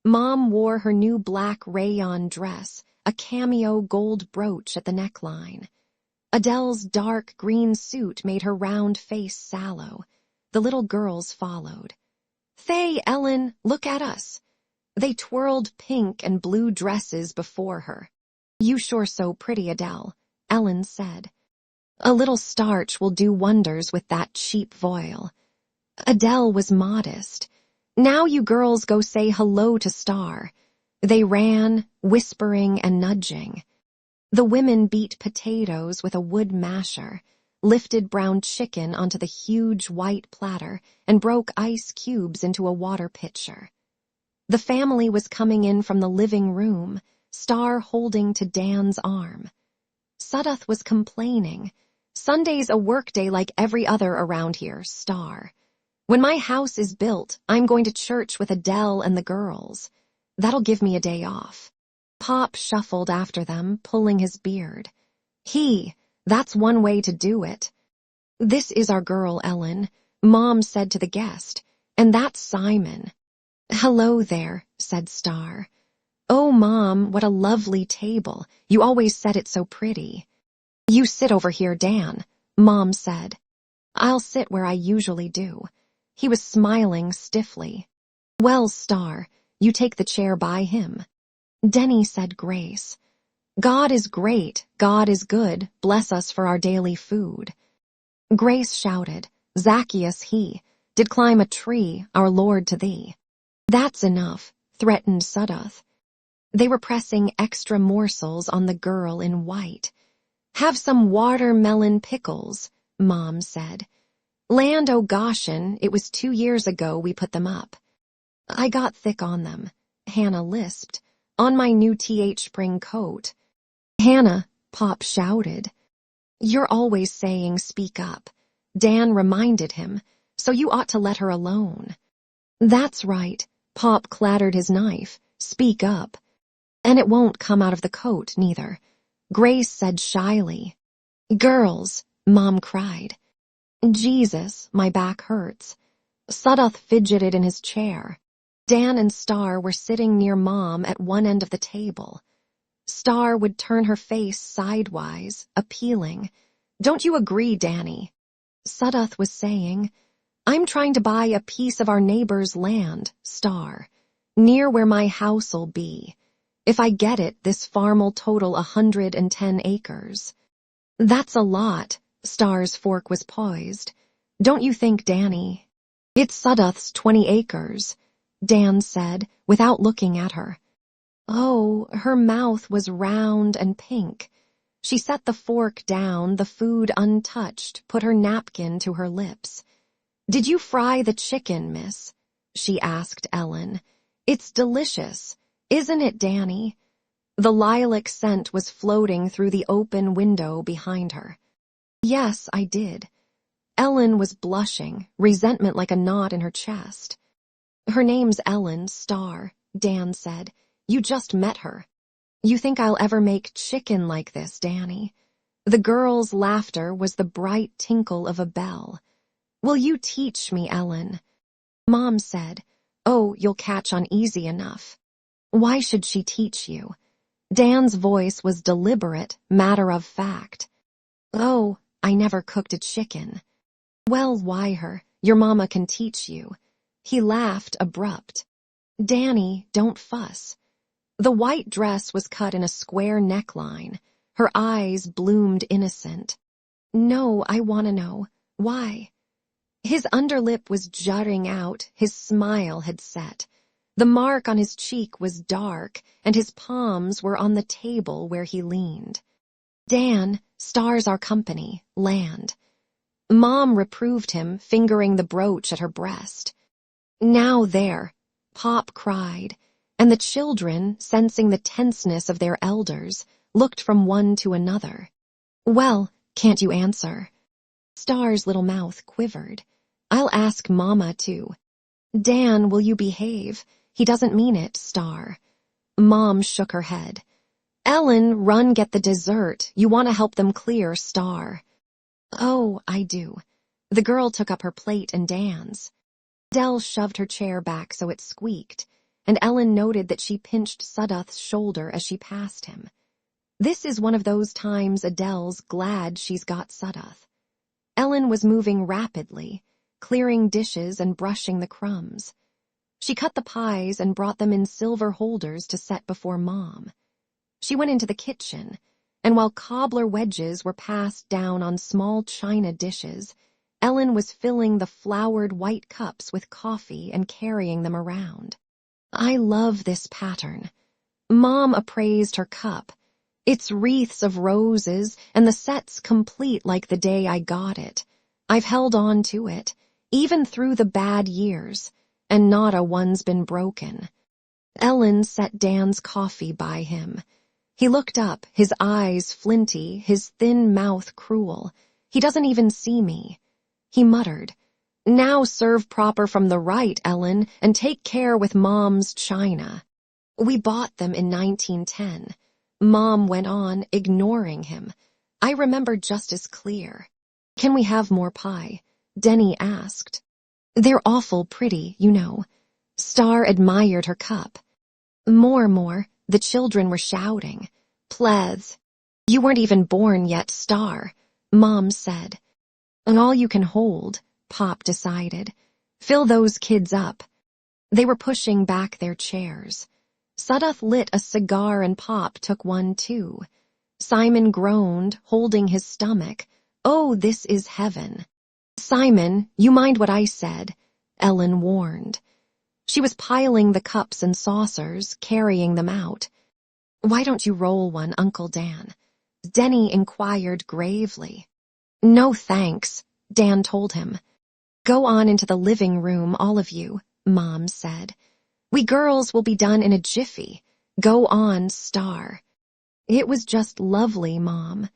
Mom wore her new black rayon dress, a cameo gold brooch at the neckline. Adele's dark green suit made her round face sallow. The little girls followed. "Thay, Ellen, look at us." They twirled pink and blue dresses before her. "You sure so pretty, Adele," Ellen said. "A little starch will do wonders with that cheap voile." Adele was modest. "Now you girls go say hello to Star." They ran, whispering and nudging. The women beat potatoes with a wood masher, lifted brown chicken onto the huge white platter, and broke ice cubes into a water pitcher. The family was coming in from the living room, Star holding to Dan's arm. Sudduth was complaining. "Sunday's a work day like every other around here, Star. When my house is built, I'm going to church with Adele and the girls. That'll give me a day off." Pop shuffled after them, pulling his beard. That's one way to do it." "This is our girl, Ellen," Mom said to the guest, "and that's Simon." "Hello there," said Star. "Oh, Mom, what a lovely table. You always said it so pretty." "You sit over here, Dan," Mom said. "I'll sit where I usually do." He was smiling stiffly. "Well, Star, you take the chair by him." Denny said grace. "God is great, God is good, bless us for our daily food." Grace shouted, "Zacchaeus he did climb a tree, our Lord to thee." "That's enough," threatened Sudduth. They were pressing extra morsels on the girl in white. "Have some watermelon pickles," Mom said. "Land o' Goshen, it was 2 years ago we put them up." "I got thick on them," Hannah lisped, "on my new spring coat." "Hannah," Pop shouted. "You're always saying speak up," Dan reminded him, "so you ought to let her alone." "That's right," Pop clattered his knife, "speak up. And it won't come out of the coat, neither," Grace said shyly. "Girls," Mom cried. "Jesus, my back hurts." Sudduth fidgeted in his chair. Dan and Star were sitting near Mom at one end of the table. Star would turn her face sidewise, appealing. "Don't you agree, Danny?" Sudduth was saying, "I'm trying to buy a piece of our neighbor's land, Star, near where my house'll be. If I get it, this farm'll total 110 acres. "That's a lot," Star's fork was poised. "Don't you think, Danny?" "It's Sudduth's 20 acres, Dan said, without looking at her. Oh, her mouth was round and pink. She set the fork down, the food untouched, put her napkin to her lips. "Did you fry the chicken, miss?" she asked Ellen. "It's delicious, isn't it, Danny?" The lilac scent was floating through the open window behind her. "Yes, I did." Ellen was blushing, resentment like a knot in her chest. "Her name's Ellen, Star," Dan said. "You just met her." "You think I'll ever make chicken like this, Danny?" The girls' laughter was the bright tinkle of a bell. "Will you teach me, Ellen?" Mom said, "Oh, you'll catch on easy enough." "Why should she teach you?" Dan's voice was deliberate, matter of fact. "Oh, I never cooked a chicken." "Well, why her? Your mama can teach you." He laughed, abrupt. "Danny, don't fuss." The white dress was cut in a square neckline. Her eyes bloomed innocent. "No, I want to know. Why?" His underlip was jutting out, his smile had set. The mark on his cheek was dark, and his palms were on the table where he leaned. Dan, stars our company, land. Mom reproved him, fingering the brooch at her breast. Now there, Pop cried, and the children, sensing the tenseness of their elders, looked from one to another. Well, can't you answer? Star's little mouth quivered. I'll ask Mama, too. Dan, will you behave? He doesn't mean it, Star. Mom shook her head. Ellen, run get the dessert. You want to help them clear, Star. Oh, I do. The girl took up her plate and Dan's. Adele shoved her chair back so it squeaked, and Ellen noted that she pinched Sudduth's shoulder as she passed him. This is one of those times Adele's glad she's got Sudduth. Ellen was moving rapidly, clearing dishes and brushing the crumbs. She cut the pies and brought them in silver holders to set before Mom. She went into the kitchen, and while cobbler wedges were passed down on small china dishes, Ellen was filling the flowered white cups with coffee and carrying them around. I love this pattern. Mom appraised her cup. It's wreaths of roses, and the set's complete like the day I got it. I've held on to it, even through the bad years, and not a one's been broken. Ellen set Dan's coffee by him. He looked up, his eyes flinty, his thin mouth cruel. He doesn't even see me. He muttered, Now serve proper from the right, Ellen, and take care with Mom's china. We bought them in 1910. Mom went on, ignoring him. I remember just as clear. Can we have more pie? Denny asked. They're awful pretty, you know. Star admired her cup. More, the children were shouting. Pleth. You weren't even born yet, Star, Mom said. And all you can hold, Pop decided. Fill those kids up. They were pushing back their chairs. Sudduth lit a cigar and Pop took one too. Simon groaned, holding his stomach. Oh, this is heaven. Simon, you mind what I said, Ellen warned. She was piling the cups and saucers, carrying them out. Why don't you roll one, Uncle Dan? Denny inquired gravely. No thanks, Dan told him. Go on into the living room, all of you, Mom said. We girls will be done in a jiffy. Go on, Star. It was just lovely, Mom.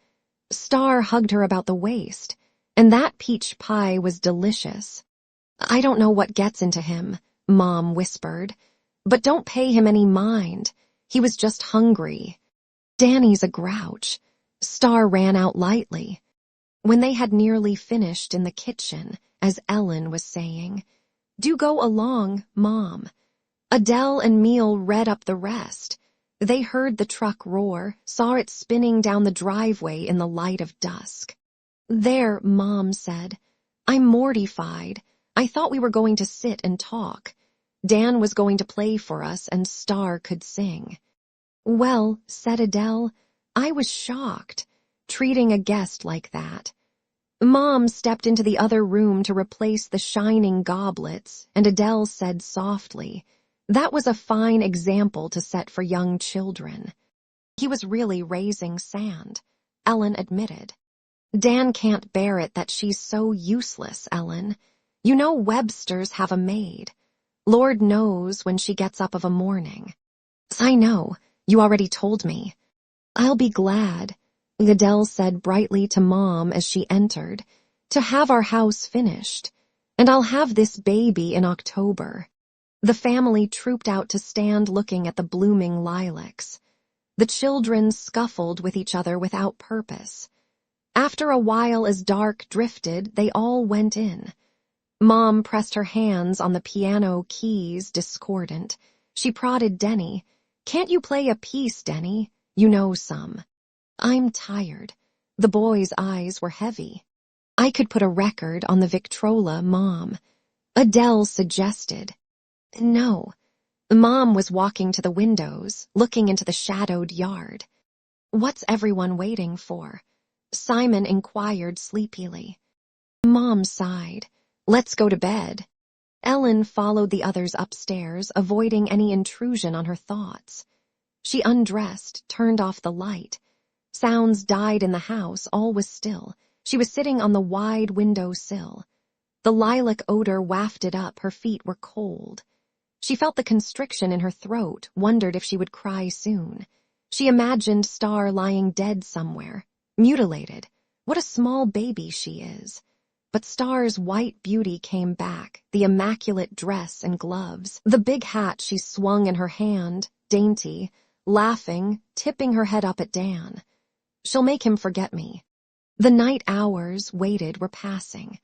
Star hugged her about the waist, and that peach pie was delicious. I don't know what gets into him, Mom whispered, but don't pay him any mind. He was just hungry. Danny's a grouch. Star ran out lightly. When they had nearly finished in the kitchen, as Ellen was saying, Do go along, Mom. Adele and Meal read up the rest. They heard the truck roar, saw it spinning down the driveway in the light of dusk. There, Mom said. I'm mortified. I thought we were going to sit and talk. Dan was going to play for us and Star could sing. Well, said Adele, I was shocked, treating a guest like that. Mom stepped into the other room to replace the shining goblets, and Adele said softly, That was a fine example to set for young children. He was really raising sand, Ellen admitted. Dan can't bear it that she's so useless, Ellen. You know Webster's have a maid. Lord knows when she gets up of a morning. I know, you already told me. I'll be glad, Adele said brightly to Mom as she entered, to have our house finished, and I'll have this baby in October. The family trooped out to stand looking at the blooming lilacs. The children scuffled with each other without purpose. After a while, as dark drifted, they all went in. Mom pressed her hands on the piano keys, discordant. She prodded Denny. Can't you play a piece, Denny? You know some. I'm tired. The boy's eyes were heavy. I could put a record on the Victrola, Mom. Adele suggested. No. Mom was walking to the windows, looking into the shadowed yard. What's everyone waiting for? Simon inquired sleepily. Mom sighed. Let's go to bed. Ellen followed the others upstairs, avoiding any intrusion on her thoughts. She undressed, turned off the light. Sounds died in the house, all was still. She was sitting on the wide window sill. The lilac odor wafted up, her feet were cold. She felt the constriction in her throat, wondered if she would cry soon. She imagined Star lying dead somewhere, mutilated. What a small baby she is. But Star's white beauty came back, the immaculate dress and gloves, the big hat she swung in her hand, dainty, laughing, tipping her head up at Dan. She'll make him forget me. The night hours, waited, were passing.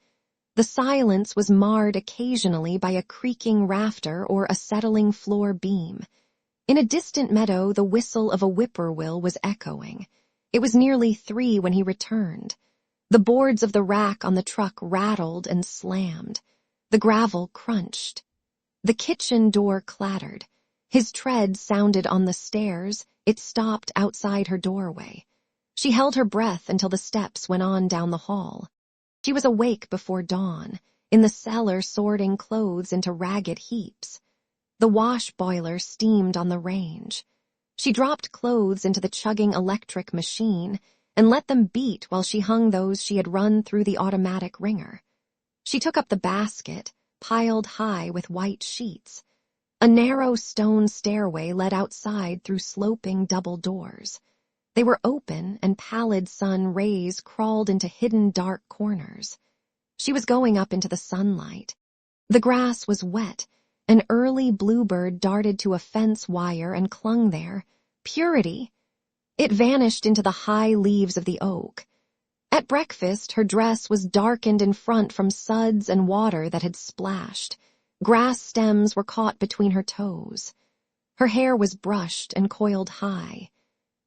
The silence was marred occasionally by a creaking rafter or a settling floor beam. In a distant meadow, the whistle of a whippoorwill was echoing. It was nearly 3 when he returned. The boards of the rack on the truck rattled and slammed. The gravel crunched. The kitchen door clattered. His tread sounded on the stairs. It stopped outside her doorway. She held her breath until the steps went on down the hall. She was awake before dawn, in the cellar sorting clothes into ragged heaps. The wash boiler steamed on the range. She dropped clothes into the chugging electric machine and let them beat while she hung those she had run through the automatic wringer. She took up the basket, piled high with white sheets. A narrow stone stairway led outside through sloping double doors. They were open, and pallid sun rays crawled into hidden dark corners. She was going up into the sunlight. The grass was wet. An early bluebird darted to a fence wire and clung there. Purity! It vanished into the high leaves of the oak. At breakfast, her dress was darkened in front from suds and water that had splashed. Grass stems were caught between her toes. Her hair was brushed and coiled high.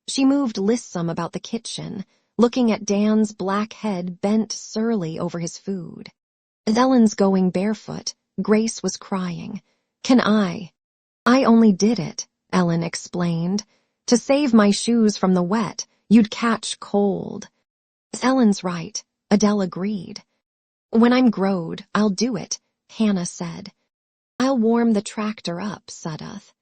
She moved lissome about the kitchen, looking at Dan's black head bent surly over his food. Ellen's going barefoot. Grace was crying. "Can I only did it," Ellen explained. "To save my shoes from the wet. You'd catch cold." "Ellen's right," Adele agreed. "When I'm growed, I'll do it," Hannah said. "I'll warm the tractor up, Sudduth."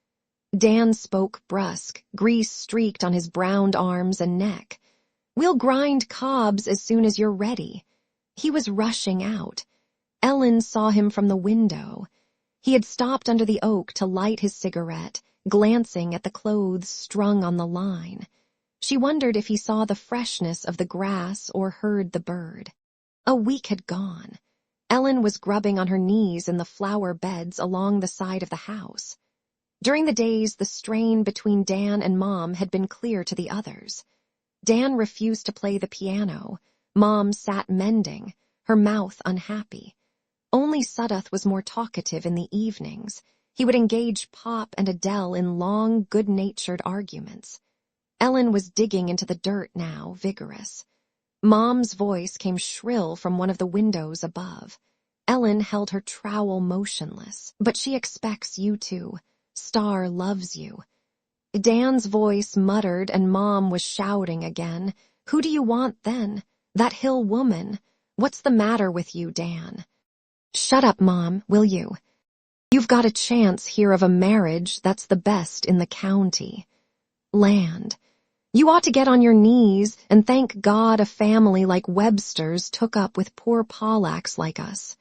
Dan spoke brusque, grease streaked on his browned arms and neck. "We'll grind cobs as soon as you're ready." He was rushing out. Ellen saw him from the window. He had stopped under the oak to light his cigarette, glancing at the clothes strung on the line. She wondered if he saw the freshness of the grass or heard the bird. A week had gone. Ellen was grubbing on her knees in the flower beds along the side of the house. During the days, the strain between Dan and Mom had been clear to the others. Dan refused to play the piano. Mom sat mending, her mouth unhappy. Only Sudduth was more talkative in the evenings. He would engage Pop and Adele in long, good-natured arguments. Ellen was digging into the dirt now, vigorous. Mom's voice came shrill from one of the windows above. Ellen held her trowel motionless. "But she expects you to. Star loves you." Dan's voice muttered and Mom was shouting again. "Who do you want then? That Hill woman. What's the matter with you, Dan?" "Shut up, Mom, will you? You've got a chance here of a marriage that's the best in the county. Land. You ought to get on your knees and thank God a family like Webster's took up with poor Pollacks like us.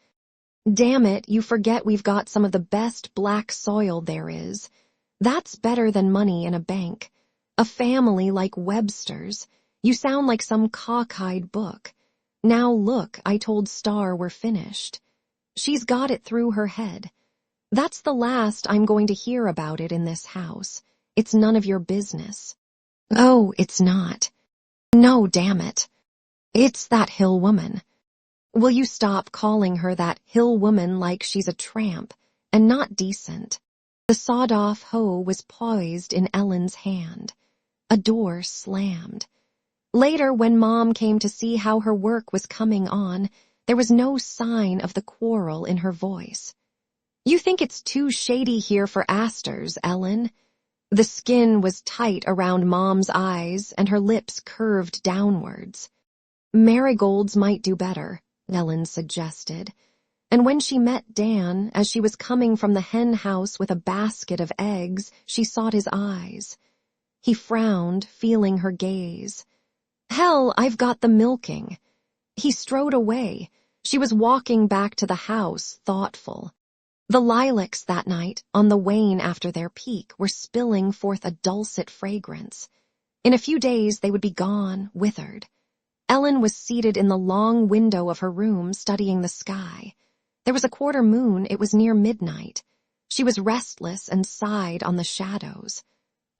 Damn it, you forget we've got some of the best black soil there is. That's better than money in a bank. A family like Webster's. You sound like some cockeyed book. Now look, I told Star we're finished. She's got it through her head. That's the last I'm going to hear about it in this house. It's none of your business." "Oh, it's not. No, damn it. It's that Hill woman. Will you stop calling her that Hill woman like she's a tramp, and not decent?" The sawed-off hoe was poised in Ellen's hand. A door slammed. Later, when Mom came to see how her work was coming on, there was no sign of the quarrel in her voice. "You think it's too shady here for asters, Ellen?" The skin was tight around Mom's eyes, and her lips curved downwards. "Marigolds might do better," Ellen suggested. And when she met Dan, as she was coming from the hen house with a basket of eggs, she sought his eyes. He frowned, feeling her gaze. "Hell, I've got the milking." He strode away. She was walking back to the house, thoughtful. The lilacs that night, on the wane after their peak, were spilling forth a dulcet fragrance. In a few days they would be gone, withered. Ellen was seated in the long window of her room, studying the sky. There was a quarter moon. It was near midnight. She was restless and sighed on the shadows.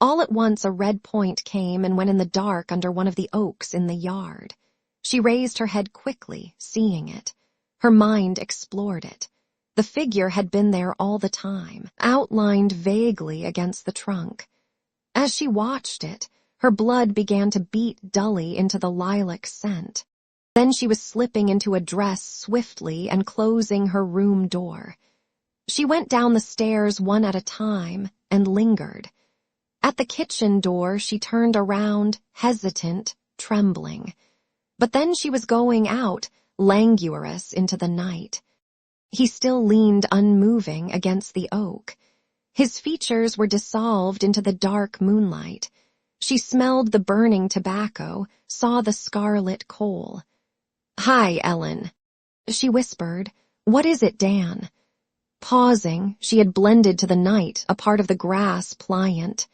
All at once a red point came and went in the dark under one of the oaks in the yard. She raised her head quickly, seeing it. Her mind explored it. The figure had been there all the time, outlined vaguely against the trunk. As she watched it, her blood began to beat dully into the lilac scent. Then she was slipping into a dress swiftly and closing her room door. She went down the stairs one at a time and lingered. At the kitchen door, she turned around, hesitant, trembling. But then she was going out, languorous into the night. He still leaned unmoving against the oak. His features were dissolved into the dark moonlight. She smelled the burning tobacco, saw the scarlet coal. "Hi, Ellen," she whispered. "What is it, Dan?" Pausing, she had blended to the night, a part of the grass pliant.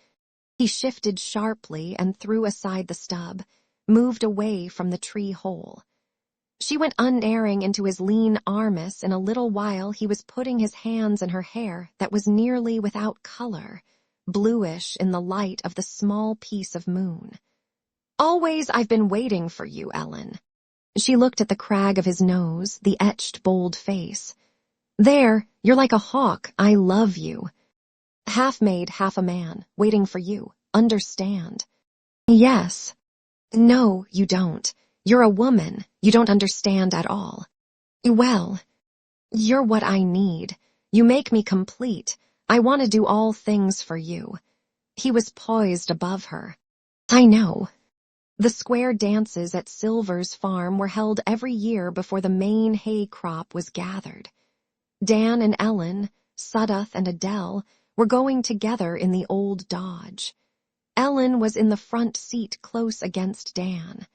He shifted sharply and threw aside the stub, moved away from the tree hole. She went unerring into his lean armis. In a little while he was putting his hands in her hair that was nearly without color, bluish in the light of the small piece of moon. "Always I've been waiting for you, Ellen." She looked at the crag of his nose, the etched bold face. "There, you're like a hawk. I love you. Half maid, half a man, waiting for you. Understand?" "Yes." "No, you don't. You're a woman. You don't understand at all." "Well, you're what I need. You make me complete. I want to do all things for you." He was poised above her. "I know." The square dances at Silver's farm were held every year before the main hay crop was gathered. Dan and Ellen, Sudduth and Adele, were going together in the old Dodge. Ellen was in the front seat close against Dan.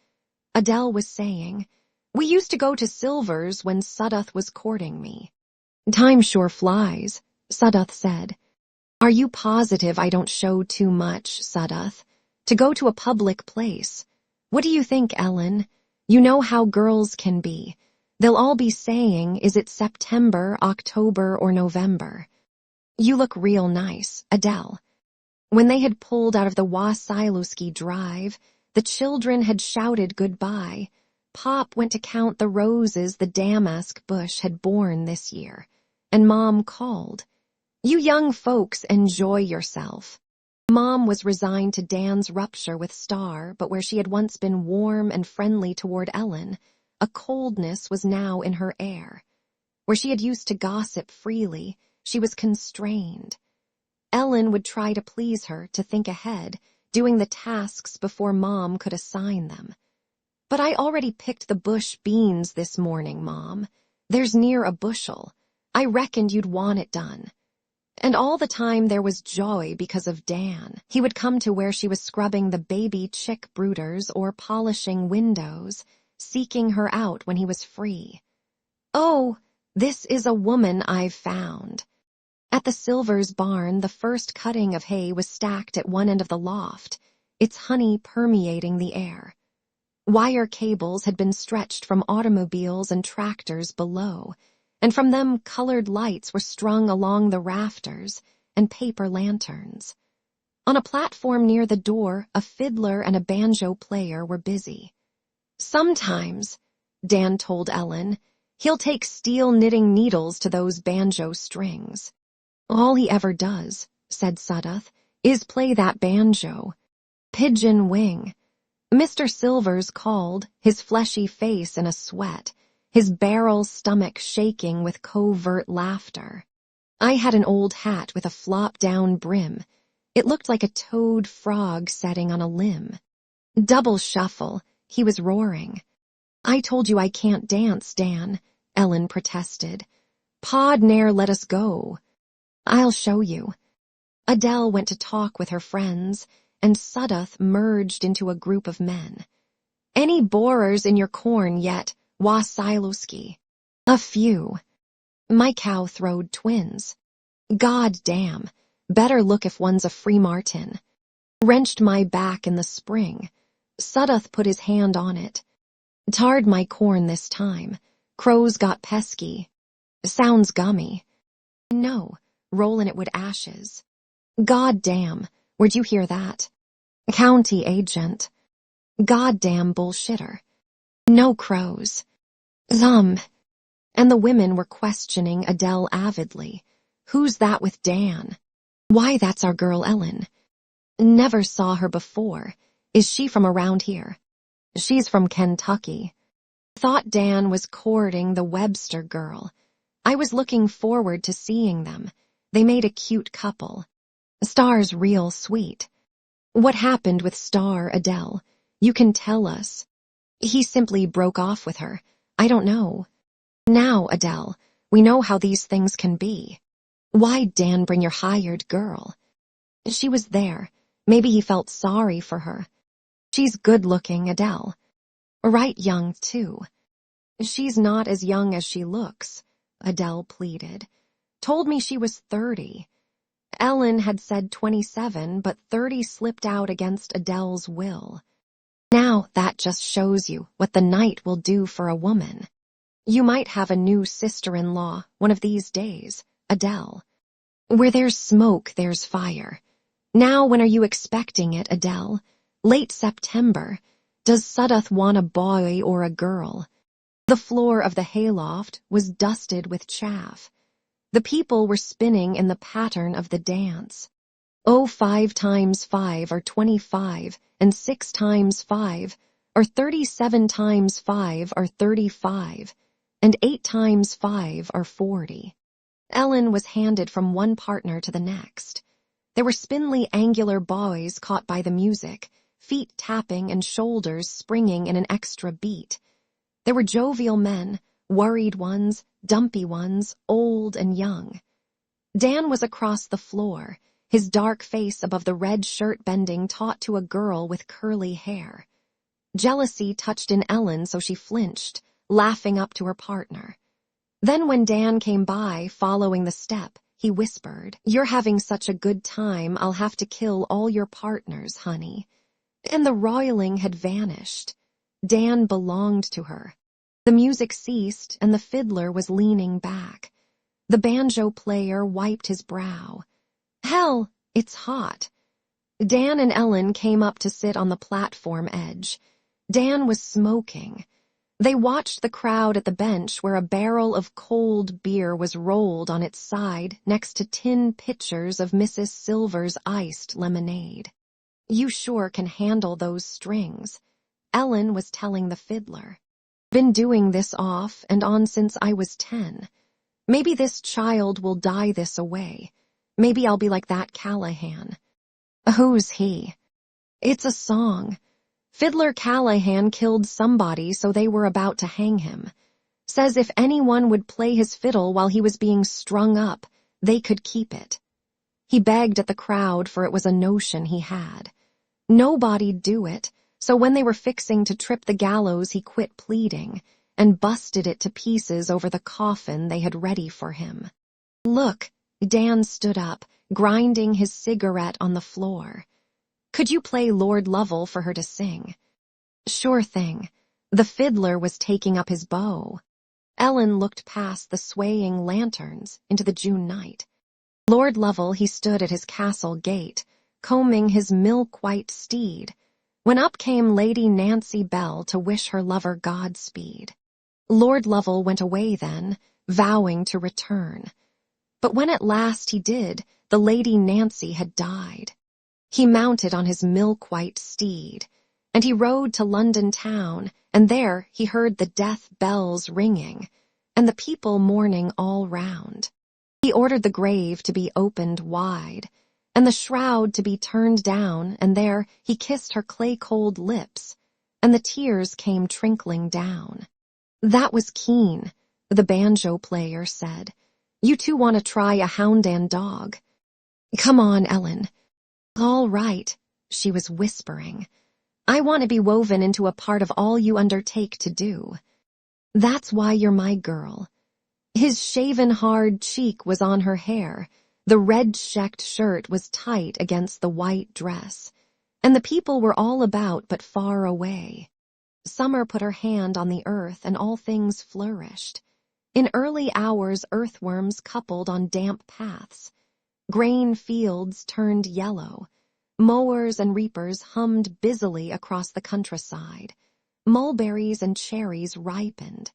Adele was saying, "We used to go to Silver's when Sudduth was courting me." "Time sure flies," Sudduth said. "Are you positive I don't show too much, Sudduth? To go to a public place. What do you think, Ellen? You know how girls can be. They'll all be saying, is it September, October, or November?" "You look real nice, Adele." When they had pulled out of the Wasilewski Drive, the children had shouted goodbye. Pop went to count the roses the damask bush had borne this year, and Mom called, "You young folks enjoy yourself." Mom was resigned to Dan's rupture with Star, but where she had once been warm and friendly toward Ellen, a coldness was now in her air. Where she had used to gossip freely, she was constrained. Ellen would try to please her, to think ahead, doing the tasks before Mom could assign them. "But I already picked the bush beans this morning, Mom. There's near a bushel. I reckoned you'd want it done." And all the time there was joy because of Dan. He would come to where she was scrubbing the baby chick brooders or polishing windows, seeking her out when he was free. "Oh, this is a woman I've found." At the Silvers' barn, the first cutting of hay was stacked at one end of the loft, its honey permeating the air. Wire cables had been stretched from automobiles and tractors below, and from them colored lights were strung along the rafters and paper lanterns. On a platform near the door, a fiddler and a banjo player were busy. "Sometimes," Dan told Ellen, "he'll take steel knitting needles to those banjo strings." "All he ever does," said Sudduth, "is play that banjo. Pigeon wing." Mr. Silvers called, his fleshy face in a sweat, his barrel stomach shaking with covert laughter. I had an old hat with a flop-down brim. It looked like a toad frog setting on a limb. "Double shuffle," he was roaring. "I told you I can't dance, Dan," Ellen protested. Pod ne'er let us go. I'll show you. Adele went to talk with her friends, and Sudduth merged into a group of men. Any borers in your corn yet, wa Siloski? A few. My cow throwed twins. God damn, better look if one's a free martin. Wrenched my back in the spring. Sudduth put his hand on it. Tarred my corn this time. Crows got pesky. Sounds gummy. No, rollin' it with ashes. God damn, where'd you hear that? County agent. Goddamn bullshitter. No crows. And the women were questioning Adele avidly. Who's that with Dan? Why, that's our girl Ellen. Never saw her before. Is she from around here? She's from Kentucky. Thought Dan was courting the Webster girl. I was looking forward to seeing them. They made a cute couple. Star's real sweet. What happened with Star, Adele? You can tell us. He simply broke off with her. I don't know. Now, Adele, we know how these things can be. Why'd Dan bring your hired girl? She was there. Maybe he felt sorry for her. She's good-looking, Adele. Right young, too. She's not as young as she looks, Adele pleaded. Told me she was 30. Ellen had said 27, but 30 slipped out against Adele's will. Now that just shows you what the night will do for a woman. You might have a new sister-in-law one of these days, Adele. Where there's smoke, there's fire. Now when are you expecting it, Adele? Late September. Does Sudduth want a boy or a girl? The floor of the hayloft was dusted with chaff. The people were spinning in the pattern of the dance. 5 times 5 are 25, and 6 times 5 are 37 times 5 are 35, and 8 times 5 are 40. Ellen was handed from one partner to the next. There were spindly, angular boys caught by the music, feet tapping and shoulders springing in an extra beat. There were jovial men, worried ones, dumpy ones, old and young. Dan was across the floor, his dark face above the red shirt bending taut to a girl with curly hair. Jealousy touched in Ellen so she flinched, laughing up to her partner. Then when Dan came by, following the step, he whispered, "You're having such a good time, I'll have to kill all your partners, honey." And the roiling had vanished. Dan belonged to her. The music ceased, and the fiddler was leaning back. The banjo player wiped his brow. Hell, it's hot. Dan and Ellen came up to sit on the platform edge. Dan was smoking. They watched the crowd at the bench where a barrel of cold beer was rolled on its side next to tin pitchers of Mrs. Silver's iced lemonade. "You sure can handle those strings," Ellen was telling the fiddler. "Been doing this off and on since I was 10. Maybe this child will die this away. Maybe I'll be like that Callahan." "Who's he?" "It's a song. Fiddler Callahan killed somebody, so they were about to hang him. Says if anyone would play his fiddle while he was being strung up, they could keep it." He begged at the crowd, for it was a notion he had. Nobody'd do it, so when they were fixing to trip the gallows, he quit pleading and busted it to pieces over the coffin they had ready for him. "Look," Dan stood up, grinding his cigarette on the floor. "Could you play Lord Lovell for her to sing?" "Sure thing." The fiddler was taking up his bow. Ellen looked past the swaying lanterns into the June night. Lord Lovell, he stood at his castle gate, combing his milk-white steed, when up came Lady Nancy Bell to wish her lover Godspeed. Lord Lovell went away then, vowing to return. But when at last he did, the Lady Nancy had died. He mounted on his milk-white steed, and he rode to London town, and there he heard the death bells ringing, and the people mourning all round. He ordered the grave to be opened wide, and the shroud to be turned down, and there he kissed her clay-cold lips, and the tears came trickling down. "That was keen," the banjo player said. You two want to try a hound and dog. Come on, Ellen. All right, she was whispering. I want to be woven into a part of all you undertake to do. That's why you're my girl. His shaven hard cheek was on her hair. The red-checked shirt was tight against the white dress, and the people were all about but far away. Summer put her hand on the earth and all things flourished. In early hours earthworms coupled on damp paths. Grain fields turned yellow. Mowers and reapers hummed busily across the countryside. Mulberries and cherries ripened.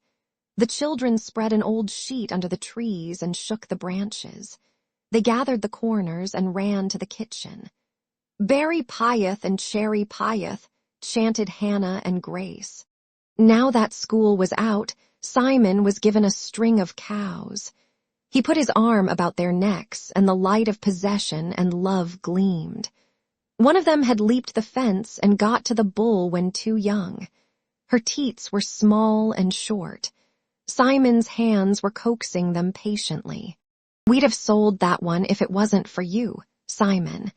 The children spread an old sheet under the trees and shook the branches. They gathered the corners and ran to the kitchen. Berry pieth and cherry pieth, chanted Hannah and Grace. Now that school was out, Simon was given a string of cows. He put his arm about their necks, and the light of possession and love gleamed. One of them had leaped the fence and got to the bull when too young. Her teats were small and short. Simon's hands were coaxing them patiently. We'd have sold that one if it wasn't for you, Simon.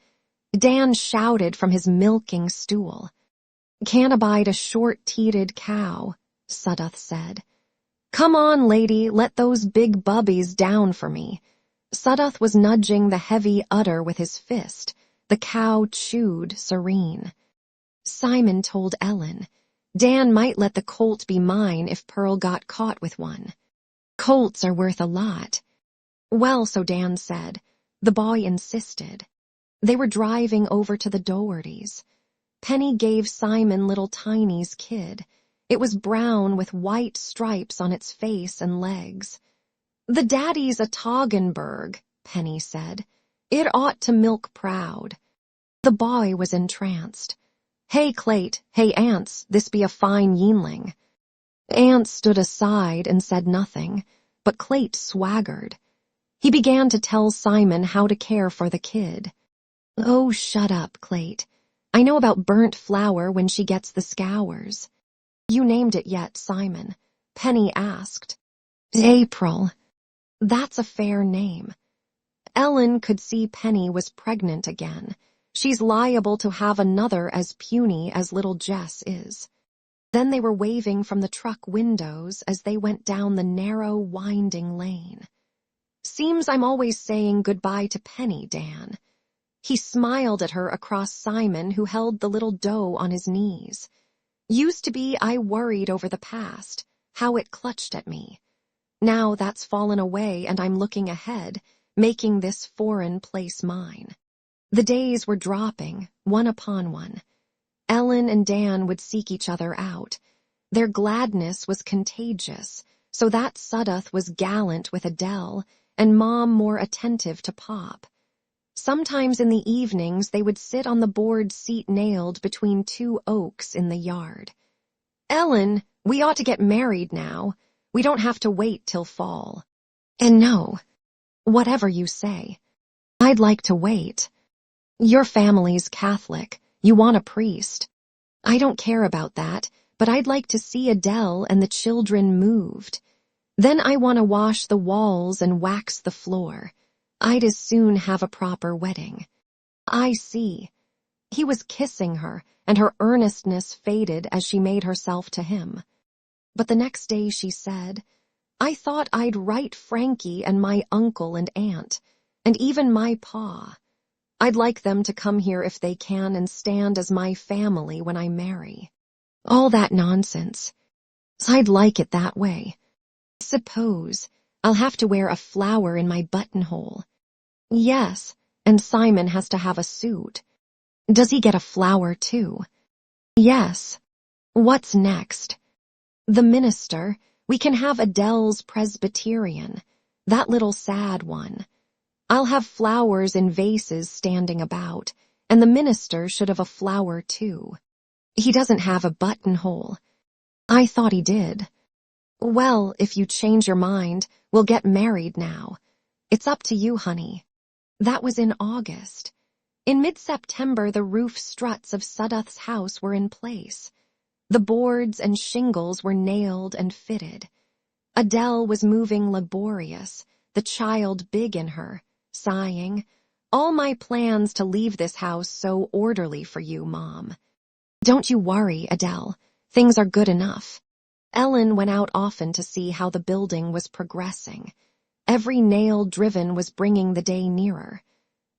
Dan shouted from his milking stool. Can't abide a short-teated cow, Sudduth said. Come on, lady, let those big bubbies down for me. Sudduth was nudging the heavy udder with his fist. The cow chewed serene. Simon told Ellen, Dan might let the colt be mine if Pearl got caught with one. Colts are worth a lot. Well, so Dan said. The boy insisted. They were driving over to the Dohertys. Penny gave Simon little Tiny's kid. It was brown with white stripes on its face and legs. The daddy's a Toggenburg, Penny said. It ought to milk proud. The boy was entranced. Hey, Clayt, hey, Ants, this be a fine yeanling. Ants stood aside and said nothing, but Clayt swaggered. He began to tell Simon how to care for the kid. Oh, shut up, Clayt. I know about burnt flour when she gets the scours. You named it yet, Simon? Penny asked. April. That's a fair name. Ellen could see Penny was pregnant again. She's liable to have another as puny as little Jess is. Then they were waving from the truck windows as they went down the narrow, winding lane. Seems I'm always saying goodbye to Penny, Dan. He smiled at her across Simon, who held the little doe on his knees. Used to be I worried over the past, how it clutched at me. Now that's fallen away and I'm looking ahead, making this foreign place mine. The days were dropping, one upon one. Ellen and Dan would seek each other out. Their gladness was contagious, so that Sudduth was gallant with Adele, and Mom more attentive to Pop. Sometimes in the evenings they would sit on the board seat nailed between two oaks in the yard. Ellen, we ought to get married now. We don't have to wait till fall. And no, whatever you say. I'd like to wait. Your family's Catholic. You want a priest. I don't care about that, but I'd like to see Adele and the children moved. Then I want to wash the walls and wax the floor. I'd as soon have a proper wedding. I see. He was kissing her, and her earnestness faded as she made herself to him. But the next day she said, I thought I'd write Frankie and my uncle and aunt, and even my pa. I'd like them to come here if they can and stand as my family when I marry. All that nonsense. I'd like it that way. Suppose I'll have to wear a flower in my buttonhole. Yes, and Simon has to have a suit. Does he get a flower too? Yes. What's next? The minister. We can have Adele's Presbyterian, that little sad one. I'll have flowers in vases standing about, and the minister should have a flower too. He doesn't have a buttonhole. I thought he did. Well, if you change your mind, we'll get married now. It's up to you, honey. That was in August. In mid-September, the roof struts of Sudduth's house were in place. The boards and shingles were nailed and fitted. Adele was moving laborious, the child big in her, sighing, "All my plans to leave this house so orderly for you, Mom." "Don't you worry, Adele. Things are good enough." Ellen went out often to see how the building was progressing. Every nail driven was bringing the day nearer.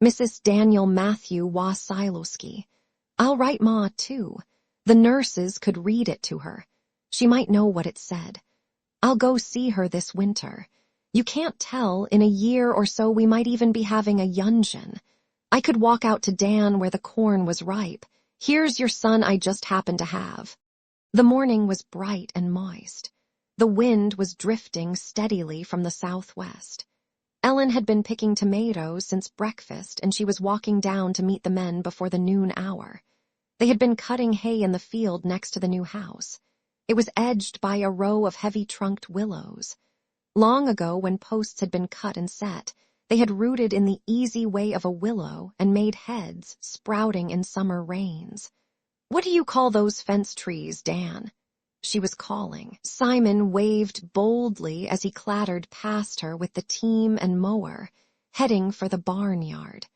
Mrs. Daniel Matthew Wasilowski. "I'll write Ma, too. The nurses could read it to her. She might know what it said. I'll go see her this winter. You can't tell, in a year or so we might even be having a Yunjin. I could walk out to Dan where the corn was ripe. Here's your son I just happened to have." The morning was bright and moist. The wind was drifting steadily from the southwest. Ellen had been picking tomatoes since breakfast, and she was walking down to meet the men before the noon hour. They had been cutting hay in the field next to the new house. It was edged by a row of heavy-trunked willows. Long ago, when posts had been cut and set, they had rooted in the easy way of a willow and made heads, sprouting in summer rains. "What do you call those fence trees, Dan?" She was calling. Simon waved boldly as he clattered past her with the team and mower, heading for the barnyard.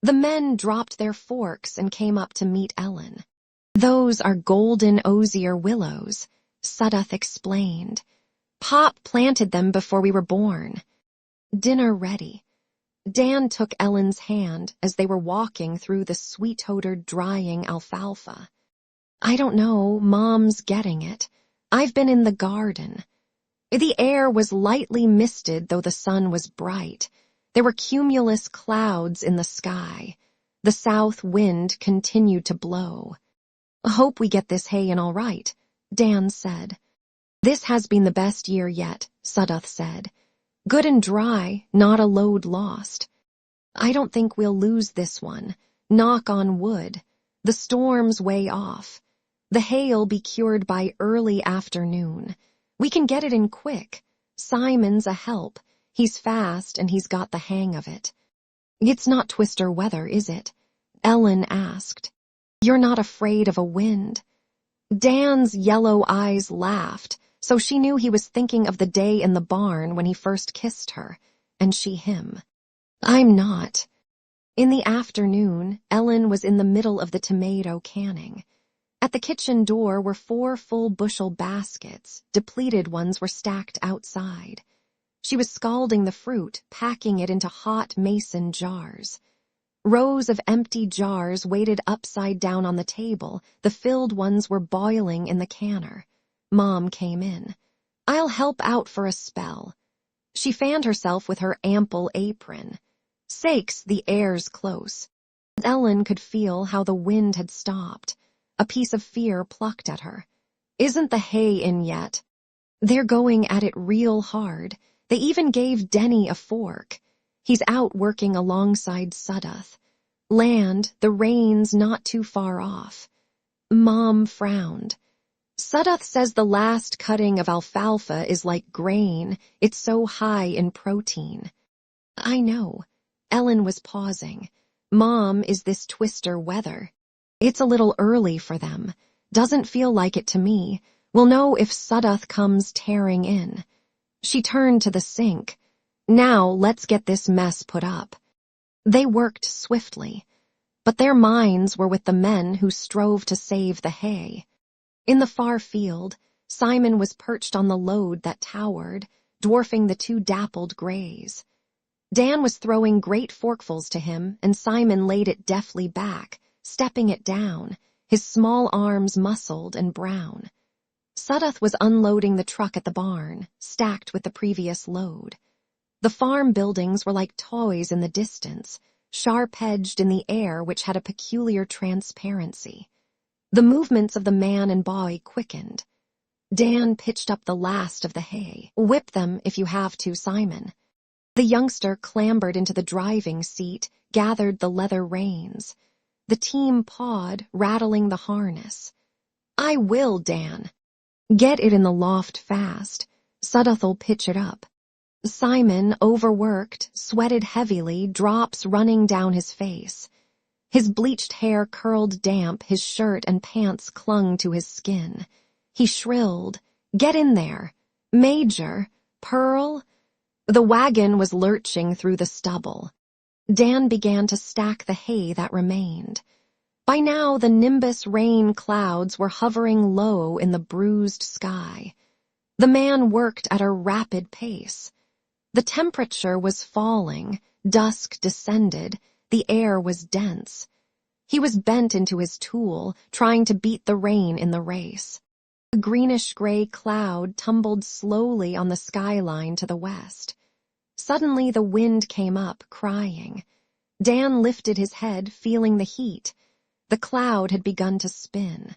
The men dropped their forks and came up to meet Ellen. "Those are golden osier willows," Sudduth explained. "Pop planted them before we were born." Dinner ready. Dan took Ellen's hand as they were walking through the sweet-odored drying alfalfa. "I don't know, Mom's getting it. I've been in the garden." The air was lightly misted, though the sun was bright. There were cumulus clouds in the sky. The south wind continued to blow. "Hope we get this hay in all right," Dan said. "This has been the best year yet," Sudduth said. "Good and dry, not a load lost. I don't think we'll lose this one. Knock on wood. The storm's way off. The hay'll be cured by early afternoon. We can get it in quick. Simon's a help. He's fast and he's got the hang of it." "It's not twister weather, is it?" Ellen asked. "You're not afraid of a wind?" Dan's yellow eyes laughed, so she knew he was thinking of the day in the barn when he first kissed her, and she him. "I'm not." In the afternoon, Ellen was in the middle of the tomato canning. At the kitchen door were 4 full bushel baskets. Depleted ones were stacked outside. She was scalding the fruit, packing it into hot mason jars. Rows of empty jars waited upside down on the table. The filled ones were boiling in the canner. Mom came in. "I'll help out for a spell." She fanned herself with her ample apron. Sakes, the air's close. Ellen could feel how the wind had stopped. A piece of fear plucked at her. "Isn't the hay in yet?" "They're going at it real hard. They even gave Denny a fork. He's out working alongside Sudduth. Land, the rain's not too far off." Mom frowned. "Sudduth says the last cutting of alfalfa is like grain. It's so high in protein." "I know." Ellen was pausing. "Mom, is this twister weather?" "It's a little early for them. Doesn't feel like it to me. We'll know if Sudduth comes tearing in." She turned to the sink. "Now let's get this mess put up." They worked swiftly, but their minds were with the men who strove to save the hay. In the far field, Simon was perched on the load that towered, dwarfing the 2 dappled grays. Dan was throwing great forkfuls to him, and Simon laid it deftly back, stepping it down, his small arms muscled and brown. Sudduth was unloading the truck at the barn, stacked with the previous load. The farm buildings were like toys in the distance, sharp-edged in the air which had a peculiar transparency. The movements of the man and boy quickened. Dan pitched up the last of the hay. "Whip them if you have to, Simon." The youngster clambered into the driving seat, gathered the leather reins. The team pawed, rattling the harness. "I will, Dan." "Get it in the loft fast. Sudduth'll pitch it up." Simon, overworked, sweated heavily, drops running down his face. His bleached hair curled damp, his shirt and pants clung to his skin. He shrilled, "Get in there! Major! Pearl!" The wagon was lurching through the stubble. Dan began to stack the hay that remained. By now, the nimbus rain clouds were hovering low in the bruised sky. The man worked at a rapid pace. The temperature was falling, dusk descended, the air was dense. He was bent into his tool, trying to beat the rain in the race. A greenish-gray cloud tumbled slowly on the skyline to the west. Suddenly the wind came up, crying. Dan lifted his head, feeling the heat. The cloud had begun to spin.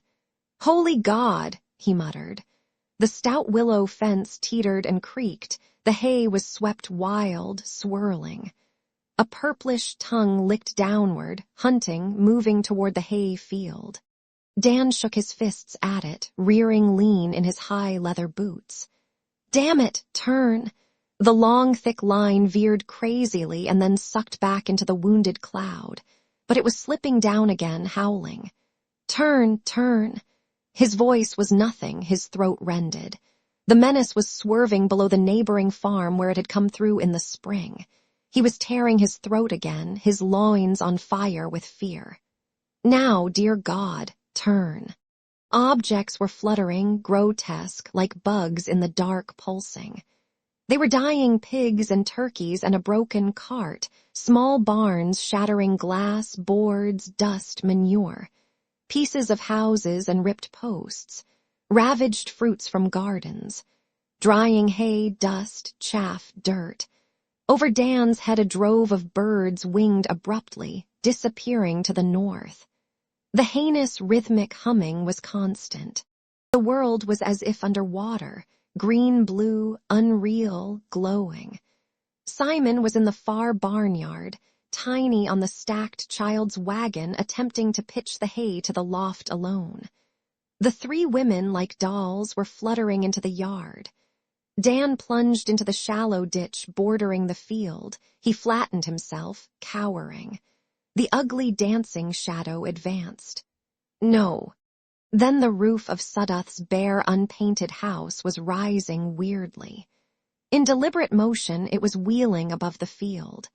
"Holy God!" he muttered. The stout willow fence teetered and creaked. The hay was swept wild, swirling. A purplish tongue licked downward, hunting, moving toward the hay field. Dan shook his fists at it, rearing lean in his high leather boots. "Damn it, turn!" The long, thick line veered crazily and then sucked back into the wounded cloud, but it was slipping down again, howling. "Turn, turn!" His voice was nothing, his throat rended. The menace was swerving below the neighboring farm where it had come through in the spring. He was tearing his throat again, his loins on fire with fear. Now, dear God, turn. Objects were fluttering, grotesque, like bugs in the dark pulsing. They were dying pigs and turkeys and a broken cart, small barns shattering glass, boards, dust, manure, pieces of houses and ripped posts, ravaged fruits from gardens, drying hay, dust, chaff, dirt. Over Dan's head a drove of birds winged abruptly, disappearing to the north. The heinous rhythmic humming was constant. The world was as if under water, green-blue, unreal, glowing. Simon was in the far barnyard, tiny on the stacked child's wagon, attempting to pitch the hay to the loft alone. The three women, like dolls, were fluttering into the yard. Dan plunged into the shallow ditch bordering the field. He flattened himself, cowering. The ugly dancing shadow advanced. No. Then the roof of Sudduth's bare, unpainted house was rising weirdly. In deliberate motion, it was wheeling above the field.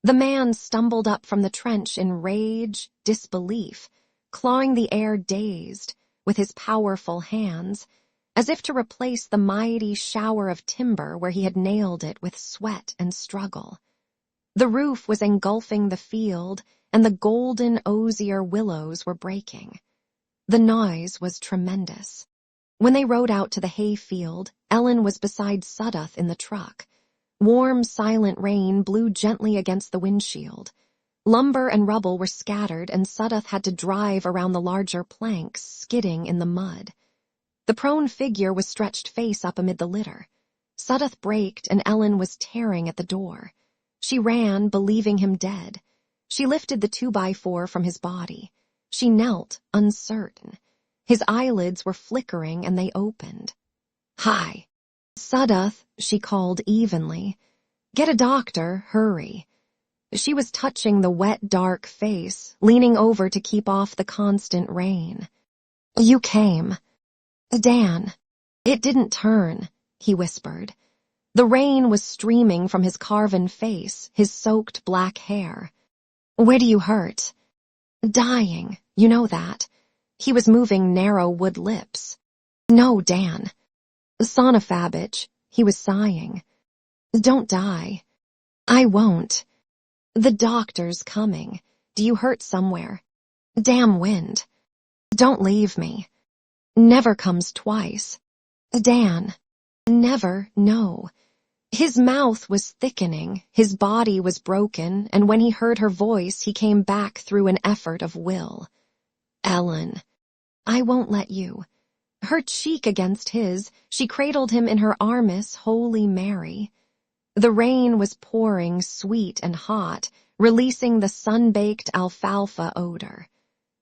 The man stumbled up from the trench in rage, disbelief, clawing the air dazed, with his powerful hands, as if to replace the mighty shower of timber where he had nailed it with sweat and struggle. The roof was engulfing the field, and the golden osier willows were breaking. The noise was tremendous. When they rode out to the hay field, Ellen was beside Sudduth in the truck. Warm, silent rain blew gently against the windshield. Lumber and rubble were scattered, and Sudduth had to drive around the larger planks, skidding in the mud. The prone figure was stretched face up amid the litter. Sudduth braked, and Ellen was tearing at the door. She ran, believing him dead. She lifted the 2x4 from his body. She knelt, uncertain. His eyelids were flickering, and they opened. "Hi." "Sudduth," she called evenly. "Get a doctor, hurry." She was touching the wet, dark face, leaning over to keep off the constant rain. "You came." "Dan." "It didn't turn," he whispered. The rain was streaming from his carven face, his soaked black hair. "Where do you hurt?" "Dying, you know that." He was moving narrow wood lips. "No, Dan." "Sonophobage," he was sighing. "Don't die." "I won't." "The doctor's coming. Do you hurt somewhere?" "Damn wind." "Don't leave me." "Never comes twice." "Dan." "Never, no." His mouth was thickening, his body was broken, and when he heard her voice, he came back through an effort of will. "Ellen." "I won't let you." Her cheek against his, she cradled him in her armis, Holy Mary. The rain was pouring sweet and hot, releasing the sun-baked alfalfa odor.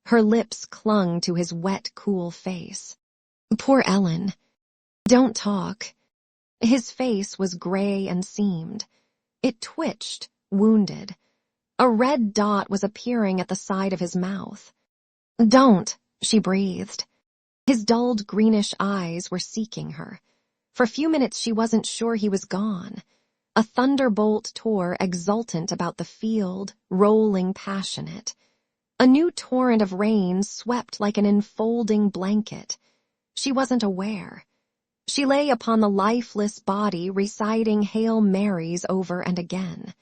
Her lips clung to his wet, cool face. Poor Ellen. "Don't talk." His face was gray and seamed. It twitched, wounded. A red dot was appearing at the side of his mouth. "Don't," she breathed. His dulled greenish eyes were seeking her. For a few minutes she wasn't sure he was gone. A thunderbolt tore exultant about the field, rolling passionate. A new torrent of rain swept like an enfolding blanket. She wasn't aware. She lay upon the lifeless body reciting Hail Marys over and again.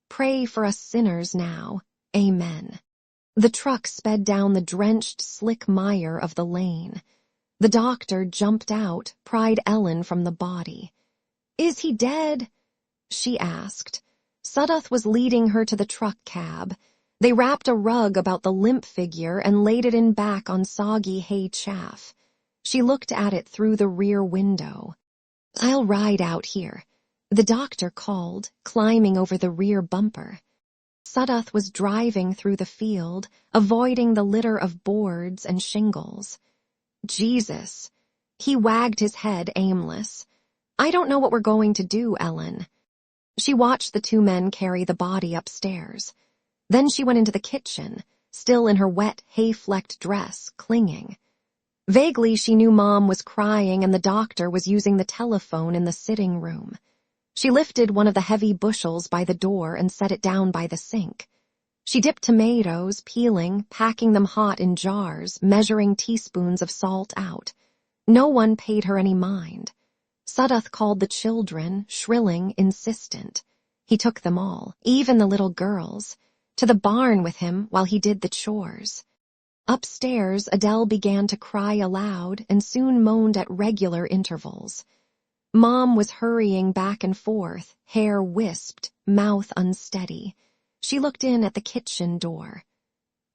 Pray for us sinners now. Amen. The truck sped down the drenched, slick mire of the lane. The doctor jumped out, pried Ellen from the body. "Is he dead?" she asked. Sudduth was leading her to the truck cab. They wrapped a rug about the limp figure and laid it in back on soggy hay chaff. She looked at it through the rear window. "I'll ride out here," the doctor called, climbing over the rear bumper. Sudduth was driving through the field, avoiding the litter of boards and shingles. "Jesus." He wagged his head, aimless. "I don't know what we're going to do, Ellen." She watched the two men carry the body upstairs. Then she went into the kitchen, still in her wet, hay-flecked dress, clinging. Vaguely, she knew Mom was crying and the doctor was using the telephone in the sitting room. She lifted one of the heavy bushels by the door and set it down by the sink. She dipped tomatoes, peeling, packing them hot in jars, measuring teaspoons of salt out. No one paid her any mind. Sudduth called the children, shrilling, insistent. He took them all, even the little girls, to the barn with him while he did the chores. Upstairs, Adele began to cry aloud and soon moaned at regular intervals. Mom was hurrying back and forth, hair wisped, mouth unsteady. She looked in at the kitchen door.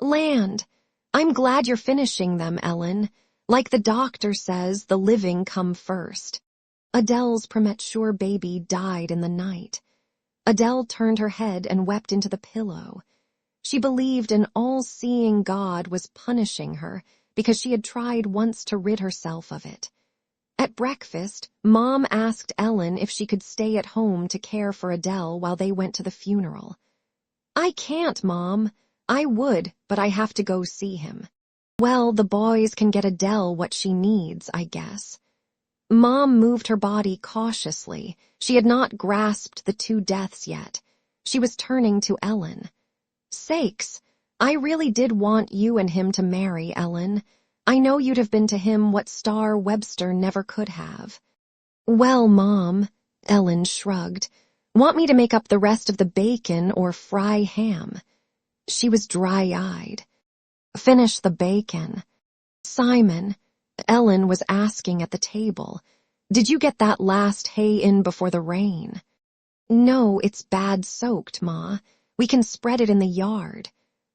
"Land! I'm glad you're finishing them, Ellen. Like the doctor says, the living come first." Adele's premature baby died in the night. Adele turned her head and wept into the pillow. She believed an all-seeing God was punishing her because she had tried once to rid herself of it. At breakfast, Mom asked Ellen if she could stay at home to care for Adele while they went to the funeral. "I can't, Mom. I would, but I have to go see him." "Well, the boys can get Adele what she needs, I guess." Mom moved her body cautiously. She had not grasped the two deaths yet. She was turning to Ellen. "Sakes, I really did want you and him to marry, Ellen. I know you'd have been to him what Star Webster never could have." "Well, Mom," Ellen shrugged, "want me to make up the rest of the bacon or fry ham?" She was dry-eyed. "Finish the bacon." "Simon," Ellen was asking at the table, "did you get that last hay in before the rain?" "No, it's bad soaked, Ma. We can spread it in the yard.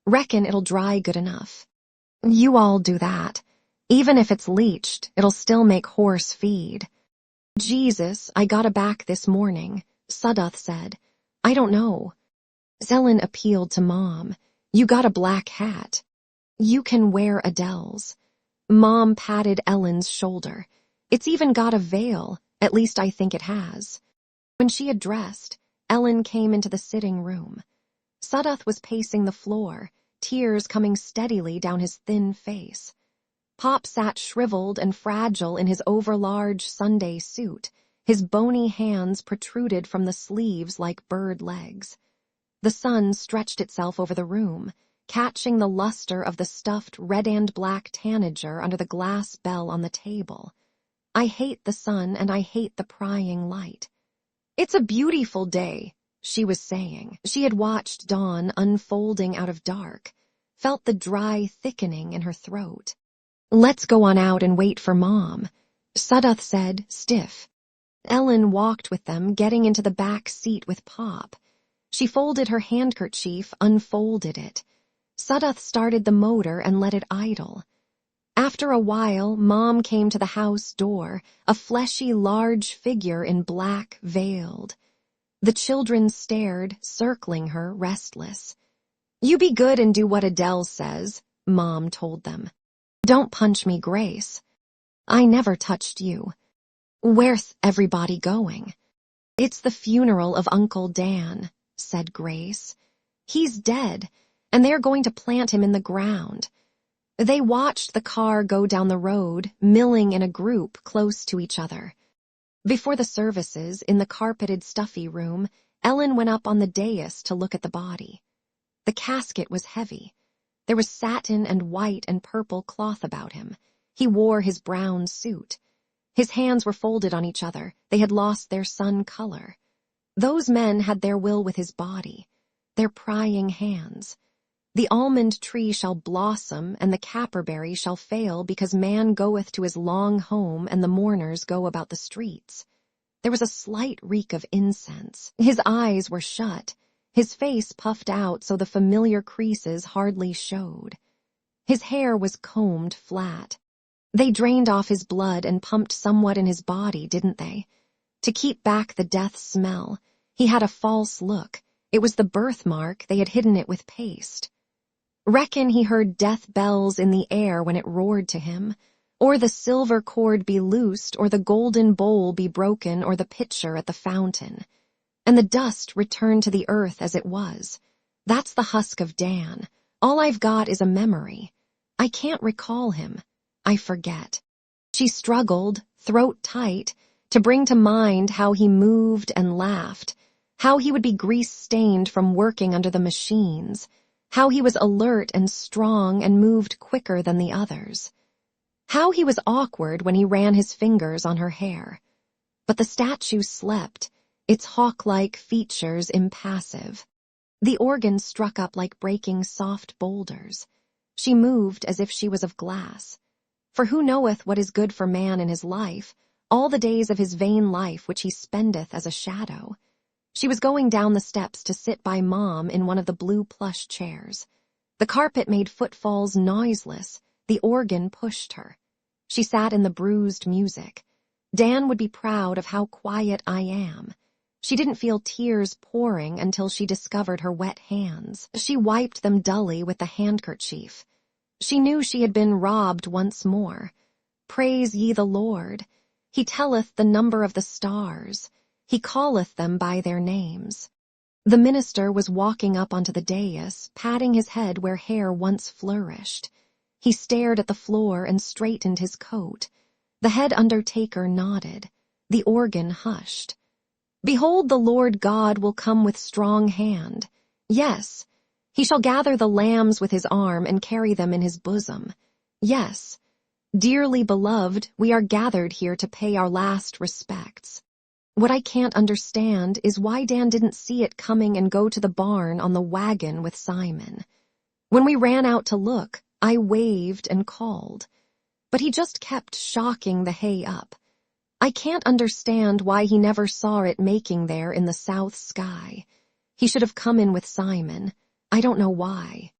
Reckon it'll dry good enough." "You all do that. Even if it's leached, it'll still make horse feed." "Jesus, I got a back this morning," Sudduth said. "I don't know." Ellen appealed to Mom. "You got a black hat. You can wear Adele's." Mom patted Ellen's shoulder. "It's even got a veil, at least I think it has." When she had dressed, Ellen came into the sitting room. Sudduth was pacing the floor, tears coming steadily down his thin face. Pop sat shriveled and fragile in his overlarge Sunday suit. His bony hands protruded from the sleeves like bird legs. The sun stretched itself over the room, catching the luster of the stuffed red and black tanager under the glass bell on the table. "I hate the sun and I hate the prying light." "It's a beautiful day," she was saying. She had watched dawn unfolding out of dark, felt the dry thickening in her throat. "Let's go on out and wait for Mom," Sudduth said, stiff. Ellen walked with them, getting into the back seat with Pop. She folded her handkerchief, unfolded it. Sudduth started the motor and let it idle. After a while, Mom came to the house door, a fleshy, large figure in black, veiled. The children stared, circling her, restless. "You be good and do what Adele says," Mom told them. "Don't punch me, Grace." "I never touched you." "Where'th everybody going?" "It's the funeral of Uncle Dan," said Grace. "He's dead, and they're going to plant him in the ground." They watched the car go down the road, milling in a group close to each other. Before the services, in the carpeted stuffy room, Ellen went up on the dais to look at the body. The casket was heavy. There was satin and white and purple cloth about him. He wore his brown suit. His hands were folded on each other. They had lost their sun color. Those men had their will with his body, their prying hands. The almond tree shall blossom, and the caperberry shall fail, because man goeth to his long home, and the mourners go about the streets. There was a slight reek of incense. His eyes were shut, his face puffed out so the familiar creases hardly showed. His hair was combed flat. They drained off his blood and pumped somewhat in his body, didn't they? To keep back the death smell. He had a false look. It was the birthmark. They had hidden it with paste. Reckon he heard death bells in the air when it roared to him, or the silver cord be loosed, or the golden bowl be broken, or the pitcher at the fountain. And the dust returned to the earth as it was. That's the husk of Dan. All I've got is a memory. I can't recall him. I forget. She struggled, throat tight, to bring to mind how he moved and laughed, how he would be grease-stained from working under the machines, how he was alert and strong and moved quicker than the others, how he was awkward when he ran his fingers on her hair. But the statue slept, its hawk-like features impassive. The organ struck up like breaking soft boulders. She moved as if she was of glass. For who knoweth what is good for man in his life, all the days of his vain life which he spendeth as a shadow? She was going down the steps to sit by Mom in one of the blue plush chairs. The carpet made footfalls noiseless. The organ pushed her. She sat in the bruised music. Dan would be proud of how quiet I am. She didn't feel tears pouring until she discovered her wet hands. She wiped them dully with the handkerchief. She knew she had been robbed once more. Praise ye the Lord. He telleth the number of the stars. He calleth them by their names. The minister was walking up onto the dais, patting his head where hair once flourished. He stared at the floor and straightened his coat. The head undertaker nodded. The organ hushed. Behold, the Lord God will come with strong hand. Yes, he shall gather the lambs with his arm and carry them in his bosom. Yes, dearly beloved, we are gathered here to pay our last respects. What I can't understand is why Dan didn't see it coming and go to the barn on the wagon with Simon. When we ran out to look, I waved and called. But he just kept shocking the hay up. I can't understand why he never saw it making there in the south sky. He should have come in with Simon. I don't know why.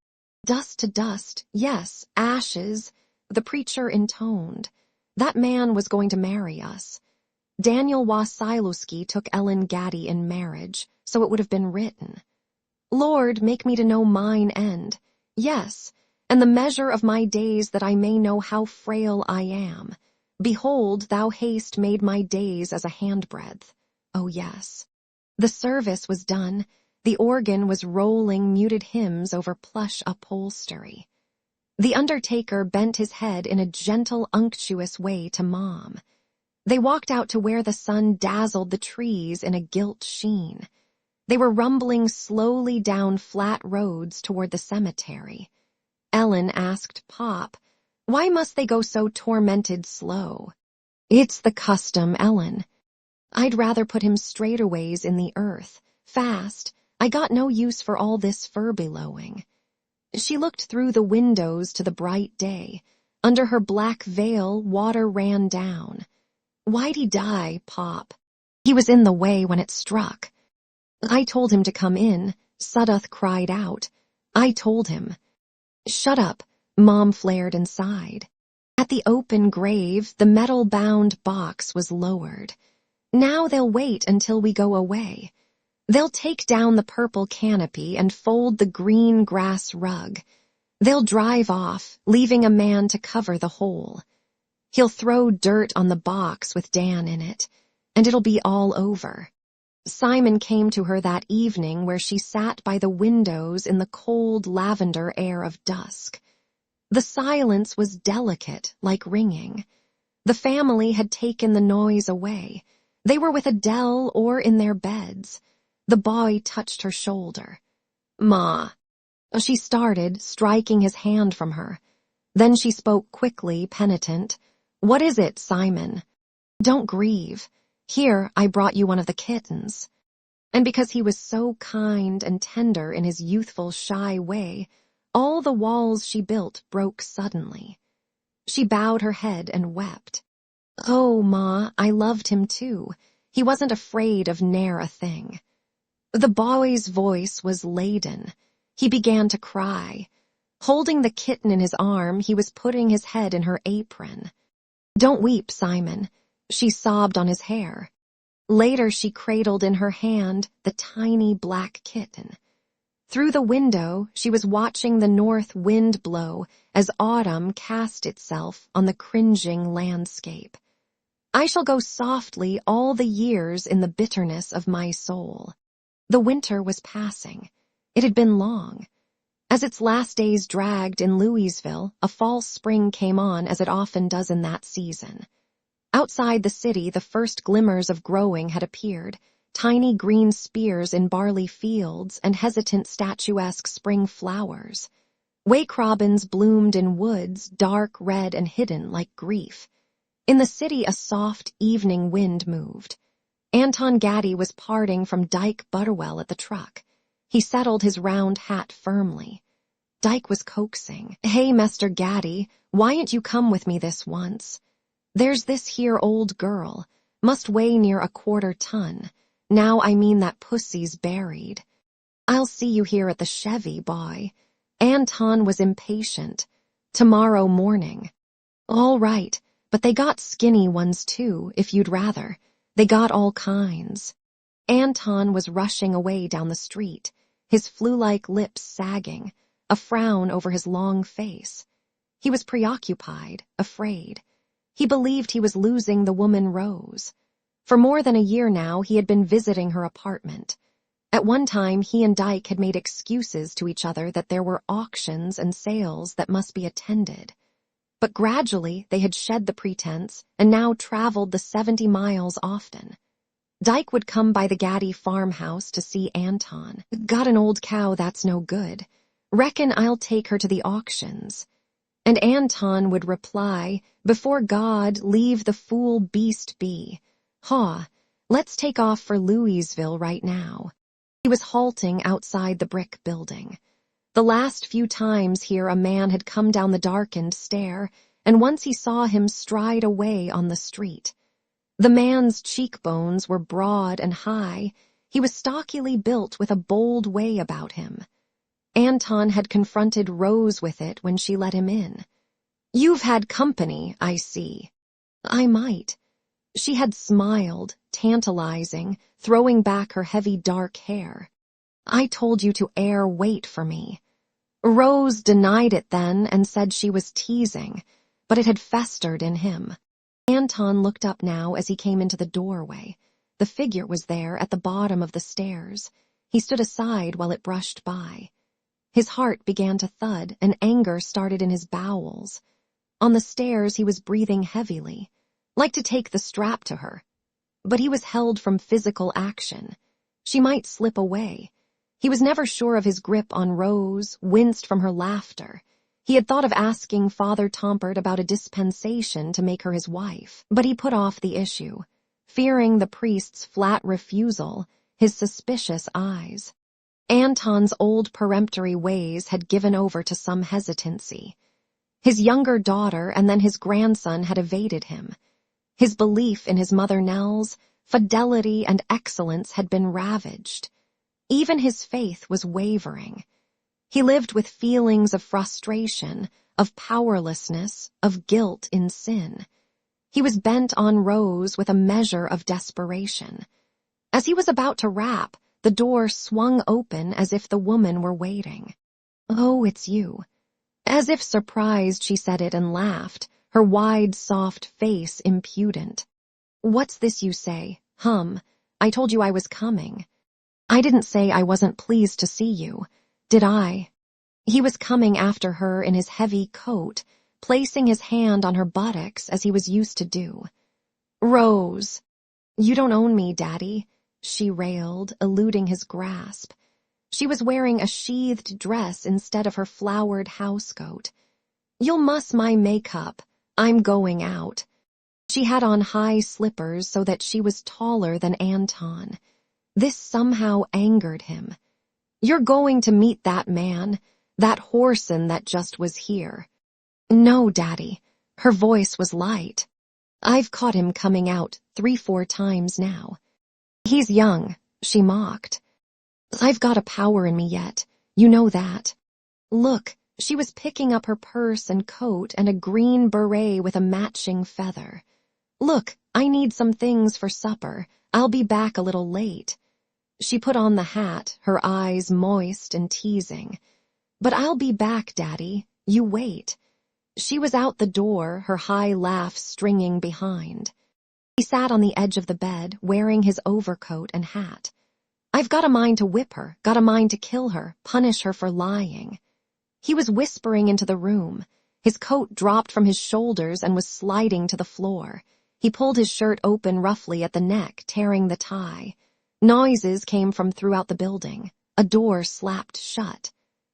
Dust to dust, yes, ashes, the preacher intoned. That man was going to marry us. Daniel Wasilewski took Ellen Gaddy in marriage, so it would have been written. Lord, make me to know mine end. Yes, and the measure of my days, that I may know how frail I am. Behold, thou hast made my days as a handbreadth. Oh, yes. The service was done. The organ was rolling muted hymns over plush upholstery. The undertaker bent his head in a gentle, unctuous way to Mom. They walked out to where the sun dazzled the trees in a gilt sheen. They were rumbling slowly down flat roads toward the cemetery. Ellen asked Pop, why must they go so tormented slow? It's the custom, Ellen. I'd rather put him straighterways in the earth, fast. I got no use for all this fur-belowing. She looked through the windows to the bright day. Under her black veil, water ran down. Why'd he die, Pop? He was in the way when it struck. I told him to come in, Sudduth cried out. I told him. Shut up, Mom flared and sighed. At the open grave, the metal-bound box was lowered. Now they'll wait until we go away. They'll take down the purple canopy and fold the green grass rug. They'll drive off, leaving a man to cover the hole. He'll throw dirt on the box with Dan in it, and it'll be all over. Simon came to her that evening where she sat by the windows in the cold lavender air of dusk. The silence was delicate, like ringing. The family had taken the noise away. They were with Adele or in their beds. The boy touched her shoulder. "Ma." She started, striking his hand from her. Then she spoke quickly, penitent. "What is it, Simon?" "Don't grieve. Here, I brought you one of the kittens." And because he was so kind and tender in his youthful, shy way, all the walls she built broke suddenly. She bowed her head and wept. "Oh, Ma, I loved him too. He wasn't afraid of ne'er a thing." The boy's voice was laden. He began to cry. Holding the kitten in his arm, he was putting his head in her apron. "Don't weep, Simon." She sobbed on his hair. Later she cradled in her hand the tiny black kitten. Through the window, she was watching the north wind blow as autumn cast itself on the cringing landscape. "I shall go softly all the years in the bitterness of my soul." The winter was passing. It had been long. As its last days dragged in Louisville, a false spring came on as it often does in that season. Outside the city, the first glimmers of growing had appeared, tiny green spears in barley fields and hesitant statuesque spring flowers. Wake robins bloomed in woods, dark, red, and hidden like grief. In the city, a soft evening wind moved. Anton Gaddy was parting from Dyke Butterwell at the truck. He settled his round hat firmly. Dyke was coaxing. "Hey, Mester Gaddy, why'n't you come with me this once? There's this here old girl, must weigh near a 1/4 ton. Now I mean that pussy's buried. I'll see you here at the Chevy, boy." Anton was impatient. "Tomorrow morning." "All right, but they got skinny ones too, if you'd rather. They got all kinds." Anton was rushing away down the street, his flu-like lips sagging, a frown over his long face. He was preoccupied, afraid. He believed he was losing the woman Rose. For more than a year now, he had been visiting her apartment. At one time, he and Dyke had made excuses to each other that there were auctions and sales that must be attended. But gradually, they had shed the pretense and now traveled the 70 miles often. Dyke would come by the Gaddy farmhouse to see Anton. "Got an old cow that's no good. Reckon I'll take her to the auctions." And Anton would reply, "Before God, leave the fool beast be. Haw, let's take off for Louisville right now." He was halting outside the brick building. The last few times here a man had come down the darkened stair, and once he saw him stride away on the street. The man's cheekbones were broad and high. He was stockily built with a bold way about him. Anton had confronted Rose with it when she let him in. "You've had company, I see." "I might." She had smiled, tantalizing, throwing back her heavy dark hair. "I told you to wait for me." Rose denied it then and said she was teasing, but it had festered in him. Anton looked up now as he came into the doorway. The figure was there at the bottom of the stairs. He stood aside while it brushed by. His heart began to thud, and anger started in his bowels. On the stairs he was breathing heavily, like to take the strap to her. But he was held from physical action. She might slip away. He was never sure of his grip on Rose, winced from her laughter. He had thought of asking Father Tompert about a dispensation to make her his wife, but he put off the issue, fearing the priest's flat refusal, his suspicious eyes. Anton's old peremptory ways had given over to some hesitancy. His younger daughter and then his grandson had evaded him. His belief in his mother Nell's fidelity and excellence had been ravaged. Even his faith was wavering. He lived with feelings of frustration, of powerlessness, of guilt in sin. He was bent on Rose with a measure of desperation. As he was about to rap, the door swung open as if the woman were waiting. "Oh, it's you." As if surprised, she said it and laughed, her wide, soft face impudent. "What's this you say? I told you I was coming." "I didn't say I wasn't pleased to see you, did I?" He was coming after her in his heavy coat, placing his hand on her buttocks as he was used to do. "Rose." You don't own me, Daddy, she railed, eluding his grasp. She was wearing a sheathed dress instead of her flowered housecoat. You'll muss my makeup. I'm going out. She had on high slippers so that she was taller than Anton. This somehow angered him. You're going to meet that man, that whoreson that just was here. No, Daddy. Her voice was light. I've caught him coming out 3-4 times now. He's young, she mocked. I've got a power in me yet. You know that. Look, she was picking up her purse and coat and a green beret with a matching feather. Look, I need some things for supper. I'll be back a little late. She put on the hat, her eyes moist and teasing. But I'll be back, Daddy. You wait. She was out the door, her high laugh stringing behind. He sat on the edge of the bed, wearing his overcoat and hat. I've got a mind to whip her, got a mind to kill her, punish her for lying. He was whispering into the room. His coat dropped from his shoulders and was sliding to the floor. He pulled his shirt open roughly at the neck, tearing the tie. Noises came from throughout the building. A door slapped shut.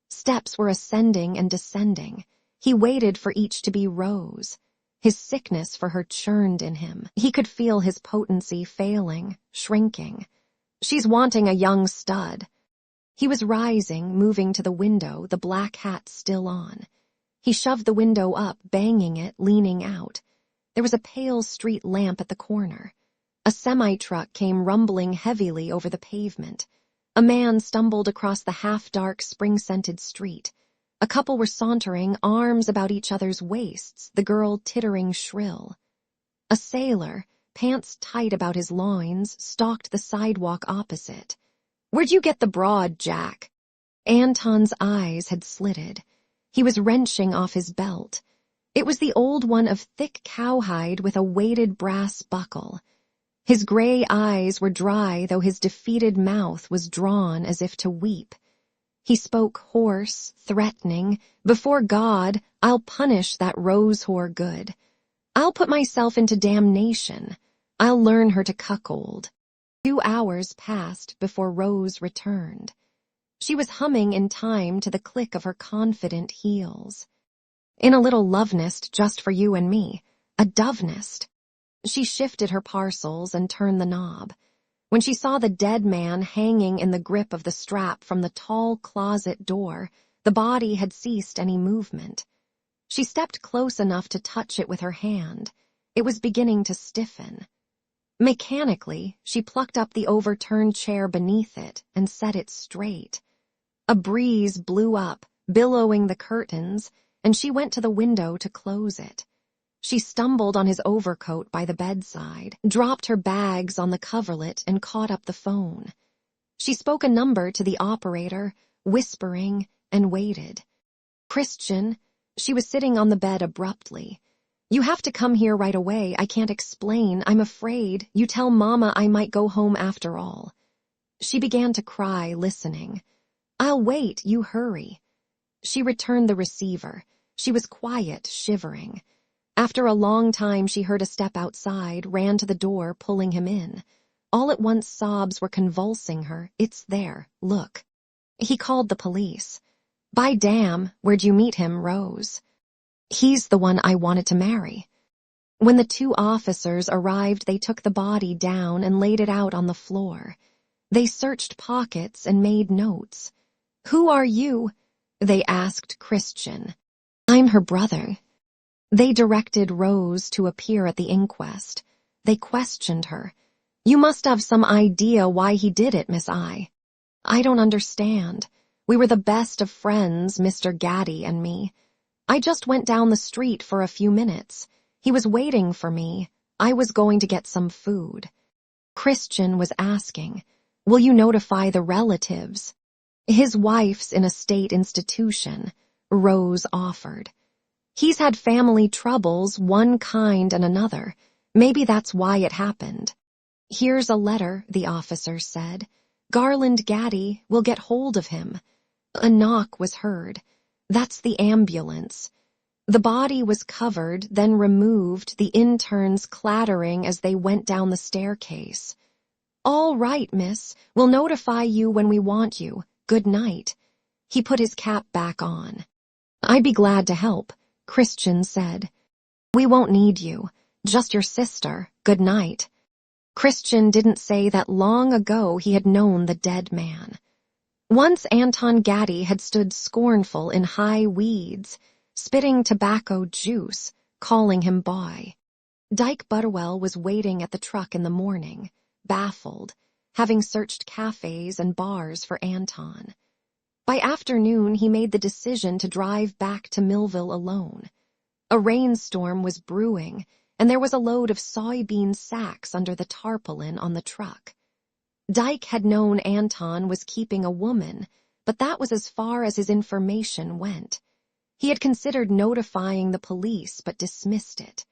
Steps were ascending and descending. He waited for each to be Rose. His sickness for her churned in him. He could feel his potency failing, shrinking. She's wanting a young stud. He was rising, moving to the window, the black hat still on. He shoved the window up, banging it, leaning out. There was a pale street lamp at the corner. A semi-truck came rumbling heavily over the pavement. A man stumbled across the half-dark, spring-scented street. A couple were sauntering, arms about each other's waists, the girl tittering shrill. A sailor, pants tight about his loins, stalked the sidewalk opposite. Where'd you get the broad, Jack? Anton's eyes had slitted. He was wrenching off his belt. It was the old one of thick cowhide with a weighted brass buckle. His gray eyes were dry, though his defeated mouth was drawn as if to weep. He spoke hoarse, threatening. Before God, I'll punish that rose whore good. I'll put myself into damnation. I'll learn her to cuckold. 2 hours passed before Rose returned. She was humming in time to the click of her confident heels. In a little love nest just for you and me, a dove nest. She shifted her parcels and turned the knob. When she saw the dead man hanging in the grip of the strap from the tall closet door, the body had ceased any movement. She stepped close enough to touch it with her hand. It was beginning to stiffen. Mechanically, she plucked up the overturned chair beneath it and set it straight. A breeze blew up, billowing the curtains, and she went to the window to close it. She stumbled on his overcoat by the bedside, dropped her bags on the coverlet, and caught up the phone. She spoke a number to the operator, whispering, and waited. Christian, she was sitting on the bed abruptly. You have to come here right away. I can't explain. I'm afraid. You tell Mama I might go home after all. She began to cry, listening. I'll wait. You hurry. She returned the receiver. She was quiet, shivering. After a long time, she heard a step outside, ran to the door, pulling him in. All at once, sobs were convulsing her. It's there. Look. He called the police. By damn, where'd you meet him, Rose? He's the one I wanted to marry. When the 2 officers arrived, they took the body down and laid it out on the floor. They searched pockets and made notes. Who are you? They asked Christian. I'm her brother. They directed Rose to appear at the inquest. They questioned her. You must have some idea why he did it, Miss I. I don't understand. We were the best of friends, Mr. Gaddy and me. I just went down the street for a few minutes. He was waiting for me. I was going to get some food. Christian was asking, will you notify the relatives? His wife's in a state institution, Rose offered. He's had family troubles, one kind and another. Maybe that's why it happened. Here's a letter, the officer said. Garland Gaddy will get hold of him. A knock was heard. That's the ambulance. The body was covered, then removed, the interns clattering as they went down the staircase. "All right, miss. We'll notify you when we want you. Good night." He put his cap back on. "I'd be glad to help," Christian said. "We won't need you. Just your sister. Good night." Christian didn't say that long ago he had known the dead man. Once Anton Gaddy had stood scornful in high weeds, spitting tobacco juice, calling him boy. Dyke Butterwell was waiting at the truck in the morning, baffled, having searched cafes and bars for Anton. By afternoon, he made the decision to drive back to Millville alone. A rainstorm was brewing, and there was a load of soybean sacks under the tarpaulin on the truck. Dyke had known Anton was keeping a woman, but that was as far as his information went. He had considered notifying the police but dismissed it.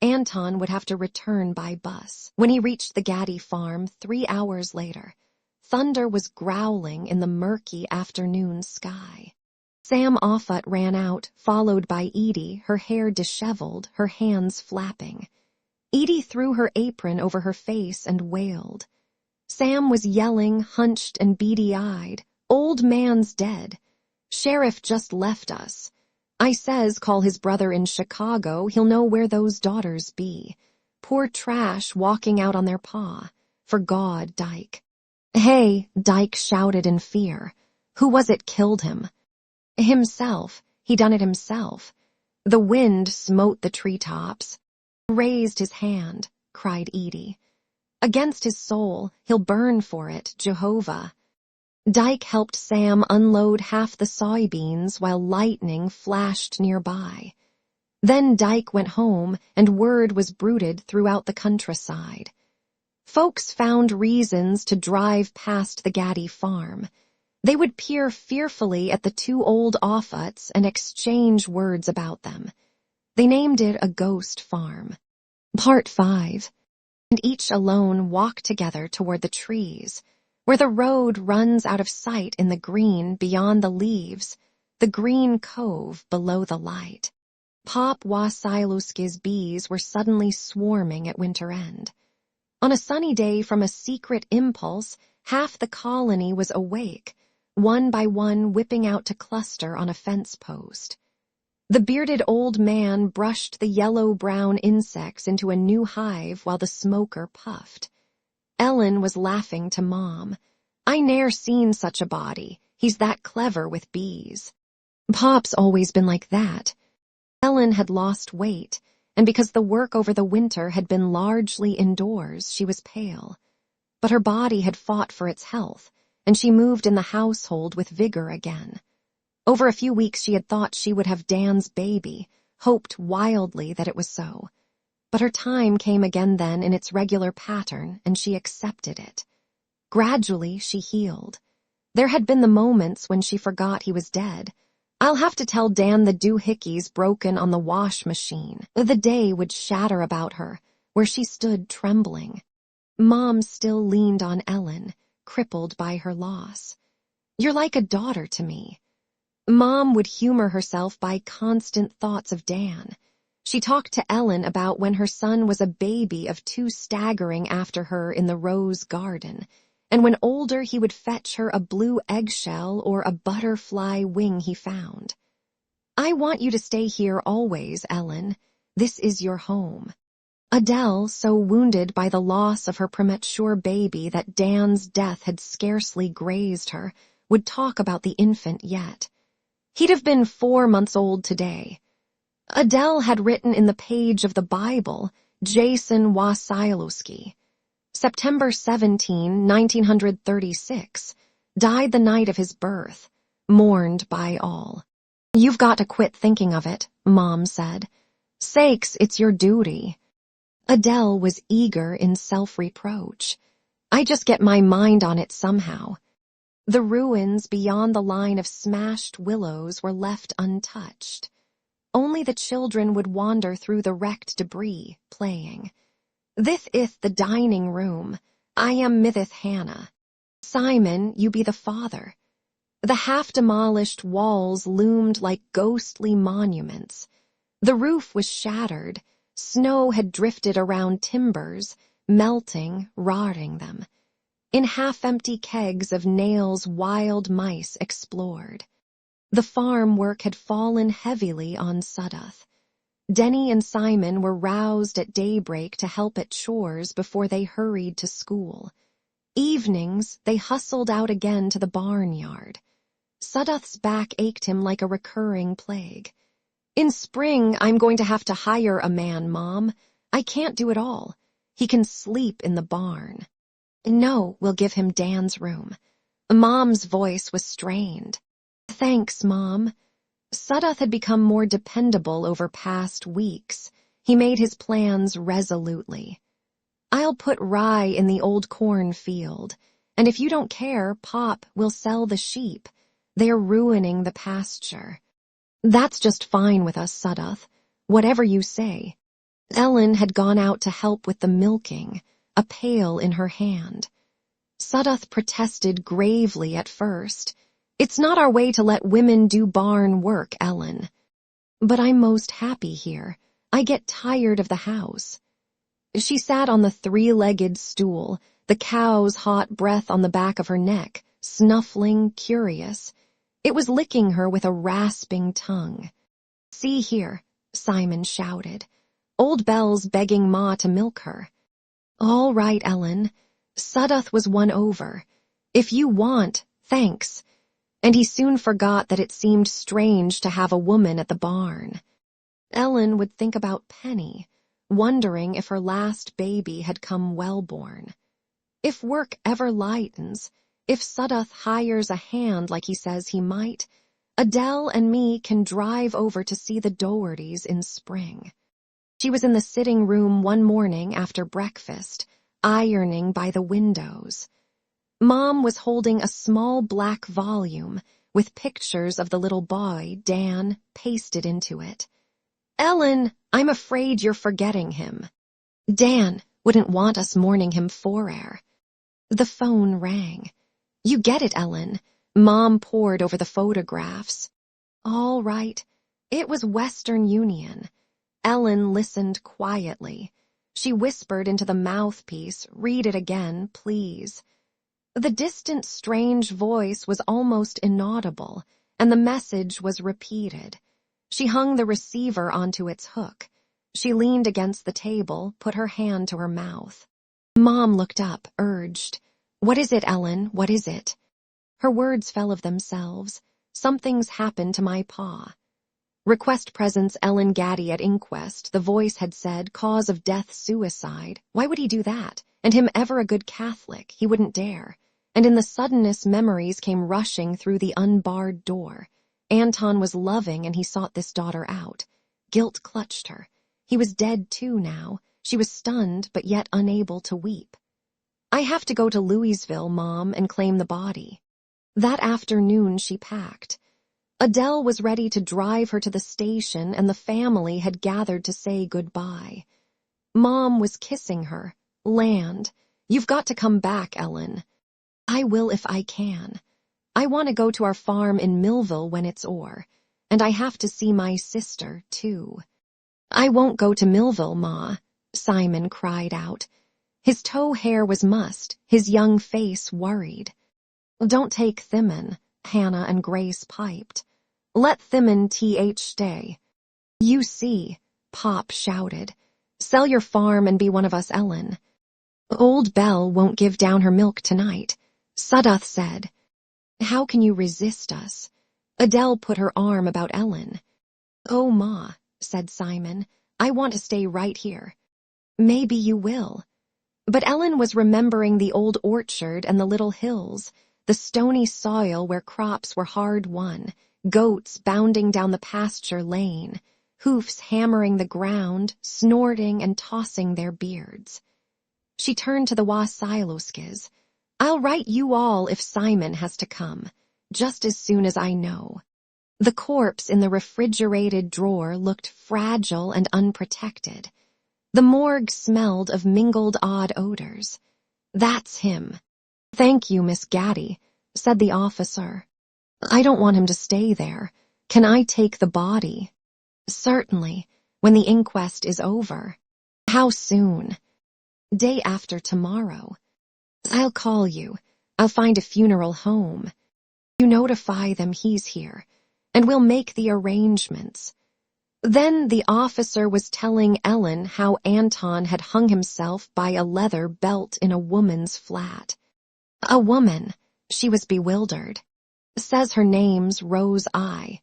Anton would have to return by bus. When he reached the Gaddy farm 3 hours later, thunder was growling in the murky afternoon sky. Sam Offutt ran out, followed by Edie, her hair disheveled, her hands flapping. Edie threw her apron over her face and wailed. Sam was yelling, hunched and beady-eyed. "Old man's dead. Sheriff just left us. I says call his brother in Chicago, he'll know where those daughters be. Poor trash walking out on their paw. For God, Dyke." "Hey," Dyke shouted in fear. "Who was it killed him?" "Himself. He done it himself." The wind smote the treetops. "Raised his hand," cried Edie. "Against his soul, he'll burn for it, Jehovah." Dyke helped Sam unload half the soybeans while lightning flashed nearby. Then Dyke went home, and word was bruited throughout the countryside. Folks found reasons to drive past the Gaddy farm. They would peer fearfully at the 2 old Offutts and exchange words about them. They named it a ghost farm. Part 5. And each alone walked together toward the trees, where the road runs out of sight in the green beyond the leaves, the green cove below the light. Pop Wasailuski's bees were suddenly swarming at winter end. On a sunny day, from a secret impulse, half the colony was awake, one by one whipping out to cluster on a fence post. The bearded old man brushed the yellow-brown insects into a new hive while the smoker puffed. Ellen was laughing to Mom. "I ne'er seen such a body. He's that clever with bees." Pop's always been like that. Ellen had lost weight, and because the work over the winter had been largely indoors, she was pale. But her body had fought for its health, and she moved in the household with vigor again. Over a few weeks she had thought she would have Dan's baby, hoped wildly that it was so. But her time came again then in its regular pattern, and she accepted it. Gradually she healed. There had been the moments when she forgot he was dead. "I'll have to tell Dan the doohickey's broken on the wash machine." The day would shatter about her, where she stood trembling. Mom still leaned on Ellen, crippled by her loss. "You're like a daughter to me." Mom would humor herself by constant thoughts of Dan. She talked to Ellen about when her son was a baby of 2 staggering after her in the rose garden, and when older he would fetch her a blue eggshell or a butterfly wing he found. "I want you to stay here always, Ellen. This is your home." Adele, so wounded by the loss of her premature baby that Dan's death had scarcely grazed her, would talk about the infant yet. He'd have been 4 months old today. Adele had written in the page of the Bible, Jason Wasailuski. September 17, 1936, died the night of his birth, mourned by all. "You've got to quit thinking of it," Mom said. "Sakes, it's your duty." Adele was eager in self-reproach. "I just get my mind on it somehow." The ruins beyond the line of smashed willows were left untouched. Only the children would wander through the wrecked debris, playing. "Thith ith the dining room. I am Mithith Hannah. Simon, you be the father." The half-demolished walls loomed like ghostly monuments. The roof was shattered. Snow had drifted around timbers, melting, rotting them. In half-empty kegs of nails wild mice explored. The farm work had fallen heavily on Sudduth. Denny and Simon were roused at daybreak to help at chores before they hurried to school. Evenings, they hustled out again to the barnyard. Sudduth's back ached him like a recurring plague. "In spring, I'm going to have to hire a man, Mom. I can't do it all. He can sleep in the barn." "No, we'll give him Dan's room." Mom's voice was strained. "Thanks, Mom." Sudduth had become more dependable over past weeks. He made his plans resolutely. "I'll put rye in the old cornfield, and if you don't care, Pop will sell the sheep. They're ruining the pasture." "That's just fine with us, Sudduth. Whatever you say." Ellen had gone out to help with the milking, a pail in her hand. Sudduth protested gravely at first. "It's not our way to let women do barn work, Ellen." "But I'm most happy here. I get tired of the house." She sat on the three-legged stool, the cow's hot breath on the back of her neck, snuffling, curious. It was licking her with a rasping tongue. "See here," Simon shouted. "Old Belle's begging Ma to milk her." "All right, Ellen." Sudduth was won over. "If you want, thanks." And he soon forgot that it seemed strange to have a woman at the barn. Ellen would think about Penny, wondering if her last baby had come well-born. If work ever lightens, if Sudduth hires a hand like he says he might, Adele and me can drive over to see the Dohertys in spring. She was in the sitting room one morning after breakfast, ironing by the windows. Mom was holding a small black volume with pictures of the little boy, Dan, pasted into it. "Ellen, I'm afraid you're forgetting him." "Dan wouldn't want us mourning him for-air." The phone rang. "You get it, Ellen." Mom pored over the photographs. "All right." It was Western Union. Ellen listened quietly. She whispered into the mouthpiece, "Read it again, please." The distant, strange voice was almost inaudible, and the message was repeated. She hung the receiver onto its hook. She leaned against the table, put her hand to her mouth. Mom looked up, urged. "What is it, Ellen? What is it?" Her words fell of themselves. "Something's happened to my pa." "Request presence Ellen Gaddy at inquest," the voice had said. "Cause of death suicide." Why would he do that? And him ever a good Catholic, he wouldn't dare. And in the suddenness memories came rushing through the unbarred door. Anton was loving and he sought this daughter out. Guilt clutched her. He was dead too now. She was stunned but yet unable to weep. "I have to go to Louisville, Mom, and claim the body." That afternoon she packed. Adele was ready to drive her to the station and the family had gathered to say goodbye. Mom was kissing her. "Land. You've got to come back, Ellen." "I will if I can. I want to go to our farm in Millville when it's o'er. And I have to see my sister, too." "I won't go to Millville, Ma," Simon cried out. His tow hair was mussed, his young face worried. "Don't take Thimen," Hannah and Grace piped. "Let Thimen stay." "You see," Pop shouted. "Sell your farm and be one of us, Ellen." "Old Belle won't give down her milk tonight," Sudduth said. "How can you resist us?" Adele put her arm about Ellen. "Oh, Ma," said Simon, "I want to stay right here." "Maybe you will." But Ellen was remembering the old orchard and the little hills, the stony soil where crops were hard won, goats bounding down the pasture lane, hoofs hammering the ground, snorting and tossing their beards. She turned to the Wasilowskis. "I'll write you all if Simon has to come, just as soon as I know." The corpse in the refrigerated drawer looked fragile and unprotected. The morgue smelled of mingled odd odors. "That's him." "Thank you, Miss Gaddy," said the officer. "I don't want him to stay there. Can I take the body?" Certainly, when the inquest is over. How soon? Day after tomorrow. I'll call you. I'll find a funeral home. You notify them he's here, and we'll make the arrangements. Then the officer was telling Ellen how Anton had hung himself by a leather belt in a woman's flat. A woman. She was bewildered. Says her name's Rose I.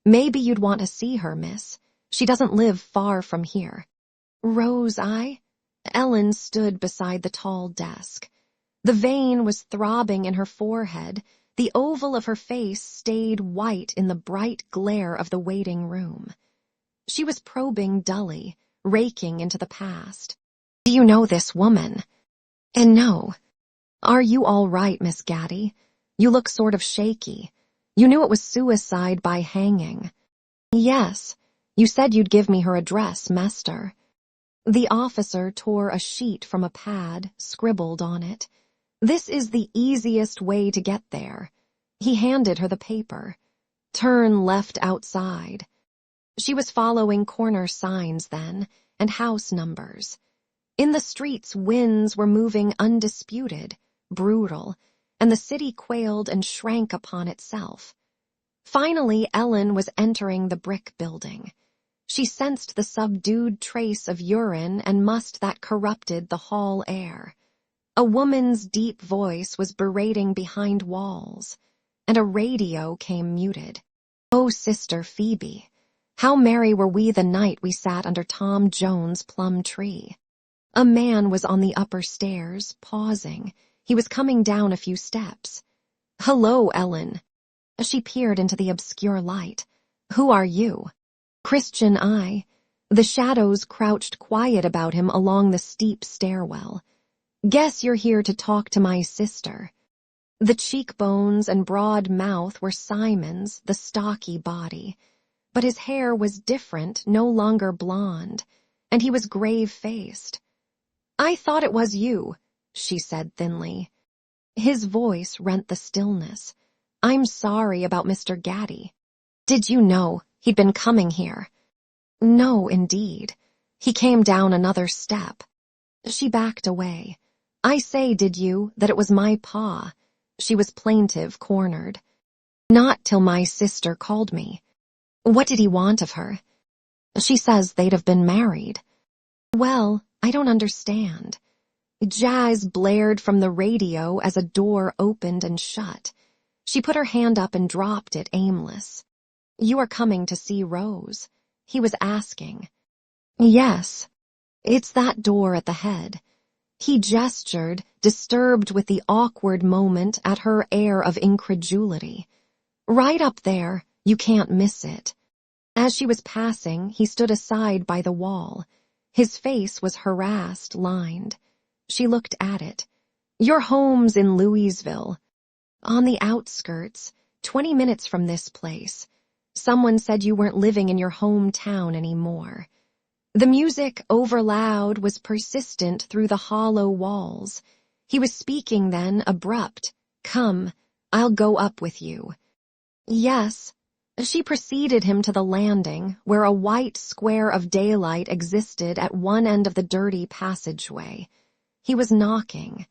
Maybe you'd want to see her, miss. She doesn't live far from here. Rose I? Ellen stood beside the tall desk. The vein was throbbing in her forehead. The oval of her face stayed white in the bright glare of the waiting room. She was probing dully, raking into the past. Do you know this woman? And no. Are you all right, Miss Gaddy? You look sort of shaky. You knew it was suicide by hanging. Yes. You said you'd give me her address, Master. The officer tore a sheet from a pad, scribbled on it. This is the easiest way to get there. He handed her the paper. Turn left outside. She was following corner signs then, and house numbers. In the streets, winds were moving undisputed, brutal, and the city quailed and shrank upon itself. Finally, Ellen was entering the brick building. She sensed the subdued trace of urine and must that corrupted the hall air. A woman's deep voice was berating behind walls, and a radio came muted. Oh, Sister Phoebe, how merry were we the night we sat under Tom Jones' plum tree. A man was on the upper stairs, pausing. He was coming down a few steps. Hello, Ellen. She peered into the obscure light. Who are you? Christian I. The shadows crouched quiet about him along the steep stairwell. Guess you're here to talk to my sister. The cheekbones and broad mouth were Simon's, the stocky body. But his hair was different, no longer blonde, and he was grave-faced. I thought it was you, she said thinly. His voice rent the stillness. I'm sorry about Mr. Gaddy. Did you know he'd been coming here? No, indeed. He came down another step. She backed away. I say, did you, that it was my pa? She was plaintive, cornered. Not till my sister called me. What did he want of her? She says they'd have been married. Well, I don't understand. Jazz blared from the radio as a door opened and shut. She put her hand up and dropped it, aimless. You are coming to see Rose? He was asking. Yes. It's that door at the head. He gestured, disturbed with the awkward moment at her air of incredulity. Right up there, you can't miss it. As she was passing, he stood aside by the wall. His face was harassed, lined. She looked at it. Your home's in Louisville. On the outskirts, 20 minutes from this place. Someone said you weren't living in your hometown anymore. The music, overloud, was persistent through the hollow walls. He was speaking then, abrupt. Come, I'll go up with you. Yes. She preceded him to the landing, where a white square of daylight existed at one end of the dirty passageway. He was knocking.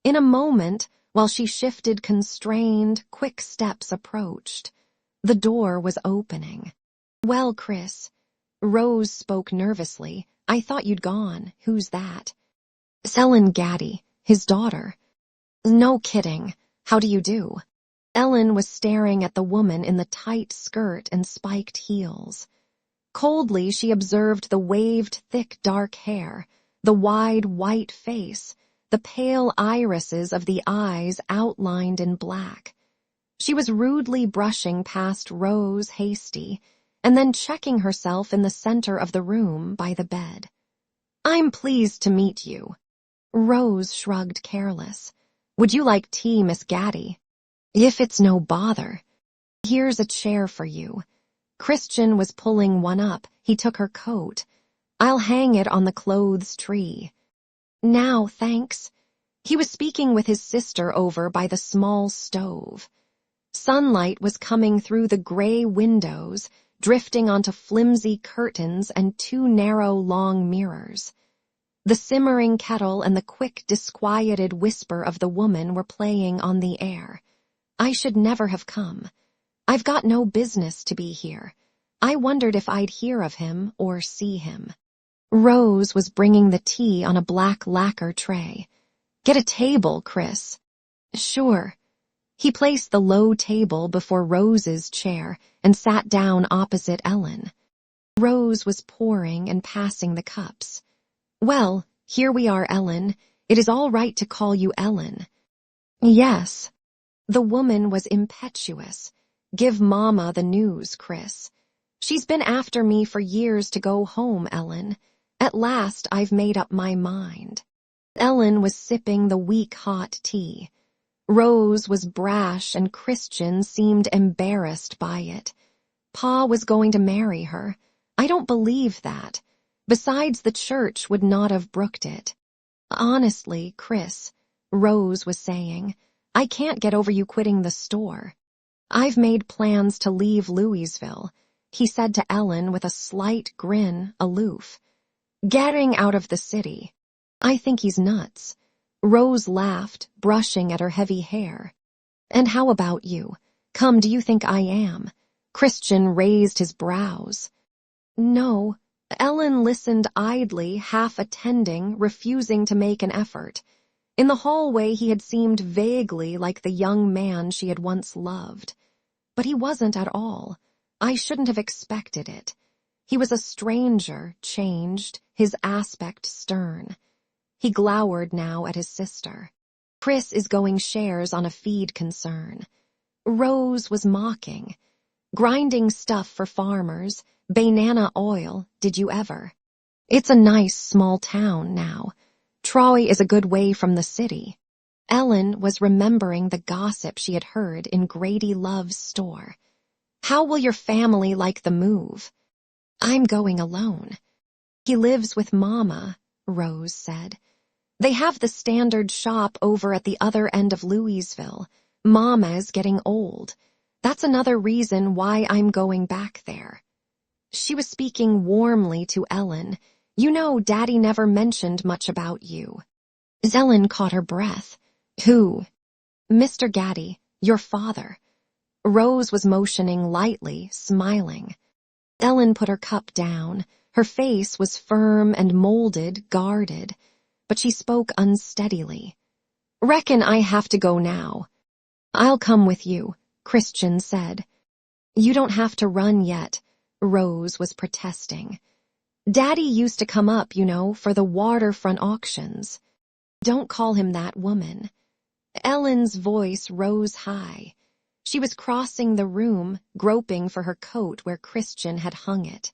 In a moment, while she shifted constrained, quick steps approached. The door was opening. Well, Chris. Rose spoke nervously. I thought you'd gone. Who's that? Ellen Gaddy, his daughter. No kidding. How do you do? Ellen was staring at the woman in the tight skirt and spiked heels. Coldly, she observed the waved, thick, dark hair, the wide, white face, the pale irises of the eyes outlined in black. She was rudely brushing past Rose, hasty, and then checking herself in the center of the room by the bed. I'm pleased to meet you. Rose shrugged careless. Would you like tea, Miss Gaddy? If it's no bother. Here's a chair for you. Christian was pulling one up. He took her coat. I'll hang it on the clothes tree. Now, thanks. He was speaking with his sister over by the small stove. Sunlight was coming through the gray windows, drifting onto flimsy curtains and two narrow, long mirrors. The simmering kettle and the quick, disquieted whisper of the woman were playing on the air. I should never have come. I've got no business to be here. I wondered if I'd hear of him or see him. Rose was bringing the tea on a black lacquer tray. Get a table, Chris. Sure. He placed the low table before Rose's chair and sat down opposite Ellen. Rose was pouring and passing the cups. Well, here we are, Ellen. It is all right to call you Ellen. Yes. The woman was impetuous. Give Mama the news, Chris. She's been after me for years to go home, Ellen. At last I've made up my mind. Ellen was sipping the weak hot tea. Rose was brash and Christian seemed embarrassed by it. Pa was going to marry her. I don't believe that. Besides, the church would not have brooked it. Honestly, Chris, Rose was saying, I can't get over you quitting the store. I've made plans to leave Louisville, he said to Ellen with a slight grin, aloof. Getting out of the city. I think he's nuts. Rose laughed, brushing at her heavy hair. And how about you? Come, do you think I am? Christian raised his brows. No. Ellen listened idly, half attending, refusing to make an effort. In the hallway he had seemed vaguely like the young man she had once loved. But he wasn't at all. I shouldn't have expected it. He was a stranger, changed, his aspect stern. He glowered now at his sister. Chris is going shares on a feed concern. Rose was mocking. Grinding stuff for farmers, banana oil, did you ever? It's a nice small town now. Troy is a good way from the city. Ellen was remembering the gossip she had heard in Grady Love's store. How will your family like the move? I'm going alone. He lives with Mama, Rose said. They have the standard shop over at the other end of Louisville. Mama's getting old. That's another reason why I'm going back there. She was speaking warmly to Ellen. You know, Daddy never mentioned much about you. Ellen caught her breath. Who? Mr. Gaddy, your father. Rose was motioning lightly, smiling. Ellen put her cup down. Her face was firm and molded, guarded, but she spoke unsteadily. Reckon I have to go now. I'll come with you, Christian said. You don't have to run yet, Rose was protesting. Daddy used to come up, you know, for the waterfront auctions. Don't call him that, woman. Ellen's voice rose high. She was crossing the room, groping for her coat where Christian had hung it.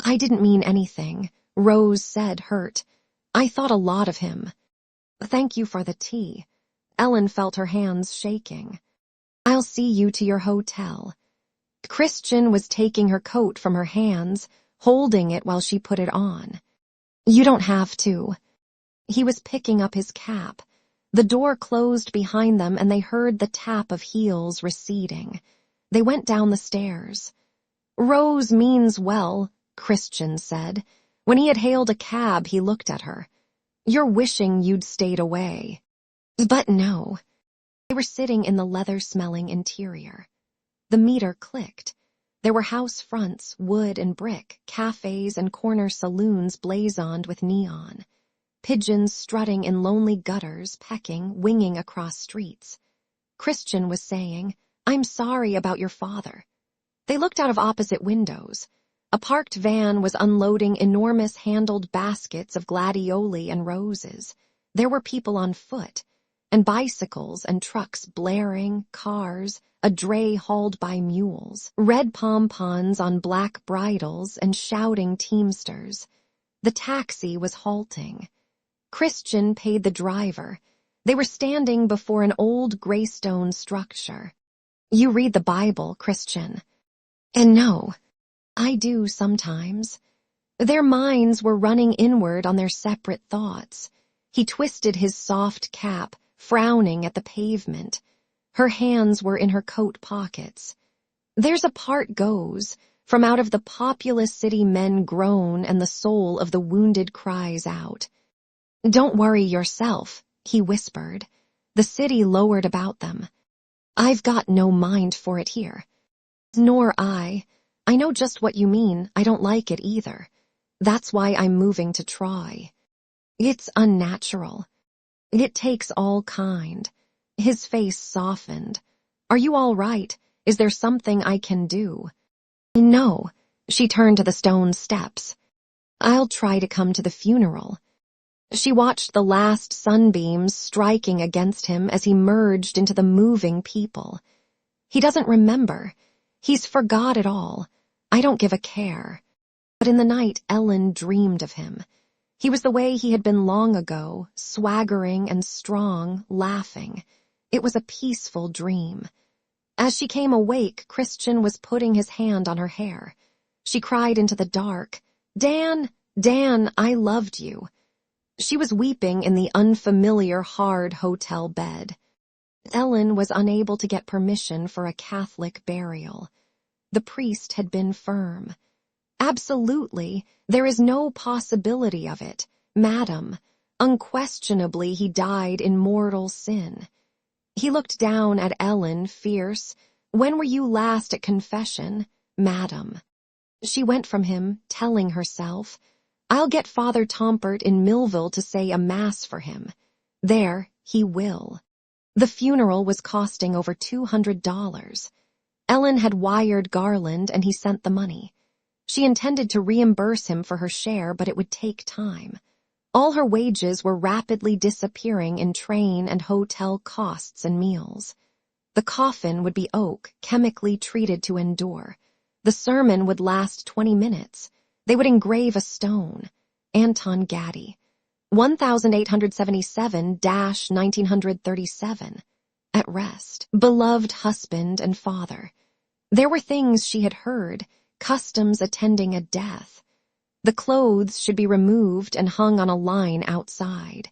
I didn't mean anything, Rose said, hurt. I thought a lot of him. Thank you for the tea. Ellen felt her hands shaking. I'll see you to your hotel. Christian was taking her coat from her hands, holding it while she put it on. You don't have to. He was picking up his cap. The door closed behind them and they heard the tap of heels receding. They went down the stairs. Rose means well, Christian said. When he had hailed a cab, he looked at her. You're wishing you'd stayed away. But no. They were sitting in the leather-smelling interior. The meter clicked. There were house fronts, wood and brick, cafes and corner saloons blazoned with neon. Pigeons strutting in lonely gutters, pecking, winging across streets. Christian was saying, I'm sorry about your father. They looked out of opposite windows. A parked van was unloading enormous handled baskets of gladioli and roses. There were people on foot, and bicycles and trucks blaring, cars, a dray hauled by mules, red pompons on black bridles and shouting teamsters. The taxi was halting. Christian paid the driver. They were standing before an old gray-stone structure. You read the Bible, Christian. And no, I do sometimes. Their minds were running inward on their separate thoughts. He twisted his soft cap, frowning at the pavement. Her hands were in her coat pockets. There's a part goes. From out of the populous city men groan, and the soul of the wounded cries out. "Don't worry yourself," he whispered. The city lowered about them. "I've got no mind for it here." "Nor I. I know just what you mean. I don't like it either. That's why I'm moving to Troy. It's unnatural. It takes all kind." His face softened. "Are you all right? Is there something I can do?" "No." She turned to the stone steps. "I'll try to come to the funeral." She watched the last sunbeams striking against him as he merged into the moving people. "He doesn't remember. He's forgot it all. I don't give a care." But in the night, Ellen dreamed of him. He was the way he had been long ago, swaggering and strong, laughing. It was a peaceful dream. As she came awake, Christian was putting his hand on her hair. She cried into the dark, "Dan, Dan, I loved you." She was weeping in the unfamiliar, hard hotel bed. Ellen was unable to get permission for a Catholic burial. The priest had been firm. "Absolutely, there is no possibility of it, madam. Unquestionably he died in mortal sin." He looked down at Ellen, fierce. "When were you last at confession, madam?" She went from him, telling herself, "I'll get Father Tompert in Millville to say a mass for him. There, he will." The funeral was costing over $200. Ellen had wired Garland and he sent the money. She intended to reimburse him for her share, but it would take time. All her wages were rapidly disappearing in train and hotel costs and meals. The coffin would be oak, chemically treated to endure. The sermon would last 20 minutes. They would engrave a stone. Anton Gaddy. 1877-1937. At rest. Beloved husband and father. There were things she had heard, customs attending a death. The clothes should be removed and hung on a line outside.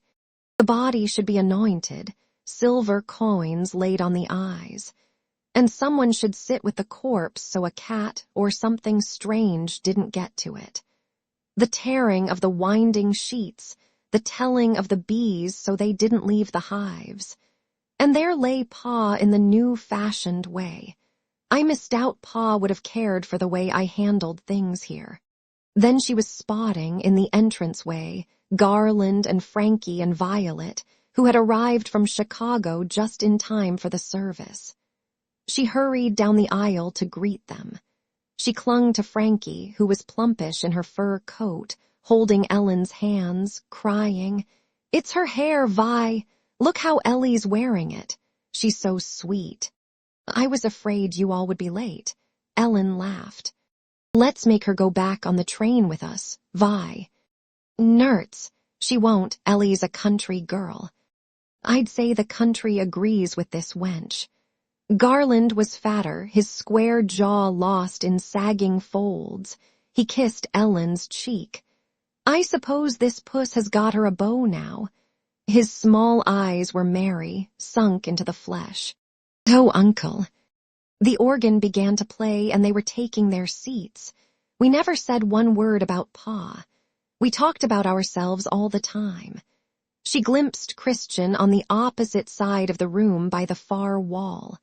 The body should be anointed, silver coins laid on the eyes. And someone should sit with the corpse so a cat or something strange didn't get to it. The tearing of the winding sheets, the telling of the bees so they didn't leave the hives. And there lay Pa in the new-fashioned way. I misdoubt Pa would have cared for the way I handled things here. Then she was spotting, in the entranceway, Garland and Frankie and Violet, who had arrived from Chicago just in time for the service. She hurried down the aisle to greet them. She clung to Frankie, who was plumpish in her fur coat, holding Ellen's hands, crying, "It's her hair, Vi. Look how Ellie's wearing it. She's so sweet." "I was afraid you all would be late." Ellen laughed. "Let's make her go back on the train with us, Vi." "Nerds. She won't. Ellie's a country girl." "I'd say the country agrees with this wench." Garland was fatter, his square jaw lost in sagging folds. He kissed Ellen's cheek. "I suppose this puss has got her a beau now." His small eyes were merry, sunk into the flesh. "Oh, Uncle." The organ began to play and they were taking their seats. We never said one word about Pa. We talked about ourselves all the time. She glimpsed Christian on the opposite side of the room by the far wall.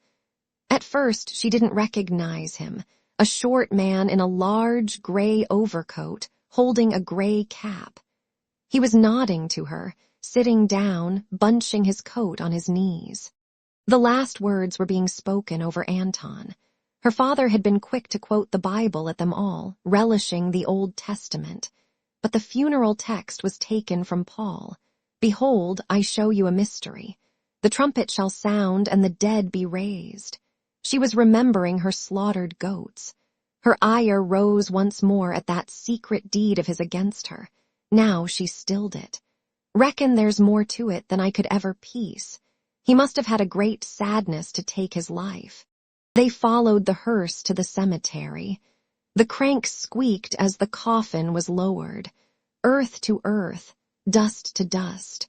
At first she didn't recognize him, a short man in a large gray overcoat, holding a gray cap. He was nodding to her, sitting down, bunching his coat on his knees. The last words were being spoken over Anton. Her father had been quick to quote the Bible at them all, relishing the Old Testament. But the funeral text was taken from Paul. "Behold, I show you a mystery. The trumpet shall sound and the dead be raised." She was remembering her slaughtered goats. Her ire rose once more at that secret deed of his against her. Now she stilled it. "Reckon there's more to it than I could ever piece. He must have had a great sadness to take his life." They followed the hearse to the cemetery. The crank squeaked as the coffin was lowered. Earth to earth, dust to dust.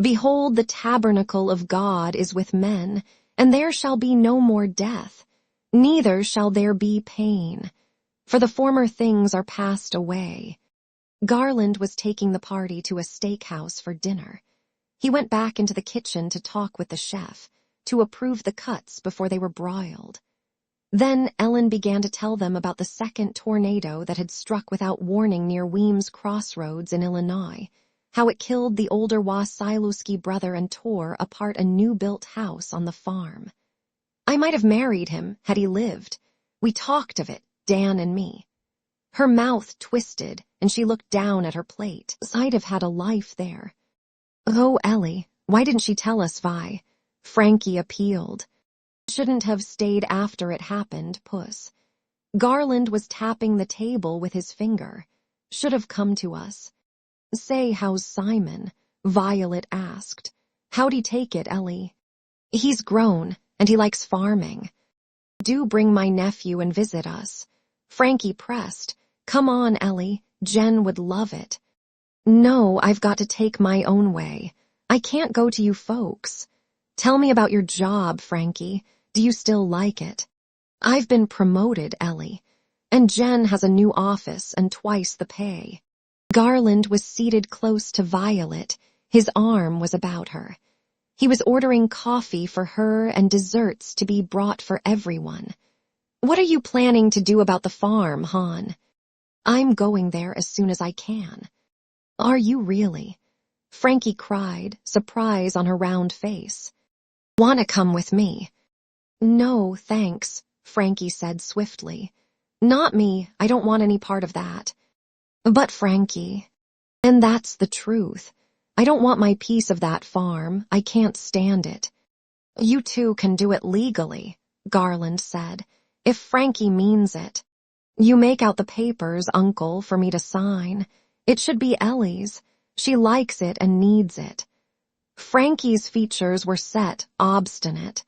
"Behold, the tabernacle of God is with men, and there shall be no more death, neither shall there be pain. for the former things are passed away. Garland was taking the party to a steakhouse for dinner. He went back into the kitchen to talk with the chef, to approve the cuts before they were broiled. Then Ellen began to tell them about the second tornado that had struck without warning near Weems Crossroads in Illinois, how it killed the older Wasilewski brother and tore apart a new-built house on the farm. I might have married him had he lived. We talked of it, Dan and me. Her mouth twisted, and she looked down at her plate. I'd have had a life there. Oh, Ellie, why didn't she tell us, Vi? Frankie appealed. Shouldn't have stayed after it happened, Puss. Garland was tapping the table with his finger. Should have come to us. Say, how's Simon? Violet asked. How'd he take it, Ellie? He's grown, and he likes farming. Do bring my nephew and visit us. Frankie pressed. Come on, Ellie. Jen would love it. No, I've got to take my own way. I can't go to you folks. Tell me about your job, Frankie. Do you still like it? I've been promoted, Ellie. And Jen has a new office and twice the pay. Garland was seated close to Violet. His arm was about her. He was ordering coffee for her and desserts to be brought for everyone. What are you planning to do about the farm, Hon? I'm going there as soon as I can. Are you really? Frankie cried, surprise on her round face. Wanna come with me? No, thanks, Frankie said swiftly. Not me, I don't want any part of that. But Frankie, and that's the truth. I don't want my piece of that farm, I can't stand it. You two can do it legally, Garland said, if Frankie means it. You make out the papers, Uncle, for me to sign. It should be Ellie's. She likes it and needs it. Frankie's features were set, obstinate.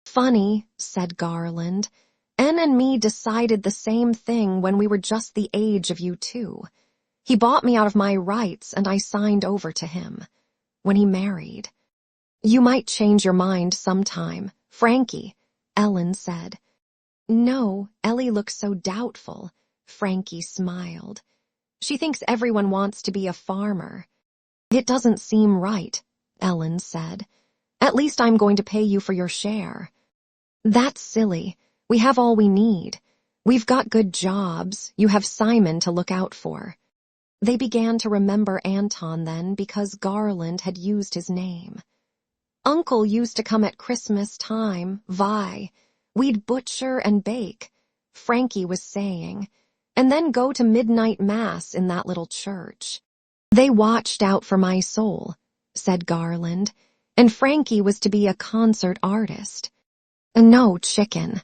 Funny, said Garland. Ann and me decided the same thing when we were just the age of you two. He bought me out of my rights and I signed over to him. When he married. You might change your mind sometime, Frankie, Ellen said. No, Ellie looks so doubtful. Frankie smiled. She thinks everyone wants to be a farmer. It doesn't seem right, Ellen said. At least I'm going to pay you for your share. That's silly. We have all we need. We've got good jobs. You have Simon to look out for. They began to remember Anton then because Garland had used his name. Uncle used to come at Christmas time, Vi. We'd butcher and bake, Frankie was saying, and then go to midnight mass in that little church. They watched out for my soul, said Garland, and Frankie was to be a concert artist. No chicken.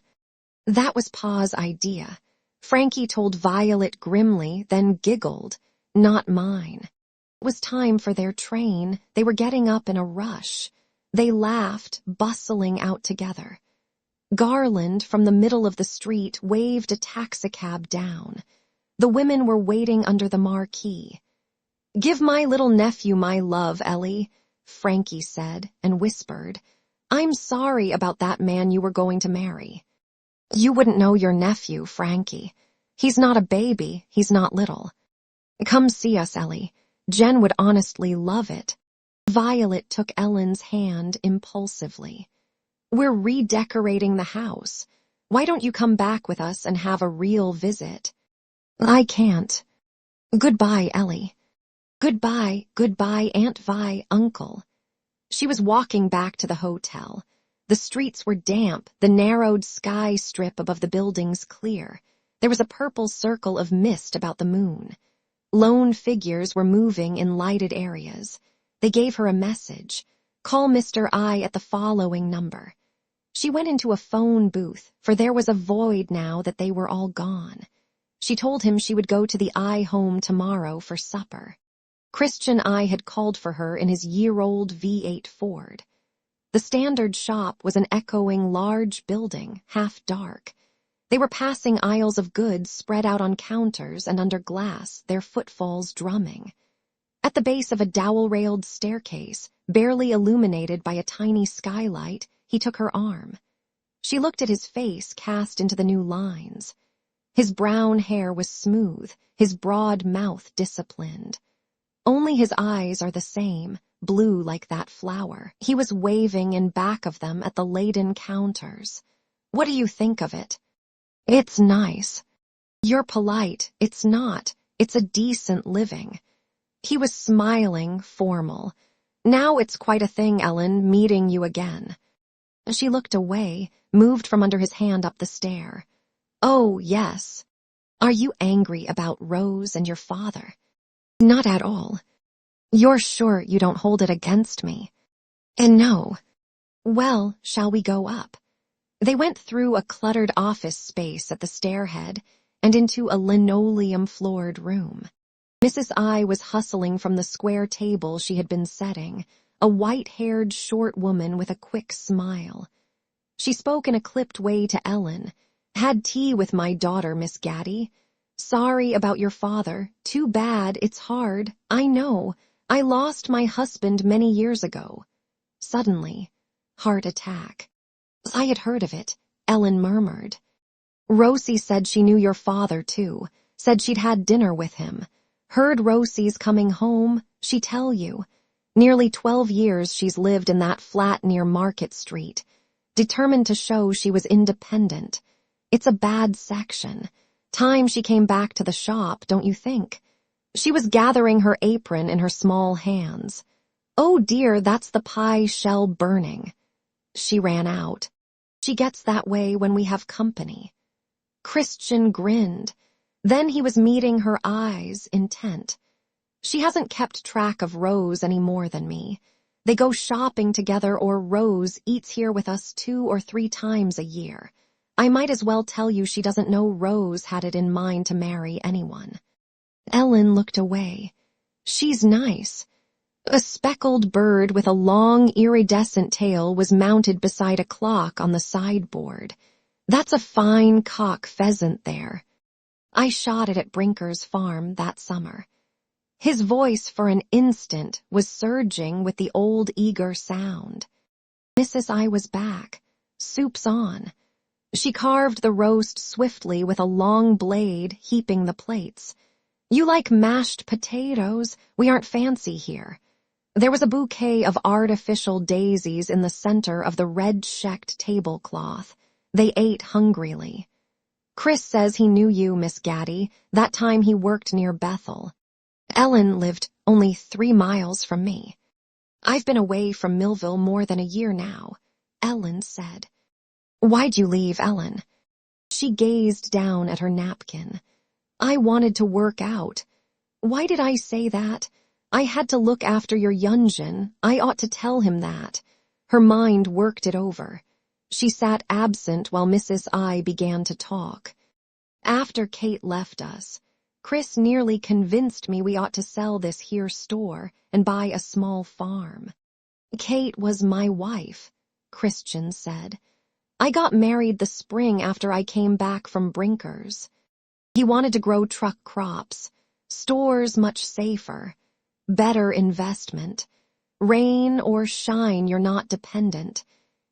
That was Pa's idea. Frankie told Violet grimly, then giggled. Not mine. It was time for their train. They were getting up in a rush. They laughed, bustling out together. Garland, from the middle of the street, waved a taxicab down. The women were waiting under the marquee. Give my little nephew my love, Ellie, Frankie said, and whispered. I'm sorry about that man you were going to marry. You wouldn't know your nephew, Frankie. He's not a baby, he's not little. Come see us, Ellie. Jen would honestly love it. Violet took Ellen's hand impulsively. We're redecorating the house. Why don't you come back with us and have a real visit? I can't. Goodbye, Ellie. Goodbye, goodbye, Aunt Vi, Uncle. She was walking back to the hotel. The streets were damp, the narrowed sky strip above the buildings clear. There was a purple circle of mist about the moon. Lone figures were moving in lighted areas. They gave her a message. Call Mr. I at the following number. She went into a phone booth, for there was a void now that they were all gone. She told him she would go to the I home tomorrow for supper. Christian I had called for her in his year-old V8 Ford. The standard shop was an echoing large building, half dark. They were passing aisles of goods spread out on counters and under glass, their footfalls drumming. At the base of a dowel-railed staircase, barely illuminated by a tiny skylight, he took her arm. She looked at his face cast into the new lines. His brown hair was smooth, his broad mouth disciplined. Only his eyes are the same, blue like that flower. He was waving in back of them at the laden counters. What do you think of it? It's nice. You're polite. It's not. It's a decent living. He was smiling, formal. Now it's quite a thing, Ellen, meeting you again. She looked away, moved from under his hand up the stair. Oh, yes. Are you angry about Rose and your father? Not at all. You're sure you don't hold it against me? And no. Well, shall we go up? They went through a cluttered office space at the stairhead and into a linoleum-floored room. Mrs. I was hustling from the square table she had been setting, a white-haired short woman with a quick smile. She spoke in a clipped way to Ellen. Had tea with my daughter, Miss Gaddy. Sorry about your father. Too bad, it's hard. I know. I lost my husband many years ago. Suddenly, heart attack. I had heard of it, Ellen murmured. Rosie said she knew your father, too. Said she'd had dinner with him. Heard Rosie's coming home, she tell you. Nearly 12 years she's lived in that flat near Market Street. Determined to show she was independent. It's a bad section. Time she came back to the shop, don't you think? She was gathering her apron in her small hands. Oh dear, that's the pie shell burning. She ran out. She gets that way when we have company. Christian grinned. Then he was meeting her eyes, intent. She hasn't kept track of Rose any more than me. They go shopping together, or Rose eats here with us 2 or 3 times a year. I might as well tell you she doesn't know Rose had it in mind to marry anyone. Ellen looked away. She's nice. A speckled bird with a long, iridescent tail was mounted beside a clock on the sideboard. That's a fine cock pheasant there. I shot it at Brinker's farm that summer. His voice for an instant was surging with the old eager sound. Mrs. I was back. Soup's on. She carved the roast swiftly with a long blade, heaping the plates. You like mashed potatoes? We aren't fancy here. There was a bouquet of artificial daisies in the center of the red-checked tablecloth. They ate hungrily. Chris says he knew you, Miss Gaddy, that time he worked near Bethel. Ellen lived only 3 miles from me. I've been away from Millville more than a year now, Ellen said. Why'd you leave, Ellen? She gazed down at her napkin. I wanted to work out. Why did I say that? I had to look after your Yunjin. I ought to tell him that. Her mind worked it over. She sat absent while Mrs. I began to talk. After Kate left us, Chris nearly convinced me we ought to sell this here store and buy a small farm. Kate was my wife, Christian said. I got married the spring after I came back from Brinker's. He wanted to grow truck crops. Stores much safer. Better investment. Rain or shine, you're not dependent.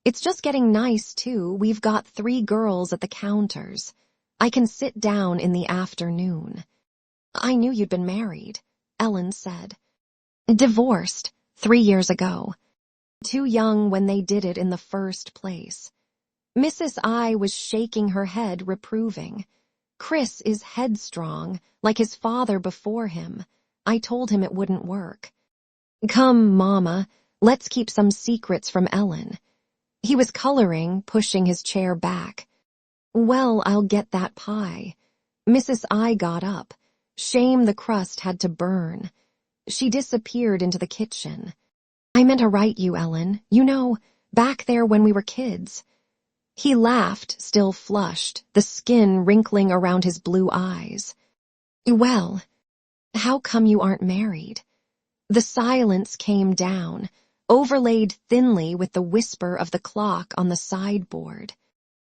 It's just getting nice, too. We've got 3 girls at the counters. I can sit down in the afternoon. I knew you'd been married, Ellen said. Divorced 3 years ago. Too young when they did it in the first place. Mrs. I was shaking her head, reproving. Chris is headstrong, like his father before him. I told him it wouldn't work. Come, Mama, let's keep some secrets from Ellen. He was coloring, pushing his chair back. Well, I'll get that pie. Mrs. I got up. Shame the crust had to burn. She disappeared into the kitchen. I meant to write you, Ellen. You know, back there when we were kids. He laughed, still flushed, the skin wrinkling around his blue eyes. Well, how come you aren't married? The silence came down, overlaid thinly with the whisper of the clock on the sideboard.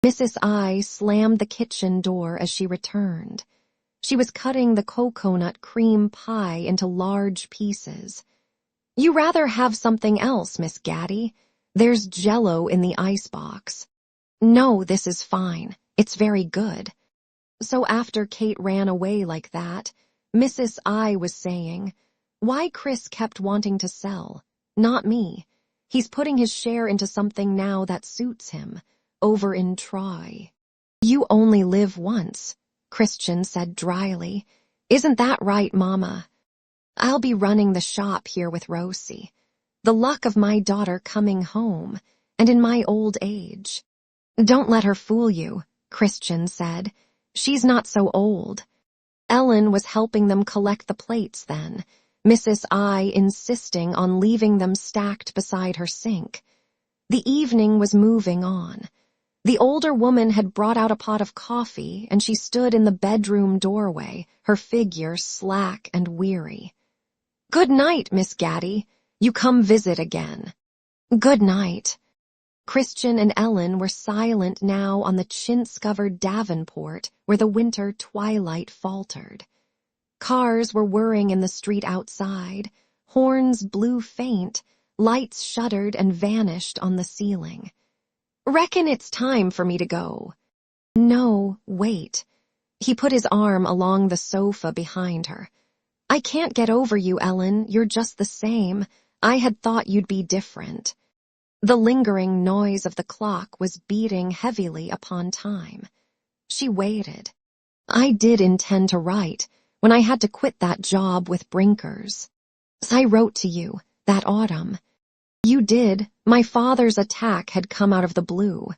Mrs. I slammed the kitchen door as she returned. She was cutting the coconut cream pie into large pieces. You rather have something else, Miss Gaddy. There's Jell-O in the icebox. No, this is fine. It's very good. So after Kate ran away like that, Mrs. I was saying, why Chris kept wanting to sell, not me. He's putting his share into something now that suits him, over in Troy. You only live once, Christian said dryly. Isn't that right, Mama? I'll be running the shop here with Rosie. The luck of my daughter coming home, and in my old age. Don't let her fool you, Christian said. She's not so old. Ellen was helping them collect the plates then, Mrs. I insisting on leaving them stacked beside her sink. The evening was moving on. The older woman had brought out a pot of coffee, and she stood in the bedroom doorway, her figure slack and weary. Good night, Miss Gaddy. You come visit again. Good night. Christian and Ellen were silent now on the chintz-covered davenport where the winter twilight faltered. Cars were whirring in the street outside, horns blew faint, lights shuddered and vanished on the ceiling. Reckon it's time for me to go. No, wait. He put his arm along the sofa behind her. I can't get over you, Ellen. You're just the same. I had thought you'd be different. The lingering noise of the clock was beating heavily upon time. She waited. I did intend to write when I had to quit that job with Brinkers. I wrote to you that autumn. You did. My father's attack had come out of the blue.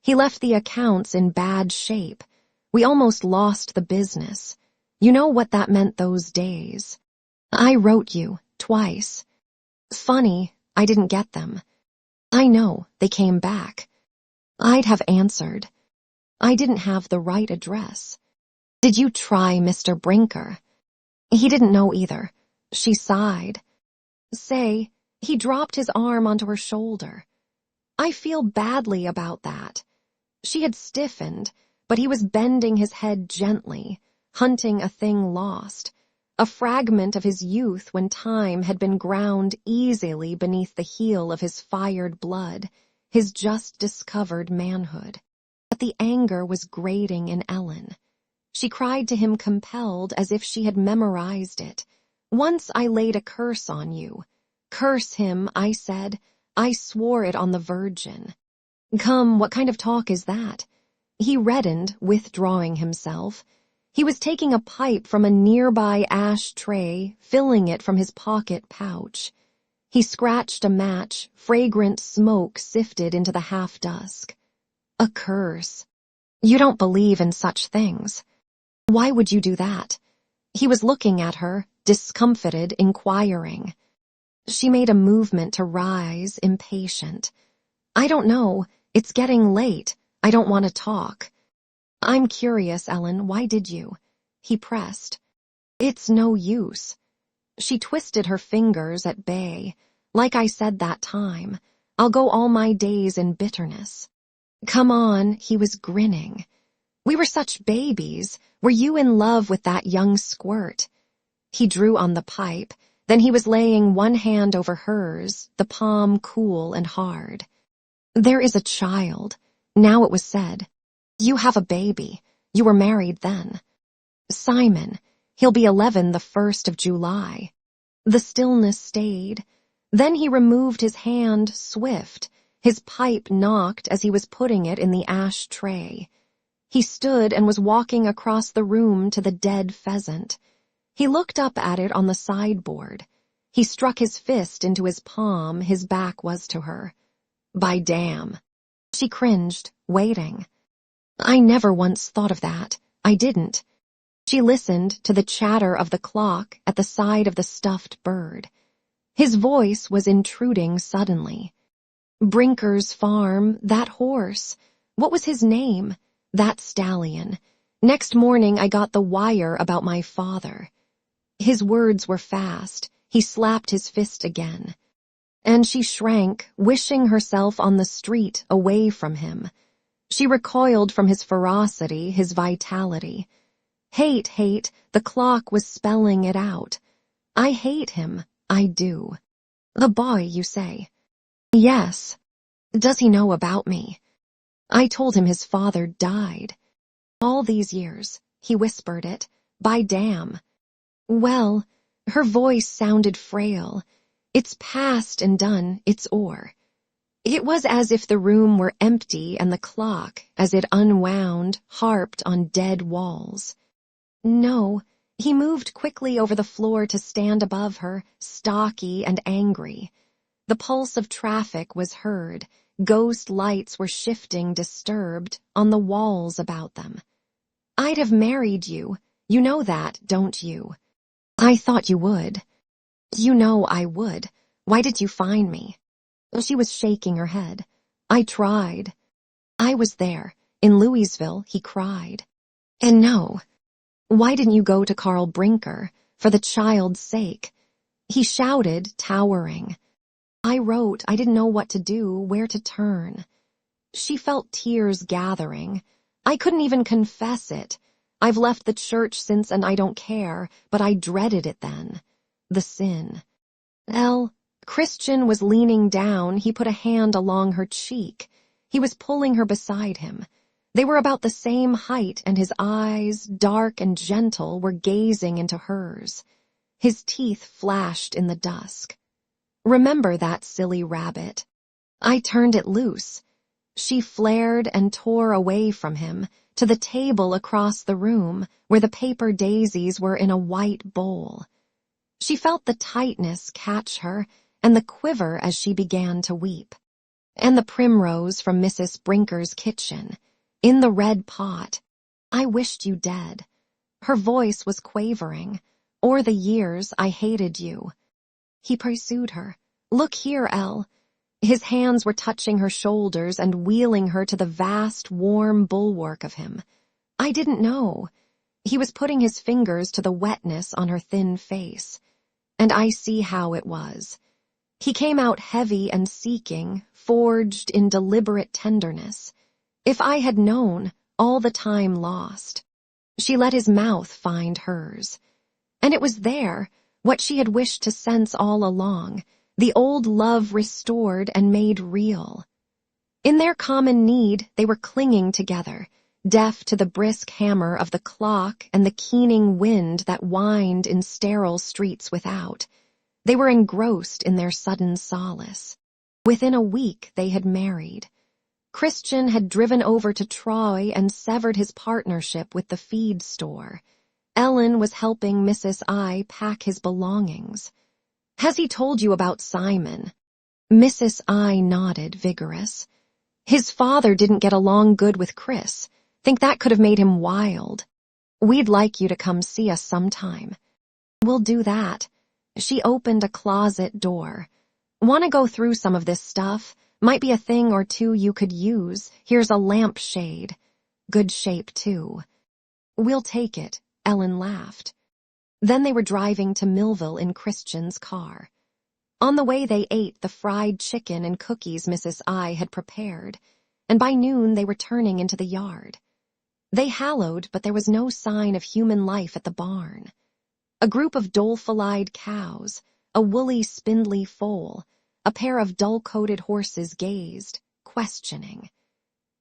He left the accounts in bad shape. We almost lost the business. You know what that meant those days. I wrote you twice. Funny, I didn't get them. I know, they came back. I'd have answered. I didn't have the right address. Did you try Mr. Brinker? He didn't know either. She sighed. Say, he dropped his arm onto her shoulder. I feel badly about that. She had stiffened, but he was bending his head gently, hunting a thing lost, a fragment of his youth when time had been ground easily beneath the heel of his fired blood, his just-discovered manhood. But the anger was grating in Ellen. She cried to him compelled as if she had memorized it. Once I laid a curse on you. Curse him, I said. I swore it on the Virgin. Come, what kind of talk is that? He reddened, withdrawing himself. He was taking a pipe from a nearby ash tray, filling it from his pocket pouch. He scratched a match, fragrant smoke sifted into the half-dusk. A curse. You don't believe in such things. Why would you do that? He was looking at her, discomfited, inquiring. She made a movement to rise, impatient. I don't know. It's getting late. I don't want to talk. I'm curious, Ellen. Why did you? He pressed. It's no use. She twisted her fingers at bay. Like I said that time, I'll go all my days in bitterness. Come on, he was grinning. We were such babies. Were you in love with that young squirt? He drew on the pipe. Then he was laying one hand over hers, the palm cool and hard. There is a child. Now it was said. You have a baby. You were married then. Simon. He'll be 11 the 1st of July. The stillness stayed. Then he removed his hand, swift. His pipe knocked as he was putting it in the ash tray. He stood and was walking across the room to the dead pheasant. He looked up at it on the sideboard. He struck his fist into his palm. His back was to her. By damn. She cringed, waiting. I never once thought of that. I didn't. She listened to the chatter of the clock at the side of the stuffed bird. His voice was intruding suddenly. Brinker's farm, that horse. What was his name? That stallion. Next morning I got the wire about my father. His words were fast. He slapped his fist again. And she shrank, wishing herself on the street, away from him. She recoiled from his ferocity, his vitality. Hate, the clock was spelling it out. I hate him, I do. The boy, you say? Yes. Does he know about me? I told him his father died. All these years, he whispered it. By damn. Well, her voice sounded frail. It's past and done, it's o'er. It was as if the room were empty and the clock, as it unwound, harped on dead walls. No, he moved quickly over the floor to stand above her, stocky and angry. The pulse of traffic was heard. Ghost lights were shifting, disturbed, on the walls about them. I'd have married you. You know that, don't you? I thought you would. You know I would. Why did you find me? She was shaking her head. I tried. I was there. In Louisville, he cried. And no. Why didn't you go to Carl Brinker? For the child's sake. He shouted, towering. I wrote. I didn't know what to do, where to turn. She felt tears gathering. I couldn't even confess it. I've left the church since and I don't care, but I dreaded it then. The sin. Christian was leaning down. He put a hand along her cheek. He was pulling her beside him. They were about the same height, and his eyes, dark and gentle, were gazing into hers. His teeth flashed in the dusk. Remember that silly rabbit? I turned it loose. She flared and tore away from him, to the table across the room, where the paper daisies were in a white bowl. She felt the tightness catch her, and the quiver as she began to weep. And the primrose from Mrs. Brinker's kitchen, in the red pot. I wished you dead. Her voice was quavering. Or the years I hated you. He pursued her. Look here, Elle. His hands were touching her shoulders and wheeling her to the vast, warm bulwark of him. I didn't know. He was putting his fingers to the wetness on her thin face. And I see how it was. He came out heavy and seeking, forged in deliberate tenderness. If I had known, all the time lost. She let his mouth find hers. And it was there, what she had wished to sense all along, the old love restored and made real. In their common need, they were clinging together, deaf to the brisk hammer of the clock and the keening wind that whined in sterile streets without. They were engrossed in their sudden solace. Within a week they had married. Christian had driven over to Troy and severed his partnership with the feed store. Ellen was helping Mrs. I pack his belongings. Has he told you about Simon? Mrs. I nodded, vigorous. His father didn't get along good with Chris. Think that could have made him wild. We'd like you to come see us sometime. We'll do that. She opened a closet door. Want to go through some of this stuff? Might be a thing or two you could use. Here's a lampshade. Good shape, too. We'll take it, Ellen laughed. Then they were driving to Millville in Christian's car. On the way they ate the fried chicken and cookies Mrs. I had prepared, and by noon they were turning into the yard. They hallowed, but there was no sign of human life at the barn. A group of doleful-eyed cows, a woolly, spindly foal, a pair of dull-coated horses gazed, questioning.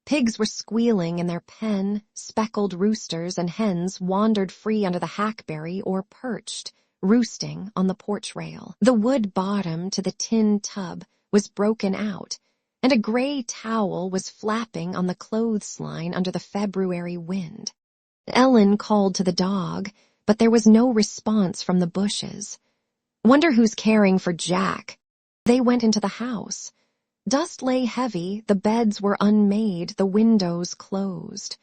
Pigs were squealing in their pen, speckled roosters and hens wandered free under the hackberry or perched, roosting on the porch rail. The wood bottom to the tin tub was broken out, and a gray towel was flapping on the clothesline under the February wind. Ellen called to the dog, but there was no response from the bushes. Wonder who's caring for Jack. They went into the house. Dust lay heavy, the beds were unmade, the windows closed.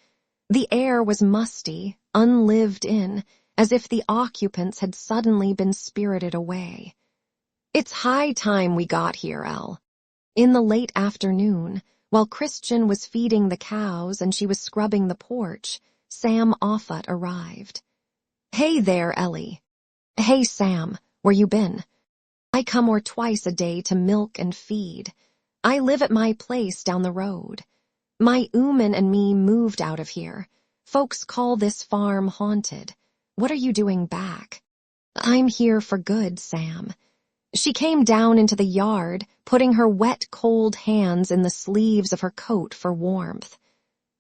The air was musty, unlived in, as if the occupants had suddenly been spirited away. It's high time we got here, Elle. In the late afternoon, while Christian was feeding the cows and she was scrubbing the porch, Sam Offutt arrived. Hey there, Ellie. Hey, Sam, where you been? I come or twice a day to milk and feed. I live at my place down the road. My ooman and me moved out of here. Folks call this farm haunted. What are you doing back? I'm here for good, Sam. She came down into the yard, putting her wet, cold hands in the sleeves of her coat for warmth.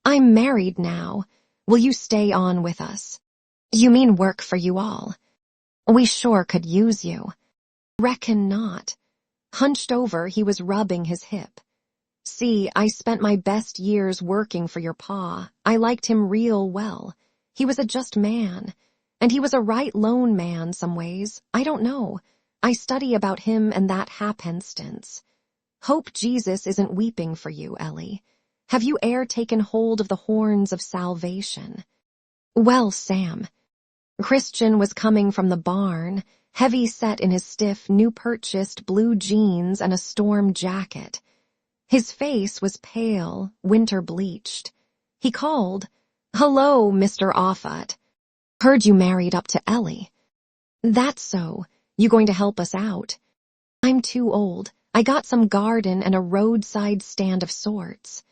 I'm married now. Will you stay on with us? You mean work for you all? We sure could use you. Reckon not. Hunched over, he was rubbing his hip. See, I spent my best years working for your pa. I liked him real well. He was a just man. And he was a right lone man some ways. I don't know. I study about him and that happenstance. Hope Jesus isn't weeping for you, Ellie. Have you e'er taken hold of the horns of salvation? Well, Sam. Christian was coming from the barn, heavy set in his stiff, new-purchased blue jeans and a storm jacket. His face was pale, winter-bleached. He called, "Hello, Mr. Offut. Heard you married up to Ellie." "That's so. You going to help us out?" "I'm too old. I got some garden and a roadside stand of sorts."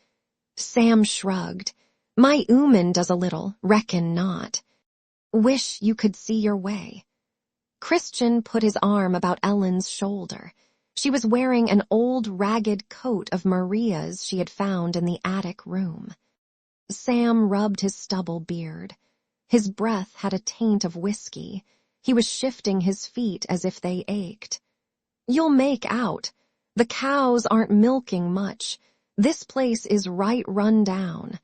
Sam shrugged. "My ooman does a little, reckon not. Wish you could see your way." Christian put his arm about Ellen's shoulder. She was wearing an old ragged coat of Maria's she had found in the attic room. Sam rubbed his stubble beard. His breath had a taint of whiskey. He was shifting his feet as if they ached. "You'll make out. The cows aren't milking much. This place is right run down.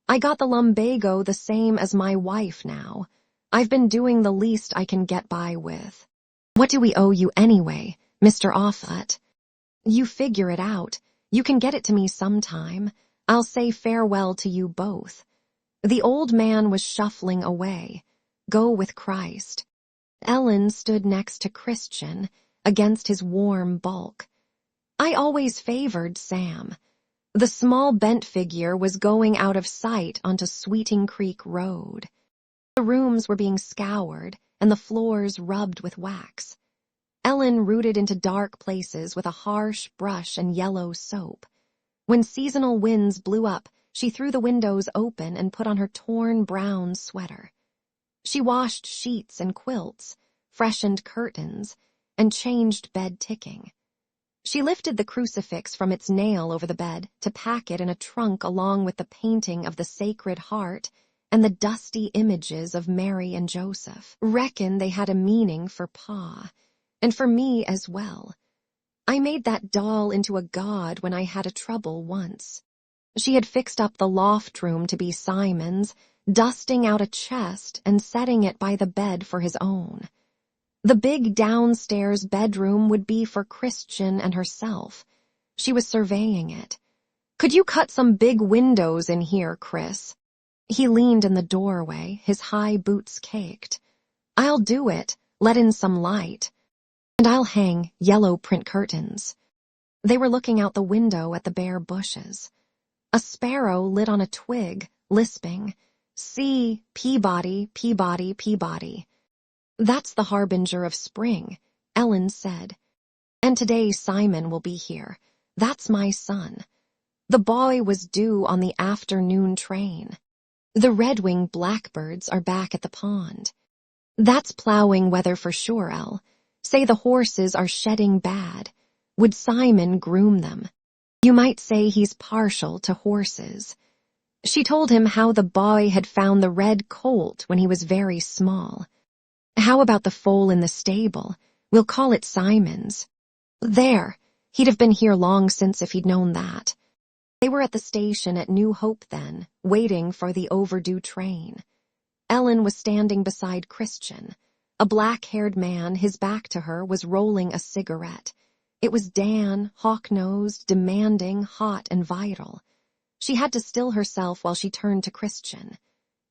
I got the lumbago the same as my wife now. I've been doing the least I can get by with." "What do we owe you anyway, Mr. Offut?" "You figure it out. You can get it to me sometime. I'll say farewell to you both." The old man was shuffling away. Go with Christ. Ellen stood next to Christian, against his warm bulk. I always favored Sam. The small bent figure was going out of sight onto Sweeting Creek Road. The rooms were being scoured and the floors rubbed with wax. Ellen rooted into dark places with a harsh brush and yellow soap. When seasonal winds blew up, she threw the windows open and put on her torn brown sweater. She washed sheets and quilts, freshened curtains, and changed bed ticking. She lifted the crucifix from its nail over the bed to pack it in a trunk along with the painting of the Sacred Heart and the dusty images of Mary and Joseph. Reckon they had a meaning for Pa, and for me as well. I made that doll into a god when I had a trouble once. She had fixed up the loft room to be Simon's, dusting out a chest and setting it by the bed for his own. The big downstairs bedroom would be for Christian and herself. She was surveying it. "Could you cut some big windows in here, Chris?" He leaned in the doorway, his high boots caked. "I'll do it, let in some light. And I'll hang yellow print curtains." They were looking out the window at the bare bushes. A sparrow lit on a twig, lisping, "See, Peabody, Peabody, Peabody." "That's the harbinger of spring," Ellen said. "And today Simon will be here. That's my son. The boy was due on the afternoon train. The red-winged blackbirds are back at the pond. That's plowing weather for sure, Elle. Say the horses are shedding bad. Would Simon groom them? You might say he's partial to horses." She told him how the boy had found the red colt when he was very small. "How about the foal in the stable? We'll call it Simon's." There, he'd have been here long since if he'd known that. They were at the station at New Hope then, waiting for the overdue train. Ellen was standing beside Christian. A black-haired man, his back to her, was rolling a cigarette. It was Dan, hawk-nosed, demanding, hot, and vital. She had to still herself while she turned to Christian.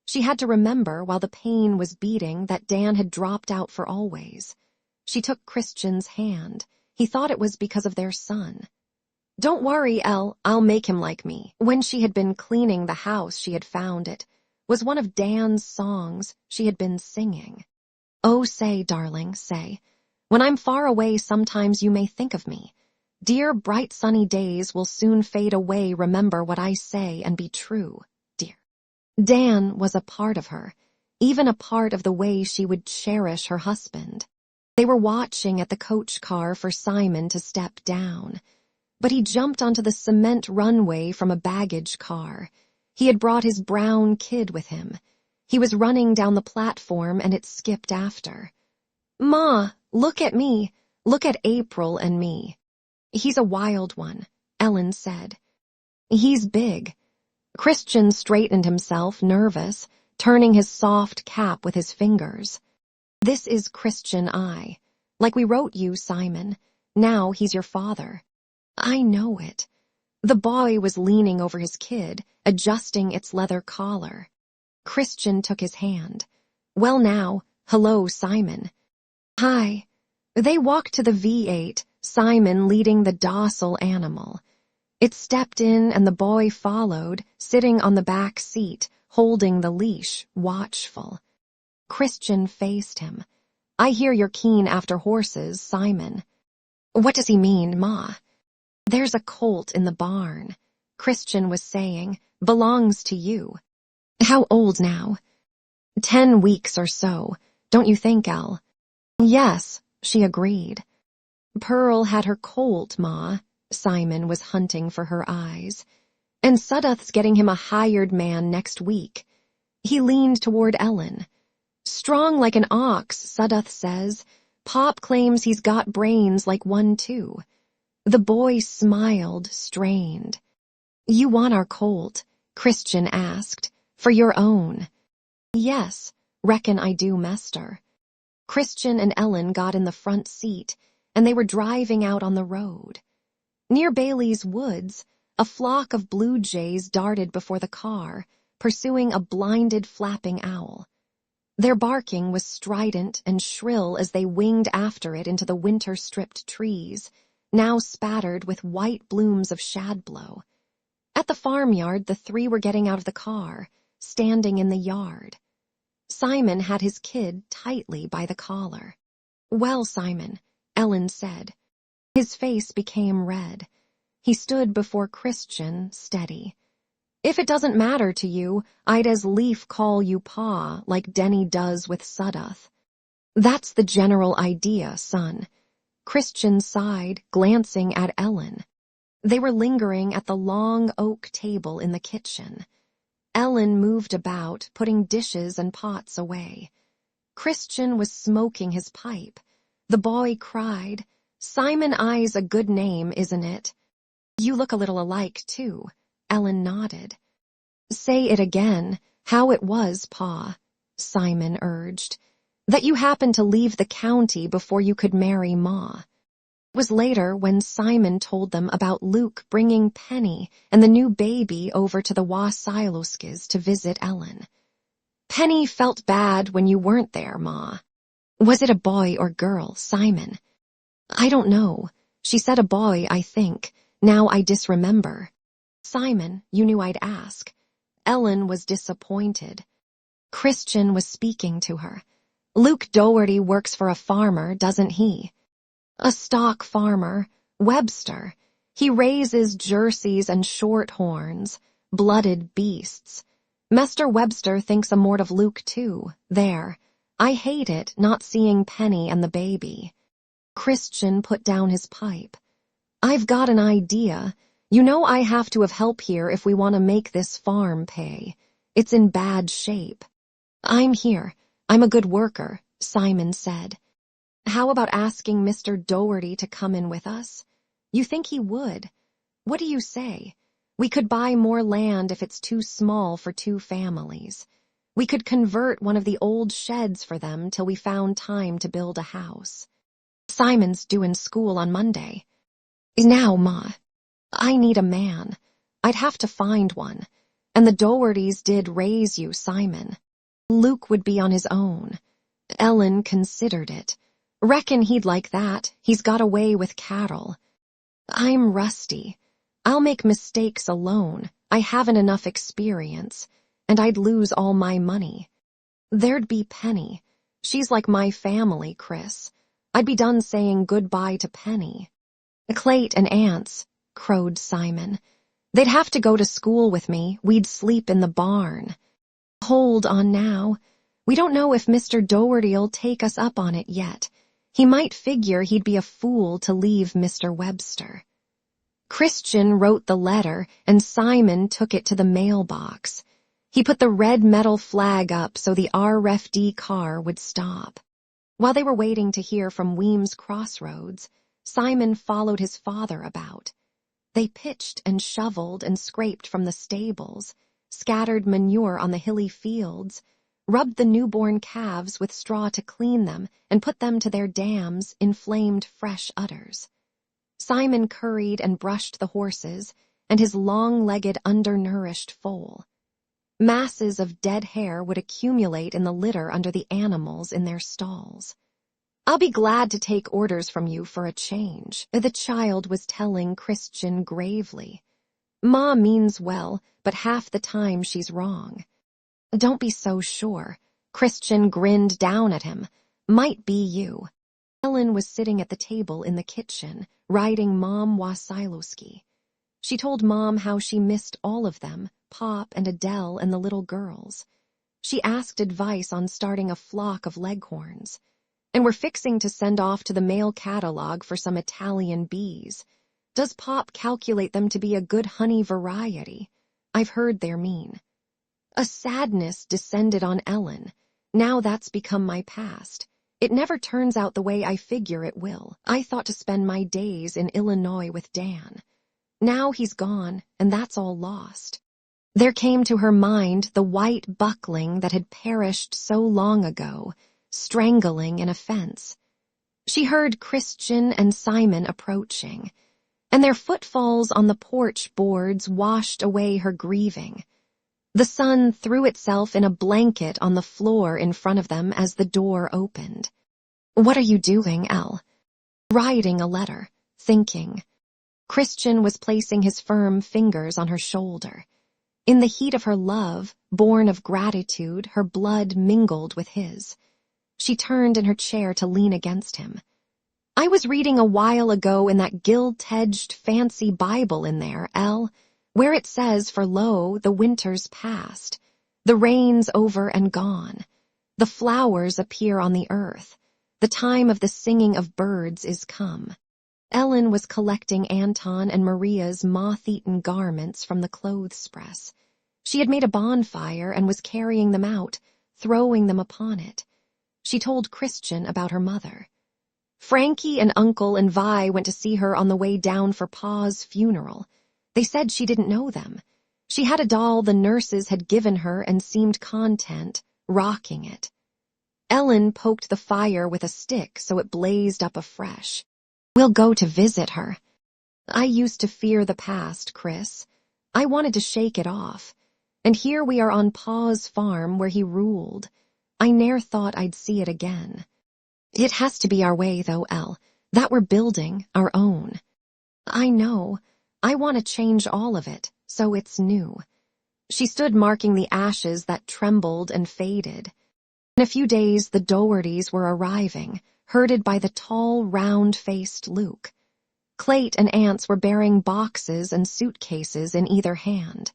She had to remember, while the pain was beating, that Dan had dropped out for always. She took Christian's hand. He thought it was because of their son. "Don't worry, Elle, I'll make him like me." When she had been cleaning the house, she had found it was one of Dan's songs she had been singing. "Oh, say, darling, say, when I'm far away sometimes you may think of me. Dear bright sunny days will soon fade away, remember what I say and be true, dear." Dan was a part of her, even a part of the way she would cherish her husband. They were watching at the coach car for Simon to step down. But he jumped onto the cement runway from a baggage car. He had brought his brown kid with him. He was running down the platform and it skipped after. "Ma, look at me. Look at April and me." "He's a wild one," Ellen said. "He's big." Christian straightened himself, nervous, turning his soft cap with his fingers. "This is Christian I. Like we wrote you, Simon. Now he's your father." "I know it." The boy was leaning over his kid, adjusting its leather collar. Christian took his hand. "Well now, hello, Simon." "Hi." They walked to the V8, Simon leading the docile animal. It stepped in and the boy followed, sitting on the back seat, holding the leash, watchful. Christian faced him. "I hear you're keen after horses, Simon." "What does he mean, Ma?" "There's a colt in the barn," Christian was saying, "belongs to you." "How old now?" 10 weeks or so, don't you think, Elle?" "Yes," she agreed. "Pearl had her colt, Ma." Simon was hunting for her eyes. "And Sudduth's getting him a hired man next week." He leaned toward Ellen. "Strong like an ox, Sudduth says. Pop claims he's got brains like one too." The boy smiled, strained. "You want our colt?" Christian asked. "For your own?" "Yes, reckon I do, Mester." Christian and Ellen got in the front seat, and they were driving out on the road. Near Bailey's woods, a flock of blue jays darted before the car, pursuing a blinded flapping owl. Their barking was strident and shrill as they winged after it into the winter-stripped trees, now spattered with white blooms of shadblow. At the farmyard, the three were getting out of the car, standing in the yard. Simon had his kid tightly by the collar. "Well, Simon," Ellen said. His face became red. He stood before Christian, steady. "If it doesn't matter to you, I'd as lief call you Pa, like Denny does with Sudduth." "That's the general idea, son." Christian sighed, glancing at Ellen. They were lingering at the long oak table in the kitchen. Ellen moved about, putting dishes and pots away. Christian was smoking his pipe. The boy cried, "Simon I's a good name, isn't it?" "You look a little alike, too." Ellen nodded. "Say it again, how it was, Pa," Simon urged. "That you happened to leave the county before you could marry Ma." It was later when Simon told them about Luke bringing Penny and the new baby over to the Wasilowskis to visit Ellen. "Penny felt bad when you weren't there, Ma." "Was it a boy or girl, Simon?" "I don't know. She said a boy, I think. Now I disremember." "Simon, you knew I'd ask." Ellen was disappointed. Christian was speaking to her. "Luke Doherty works for a farmer, doesn't he?" "A stock farmer, Webster. He raises jerseys and shorthorns, blooded beasts. Mester Webster thinks a mort of Luke, too. There. I hate it, not seeing Penny and the baby." Christian put down his pipe. "I've got an idea. You know I have to have help here if we want to make this farm pay. It's in bad shape." "I'm here. I'm a good worker," Simon said. "How about asking Mr. Doherty to come in with us? You think he would? What do you say? We could buy more land if it's too small for 2 families. We could convert one of the old sheds for them till we found time to build a house. Simon's due in school on Monday." "Now, Ma, I need a man. I'd have to find one. And the Dohertys did raise you, Simon. Luke would be on his own." Ellen considered it. "Reckon he'd like that. He's got away with cattle." "I'm rusty. I'll make mistakes alone. I haven't enough experience. And I'd lose all my money. There'd be Penny. She's like my family, Chris. I'd be done saying goodbye to Penny." "Clayt and aunts," crowed Simon. "They'd have to go to school with me. We'd sleep in the barn." "Hold on now. We don't know if Mr. Doherty'll take us up on it yet. He might figure he'd be a fool to leave Mr. Webster." Christian wrote the letter and Simon took it to the mailbox. He put the red metal flag up so the RFD car would stop. While they were waiting to hear from Weems Crossroads, Simon followed his father about. They pitched and shoveled and scraped from the stables, scattered manure on the hilly fields, rubbed the newborn calves with straw to clean them, and put them to their dams, inflamed fresh udders. Simon curried and brushed the horses and his long-legged undernourished foal. Masses of dead hair would accumulate in the litter under the animals in their stalls. "I'll be glad to take orders from you for a change," the child was telling Christian gravely. "Ma means well, but half the time she's wrong." "Don't be so sure." Christian grinned down at him. "Might be you." Ellen was sitting at the table in the kitchen, riding Mom Wasilowski. She told Mom how she missed all of them, Pop and Adele and the little girls. She asked advice on starting a flock of leghorns. "And we're fixing to send off to the mail catalog for some Italian bees. Does Pop calculate them to be a good honey variety? I've heard they're mean." A sadness descended on Ellen. "Now that's become my past. It never turns out the way I figure it will. I thought to spend my days in Illinois with Dan. Now he's gone, and that's all lost." There came to her mind the white buckling that had perished so long ago, strangling in a fence. She heard Christian and Simon approaching, and their footfalls on the porch boards washed away her grieving. The sun threw itself in a blanket on the floor in front of them as the door opened. "What are you doing, Elle?" "Writing a letter, thinking." Christian was placing his firm fingers on her shoulder. In the heat of her love, born of gratitude, her blood mingled with his. She turned in her chair to lean against him. "I was reading a while ago in that gilt-edged fancy Bible in there, Elle, where it says, for lo, the winter's past, the rain's over and gone, the flowers appear on the earth, the time of the singing of birds is come." Ellen was collecting Anton and Maria's moth-eaten garments from the clothes press. She had made a bonfire and was carrying them out, throwing them upon it. She told Christian about her mother. "Frankie and Uncle and Vi went to see her on the way down for Pa's funeral. They said she didn't know them. She had a doll the nurses had given her and seemed content, rocking it." Ellen poked the fire with a stick so it blazed up afresh. "We'll go to visit her." "I used to fear the past, Chris. I wanted to shake it off. And here we are on Pa's farm where he ruled. I ne'er thought I'd see it again. It has to be our way, though, Elle, that we're building, our own." "I know. I want to change all of it, so it's new." She stood marking the ashes that trembled and faded. In a few days the Dohertys were arriving, herded by the tall, round-faced Luke. Clayt and Ance were bearing boxes and suitcases in either hand.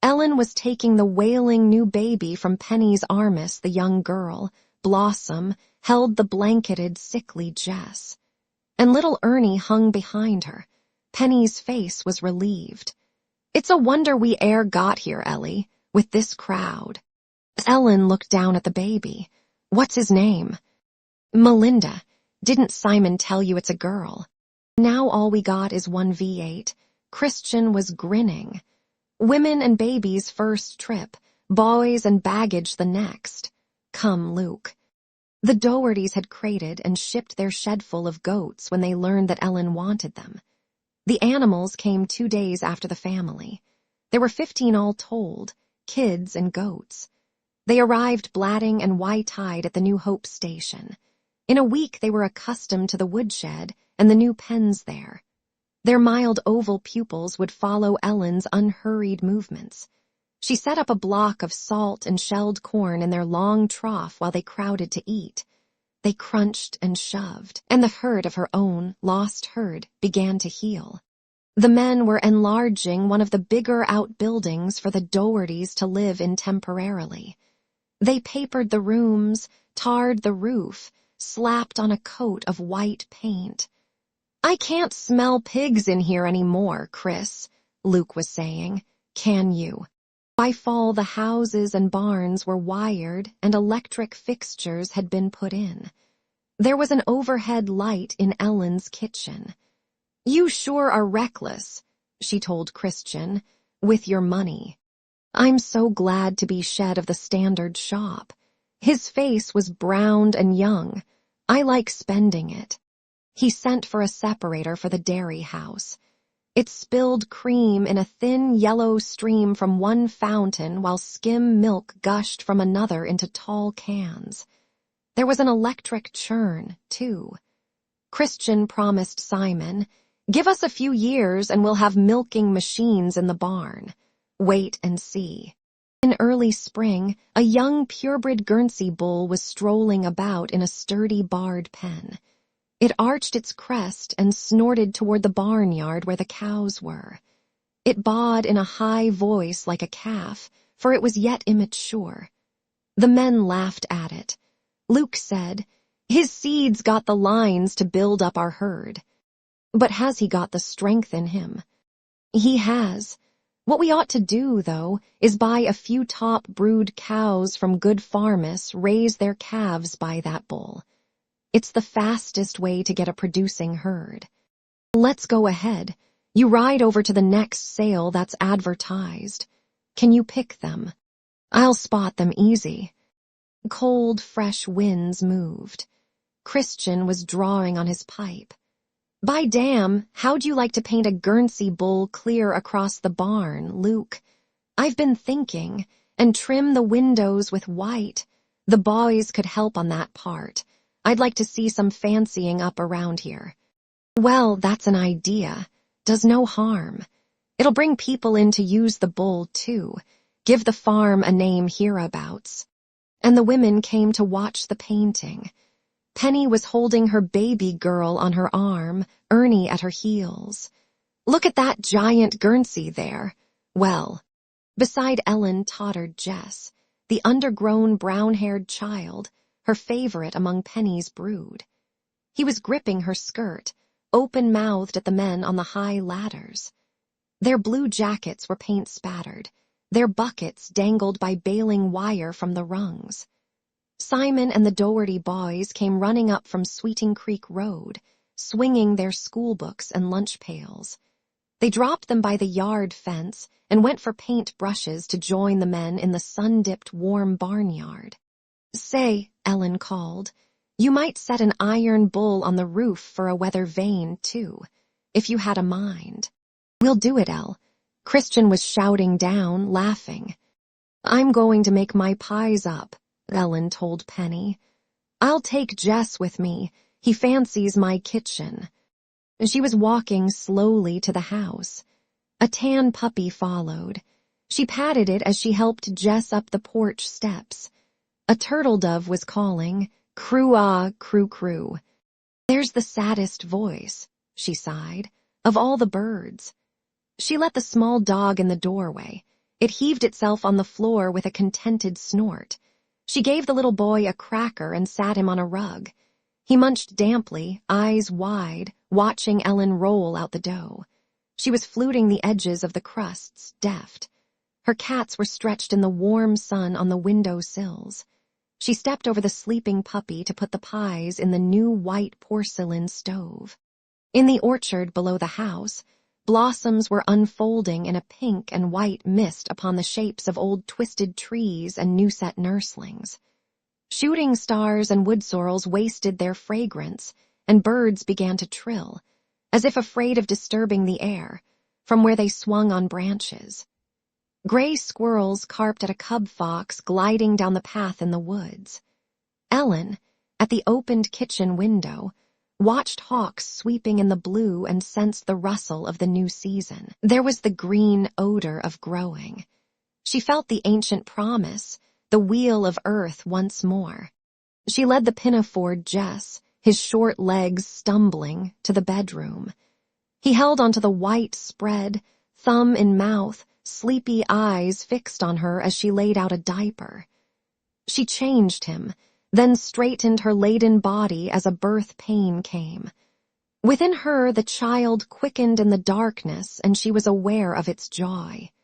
Ellen was taking the wailing new baby from Penny's armis. The young girl, Blossom, held the blanketed, sickly Jess. And little Ernie hung behind her. Penny's face was relieved. "It's a wonder we e'er got here, Ellie, with this crowd." Ellen looked down at the baby. "What's his name?" "Melinda. Didn't Simon tell you it's a girl?" Now all we got is one V8. Christian was grinning. "Women and babies first trip, boys and baggage the next. Come, Luke." The Dohertys had crated and shipped their shedful of goats when they learned that Ellen wanted them. The animals came 2 days after the family. There were 15 all told, kids and goats. They arrived blatting and white-eyed at the New Hope station. In a week they were accustomed to the woodshed and the new pens there. Their mild oval pupils would follow Ellen's unhurried movements. She set up a block of salt and shelled corn in their long trough while they crowded to eat. They crunched and shoved, and the herd of her own, lost herd, began to heal. The men were enlarging one of the bigger outbuildings for the Dohertys to live in temporarily. They papered the rooms, tarred the roof, slapped on a coat of white paint. "I can't smell pigs in here anymore, Chris," Luke was saying. "Can you?" By fall, the houses and barns were wired and electric fixtures had been put in. There was an overhead light in Ellen's kitchen. "You sure are reckless," she told Christian, "with your money." "I'm so glad to be shed of the standard shop." His face was browned and young. "I like spending it." He sent for a separator for the dairy house. It spilled cream in a thin yellow stream from one fountain while skim milk gushed from another into tall cans. There was an electric churn, too. Christian promised Simon, "Give us a few years and we'll have milking machines in the barn. Wait and see." In early spring, a young purebred Guernsey bull was strolling about in a sturdy barred pen. It arched its crest and snorted toward the barnyard where the cows were. It bawed in a high voice like a calf, for it was yet immature. The men laughed at it. Luke said, "His seed's got the lines to build up our herd." But has he got the strength in him? He has. What we ought to do, though, is buy a few top brood cows from good farmers, raise their calves by that bull. It's the fastest way to get a producing herd. Let's go ahead. You ride over to the next sale that's advertised. Can you pick them? I'll spot them easy. Cold, fresh winds moved. Christian was drawing on his pipe. "By damn, how'd you like to paint a Guernsey bull clear across the barn, Luke? I've been thinking, and trim the windows with white. The boys could help on that part. I'd like to see some fancying up around here." "Well, that's an idea. Does no harm. It'll bring people in to use the bull, too. Give the farm a name hereabouts." And the women came to watch the painting. Penny was holding her baby girl on her arm, Ernie at her heels. "Look at that giant Guernsey there." Well, beside Ellen tottered Jess, the undergrown brown-haired child, her favorite among Penny's brood. He was gripping her skirt, open-mouthed at the men on the high ladders. Their blue jackets were paint-spattered, their buckets dangled by baling wire from the rungs. Simon and the Doherty boys came running up from Sweeting Creek Road, swinging their schoolbooks and lunch pails. They dropped them by the yard fence and went for paint brushes to join the men in the sun-dipped warm barnyard. "Say," Ellen called, "you might set an iron bull on the roof for a weather vane, too, if you had a mind." "We'll do it, Elle." Christian was shouting down, laughing. "I'm going to make my pies up," Ellen told Penny. "I'll take Jess with me. He fancies my kitchen." She was walking slowly to the house. A tan puppy followed. She patted it as she helped Jess up the porch steps. A turtle dove was calling, "Crew-ah, crew-crew." "There's the saddest voice," she sighed, "of all the birds." She let the small dog in the doorway. It heaved itself on the floor with a contented snort. She gave the little boy a cracker and sat him on a rug. He munched damply, eyes wide, watching Ellen roll out the dough. She was fluting the edges of the crusts, deft. Her cats were stretched in the warm sun on the window sills. She stepped over the sleeping puppy to put the pies in the new white porcelain stove. In the orchard below the house, blossoms were unfolding in a pink and white mist upon the shapes of old twisted trees and new-set nurslings. Shooting stars and wood sorrels wasted their fragrance, and birds began to trill, as if afraid of disturbing the air, from where they swung on branches. Gray squirrels carped at a cub fox gliding down the path in the woods. Ellen, at the opened kitchen window, watched hawks sweeping in the blue and sensed the rustle of the new season. There was the green odor of growing. She felt the ancient promise, the wheel of earth once more. She led the pinafore Jess, his short legs stumbling, to the bedroom. He held onto the white spread, thumb in mouth, sleepy eyes fixed on her as she laid out a diaper. She changed him, then straightened her laden body as a birth pain came. Within her the child quickened in the darkness, and she was aware of its joy.